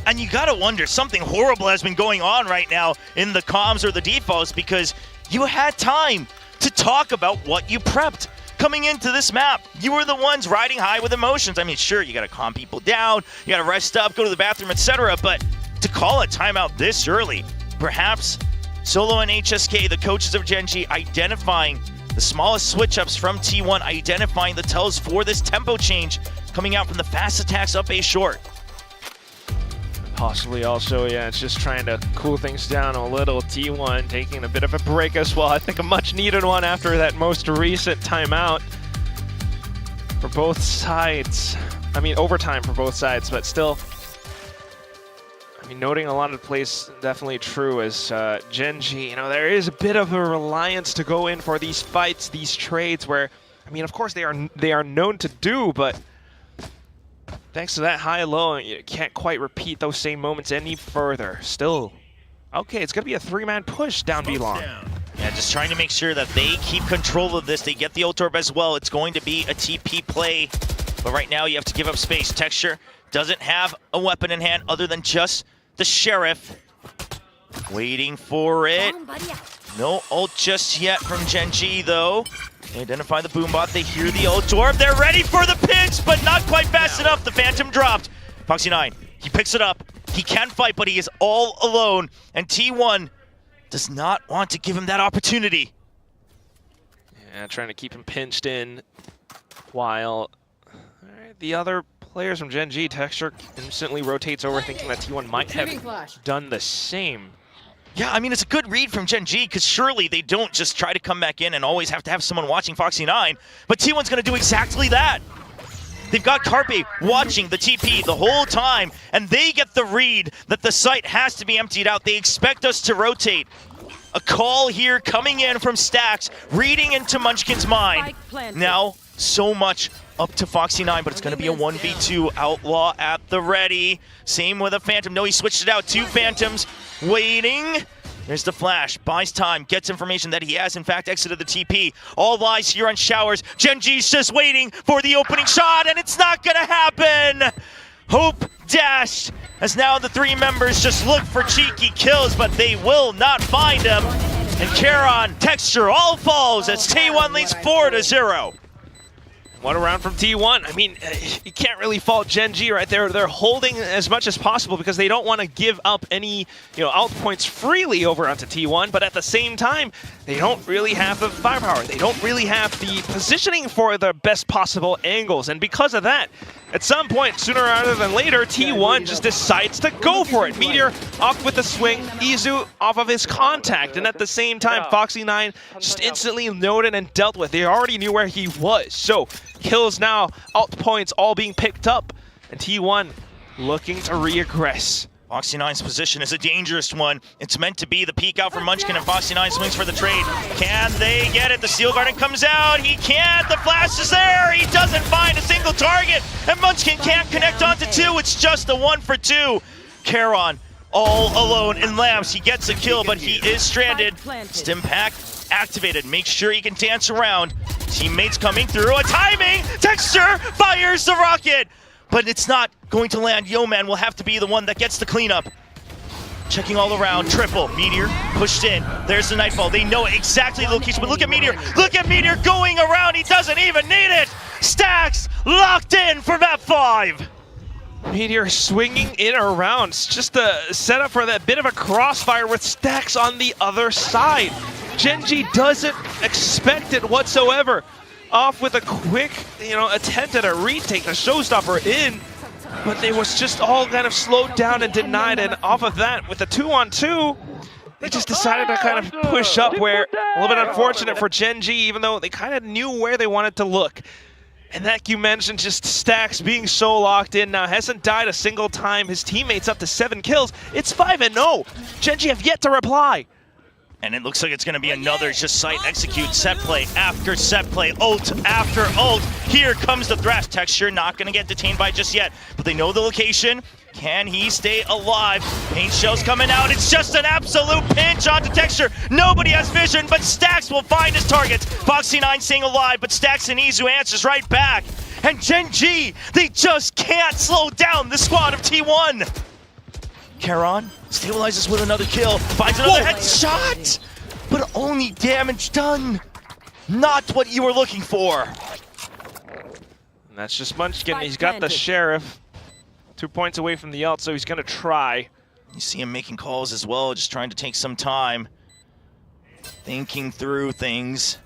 And you gotta wonder, something horrible has been going on right now in the comms or the defaults, because you had time to talk about what you prepped. Coming into this map, you were the ones riding high with emotions. I mean, sure, you gotta calm people down, you gotta rest up, go to the bathroom, etc. But to call a timeout this early, perhaps Solo and HSK, the coaches of GenG, identifying the smallest switch-ups from T1, identifying the tells for this tempo change coming out from the fast attacks up A short. Possibly also, yeah, it's just trying to cool things down a little. T1 taking a bit of a break as well. I think a much needed one after that most recent timeout for both sides. I mean, overtime for both sides, but still, I mean, noting a lot of plays definitely true as GenG, you know, there is a bit of a reliance to go in for these fights, these trades where, I mean, of course they are known to do, but thanks to that high-low, you can't quite repeat those same moments any further. Still, okay, it's going to be a three-man push down B long. Yeah, just trying to make sure that they keep control of this. They get the ult orb as well. It's going to be a TP play, but right now you have to give up space. Texture doesn't have a weapon in hand other than just the Sheriff. Waiting for it. No ult just yet from GenG, though. They identify the boombot, they hear the ult orb, they're ready for the pinch, but not quite fast enough. The Phantom dropped. Foxy9, he picks it up. He can fight, but he is all alone, and T1 does not want to give him that opportunity. Yeah, trying to keep him pinched in while the other players from GenG, Texture instantly rotates over thinking that T1 might have done the same. Yeah, I mean, it's a good read from GenG, because surely they don't just try to come back in and always have to have someone watching Foxy9, but T1's going to do exactly that. They've got Carpe watching the TP the whole time, and they get the read that the site has to be emptied out. They expect us to rotate. A call here coming in from Stax, reading into Munchkin's mind. Now, so much up to Foxy9, but it's going to be a 1v2. Outlaw at the ready. Same with a Phantom. No, he switched it out. Two Phantoms waiting. There's the flash. Buys time. Gets information that he has, in fact, exited the TP. All lies here on Showers. GenG's just waiting for the opening shot, and it's not going to happen. Hope dashed as now the three members just look for cheeky kills, but they will not find him. And Charon, Texture, all falls as T1 leads 4-0. What a round from T1. I mean, you can't really fault GenG right there. They're holding as much as possible because they don't want to give up any, out points freely over onto T1, but at the same time, they don't really have the firepower. They don't really have the positioning for the best possible angles, and because of that, at some point, sooner rather than later, T1 just decides to go for it. Meteor off with the swing, Izu off of his contact, and at the same time, Foxy9 just instantly noted and dealt with. They already knew where he was, so kills now, alt points all being picked up, and T1 looking to reaggress. Foxy9's position is a dangerous one. It's meant to be the peek out for Munchkin, and Foxy9 swings for the trade. Can they get it? The Steel Garden comes out. He can't. The flash is there. He doesn't find a single target, and Munchkin can't connect onto two. It's just a 1-for-2. Charon all alone in Lambs. He gets a kill, but he is stranded. Stim pack activated. Make sure he can dance around. Teammates coming through. A timing! Texture fires the rocket! But it's not going to land. Yeoman will have to be the one that gets the cleanup. Checking all around. Triple. Meteor pushed in. There's the Nightfall. They know exactly the location, but look at Meteor. Look at Meteor going around. He doesn't even need it. Stax locked in for map 5. Meteor swinging in around. It's just a setup for that bit of a crossfire with Stax on the other side. GenG doesn't expect it whatsoever. Off with a quick, attempt at a retake, the showstopper in, but they was just all kind of slowed down and denied, and off of that, with the 2-on-2, they just decided to kind of push up where, a little bit unfortunate for GenG, even though they kind of knew where they wanted to look. And that you mentioned, just Stax being so locked in now, hasn't died a single time, his teammates up to 7 kills, it's 5-0. GenG have yet to reply. And it looks like it's going to be another just site execute, set play after set play, ult after ult. Here comes the Thrash. Texture not going to get detained by just yet, but they know the location. Can he stay alive? Paint shell's coming out. It's just an absolute pinch onto Texture. Nobody has vision, but Stax will find his targets. Foxy9 staying alive, but Stax and Izu answers right back. And GenG, they just can't slow down the squad of T1. Karon stabilizes with another kill, finds another headshot, but only damage done. Not what you were looking for. And that's just Munchkin. He's got the Sheriff 2 points away from the ult, so he's gonna try. You see him making calls as well, just trying to take some time, thinking through things.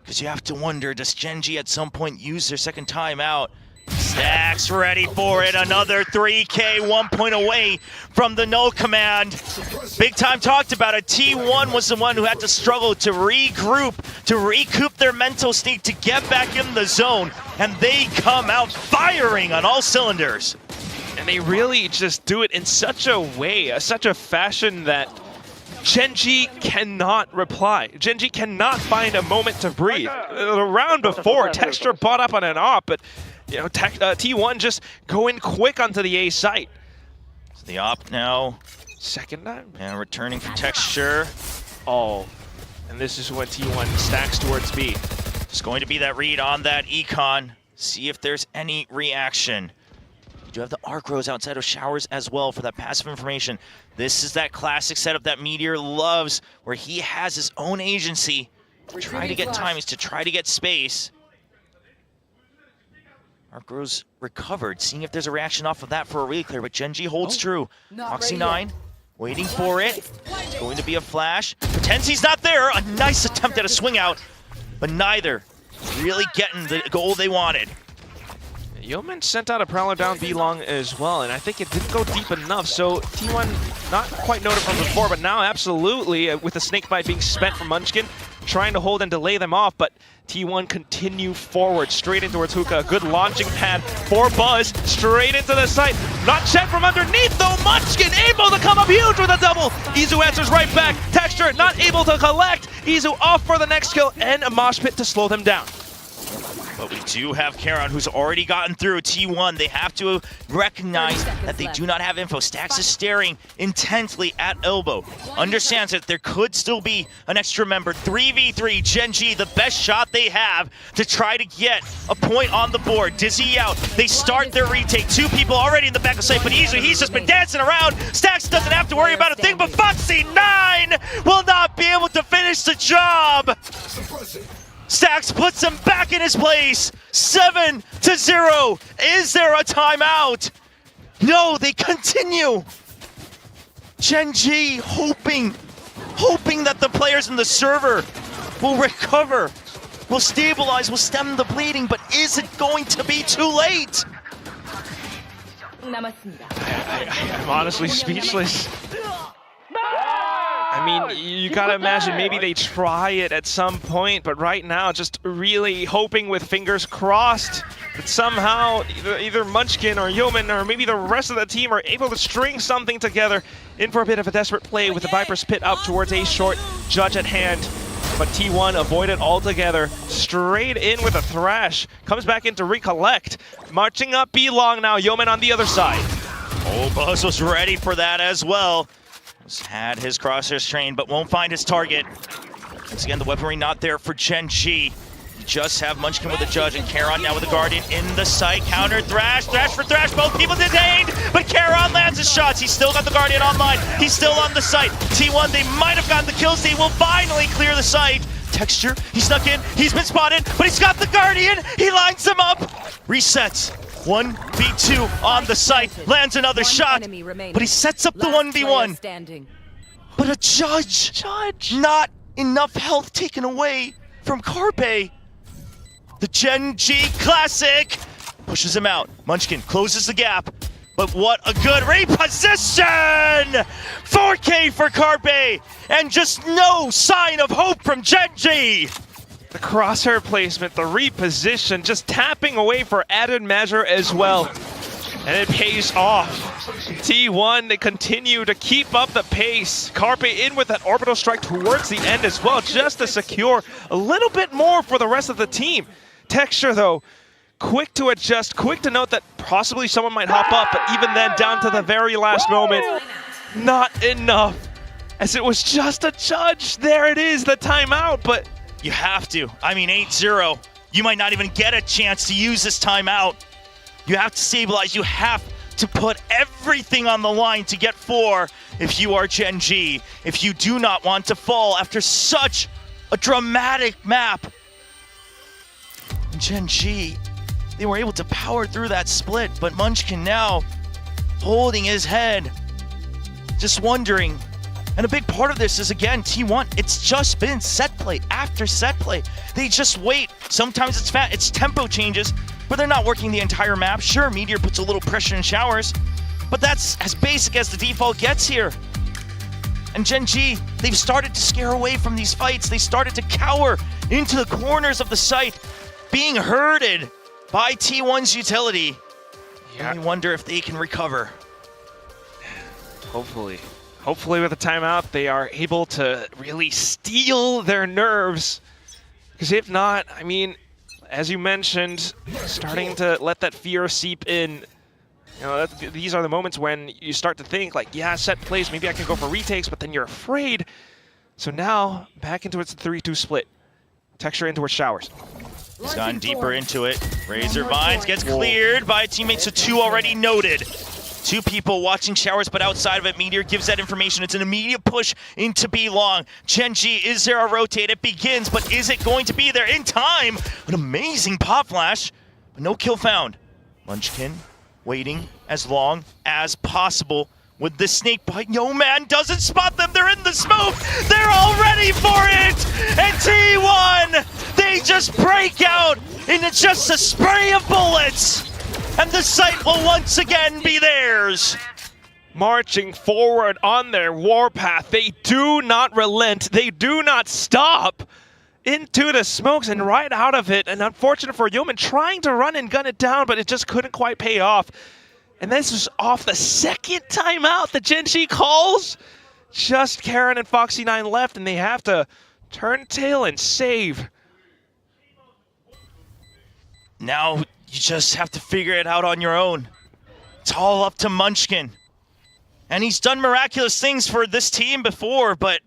Because you have to wonder, does GenG at some point use their second time out? Stax ready for it, another 3K, 1 point away from the null command. Big Time talked about it. T1 was the one who had to struggle to regroup, to recoup their mental state, to get back in the zone, and they come out firing on all cylinders. And they really just do it in such a way, such a fashion that GenG cannot reply. GenG cannot find a moment to breathe. The round before, Texture bought up on an op, but you know, T1 just going quick onto the A site. So the op now. Second time? And returning for Texture. Oh, and this is when T1 stacks towards B. Just going to be that read on that Econ. See if there's any reaction. You do have the arc rows outside of showers as well for that passive information. This is that classic setup that Meteor loves, where he has his own agency. Try to get timings, to try to get space. Arc rows recovered, seeing if there's a reaction off of that for a really clear, but GenG holds true. Oxy 9, waiting for it. It's going to be a flash. Pretends he's not there. A nice attempt at a swing out, but neither really getting the goal they wanted. Yeoman sent out a Prowler down B long as well, and I think it didn't go deep enough, so T1 not quite noted from before, but now absolutely, with the snake bite being spent from Munchkin, trying to hold and delay them off, but T1 continue forward, straight in towards Hookah. Good launching pad for Buzz, straight into the site. Not checked from underneath, though. Munchkin able to come up huge with a double. Izu answers right back. Texture not able to collect. Izu off for the next kill, and a mosh pit to slow them down. But we do have Karon, who's already gotten through T1. They have to recognize that they do not have info. Stax is staring intently at Elbow. Understands that there could still be an extra member. 3v3, GenG, the best shot they have to try to get a point on the board. Dizzy out. They start their retake. 2 people already in the back of sight, but he's just been dancing around. Stax doesn't have to worry about a thing, but Foxy 9 will not be able to finish the job. Stax puts him back in his place. 7-0. Is there a timeout? No, they continue. GenG hoping that the players in the server will recover, will stabilize, will stem the bleeding, but is it going to be too late? I'm honestly speechless. I mean, you gotta imagine maybe they try it at some point, but right now just really hoping with fingers crossed that somehow either Munchkin or Yeoman or maybe the rest of the team are able to string something together in for a bit of a desperate play with the Viper's Pit out towards A short, Judge at hand. But T1 avoided altogether, straight in with a Thrash, comes back in to recollect, marching up B long now, Yeoman on the other side. Oh, Buzz was ready for that as well. Had his crosshairs trained, but won't find his target. Once again, the weaponry not there for GenG. You just have Munchkin with the Judge and Karon now with the Guardian in the site. Counter Thrash, Thrash for Thrash, both people detained, but Karon lands his shots. He's still got the Guardian online. He's still on the site. T1, they might have gotten the kills. They will finally clear the site. Texture, he snuck in, he's been spotted, but he's got the Guardian. He lines them up. Resets. 1v2 on the site, lands another shot, but he sets up the 1v1. But a Judge, not enough health taken away from Carpe. The GenG classic pushes him out. Munchkin closes the gap, but what a good reposition! 4K for Carpe, and just no sign of hope from GenG. The crosshair placement, the reposition, just tapping away for added measure as well. And it pays off. T1, they continue to keep up the pace. Carpe in with that orbital strike towards the end as well, just to secure a little bit more for the rest of the team. Texture, though, quick to adjust, quick to note that possibly someone might hop up, but even then, down to the very last moment, not enough. As it was just a Judge. There it is, the timeout, but you have to. I mean, 8-0. You might not even get a chance to use this timeout. You have to stabilize. You have to put everything on the line to get 4 if you are GenG, if you do not want to fall after such a dramatic map. And GenG, they were able to power through that split, but Munchkin now holding his head, just wondering. And a big part of this is, again, T1, it's just been set play after set play. They just wait. Sometimes it's tempo changes, but they're not working the entire map. Sure, Meteor puts a little pressure in showers, but that's as basic as the default gets here. And GenG, they've started to scare away from these fights. They started to cower into the corners of the site, being herded by T1's utility. Yeah. And we wonder if they can recover. Hopefully. Hopefully with the timeout, they are able to really steel their nerves. Because if not, I mean, as you mentioned, starting to let that fear seep in. You know, these are the moments when you start to think, like, yeah, set plays, maybe I can go for retakes, but then you're afraid. So now, back into its 3-2 split. Texture in towards showers. He's gone deeper into it. Razor Vines gets cleared by a teammate, so 2 already noted. 2 people watching showers, but outside of it, Meteor gives that information. It's an immediate push into B long. GenG, is there a rotate? It begins, but is it going to be there in time? An amazing pop flash, but no kill found. Munchkin waiting as long as possible with the snake bite. Yo man doesn't spot them. They're in the smoke. They're all ready for it. And T1, they just break out into just a spray of bullets. And the site will once again be theirs. Marching forward on their warpath, they do not relent, they do not stop into the smokes and right out of it. And unfortunate for Yeoman, trying to run and gun it down, but it just couldn't quite pay off. And this is off the second timeout that GenG calls. Just Karen and Foxy9 left, and they have to turn tail and save. Now you just have to figure it out on your own. It's all up to Munchkin. And he's done miraculous things for this team before, but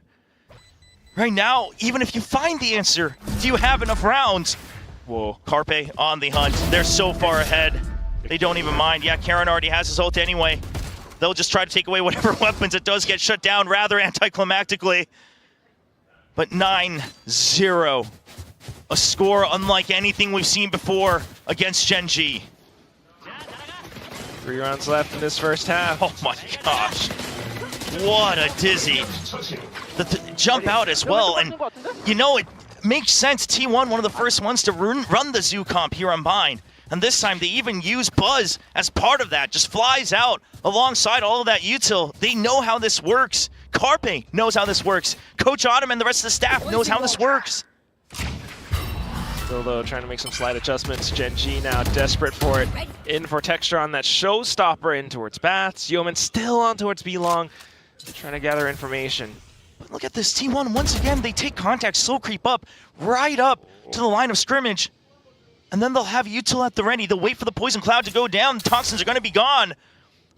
right now, even if you find the answer, do you have enough rounds? Whoa, Carpe on the hunt. They're so far ahead. They don't even mind. Yeah, Karen already has his ult anyway. They'll just try to take away whatever weapons it does get shut down rather anticlimactically. But 9-0. A score unlike anything we've seen before against GenG. 3 rounds left in this first half. Oh my gosh. What a dizzy. The jump out as well. And you know, it makes sense. T1, one of the first ones to run the zoo comp here on Bind. And this time they even use Buzz as part of that. Just flies out alongside all of that util. They know how this works. Carpe knows how this works. Coach Autumn and the rest of the staff knows how this works. Still though, trying to make some slight adjustments. GenG now desperate for it. In for texture on that showstopper in towards Bats. Yeoman still on towards B-Long. Trying to gather information. But look at this, T1, once again, they take contact, slow creep up, right up to the line of scrimmage. And then they'll have util at the ready. They'll wait for the poison cloud to go down. The toxins are gonna be gone.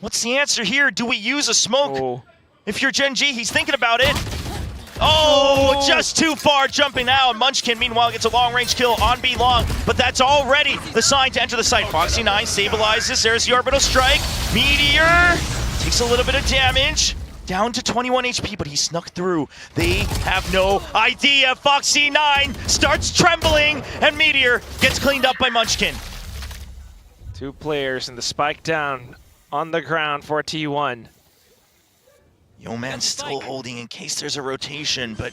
What's the answer here? Do we use a smoke? Oh. If you're GenG, he's thinking about it. Oh, just too far jumping out. Munchkin, meanwhile, gets a long-range kill on B-Long, but that's already the sign to enter the site. Foxy9 stabilizes. There's the orbital strike. Meteor takes a little bit of damage. Down to 21 HP, but he snuck through. They have no idea. Foxy9 starts trembling, and Meteor gets cleaned up by Munchkin. 2 players and the spike down on the ground for T1. Yo man still holding in case there's a rotation, but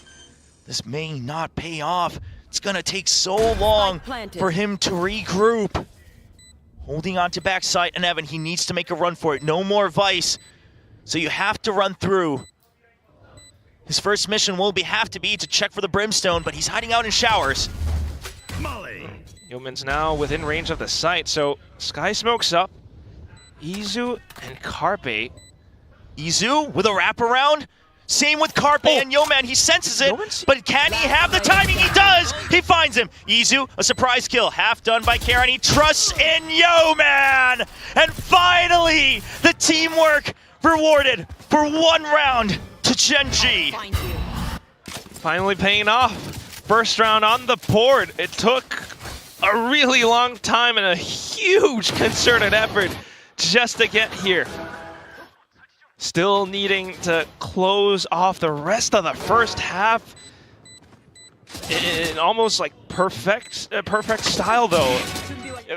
this may not pay off. It's gonna take so long for him to regroup. Holding on to backside, and Evan, he needs to make a run for it. No more Vice, so you have to run through. His first mission will have to be to check for the Brimstone, but he's hiding out in showers. Yeoman's now within range of the site, so Sky smokes up. Izu and Carpe. Izu with a wraparound. Same with Carpe and Yeoman. He senses it, but can he have the timing? He does. He finds him. Izu, a surprise kill. Half done by Karen. He trusts in Yeoman. And finally, the teamwork rewarded for 1 round to GenG. Finally paying off. First round on the board. It took a really long time and a huge concerted effort just to get here. still needing to close off the rest of the first half in almost like perfect style though.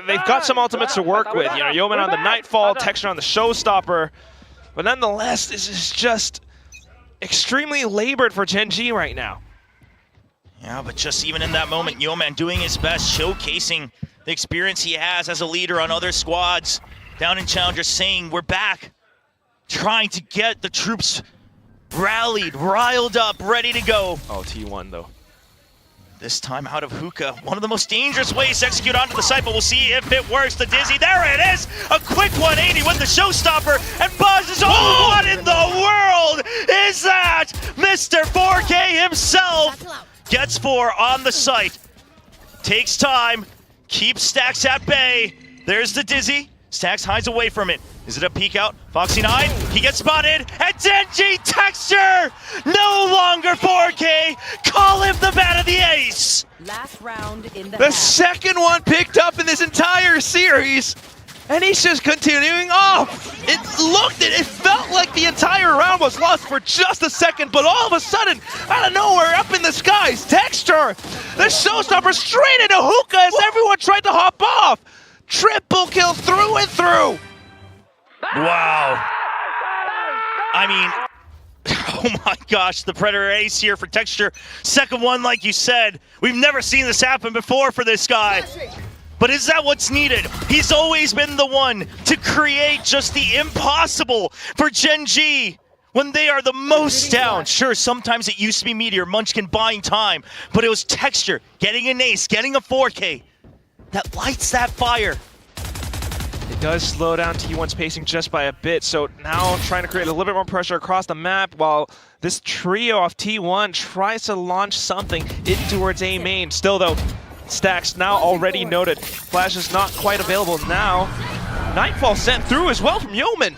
They've got some ultimates to work with, you know, Yeoman on the Nightfall, Texture on the Showstopper, but nonetheless, this is just extremely labored for GenG right now. Yeah, but just even in that moment, Yeoman doing his best, showcasing the experience he has as a leader on other squads down in Challenger, saying we're back, trying to get the troops rallied, riled up, ready to go. Oh, T1 though. This time out of hookah, one of the most dangerous ways to execute onto the site, but we'll see if it works. The Dizzy, there it is! A quick 180 with the Showstopper, and Buzz is, oh, what in the world is that? Mr. 4K himself gets 4 on the site. Takes time, keeps Stax at bay. There's the Dizzy. Stax hides away from it. Is it a peek out? Foxy9, he gets spotted, and GenG Texture! No longer 4K! Call him the man of the ace! Last round in the The second one picked up in this entire series, and he's just continuing off. It felt like the entire round was lost for just a second, but all of a sudden, out of nowhere, up in the skies, Texture, the Showstopper straight into hookah as everyone tried to hop off. Triple kill through and through. Wow. I mean, oh my gosh, the Predator ace here for Texture. Second one, like you said. We've never seen this happen before for this guy. But is that what's needed? He's always been the one to create just the impossible for GenG when they are the most down. Sure, sometimes it used to be Meteor, Munchkin buying time, but it was Texture getting an ace, getting a 4K that lights that fire. It does slow down T1's pacing just by a bit, so now trying to create a little bit more pressure across the map while this trio of T1 tries to launch something in towards A main. Still though, Stax now already noted. Flash is not quite available now. Nightfall sent through as well from Yeoman.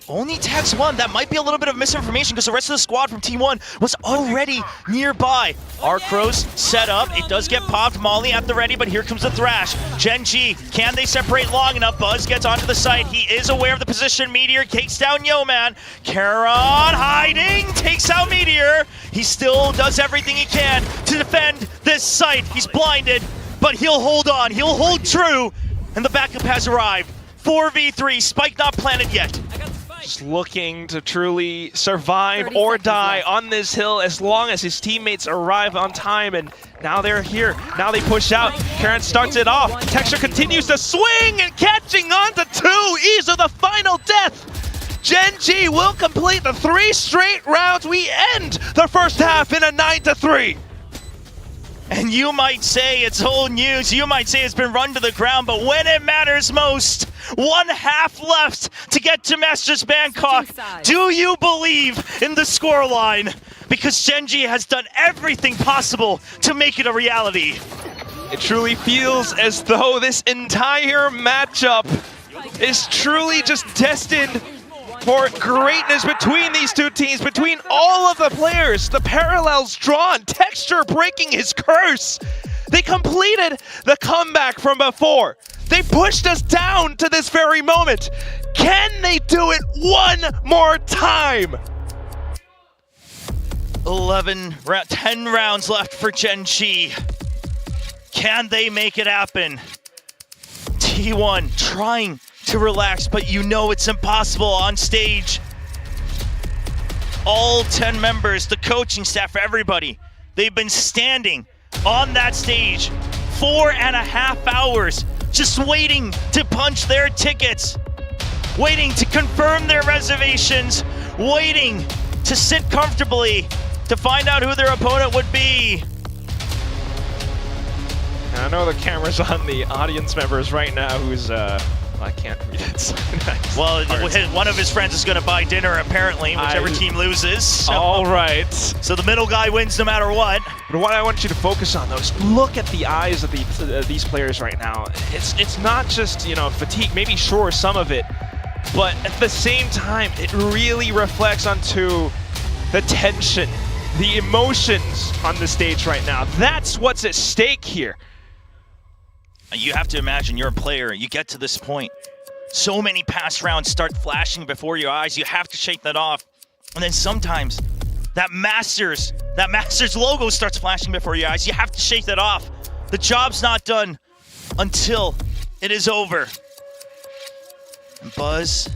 Only tags 1. That might be a little bit of misinformation because the rest of the squad from Team 1 was already nearby. Arcros set up. It does get popped. Molly at the ready, but here comes the Thrash. GenG, can they separate long enough? Buzz gets onto the site. He is aware of the position. Meteor takes down Yeoman. Karon hiding, takes out Meteor. He still does everything he can to defend this site. He's blinded, but he'll hold on. He'll hold true, and the backup has arrived. 4v3, Spike not planted yet. Just looking to truly survive or die on this hill as long as his teammates arrive on time, and now they're here. Now they push out. Karon starts it off. Texture continues to swing and catching on to 2. Ease of the final death. GenG will complete the 3 straight rounds. We end the first half in a 9-3. And you might say it's old news, you might say it's been run to the ground, but when it matters most, 1 half left to get to Masters Bangkok. Do you believe in the scoreline? Because GenG has done everything possible to make it a reality. It truly feels as though this entire matchup is truly just destined for greatness between these two teams, between all of the players. The parallels drawn, Texture breaking his curse. They completed the comeback from before. They pushed us down to this very moment. Can they do it one more time? 10 rounds left for GenG. Can they make it happen? T1 trying to relax, but you know it's impossible on stage. All 10 members, the coaching staff, everybody, they've been standing on that stage 4.5 hours, just waiting to punch their tickets, waiting to confirm their reservations, waiting to sit comfortably to find out who their opponent would be. I know the camera's on the audience members right now who's I can't read it. Well, one of his friends is going to buy dinner, apparently, whichever team loses. So. All right. So the middle guy wins no matter what. But what I want you to focus on, though, is look at the eyes of these players right now. It's not just, you know, fatigue, maybe sure, some of it, but at the same time, it really reflects onto the tension, the emotions on the stage right now. That's what's at stake here. You have to imagine you're a player, you get to this point, So many past rounds start flashing before your eyes. You have to shake that off. And then sometimes that Masters logo starts flashing before your eyes. You have to shake that off. The job's not done until it is over. And Buzz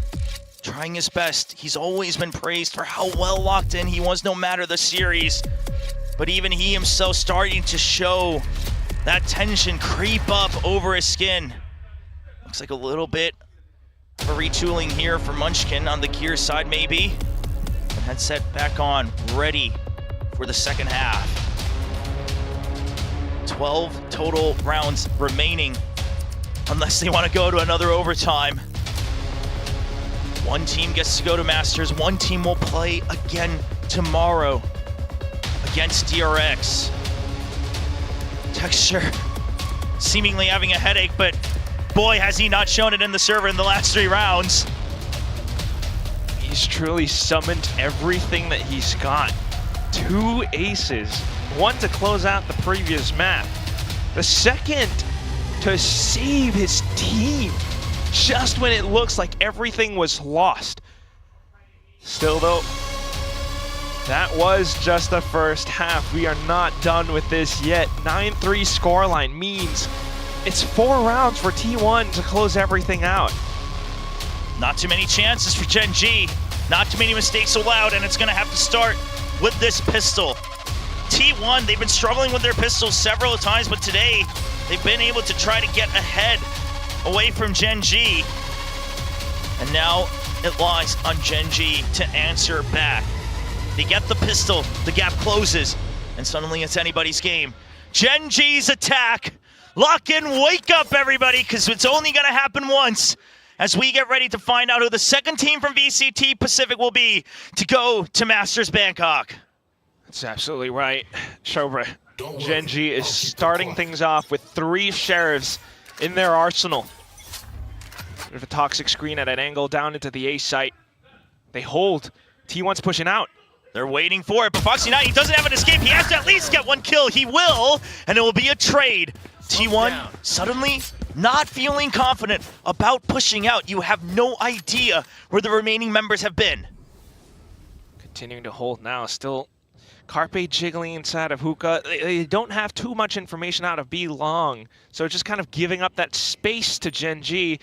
trying his best. He's always been praised for how well locked in he was no matter the series. But even he himself starting to show that tension creep up over his skin. Looks like a little bit of a retooling here for Munchkin on the gear side maybe. And headset back on, ready for the second half. 12 total rounds remaining, unless they want to go to another overtime. One team gets to go to Masters, one team will play again tomorrow against DRX. Texture seemingly having a headache, but boy, has he not shown it in the server in the last 3 rounds. He's truly summoned everything that he's got. 2 aces, one to close out the previous map. The second to save his team just when it looks like everything was lost. Still though, that was just the first half. We are not done with this yet. 9-3 scoreline means it's 4 rounds for T1 to close everything out. Not too many chances for GenG. Not too many mistakes allowed, and it's gonna have to start with this pistol. T1, they've been struggling with their pistols several times, but today they've been able to try to get ahead away from GenG. And now it lies on GenG to answer back. They get the pistol, the gap closes, and suddenly it's anybody's game. GenG's attack. Lock in, wake up everybody, because it's only gonna happen once as we get ready to find out who the second team from VCT Pacific will be to go to Masters Bangkok. That's absolutely right, Shobra. GenG is starting things off with 3 sheriffs in their arsenal. With a toxic screen at an angle down into the A site. They hold. T1's pushing out. They're waiting for it, but Foxy Knight, he doesn't have an escape. He has to at least get 1 kill. He will, and it will be a trade. T1 suddenly not feeling confident about pushing out. You have no idea where the remaining members have been. Continuing to hold now, still Carpe jiggling inside of Hookah. They don't have too much information out of B long, so just kind of giving up that space to GenG,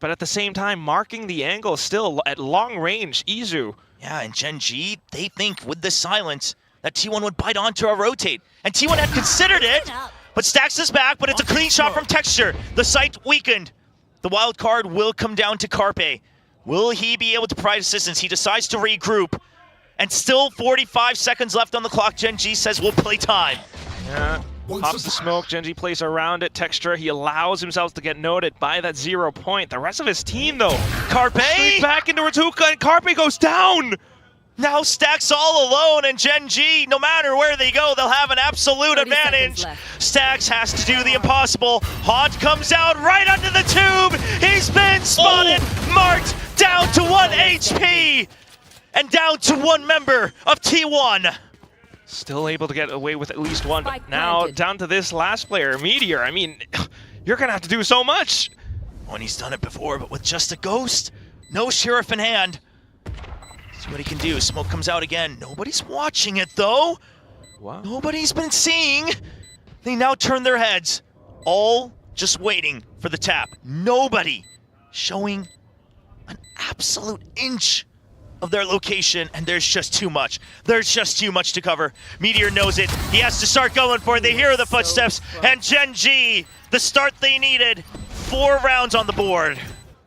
but at the same time marking the angle still at long range. Izu. Yeah, and GenG, they think with the silence that T1 would bite onto a rotate, and T1 had considered it, but Stacks is back, but it's a clean shot from Texture. The site weakened. The wild card will come down to Carpe. Will he be able to provide assistance? He decides to regroup. And still 45 seconds left on the clock. GenG says we'll play time. Yeah, pops the smoke. GenG plays around it. Texture, he allows himself to get noted by that 0 point. The rest of his team, though. Carpe! Straight back into Ratuka, and Carpe goes down! Now Stacks all alone, and GenG, no matter where they go, they'll have an absolute advantage. Stacks has to do the impossible. Haunt comes out right under the tube. He's been spotted, marked, down to 1 HP. And down to 1 member of T1. Still able to get away with at least 1, but now down to this last player, Meteor. I mean, you're gonna have to do so much. When he's done it before, but with just a ghost, no sheriff in hand. See what he can do. Smoke comes out again. Nobody's watching it though. Wow. Nobody's been seeing. They now turn their heads, all just waiting for the tap. Nobody showing an absolute inch of their location, and there's just too much. There's just too much to cover. Meteor knows it. He has to start going for it. They hear the footsteps, and GenG, the start they needed. 4 rounds on the board.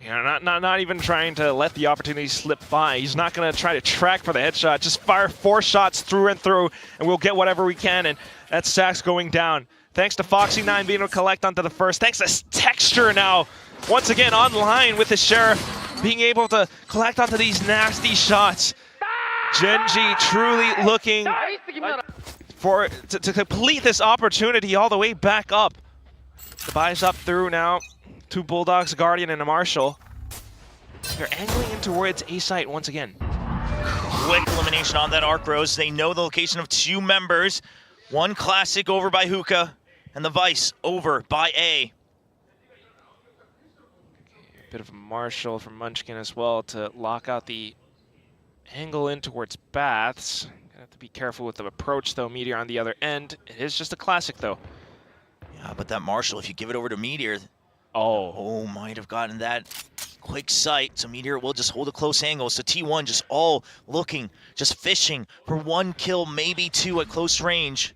Yeah, not even trying to let the opportunity slip by. He's not going to try to track for the headshot. Just fire 4 shots through and through, and we'll get whatever we can, and that's Stacks going down. Thanks to Foxy9 being able to collect onto the first. Thanks to Texture now, once again online with the Sheriff, being able to collect onto these nasty shots. GenG truly looking for to complete this opportunity all the way back up. The buys up through now. 2 Bulldogs, a Guardian, and a Marshall. They're angling in towards A site once again. Quick elimination on that Arc Rose. They know the location of 2 members. 1 Classic over by Hookah, and the Vice over by A. Bit of a Marshall from Munchkin as well to lock out the angle in towards Baths. Gonna have to be careful with the approach though. Meteor on the other end. It is just a classic though. Yeah, but that Marshall, if you give it over to Meteor, oh, might have gotten that quick sight. So Meteor will just hold a close angle. So T1 just all looking, just fishing for one kill, maybe two at close range.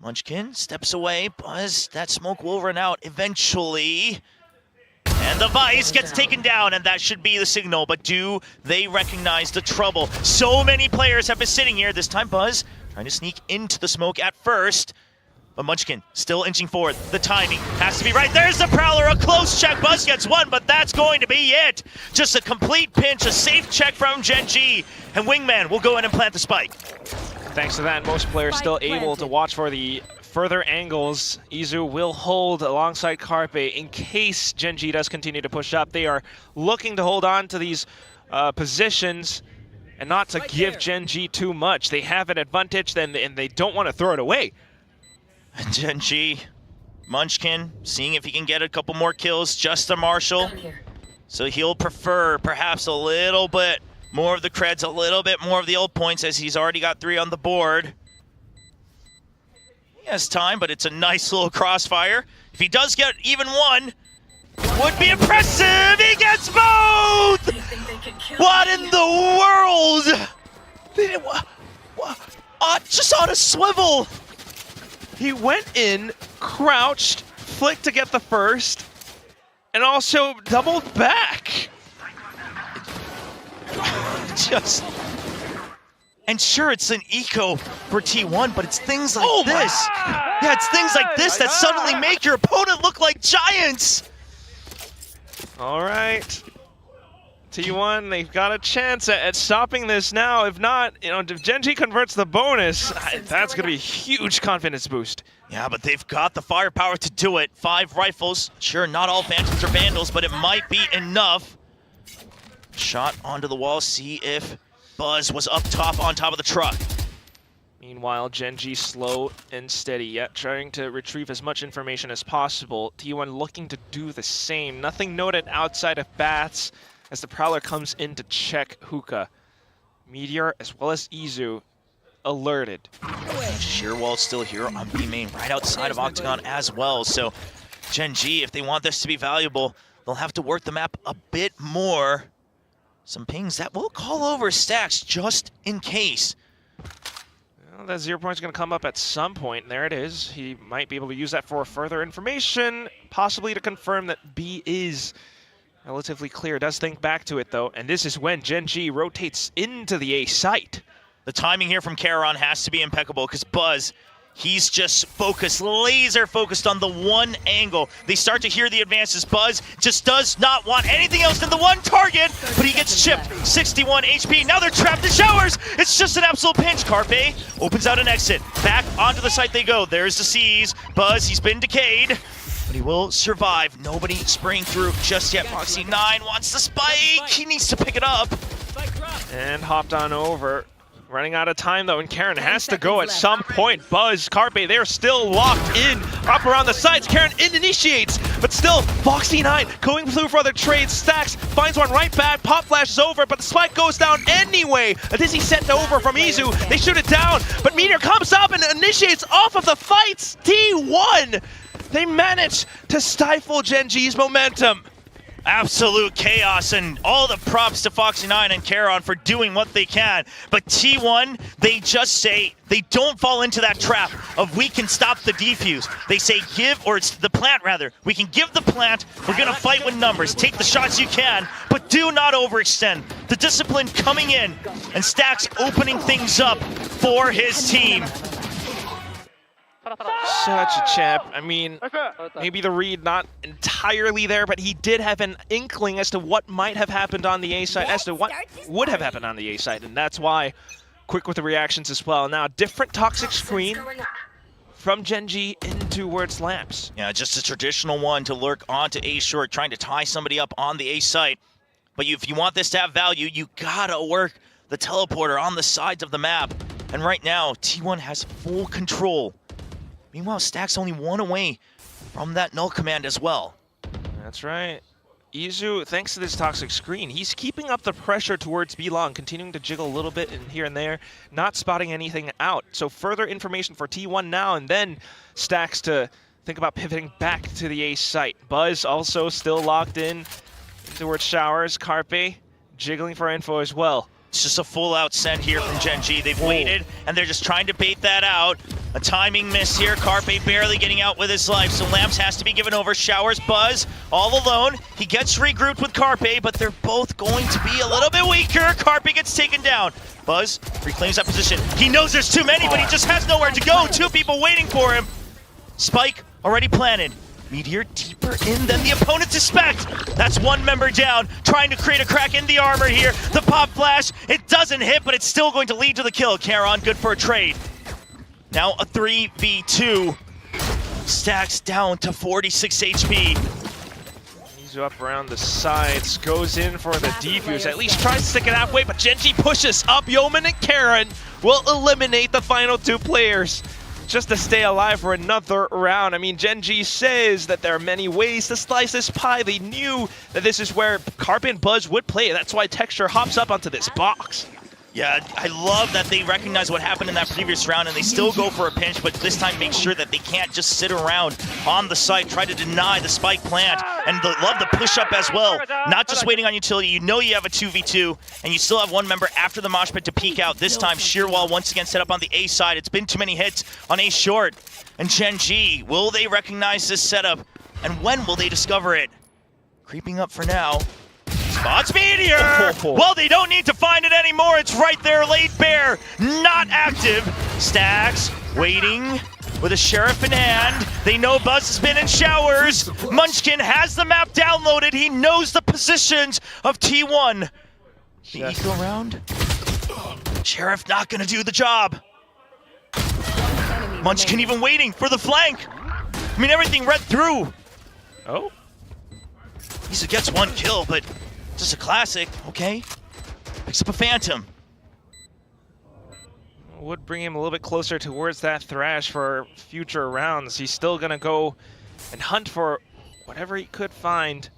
Munchkin steps away. Buzz, that smoke will run out eventually. And the Vice gets taken down, and that should be the signal. But do they recognize the trouble? So many players have been sitting here. This time Buzz trying to sneak into the smoke at first. But Munchkin still inching forward. The timing has to be right. There's the Prowler, a close check. Buzz gets one, but that's going to be it. Just a complete pinch, a safe check from GenG. And Wingman will go in and plant the spike. Thanks to that, most players still able to watch for the further angles. Izu will hold alongside Carpe in case GenG does continue to push up. They are looking to hold on to these positions and not to give GenG too much. They have an advantage then, and they don't want to throw it away. GenG, Munchkin, seeing if he can get a couple more kills. Just a Marshall. So he'll prefer perhaps a little bit more of the creds, a little bit more of the ult points, as he's already got 3 on the board. He has time, but it's a nice little crossfire. If he does get even one, would be impressive. He gets both! What in the world? Just on a swivel. He went in, crouched, flicked to get the first, and also doubled back. And sure, it's an eco for T1, but it's things like this. Yeah, it's things like this that suddenly make your opponent look like giants. All right. T1, they've got a chance at stopping this now. If not, if GenG converts the bonus, that's going to be a huge confidence boost. Yeah, but they've got the firepower to do it. 5 rifles. Sure, not all Phantoms are Vandals, but it might be enough. Shot onto the wall, see if Buzz was up top on top of the truck. Meanwhile, GenG slow and steady, yet trying to retrieve as much information as possible. T1 looking to do the same. Nothing noted outside of Baths as the Prowler comes in to check Hookah. Meteor as well as Izu alerted. Shearwall's still here on B main, right outside of Octagon as well. So GenG, if they want this to be valuable, they'll have to work the map a bit more. Some pings that will call over stacks just in case. Well, that 0 point's going to come up at some point. There it is. He might be able to use that for further information, possibly to confirm that B is relatively clear. Does think back to it though, and this is when GenG rotates into the A site. The timing here from Charon has to be impeccable because Buzz, he's just focused, laser focused on the one angle. They start to hear the advances. Buzz just does not want anything else than the one target, but he gets chipped. 61 HP. Now they're trapped in showers. It's just an absolute pinch. Carpe opens out an exit. Back onto the site they go. There's the C's. Buzz, he's been decayed, but he will survive. Nobody spraying through just yet. Foxy9 wants the spike. He needs to pick it up. And hopped on over. Running out of time though, and Karen has to go at some point. Buzz, Carpe, they're still locked in up around the sides. Karen initiates, but still Foxy9 going through for other trades. Stacks finds one right back, pop flashes over, but the spike goes down anyway. A dizzy sent over from Izu. They shoot it down, but Meteor comes up and initiates off of the fights. T1, they manage to stifle GenG's momentum. Absolute chaos, and all the props to Foxy9 and Charon for doing what they can. But T1, they just say, they don't fall into that trap of we can stop the defuse. They say it's the plant rather. We can give the plant, we're gonna fight with numbers, take the shots you can, but do not overextend. The discipline coming in, and Stacks opening things up for his team. Such a champ. I mean, maybe the read not entirely there, but he did have an inkling as to what might have happened on the A side, as to what would have happened on the A side, and that's why quick with the reactions as well. Now, different toxic screen from GenG in towards Lamps. Yeah, just a traditional one to lurk onto A short, trying to tie somebody up on the A site. But if you want this to have value, you gotta work the teleporter on the sides of the map. And right now, T1 has full control. Meanwhile, Stack's only one away from that null command as well. That's right. Izu, thanks to this toxic screen, he's keeping up the pressure towards B-Long, continuing to jiggle a little bit in here and there, not spotting anything out. So further information for T1 now, and then Stacks to think about pivoting back to the A site. Buzz also still locked in towards Showers. Carpe jiggling for info as well. It's just a full-out send here from GenG. They've waited, and they're just trying to bait that out. A timing miss here. Carpe barely getting out with his life, so Lamps has to be given over. Showers, Buzz, all alone. He gets regrouped with Carpe, but they're both going to be a little bit weaker. Carpe gets taken down. Buzz reclaims that position. He knows there's too many, but he just has nowhere to go. Two people waiting for him. Spike already planted. Meteor deeper in than the opponents expect. That's one member down, trying to create a crack in the armor here. The pop flash, it doesn't hit, but it's still going to lead to the kill. Charon, good for a trade. Now a 3v2. Stacks down to 46 HP. Izu up around the sides, goes in for the defuse. At least tries to stick it halfway, but GenG pushes up. Yeoman and Karen will eliminate the final two players, just to stay alive for another round. I mean, GenG says that there are many ways to slice this pie. They knew that this is where Carpe and Buzz would play. That's why Texture hops up onto this box. Yeah, I love that they recognize what happened in that previous round and they still go for a pinch, but this time make sure that they can't just sit around on the site, try to deny the spike plant, and they love the push up as well. Not just waiting on utility, you know you have a 2v2, and you still have one member after the mosh pit to peek out. This time, Shearwall once again set up on the A side. It's been too many hits on A short. And GenG, will they recognize this setup? And when will they discover it? Creeping up for now. Spots Meteor! Well, they don't need to find it anymore. It's right there, laid bare. Not active. Stacks waiting with a Sheriff in hand. They know Buzz has been in Showers. Munchkin has the map downloaded. He knows the positions of T1. The eco round. Sheriff not gonna do the job. Munchkin even waiting for the flank. I mean, everything read through. Oh. He gets one kill, but just a classic, okay. Picks up a Phantom. Would bring him a little bit closer towards that Thrash for future rounds. He's still gonna go and hunt for whatever he could find.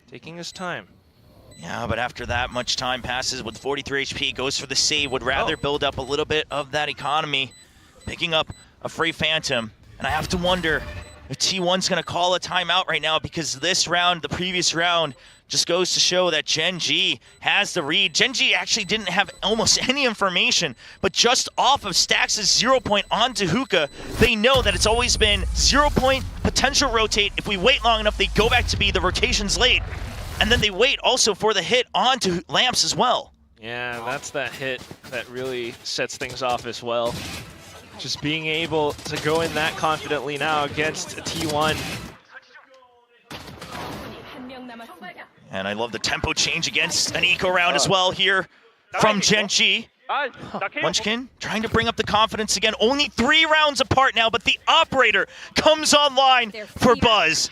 Taking his time. Yeah, but after that much time passes with 43 HP, goes for the save, would rather build up a little bit of that economy. Picking up a free Phantom. And I have to wonder if T1's gonna call a timeout right now, because this round, the previous round, just goes to show that GenG has the read. GenG actually didn't have almost any information, but just off of Stacks' 0 point onto Hookah, they know that it's always been 0 point, potential rotate. If we wait long enough, they go back to B, the rotation's late. And then they wait also for the hit onto Lamps as well. Yeah, that's that hit that really sets things off as well. Just being able to go in that confidently now against a T1. And I love the tempo change against an eco round as well here from GenG. Munchkin trying to bring up the confidence again. Only 3 rounds apart now, but the operator comes online for Buzz.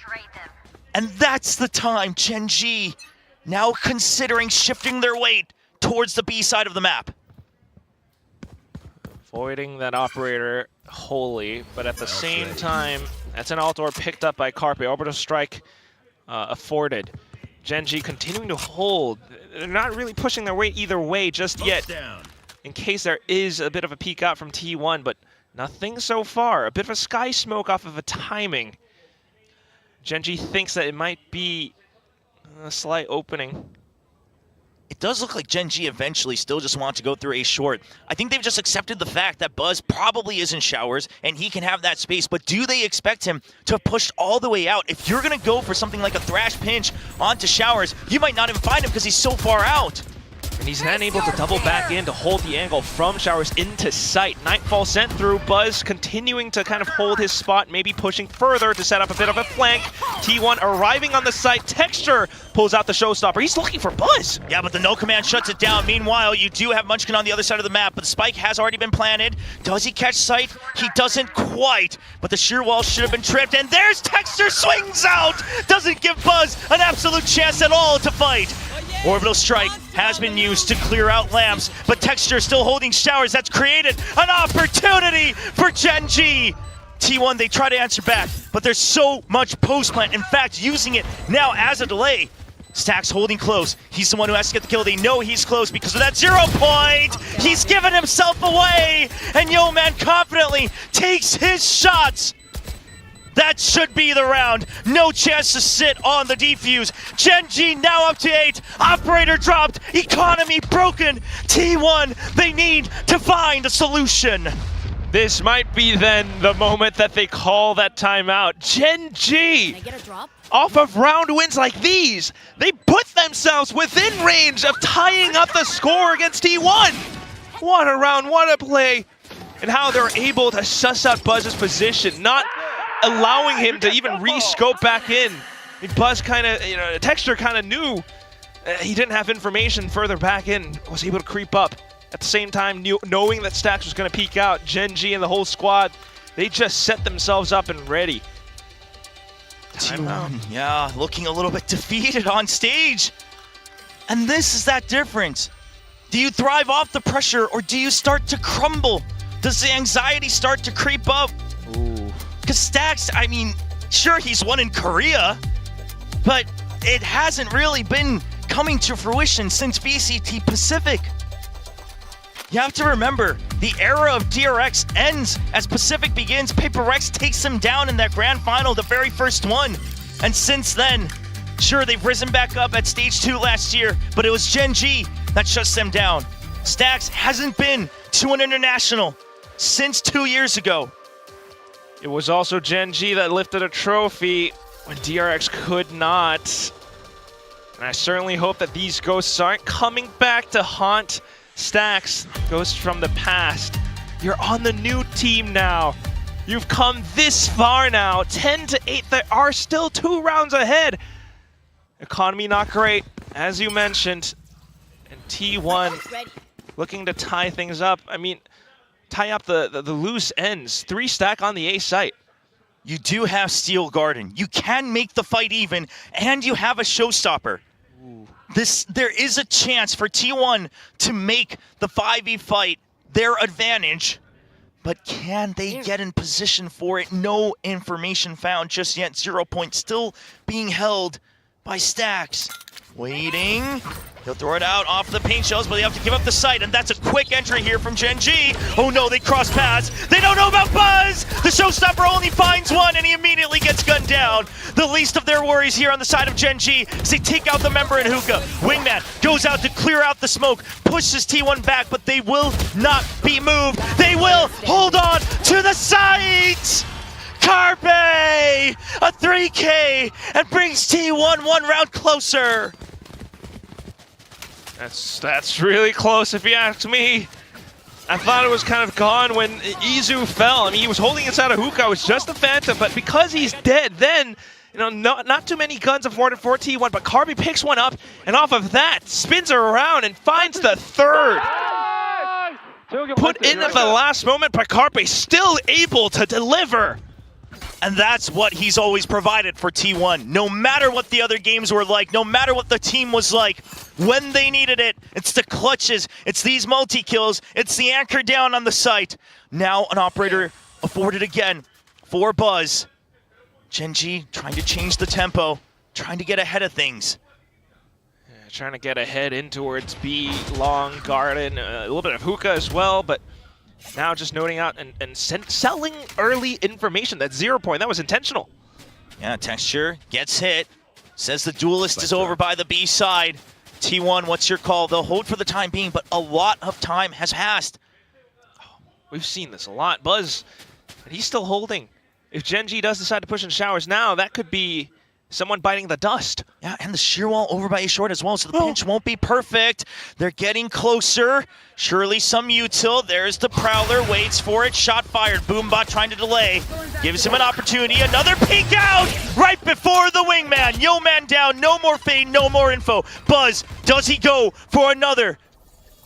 And that's the time GenG now considering shifting their weight towards the B side of the map. Avoiding that operator wholly, but at the same time, that's an alt orb picked up by Carpe. Orbital strike afforded. GenG continuing to hold. They're not really pushing their weight either way just yet, in case there is a bit of a peek out from T1, but nothing so far. A bit of a sky smoke off of a timing. GenG thinks that it might be a slight opening. It does look like GenG eventually still just wants to go through A short. I think they've just accepted the fact that Buzz probably is in Showers and he can have that space, but do they expect him to have pushed all the way out? If you're going to go for something like a Thrash pinch onto Showers, you might not even find him because he's so far out. And he's then able to double back in to hold the angle from Showers into sight. Nightfall sent through. Buzz continuing to kind of hold his spot, maybe pushing further to set up a bit of a flank. T1 arriving on the site. Texture pulls out the showstopper. He's looking for Buzz. Yeah, but the no command shuts it down. Meanwhile, you do have Munchkin on the other side of the map, but the spike has already been planted. Does he catch sight? He doesn't quite, but the sheer wall should have been tripped, and there's Texture, swings out! Doesn't give Buzz an absolute chance at all to fight. Orbital strike has been used to clear out Lamps, but Texture still holding Showers. That's created an opportunity for GenG. T1, they try to answer back, but there's so much post-plant. In fact, using it now as a delay. Stax holding close. He's the one who has to get the kill. They know he's close because of that 0 point. He's given himself away, and Yeoman confidently takes his shots. That should be the round. No chance to sit on the defuse. GenG now up to 8. Operator dropped. Economy broken. T1, they need to find a solution. This might be then the moment that they call that timeout. GenG, off of round wins like these, they put themselves within range of tying up the score against T1. What a round, what a play, and how they're able to suss out Buzz's position, not allowing him to even re-scope back in. I mean, Buzz kind of, Texture kind of knew he didn't have information further back in, was able to creep up. At the same time, knowing that Stax was going to peek out, GenG and the whole squad, they just set themselves up and ready. T1, yeah, looking a little bit defeated on stage. And this is that difference. Do you thrive off the pressure or do you start to crumble? Does the anxiety start to creep up? Because Stax, I mean, sure, he's won in Korea, but it hasn't really been coming to fruition since VCT Pacific. You have to remember, the era of DRX ends as Pacific begins. Paper Rex takes him down in that grand final, the very first one. And since then, sure, they've risen back up at stage 2 last year, but it was GenG that shuts them down. Stax hasn't been to an international since 2 years ago. It was also GenG that lifted a trophy when DRX could not. And I certainly hope that these ghosts aren't coming back to haunt Stax. Ghosts from the past. You're on the new team now. You've come this far now. 10-8. There are still 2 rounds ahead. Economy not great, as you mentioned. And T1 looking to tie things up. I mean, tie up the loose ends. 3 stack on the A site. You do have Steel Garden. You can make the fight even, and you have a showstopper. There is a chance for T1 to make the 5v fight their advantage, but can they get in position for it? No information found just yet. 0 point still being held by Stax. Waiting. He'll throw it out off the paint shells, but they have to give up the site, and that's a quick entry here from GenG. Oh no, they cross paths. They don't know about Buzz! The showstopper only finds one, and he immediately gets gunned down. The least of their worries here on the side of GenG as they take out the member in Hookah. Wingman goes out to clear out the smoke, pushes T1 back, but they will not be moved. They will hold on to the site! Carpe! A 3K, and brings T1 1 round closer. That's really close if you ask me. I thought it was kind of gone when Izu fell. I mean, he was holding inside a hookah. It was just a phantom, but because he's dead, then, not too many guns afforded for T1, but Carby picks one up, and off of that, spins around and finds the 3rd. Put in at the last moment, but Carpe still able to deliver. And that's what he's always provided for T1. No matter what the other games were like, no matter what the team was like, when they needed it, it's the clutches, it's these multi-kills, it's the anchor down on the site. Now an operator afforded again for Buzz. GenG trying to change the tempo, trying to get ahead of things. Yeah, trying to get ahead in towards B, long, garden, a little bit of hookah as well, but now just noting out and selling early information. That 0 point, that was intentional. Yeah, Texture gets hit. Says the duelist is over by the B side. T1, what's your call? They'll hold for the time being, but a lot of time has passed. We've seen this a lot. Buzz, and he's still holding. If GenG does decide to push in showers now, that could be someone biting the dust. Yeah, and the shear wall over by A short as well, so the pinch won't be perfect. They're getting closer. Surely some util. There's the Prowler, waits for it. Shot fired. Boombot trying to delay. Gives him an opportunity. Another peek out right before the wingman. Yeoman down. No more fade, no more info. Buzz, does he go for another?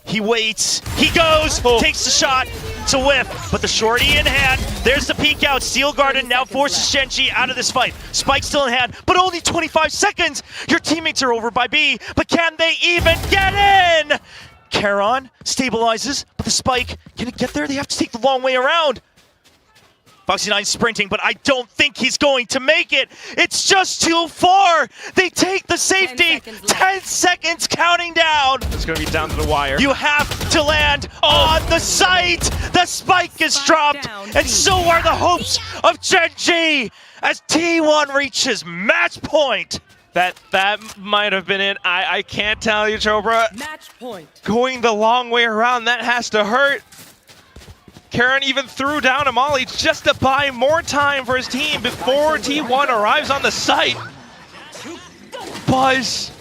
He waits. He goes. Takes the shot. It's a whiff, but the shorty in hand. There's the peek out. Steel Garden now forces GenG out of this fight. Spike still in hand, but only 25 seconds. Your teammates are over by B, but can they even get in? Charon stabilizes, but the spike, can it get there? They have to take the long way around. Foxy9 sprinting, but I don't think he's going to make it. It's just too far. They take the safety. 10 seconds counting down. It's going to be down to the wire. You have to land on the site. The spike is dropped, and so are the hopes of GenG as T1 reaches match point. That might have been it. I can't tell you, Chopra. Match point. Going the long way around, that has to hurt. Karan even threw down a molly just to buy more time for his team before T1 arrives on the site. Buzz,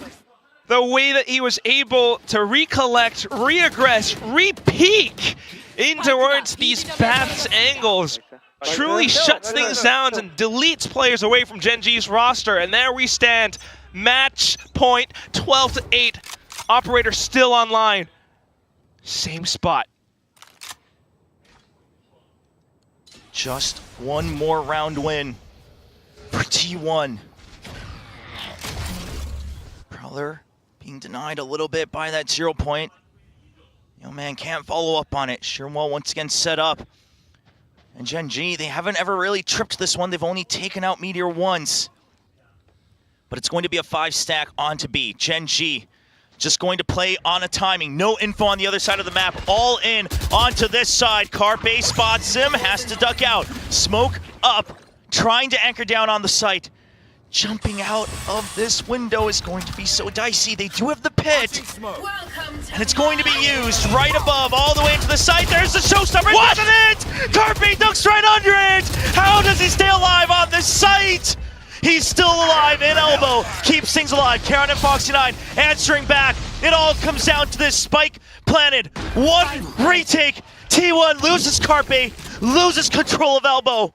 the way that he was able to recollect, reaggress, re-peek in towards these Bath's angles truly shuts things down and deletes players away from GenG's roster. And there we stand, match point, 12-8. Operator still online, same spot. Just one more round win for T1. Prowler being denied a little bit by that 0 point. Yo man can't follow up on it. Sherwell once again set up. And GenG, they haven't ever really tripped this one. They've only taken out Meteor once. But it's going to be a 5-stack onto B. GenG just going to play on a timing. No info on the other side of the map. All in onto this side. Carpe spots him, has to duck out. Smoke up, trying to anchor down on the site. Jumping out of this window is going to be so dicey. They do have the pit, and it's going to be used right above, all the way into the site. There's the showstopper. What? It! Carpe ducks right under it. How does he stay alive on this site? He's still alive in elbow, keeps things alive. Karan and Foxy9 answering back. It all comes down to this spike planted. One retake. T1 loses Carpe, loses control of elbow.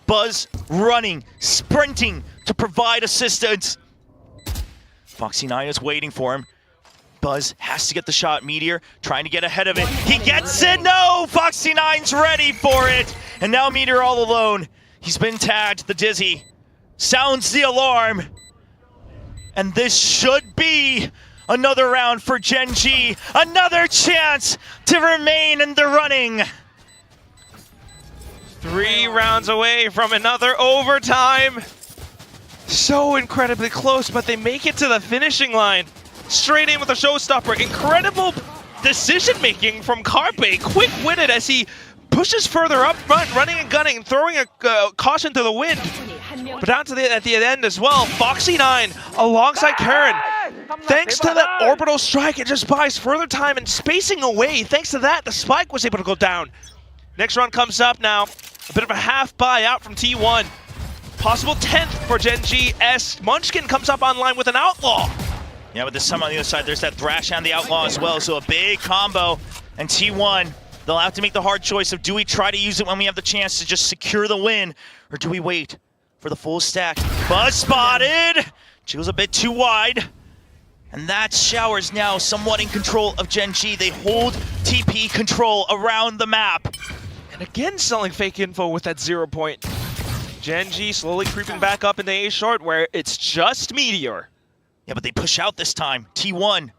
Buzz running, sprinting to provide assistance. Foxy9 is waiting for him. Buzz has to get the shot. Meteor trying to get ahead of it. He gets it. No! Foxy9's ready for it. And now Meteor all alone. He's been tagged. The Dizzy sounds the alarm. And this should be another round for GenG. Another chance to remain in the running. 3 rounds away from another overtime. So incredibly close, but they make it to the finishing line. Straight in with a showstopper. Incredible decision-making from Carpe. Quick-witted as he pushes further up front, running and gunning, and throwing a caution to the wind. But down to at the end as well, Foxy9 alongside Karan. Thanks to that orbital strike, it just buys further time and spacing away. Thanks to that, the spike was able to go down. Next round comes up now. A bit of a half buy out from T1. Possible 10th for GenG as Munchkin comes up online with an Outlaw. Yeah, but this time on the other side, there's that Thrash and the Outlaw as well, so a big combo. And T1, they'll have to make the hard choice of, do we try to use it when we have the chance to just secure the win, or do we wait for the full stack? Buzz spotted! Jill's a bit too wide. And that Shower's now somewhat in control of GenG. They hold TP control around the map. And again, selling fake info with that 0 point. GenG slowly creeping back up into A short where it's just Meteor. Yeah, but they push out this time. T1,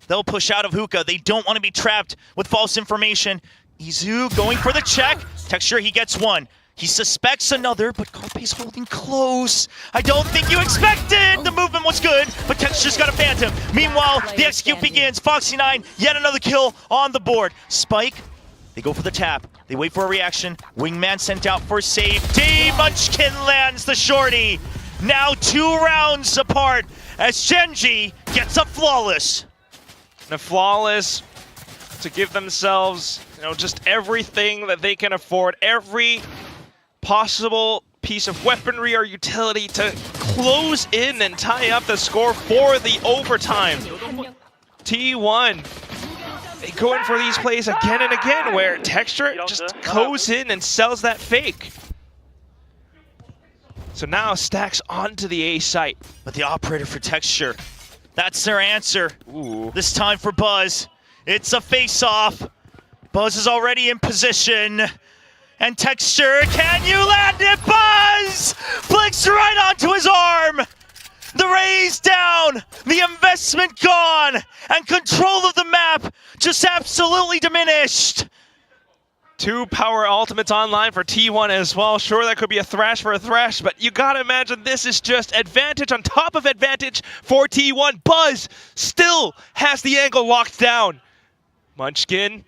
they'll push out of Hookah. They don't want to be trapped with false information. Izu going for the check. Texture, he gets one. He suspects another, but Carpe's holding close. I don't think you expected! The movement was good, but Texture's got a Phantom. Meanwhile, the execute begins. Foxy9, yet another kill on the board. Spike, they go for the tap. They wait for a reaction. Wingman sent out for safety. Munchkin lands the shorty. Now 2 rounds apart as GenG gets a flawless. And a flawless to give themselves, just everything that they can afford. Every possible piece of weaponry or utility to close in and tie up the score for the overtime. T1, they go in for these plays again and again where Texture just goes in and sells that fake. So now stacks onto the A site. But the operator for Texture, that's their answer. Ooh. This time for Buzz. It's a face-off. Buzz is already in position. And Texture, can you land it? Buzz! Flicks right onto his arm! The raise down, the investment gone, and control of the map just absolutely diminished. 2 power ultimates online for T1 as well. Sure, that could be a thrash for a thrash, but you gotta imagine this is just advantage on top of advantage for T1. Buzz still has the angle locked down. Munchkin,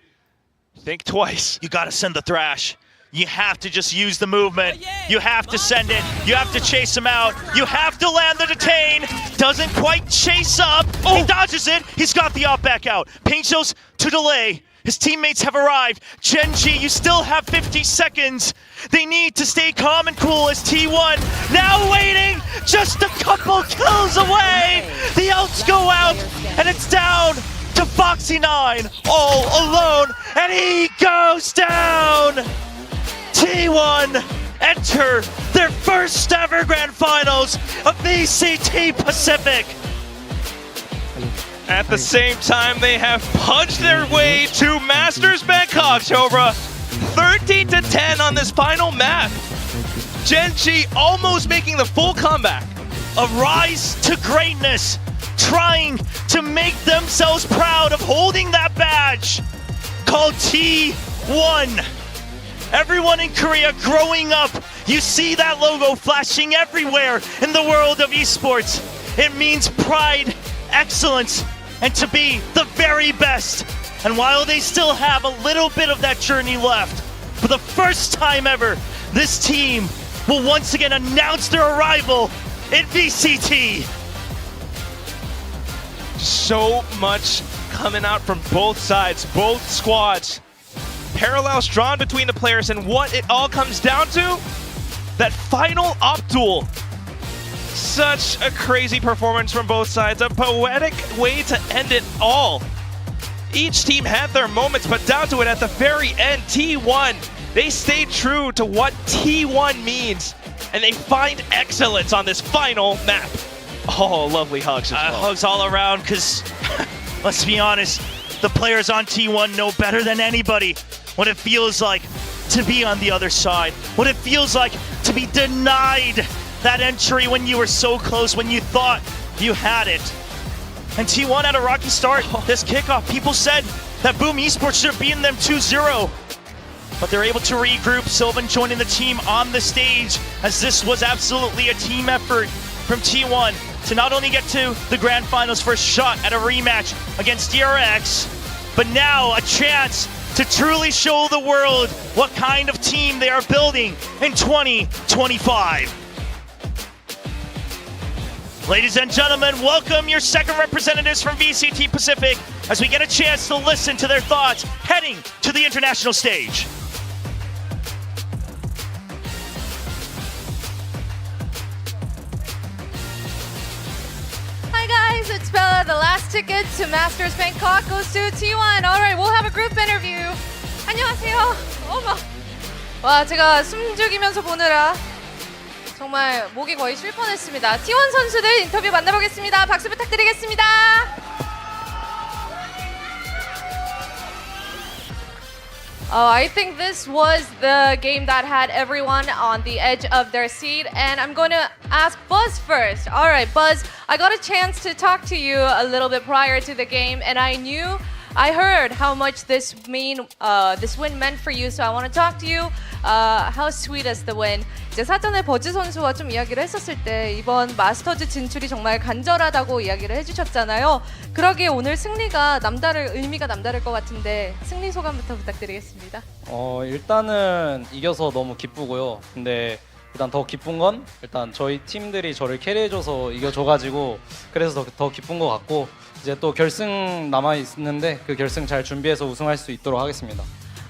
think twice. You gotta send the thrash. You have to just use the movement. You have to send it. You have to chase him out. You have to land the detain. Doesn't quite chase up. He dodges it. He's got the up back out. Pinchos to delay. His teammates have arrived. GenG, you still have 50 seconds. They need to stay calm and cool as T1 now waiting, just a couple kills away. The outs go out, and it's down to Foxy9 all alone, and he goes down. T1 enter their first ever Grand Finals of VCT Pacific. At the same time, they have punched their way to Masters Bangkok, Chobra. 13-10 on this final map. GenG almost making the full comeback. A rise to greatness, trying to make themselves proud of holding that badge called T1. Everyone in Korea growing up, you see that logo flashing everywhere in the world of esports. It means pride, excellence, and to be the very best. And while they still have a little bit of that journey left, for the first time ever, this team will once again announce their arrival in VCT. So much coming out from both sides, both squads. Parallels drawn between the players, and what it all comes down to, that final op duel. Such a crazy performance from both sides, a poetic way to end it all. Each team had their moments, but down to it at the very end, T1, they stayed true to what T1 means, and they find excellence on this final map. Oh, lovely hugs as well. Hugs all around, because let's be honest, the players on T1 know better than anybody what it feels like to be on the other side, what it feels like to be denied that entry when you were so close, when you thought you had it. And T1 had a rocky start. This kickoff, people said that Boom Esports should have beaten them 2-0. But they're able to regroup. Sylvan joining the team on the stage, as this was absolutely a team effort from T1 to not only get to the Grand Finals for a shot at a rematch against DRX, but now a chance to truly show the world what kind of team they are building in 2025. Ladies and gentlemen, welcome your second representatives from VCT Pacific as we get a chance to listen to their thoughts heading to the international stage. Hi guys, it's Bella. The last ticket to Masters Bangkok goes to T1. Alright, we'll have a group interview. 안녕하세요. 어머. 와, 제가 숨죽이면서 보느라 정말 목이 거의 쉴 뻔했습니다. T1 선수들 인터뷰 만나보겠습니다. 박수 부탁드리겠습니다. I think this was the game that had everyone on the edge of their seat, and I'm going to ask Buzz first. All right, Buzz, I got a chance to talk to you a little bit prior to the game, and I heard how much this win meant for you, so I want to talk to you. How sweet is the win? 이제 사전에 버즈 선수와 좀 이야기를 했었을 때 이번 마스터즈 진출이 정말 간절하다고 이야기를 해주셨잖아요. 그러기에 오늘 승리가 의미가 남다를 것 같은데 승리 소감부터 부탁드리겠습니다. 일단은 이겨서 너무 기쁘고요. 근데 일단 더 기쁜 건 일단 저희 팀들이 저를 캐리해줘서 이겨줘가지고 그래서 더 기쁜 것 같고 이제 또 결승 남아 있는데 그 결승 잘 준비해서 우승할 수 있도록 하겠습니다.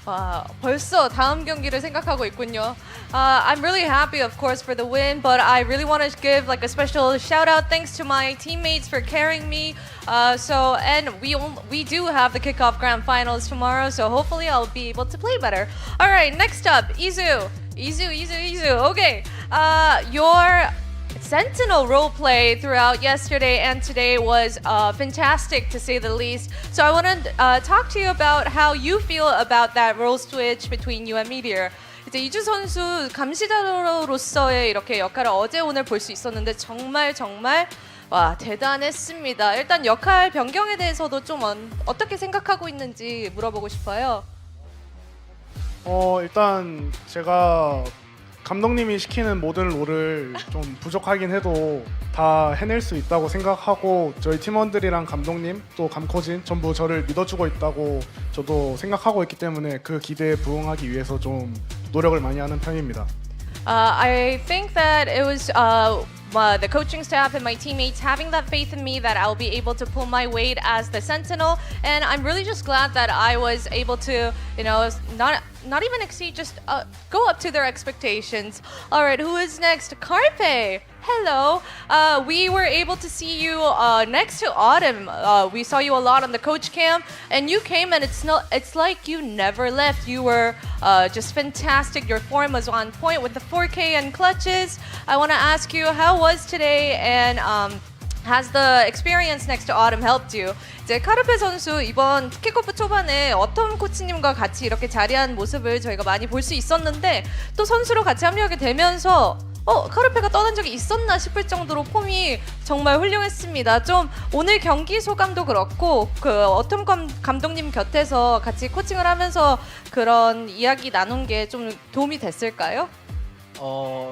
와, 벌써 다음 경기를 생각하고 있군요. I'm really happy, of course, for the win, but I really want to give like a special shout out thanks to my teammates for carrying me. And we do have the kickoff grand finals tomorrow, so hopefully I'll be able to play better. All right, next up, Izu. Okay, your Sentinel roleplay throughout yesterday and today was fantastic, to say the least. So I want to talk to you about how you feel about that role switch between you and Meteor. 이제 이주 선수 감시자로서의 이렇게 역할을 오늘 볼 수 있었는데 정말 와, 대단했습니다. 일단 역할 변경에 대해서도 좀 어떻게 생각하고 있는지 물어보고 싶어요. 일단 제가 감독님이 시키는 모든 롤을 좀 부족하긴 해도 다 해낼 수 있다고 생각하고 저희 팀원들이랑 감독님 또 감코진 전부 저를 믿어주고 있다고 저도 생각하고 있기 때문에 그 기대에 부응하기 위해서 좀 노력을 많이 하는 편입니다. I think that it was the coaching staff and my teammates having that faith in me that I'll be able to pull my weight as the sentinel, and I'm really just glad that I was able to, not even exceed, just go up to their expectations. All right, who is next? Carpe. Hello. We were able to see you next to Autumn. We saw you a lot on the coach cam, and you came, and it's like you never left. You were just fantastic. Your form was on point with the 4K and clutches. I want to ask you, how was today, and has the experience next to Autumn helped you? 이제 카르페 선수 이번 킥오프 초반에 어텀 코치님과 같이 이렇게 자리한 모습을 저희가 많이 볼 수 있었는데 또 선수로 같이 합류하게 되면서 카르페가 떠난 적이 있었나 싶을 정도로 폼이 정말 훌륭했습니다. 좀 오늘 경기 소감도 그렇고 그 어텀 감독님 곁에서 같이 코칭을 하면서 그런 이야기 나눈 게 좀 도움이 됐을까요?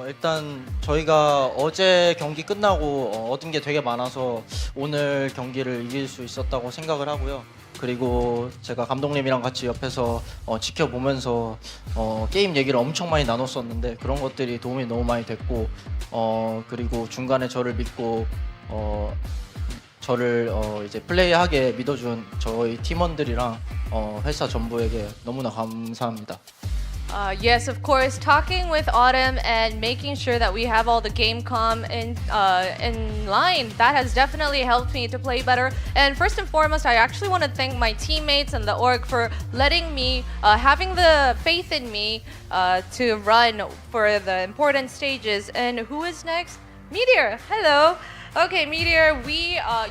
일단 저희가 어제 경기 끝나고 얻은 게 되게 많아서 오늘 경기를 이길 수 있었다고 생각을 하고요. 그리고 제가 감독님이랑 같이 옆에서 지켜보면서 게임 얘기를 엄청 많이 나눴었는데 그런 것들이 도움이 너무 많이 됐고 그리고 중간에 저를 믿고 저를 이제 플레이하게 믿어준 저희 팀원들이랑 회사 전부에게 너무나 감사합니다. Yes, of course. Talking with Autumn and making sure that we have all the game comm in line, that has definitely helped me to play better. And first and foremost, I actually want to thank my teammates and the org for letting me, having the faith in me to run for the important stages. And who is next? Meteor. Hello. Okay, Meteor.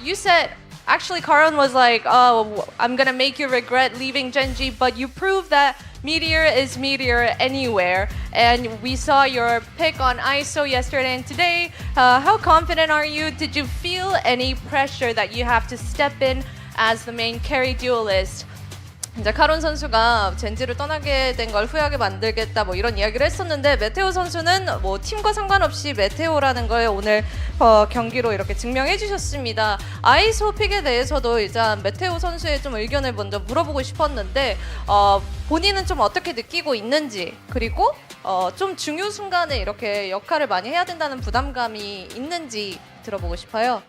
You said. Actually, Karan was like, "Oh, I'm gonna make you regret leaving GenG," but you proved that Meteor is Meteor anywhere. And we saw your pick on ISO yesterday and today. How confident are you? Did you feel any pressure that you have to step in as the main carry duelist? 이제 카론 선수가 젠지를 떠나게 된 걸 후회하게 만들겠다 뭐 이런 이야기를 했었는데 메테오 선수는 뭐 팀과 상관없이 메테오라는 걸 오늘 경기로 이렇게 증명해 주셨습니다. 아이소 픽에 대해서도 일단 메테오 선수의 좀 의견을 먼저 물어보고 싶었는데 본인은 좀 어떻게 느끼고 있는지 그리고 좀 중요 순간에 이렇게 역할을 많이 해야 된다는 부담감이 있는지 들어보고 싶어요.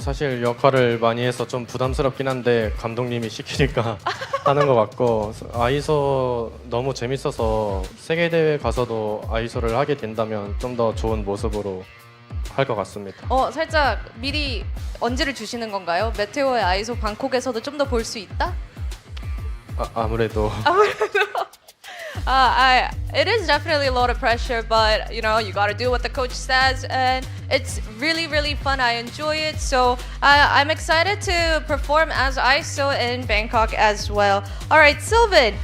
사실 역할을 많이 해서 좀 부담스럽긴 한데 감독님이 시키니까 하는 것 같고 아이소 너무 재밌어서 세계대회 가서도 아이소를 하게 된다면 좀 더 좋은 모습으로 할 것 같습니다. 살짝 미리 언지를 주시는 건가요? 메테오의 아이소 방콕에서도 좀 더 볼 수 있다? 아무래도 it is definitely a lot of pressure, but you gotta do what the coach says, and it's really, really fun. I enjoy it, so I'm excited to perform as ISO in Bangkok as well. All right, Sylvan,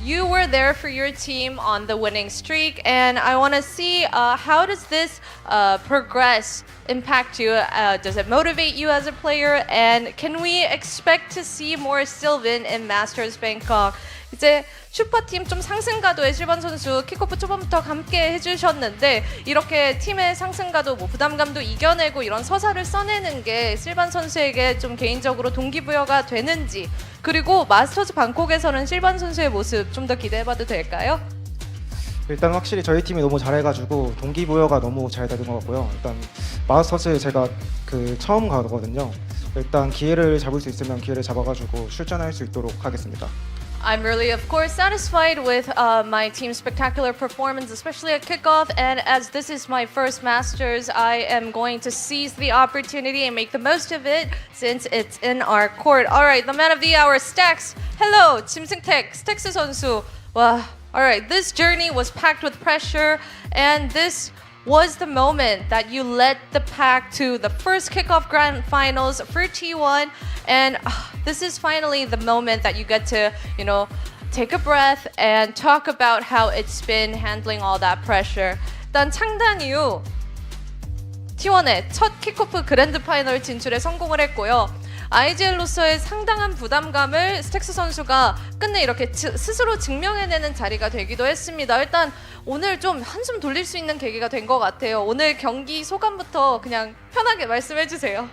you were there for your team on the winning streak, and I want to see how does this progress impact you? Does it motivate you as a player, and can we expect to see more Sylvan in Masters Bangkok? 이제 슈퍼팀 좀 상승가도의 실반 선수 킥오프 초반부터 함께 해주셨는데 이렇게 팀의 상승가도 뭐 부담감도 이겨내고 이런 서사를 써내는 게 실반 선수에게 좀 개인적으로 동기부여가 되는지 그리고 마스터즈 방콕에서는 실반 선수의 모습 좀 더 기대해봐도 될까요? 일단 확실히 저희 팀이 너무 잘해가지고 동기부여가 너무 잘 되는 것 같고요. 일단 마스터즈 제가 처음 가거든요. 일단 기회를 잡을 수 있으면 기회를 잡아가지고 출전할 수 있도록 하겠습니다. I'm really, of course, satisfied with my team's spectacular performance, especially at kickoff. And as this is my first Masters, I am going to seize the opportunity and make the most of it since it's in our court. All right, the man of the hour, Stax. Hello, 짐승택, 스택스 선수. Wow. All right, this journey was packed with pressure, and this was the moment that you led the pack to the first kickoff grand finals for T1, and this is finally the moment that you get to, take a breath and talk about how it's been handling all that pressure. 일단 창단 이후 T1의 첫 킥오프 그랜드 파이널 진출에 성공을 했고요. IGL로서의 상당한 부담감을 스택스 선수가 끝내 이렇게 스스로 증명해내는 자리가 되기도 했습니다. 일단 오늘 좀 한숨 돌릴 수 있는 계기가 된 것 같아요. 오늘 경기 소감부터 그냥 편하게 말씀해 주세요.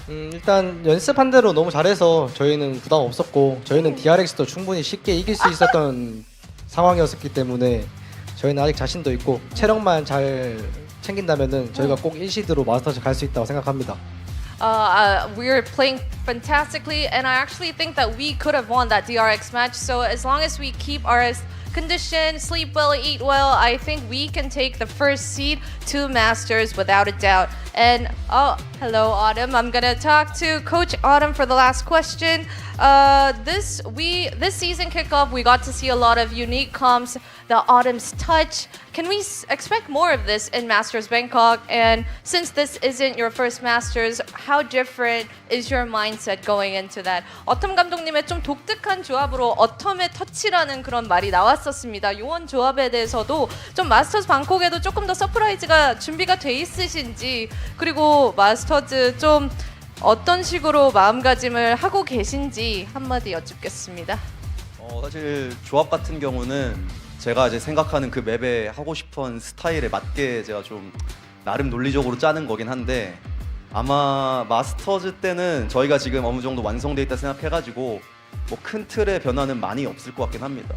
일단 연습한 대로 너무 잘해서 저희는 부담 없었고 저희는 DRX도 충분히 쉽게 이길 수 있었던 상황이었기 때문에 저희는 아직 자신도 있고 체력만 잘 챙긴다면은 저희가 꼭 1시드로 마스터즈 갈 수 있다고 생각합니다. We're playing fantastically, and I actually think that we could have won that DRX match. So as long as we keep our condition, sleep well, eat well, I think we can take the first seed to Masters without a doubt. And hello Autumn. I'm gonna talk to Coach Autumn for the last question. This season kickoff, we got to see a lot of unique comps. The Autumn's touch. Can we expect more of this in Masters Bangkok? And since this isn't your first Masters, how different is your mindset going into that? 어텀 감독님의 좀 독특한 조합으로 어텀의 터치라는 그런 말이 나왔었습니다. 요원 조합에 대해서도 좀 마스터즈 방콕에도 조금 더 서프라이즈가 준비가 돼 있으신지, 그리고 마스터즈 좀 어떤 식으로 마음가짐을 하고 계신지 한마디 여쭙겠습니다. 사실 조합 같은 경우는 제가 이제 생각하는 그 맵에 하고 싶은 스타일에 맞게 제가 좀 나름 논리적으로 짜는 거긴 한데, 아마 마스터즈 때는 저희가 지금 어느 정도 완성돼 있다 생각해가지고 뭐 큰 틀의 변화는 많이 없을 것 같긴 합니다.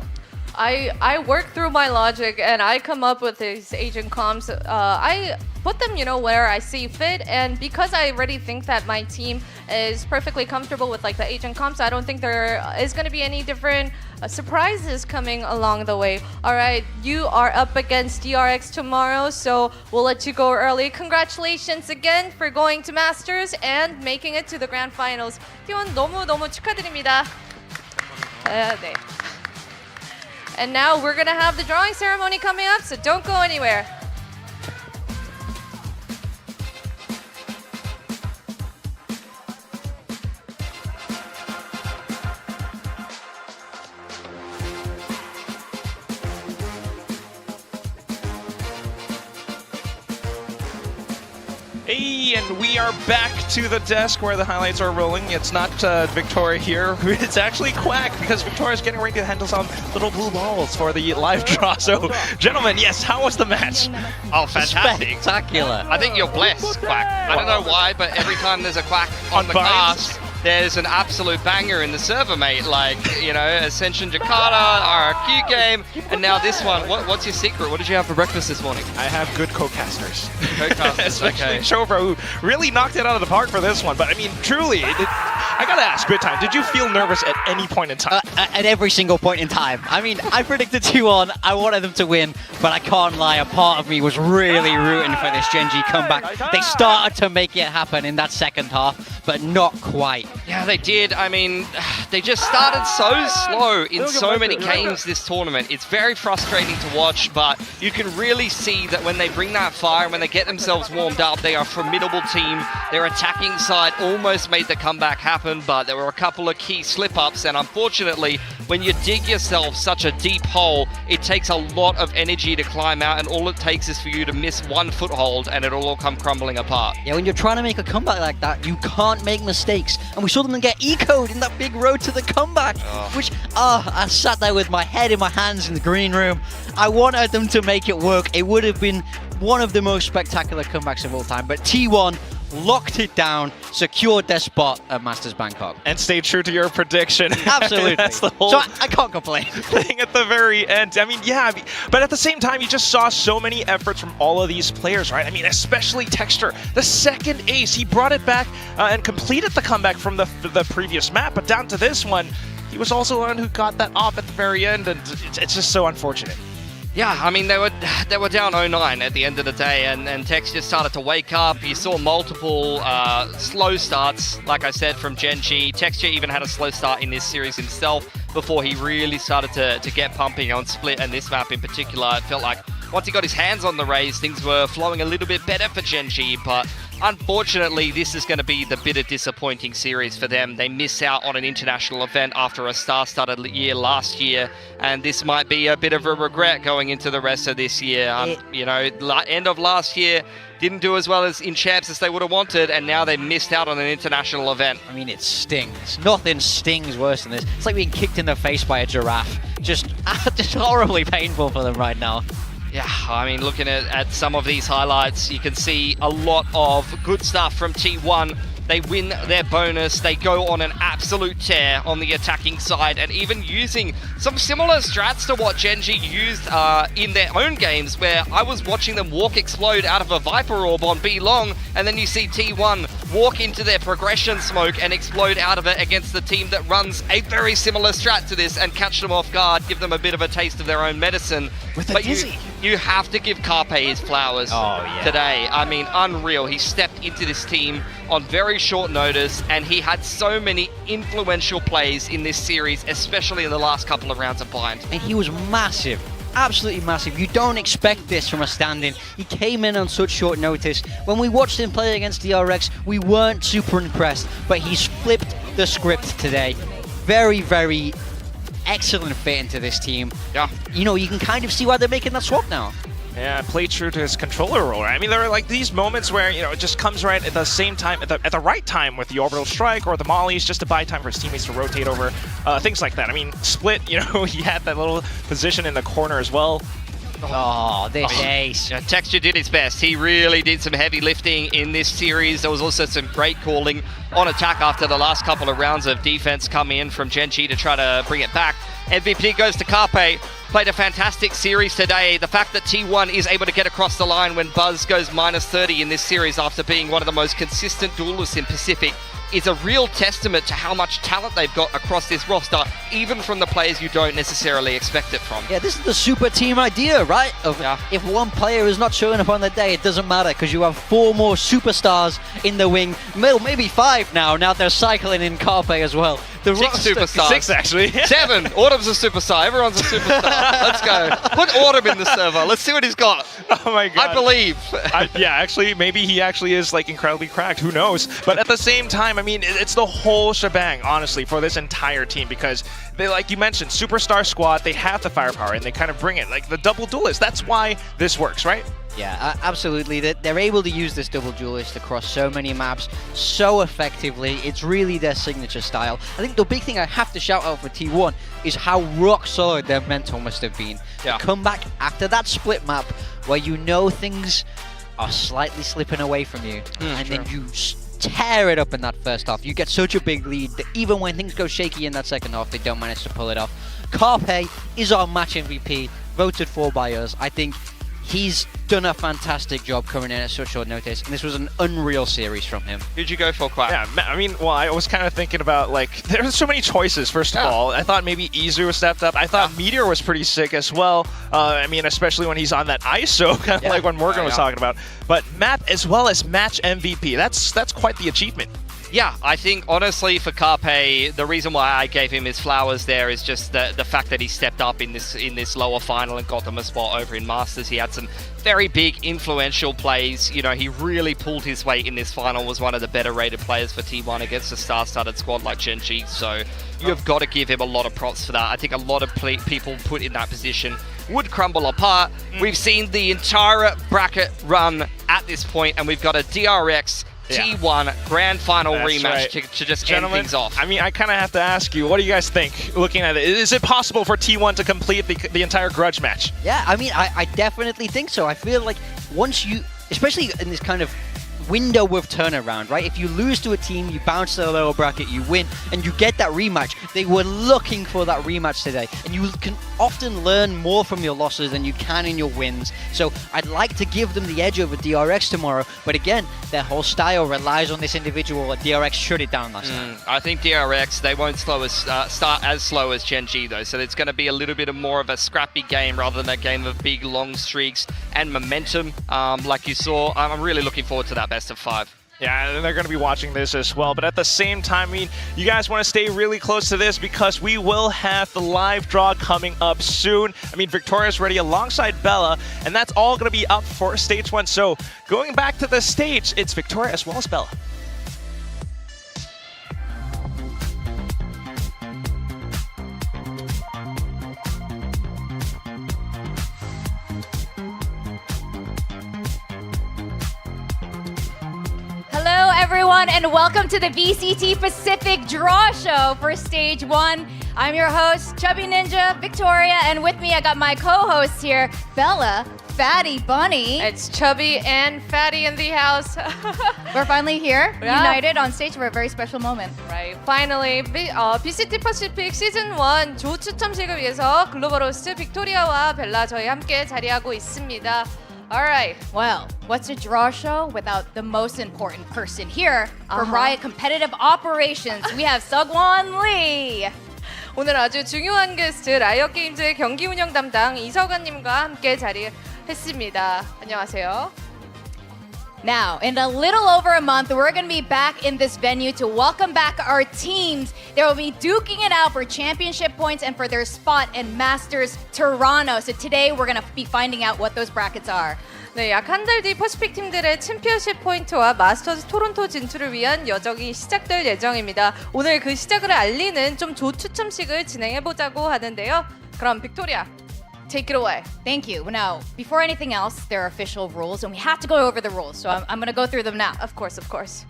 I work through my logic and I come up with these agent comps. I put them, where I see fit, and because I already think that my team is perfectly comfortable with like the agent comps, I don't think there is going to be any different surprises coming along the way. All right, you are up against DRX tomorrow, so we'll let you go early. Congratulations again for going to Masters and making it to the grand finals. T1 너무 축하드립니다. 네. And now we're gonna have the drawing ceremony coming up, so don't go anywhere. Hey, and we are back to the desk where the highlights are rolling. It's not Victoria here. It's actually Quack, because Victoria's getting ready to handle some little blue balls for the live draw. So, gentlemen, yes, how was the match? Oh, fantastic. Spectacular. I think you're blessed, Quack. I don't know why, but every time there's a Quack on the cast, there's an absolute banger in the server, mate. Like, Ascension Jakarta, RRQ game, and now this one. What's your secret? What did you have for breakfast this morning? I have good co-casters. Co-casters, Especially okay. Chobra, who really knocked it out of the park for this one. But I mean, truly, I gotta ask, Big Time, did you feel nervous at any point in time? At every single point in time. I mean, I predicted 2-1. I wanted them to win, but I can't lie. A part of me was really rooting for this GenG comeback. They started to make it happen in that second half, but not quite. Yeah, they did. I mean, they just started so slow in so many games this tournament. It's very frustrating to watch, but you can really see that when they bring that fire, when they get themselves warmed up, they are a formidable team. Their attacking side almost made the comeback happen, but there were a couple of key slip-ups, and unfortunately, when you dig yourself such a deep hole, it takes a lot of energy to climb out, and all it takes is for you to miss one foothold, and it'll all come crumbling apart. Yeah, when you're trying to make a comeback like that, you can't make mistakes. And we saw them get ecoed in that big road to the comeback, which, I sat there with my head in my hands in the green room. I wanted them to make it work. It would have been one of the most spectacular comebacks of all time, but T1 locked it down, secured their spot at Masters Bangkok. And stayed true to your prediction. Absolutely. That's the whole so I can't complain. thing at the very end. I mean, yeah, but at the same time, you just saw so many efforts from all of these players, right? I mean, especially Texture, the second ace. He brought it back and completed the comeback from the previous map, but down to this one, he was also the one who got that off at the very end, and it's just so unfortunate. Yeah, I mean, they were down 0-9 at the end of the day, and Tex just started to wake up. You saw multiple slow starts, like I said, from GenG. Texture even had a slow start in this series himself before he really started to get pumping on Split, and this map in particular. It felt like once he got his hands on the Rays, things were flowing a little bit better for GenG, but unfortunately, this is going to be the bitter disappointing series for them. They miss out on an international event after a star-studded year last year, and this might be a bit of a regret going into the rest of this year. You know, end of last year, didn't do as well as in champs as they would have wanted, and now they missed out on an international event. I mean, it stings. Nothing stings worse than this. It's like being kicked in the face by a giraffe. Just horribly painful for them right now. Yeah, I mean, looking at some of these highlights, you can see a lot of good stuff from T1. They win their bonus, they go on an absolute tear on the attacking side, and even using some similar strats to what GenG used in their own games, where I was watching them walk explode out of a Viper Orb on B long, and then you see T1 walk into their progression smoke and explode out of it against the team that runs a very similar strat to this and catch them off guard, give them a bit of a taste of their own medicine. But you have to give Carpe his flowers today. I mean, unreal. He stepped into this team on very short notice, and he had so many influential plays in this series, especially in the last couple of rounds of Bind. And he was massive. Absolutely massive. You don't expect this from a stand-in. He came in on such short notice. When we watched him play against DRX, we weren't super impressed, but he's flipped the script today. Very, very excellent fit into this team. Yeah. You know, you can kind of see why they're making that swap now. Yeah, play true to his controller role. I mean, there are like these moments where, you know, it just comes right at the same time, at the right time with the orbital strike or the mollies, just to buy time for his teammates to rotate over, things like that. I mean, Split, you know, he had that little position in the corner as well. Oh, this ace. Texture did his best. He really did some heavy lifting in this series. There was also some great calling on attack after the last couple of rounds of defense come in from GenG to try to bring it back. MVP goes to Carpe. Played a fantastic series today. The fact that T1 is able to get across the line when Buzz goes -30 in this series after being one of the most consistent duelists in Pacific is a real testament to how much talent they've got across this roster, even from the players you don't necessarily expect it from. Yeah, this is the super team idea, right? If one player is not showing up on the day, it doesn't matter, because you have 4 more superstars in the wing. Maybe 5 now they're cycling in Carpe as well. The 6 superstars. 6, actually. 7. Autumn's a superstar. Everyone's a superstar. Let's go. Put Autumn in the server. Let's see what he's got. Oh my god. I believe. Yeah, actually, maybe he actually is like incredibly cracked. Who knows? But at the same time, I mean, it's the whole shebang, honestly, for this entire team, because they, like you mentioned, superstar squad, they have the firepower and they kind of bring it. Like the double duelist. That's why this works, right? Yeah, absolutely. They're able to use this double duelist across so many maps so effectively. It's really their signature style. I think the big thing I have to shout out for T1 is how rock solid their mental must have been. Yeah. To come back after that split map where you know things are slightly slipping away from you, and then you tear it up in that first half. You get such a big lead that even when things go shaky in that second half, they don't manage to pull it off. Carpe is our match MVP, voted for by us. I think he's done a fantastic job coming in at such short notice, and this was an unreal series from him. Who'd you go for, Quack? Yeah, I mean, well, I was kind of thinking about, like, there's so many choices, first of all. I thought maybe Izu stepped up. I thought Meteor was pretty sick as well. I mean, especially when he's on that ISO, kind of like what Morgan was talking about. But map as well as match MVP, that's quite the achievement. Yeah, I think, honestly, for Carpe, the reason why I gave him his flowers there is just the fact that he stepped up in this lower final and got them a spot over in Masters. He had some very big, influential plays. You know, he really pulled his weight in this final, was one of the better rated players for T1 against a star-studded squad like GenG. So you have got to give him a lot of props for that. I think a lot of people put in that position would crumble apart. We've seen the entire bracket run at this point, and we've got a DRX T1 grand final rematch to just end things off. I mean, I kind of have to ask you, what do you guys think, looking at it? Is it possible for T1 to complete the entire grudge match? Yeah, I mean, I definitely think so. I feel like once you, especially in this kind of window of turnaround, right? If you lose to a team, you bounce to the lower bracket, you win, and you get that rematch. They were looking for that rematch today, and you can often learn more from your losses than you can in your wins. So I'd like to give them the edge over DRX tomorrow, but again, their whole style relies on this individual. DRX shut it down last time. I think DRX, they won't start as slow as GenG though, so it's going to be a little bit more of a scrappy game rather than a game of big long streaks and momentum like you saw. I'm really looking forward to that best of 5. Yeah, and they're going to be watching this as well. But at the same time, I mean, you guys want to stay really close to this because we will have the live draw coming up soon. I mean, Victoria's ready alongside Bella, and that's all going to be up for stage 1. So going back to the stage, it's Victoria as well as Bella. Hello, everyone, and welcome to the VCT Pacific Draw Show for Stage 1. I'm your host, Chubby Ninja, Victoria, and with me I got my co-hosts here, Bella, Fatty Bunny. It's Chubby and Fatty in the house. We're finally here, Yeah. united on stage for a very special moment. Right. Finally, VCT Pacific 시즌 1 조 추첨식을 위해서 글로벌 호스트 빅토리아와 벨라 저희 함께 자리하고 있습니다. All right. Well, what's a draw show without the most important person here from Riot Competitive Operations? We have Seogwon Lee. 오늘 아주 중요한 게스트 라이엇 게임즈의 경기 운영 담당 이서관님과 함께 자리했습니다. 안녕하세요. Now, in a little over a month, we're going to be back in this venue to welcome back our teams. They will be duking it out for championship points and for their spot in Masters Toronto. So today, we're going to be finding out what those brackets are. 네, 약 한 달 뒤 퍼시픽 팀들의 챔피언십 포인트와 마스터즈 토론토 진출을 위한 여정이 시작될 예정입니다. 오늘 그 시작을 알리는 좀 조 추첨식을 진행해보자고 하는데요. 그럼 빅토리아, take it away. Thank you. Now, before anything else, there are official rules, and we have to go over the rules. So I'm going to go through them now. Of course.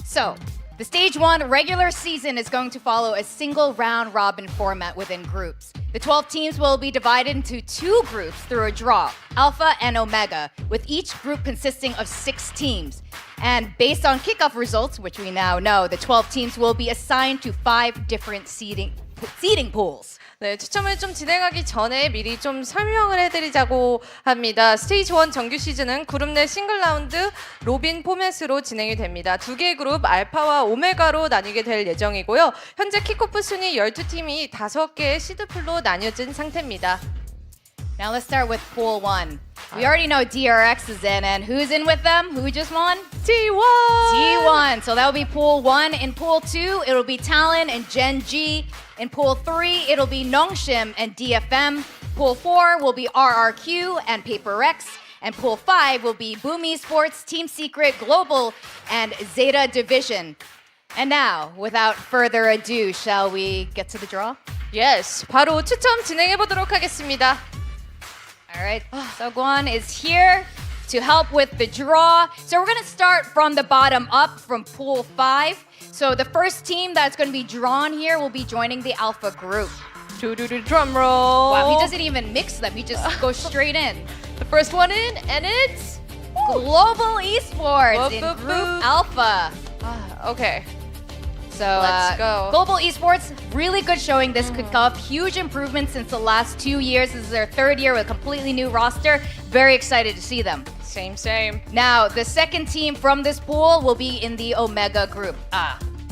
So, the Stage 1 regular season is going to follow a single round robin format within groups. The 12 teams will be divided into 2 groups through a draw, Alpha and Omega, with each group consisting of 6 teams. And based on kickoff results, which we now know, the 12 teams will be assigned to 5 different seeding pools. 네, 추첨을 좀 진행하기 전에 미리 좀 설명을 해드리자고 합니다. 스테이지 1 정규 시즌은 그룹 내 싱글 라운드 로빈 포맷으로 진행이 됩니다. 2개의 그룹 알파와 오메가로 나뉘게 될 예정이고요. 현재 킥오프 순위 12팀이 5개의 시드풀로 나뉘어진 상태입니다. Now let's start with Pool 1. We already know DRX is in, and who's in with them? Who just won? T1! T1. So that will be Pool 1. In Pool 2, it'll be Talon and GenG. In Pool 3, it'll be Nongshim and DFM. Pool 4 will be RRQ and PaperX. And Pool 5 will be Boom Esports, Team Secret, Global, and Zeta Division. And now, without further ado, shall we get to the draw? Yes, 바로 추첨 진행해보도록 하겠습니다. All right, Seogwon is here to help with the draw. So we're going to start from the bottom up from Pool 5. So the first team that's going to be drawn here will be joining the Alpha group. Drum roll. Wow, he doesn't even mix them. He just goes straight in. The first one in, and it's Global Esports Boop, in boop, Group boop. Alpha. Okay. So Let's go. Global Esports, really good showing this kickoff. Huge improvement since the last 2 years. This is their 3rd year with a completely new roster. Very excited to see them. Same. Now, the second team from this pool will be in the Omega group.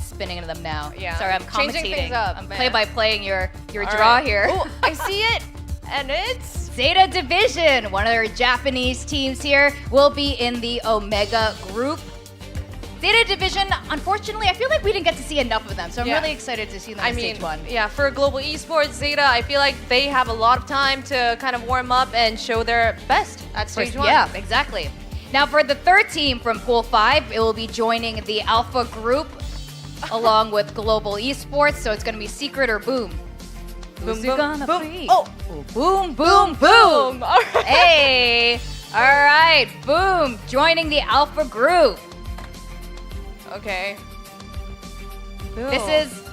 Spinning into them now. Yeah. Sorry, I'm Changing commentating. things up, I'm man. play-by-playing your All draw right. here. Oh, I see it. And it's Zeta Division, one of their Japanese teams here, will be in the Omega group. Zeta Division, unfortunately, I feel like we didn't get to see enough of them, so I'm Yeah. really excited to see them I in mean, Stage 1. yeah, for Global Esports, Zeta, I feel like they have a lot of time to kind of warm up and show their best at Stage 1. Yeah, exactly. Now for the third team from Pool 5, it will be joining the Alpha group along with Global Esports, so it's going to be Secret or Boom. Boom, Who's it boom, gonna boom. be? Oh, Boom, boom, boom. All right. Hey, all right, Boom, joining the Alpha group. Okay. This is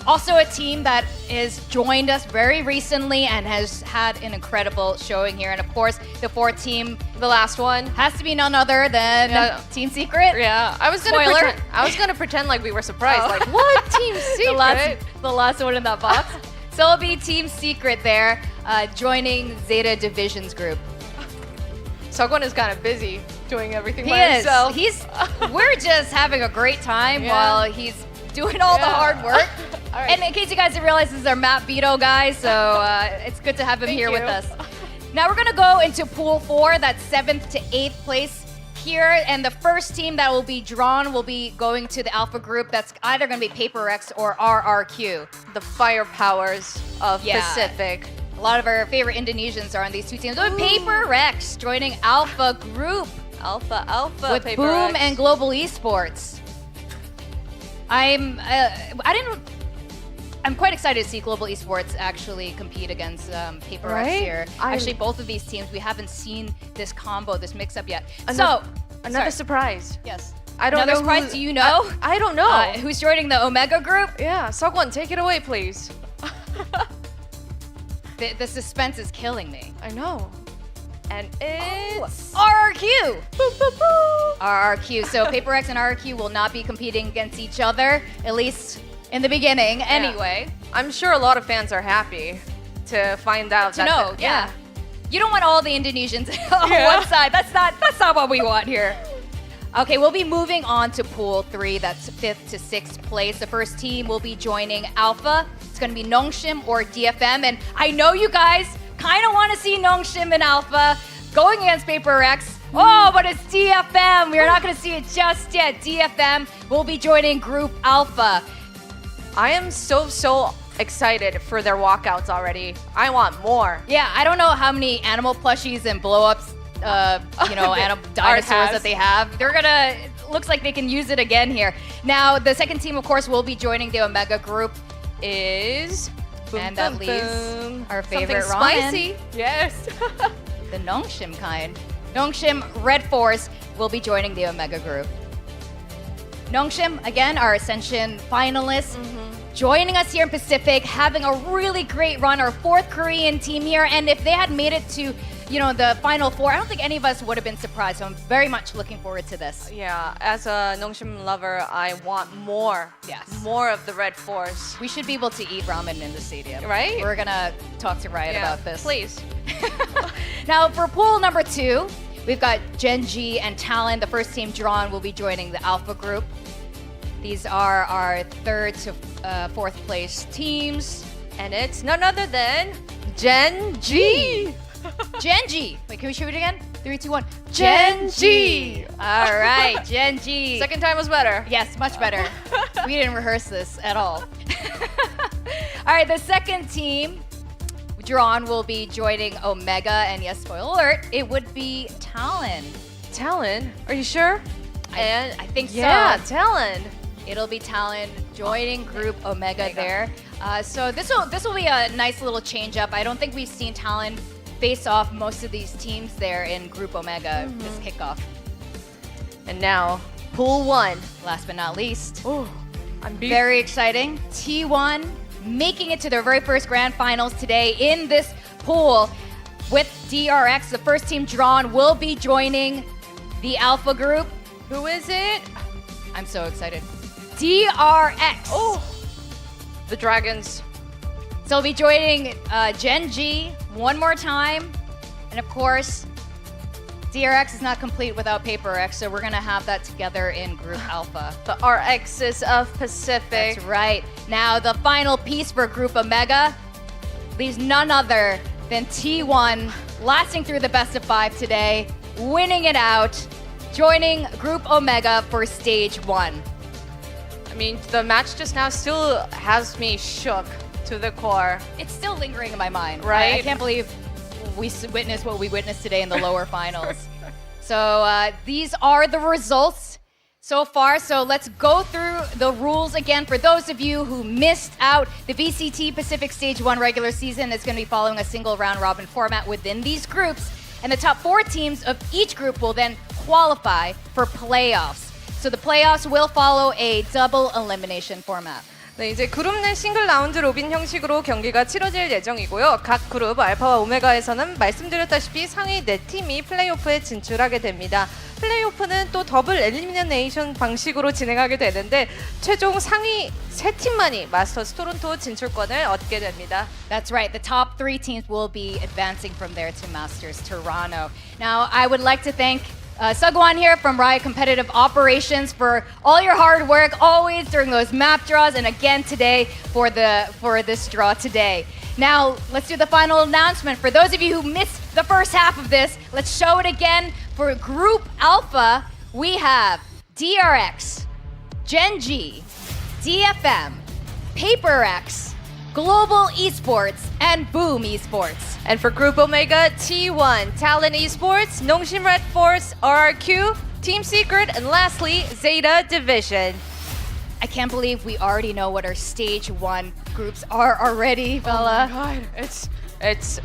also a team that has joined us very recently and has had an incredible showing here. And of course, the fourth team, the last one, has to be none other than Team Secret. Yeah, I was gonna Spoiler. pretend like we were surprised. Oh. Like, what? Team Secret? the last one in that box. So it'll be Team Secret there, joining Zeta Division's group. Seogwon is kind of busy doing everything He by is. himself. We're just having a great time Yeah. while he's doing all the hard work. All right. And in case you guys didn't realize, this is our Matt Vito guy, so it's good to have him Thank here you. with us. Now we're gonna go into Pool 4, that's 7th to 8th place here, and the first team that will be drawn will be going to the Alpha group. That's either going to be Paper X or RRQ. The firepowers of Pacific. A lot of our favorite Indonesians are on these two teams. Oh, Paper X joining Alpha group. Alpha, with Paper Boom X. and Global Esports. I'm quite excited to see Global Esports actually compete against Paper X Right? here. Actually, both of these teams, we haven't seen this combo, this mix-up yet. Another surprise. Yes. I don't Another know surprise. who- Do you know? I don't know. Who's joining the Omega group? Yeah, Seogwon, take it away, please. The suspense is killing me. I know. And it's RRQ. RRQ. So Paper X and RRQ will not be competing against each other, at least in the beginning. Anyway, I'm sure a lot of fans are happy to find out. to know, yeah. You don't want all the Indonesians on one side. That's not what we want here. Okay, we'll be moving on to Pool 3. That's 5th to 6th place. The first team will be joining Alpha. It's going to be Nongshim or DFM. And I know you guys kind of want to see Nongshim and Alpha going against Paper X. Oh, but it's DFM. We're not going to see it just yet. DFM will be joining Group Alpha. I am so excited for their walkouts already. I want more. Yeah, I don't know how many animal plushies and blow-ups, animal dinosaurs that they have. They're gonna, looks like they can use it again here. Now, the second team, of course, will be joining the Omega group. And that leaves our favorite Something ramen. spicy. Yes. The Nongshim kind. Nongshim Red Force will be joining the Omega group. Nongshim, again, our Ascension finalists, joining us here in Pacific, having a really great run, our 4th Korean team here. And if they had made it to, the Final 4, I don't think any of us would have been surprised. So I'm very much looking forward to this. Yeah, as a Nongshim lover, I want more. Yes. More of the Red Force. We should be able to eat ramen in the stadium. Right? We're going to talk to Riot about this. Please. Now, for pool number 2, we've got GenG and Talon. The first team drawn will be joining the Alpha group. These are our 3rd to 4th place teams. And it's none other than GenG. GenG. Wait, can we shoot it again? 3, 2, 1. GenG. All right, GenG. Second time was better. Yes, much better. We didn't rehearse this at all. All right, the second team drawn will be joining Omega. And yes, spoiler alert, it would be Talon. Talon? Are you sure? I think so. Yeah, Talon. It'll be Talon joining Group Omega there. So this will be a nice little change up. I don't think we've seen Talon face off most of these teams there in Group Omega this kickoff. And now, Pool 1. Last but not least. I'm very exciting. T1 making it to their very first grand finals today in this pool with DRX. The first team drawn will be joining the Alpha group. Who is it? I'm so excited. DRX. Oh, the Dragons. So we'll be joining GenG one more time. And of course, DRX is not complete without Paper X, so we're going to have that together in Group Alpha. The RXs of Pacific. That's right. Now, the final piece for Group Omega leaves none other than T1 lasting through the best of 5 today, winning it out, joining Group Omega for Stage 1. I mean, the match just now still has me shook to the core. It's still lingering in my mind. Right? I can't believe we witnessed what we witnessed today in the lower finals. So these are the results so far. So let's go through the rules again. For those of you who missed out, the VCT Pacific Stage 1 regular season is going to be following a single round robin format within these groups. And the top 4 teams of each group will then qualify for playoffs. So the playoffs will follow a double elimination format. 네, 이제 그룹 내 싱글 라운드 로빈 형식으로 경기가 치러질 예정이고요. 각 그룹 알파와 오메가에서는 말씀드렸다시피 상위 4팀이 플레이오프에 진출하게 됩니다. 플레이오프는 또 더블 엘리미네이션 방식으로 진행하게 되는데 최종 상위 3팀만이 마스터스 토론토 진출권을 얻게 됩니다. That's right. The top 3 teams will be advancing from there to Masters Toronto. Now, I would like to thank Seogwon here from Riot Competitive Operations for all your hard work always during those map draws, and again today for this draw today. Now let's do the final announcement. For those of you who missed the first half of this. Let's show it again. For Group Alpha, we have DRX, GenG, DFM, PaperX, Global Esports, and Boom Esports. And for Group Omega, T1, Talon Esports, Nongshim Red Force, RRQ, Team Secret, and lastly, Zeta Division. I can't believe we already know what our stage 1 groups are already, Bella. Oh my god, it's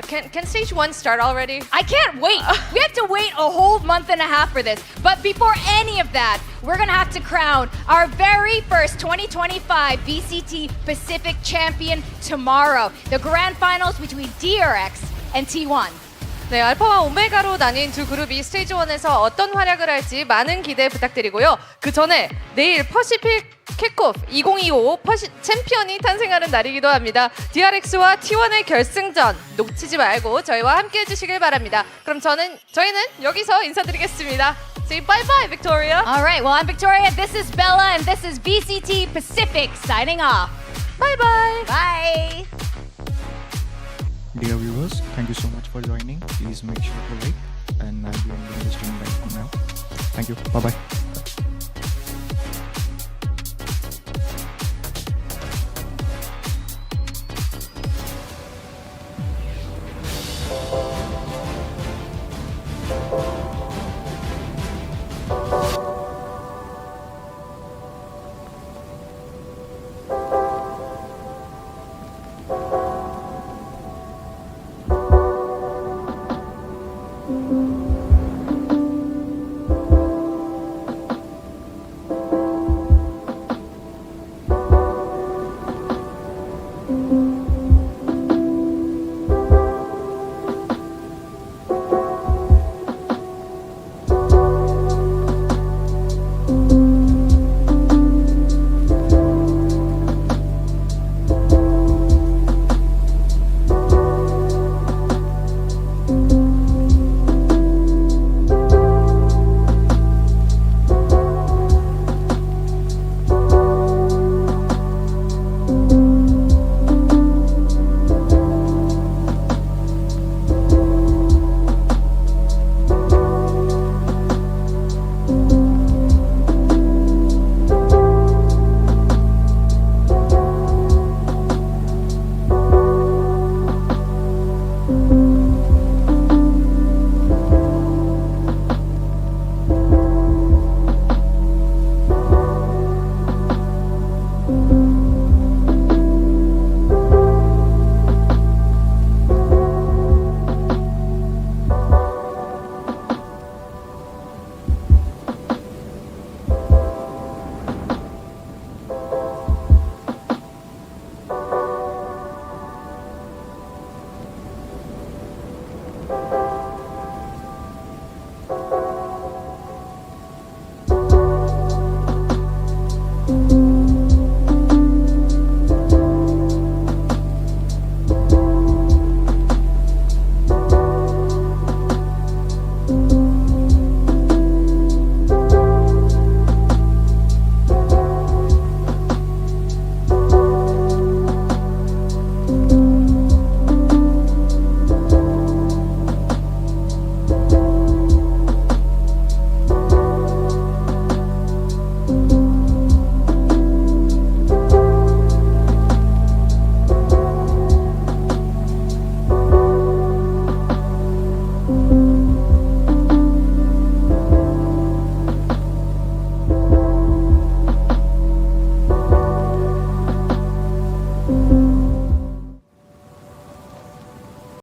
can stage 1 start already? I can't wait. We have to wait a whole month and a half for this. But before any of that, we're gonna have to crown our very first 2025 VCT Pacific champion tomorrow. The grand finals between DRX and T1. 네, 알파와 오메가로 나뉜 두 그룹이 스테이지 1에서 어떤 활약을 할지 많은 기대 부탁드리고요. 그 전에 내일 퍼시픽 킥오프 2025 챔피언이 탄생하는 날이기도 합니다. DRX와 T1의 결승전 놓치지 말고 저희와 함께 해주시길 바랍니다. 그럼 저희는 여기서 인사드리겠습니다. Say bye-bye, Victoria. All right, well, I'm Victoria, this is Bella, and this is VCT Pacific signing off. Bye-bye. Bye. Dear viewers, thank you so much for joining. Please make sure to like, and I'll be ending the stream right now. Thank you. Bye-bye.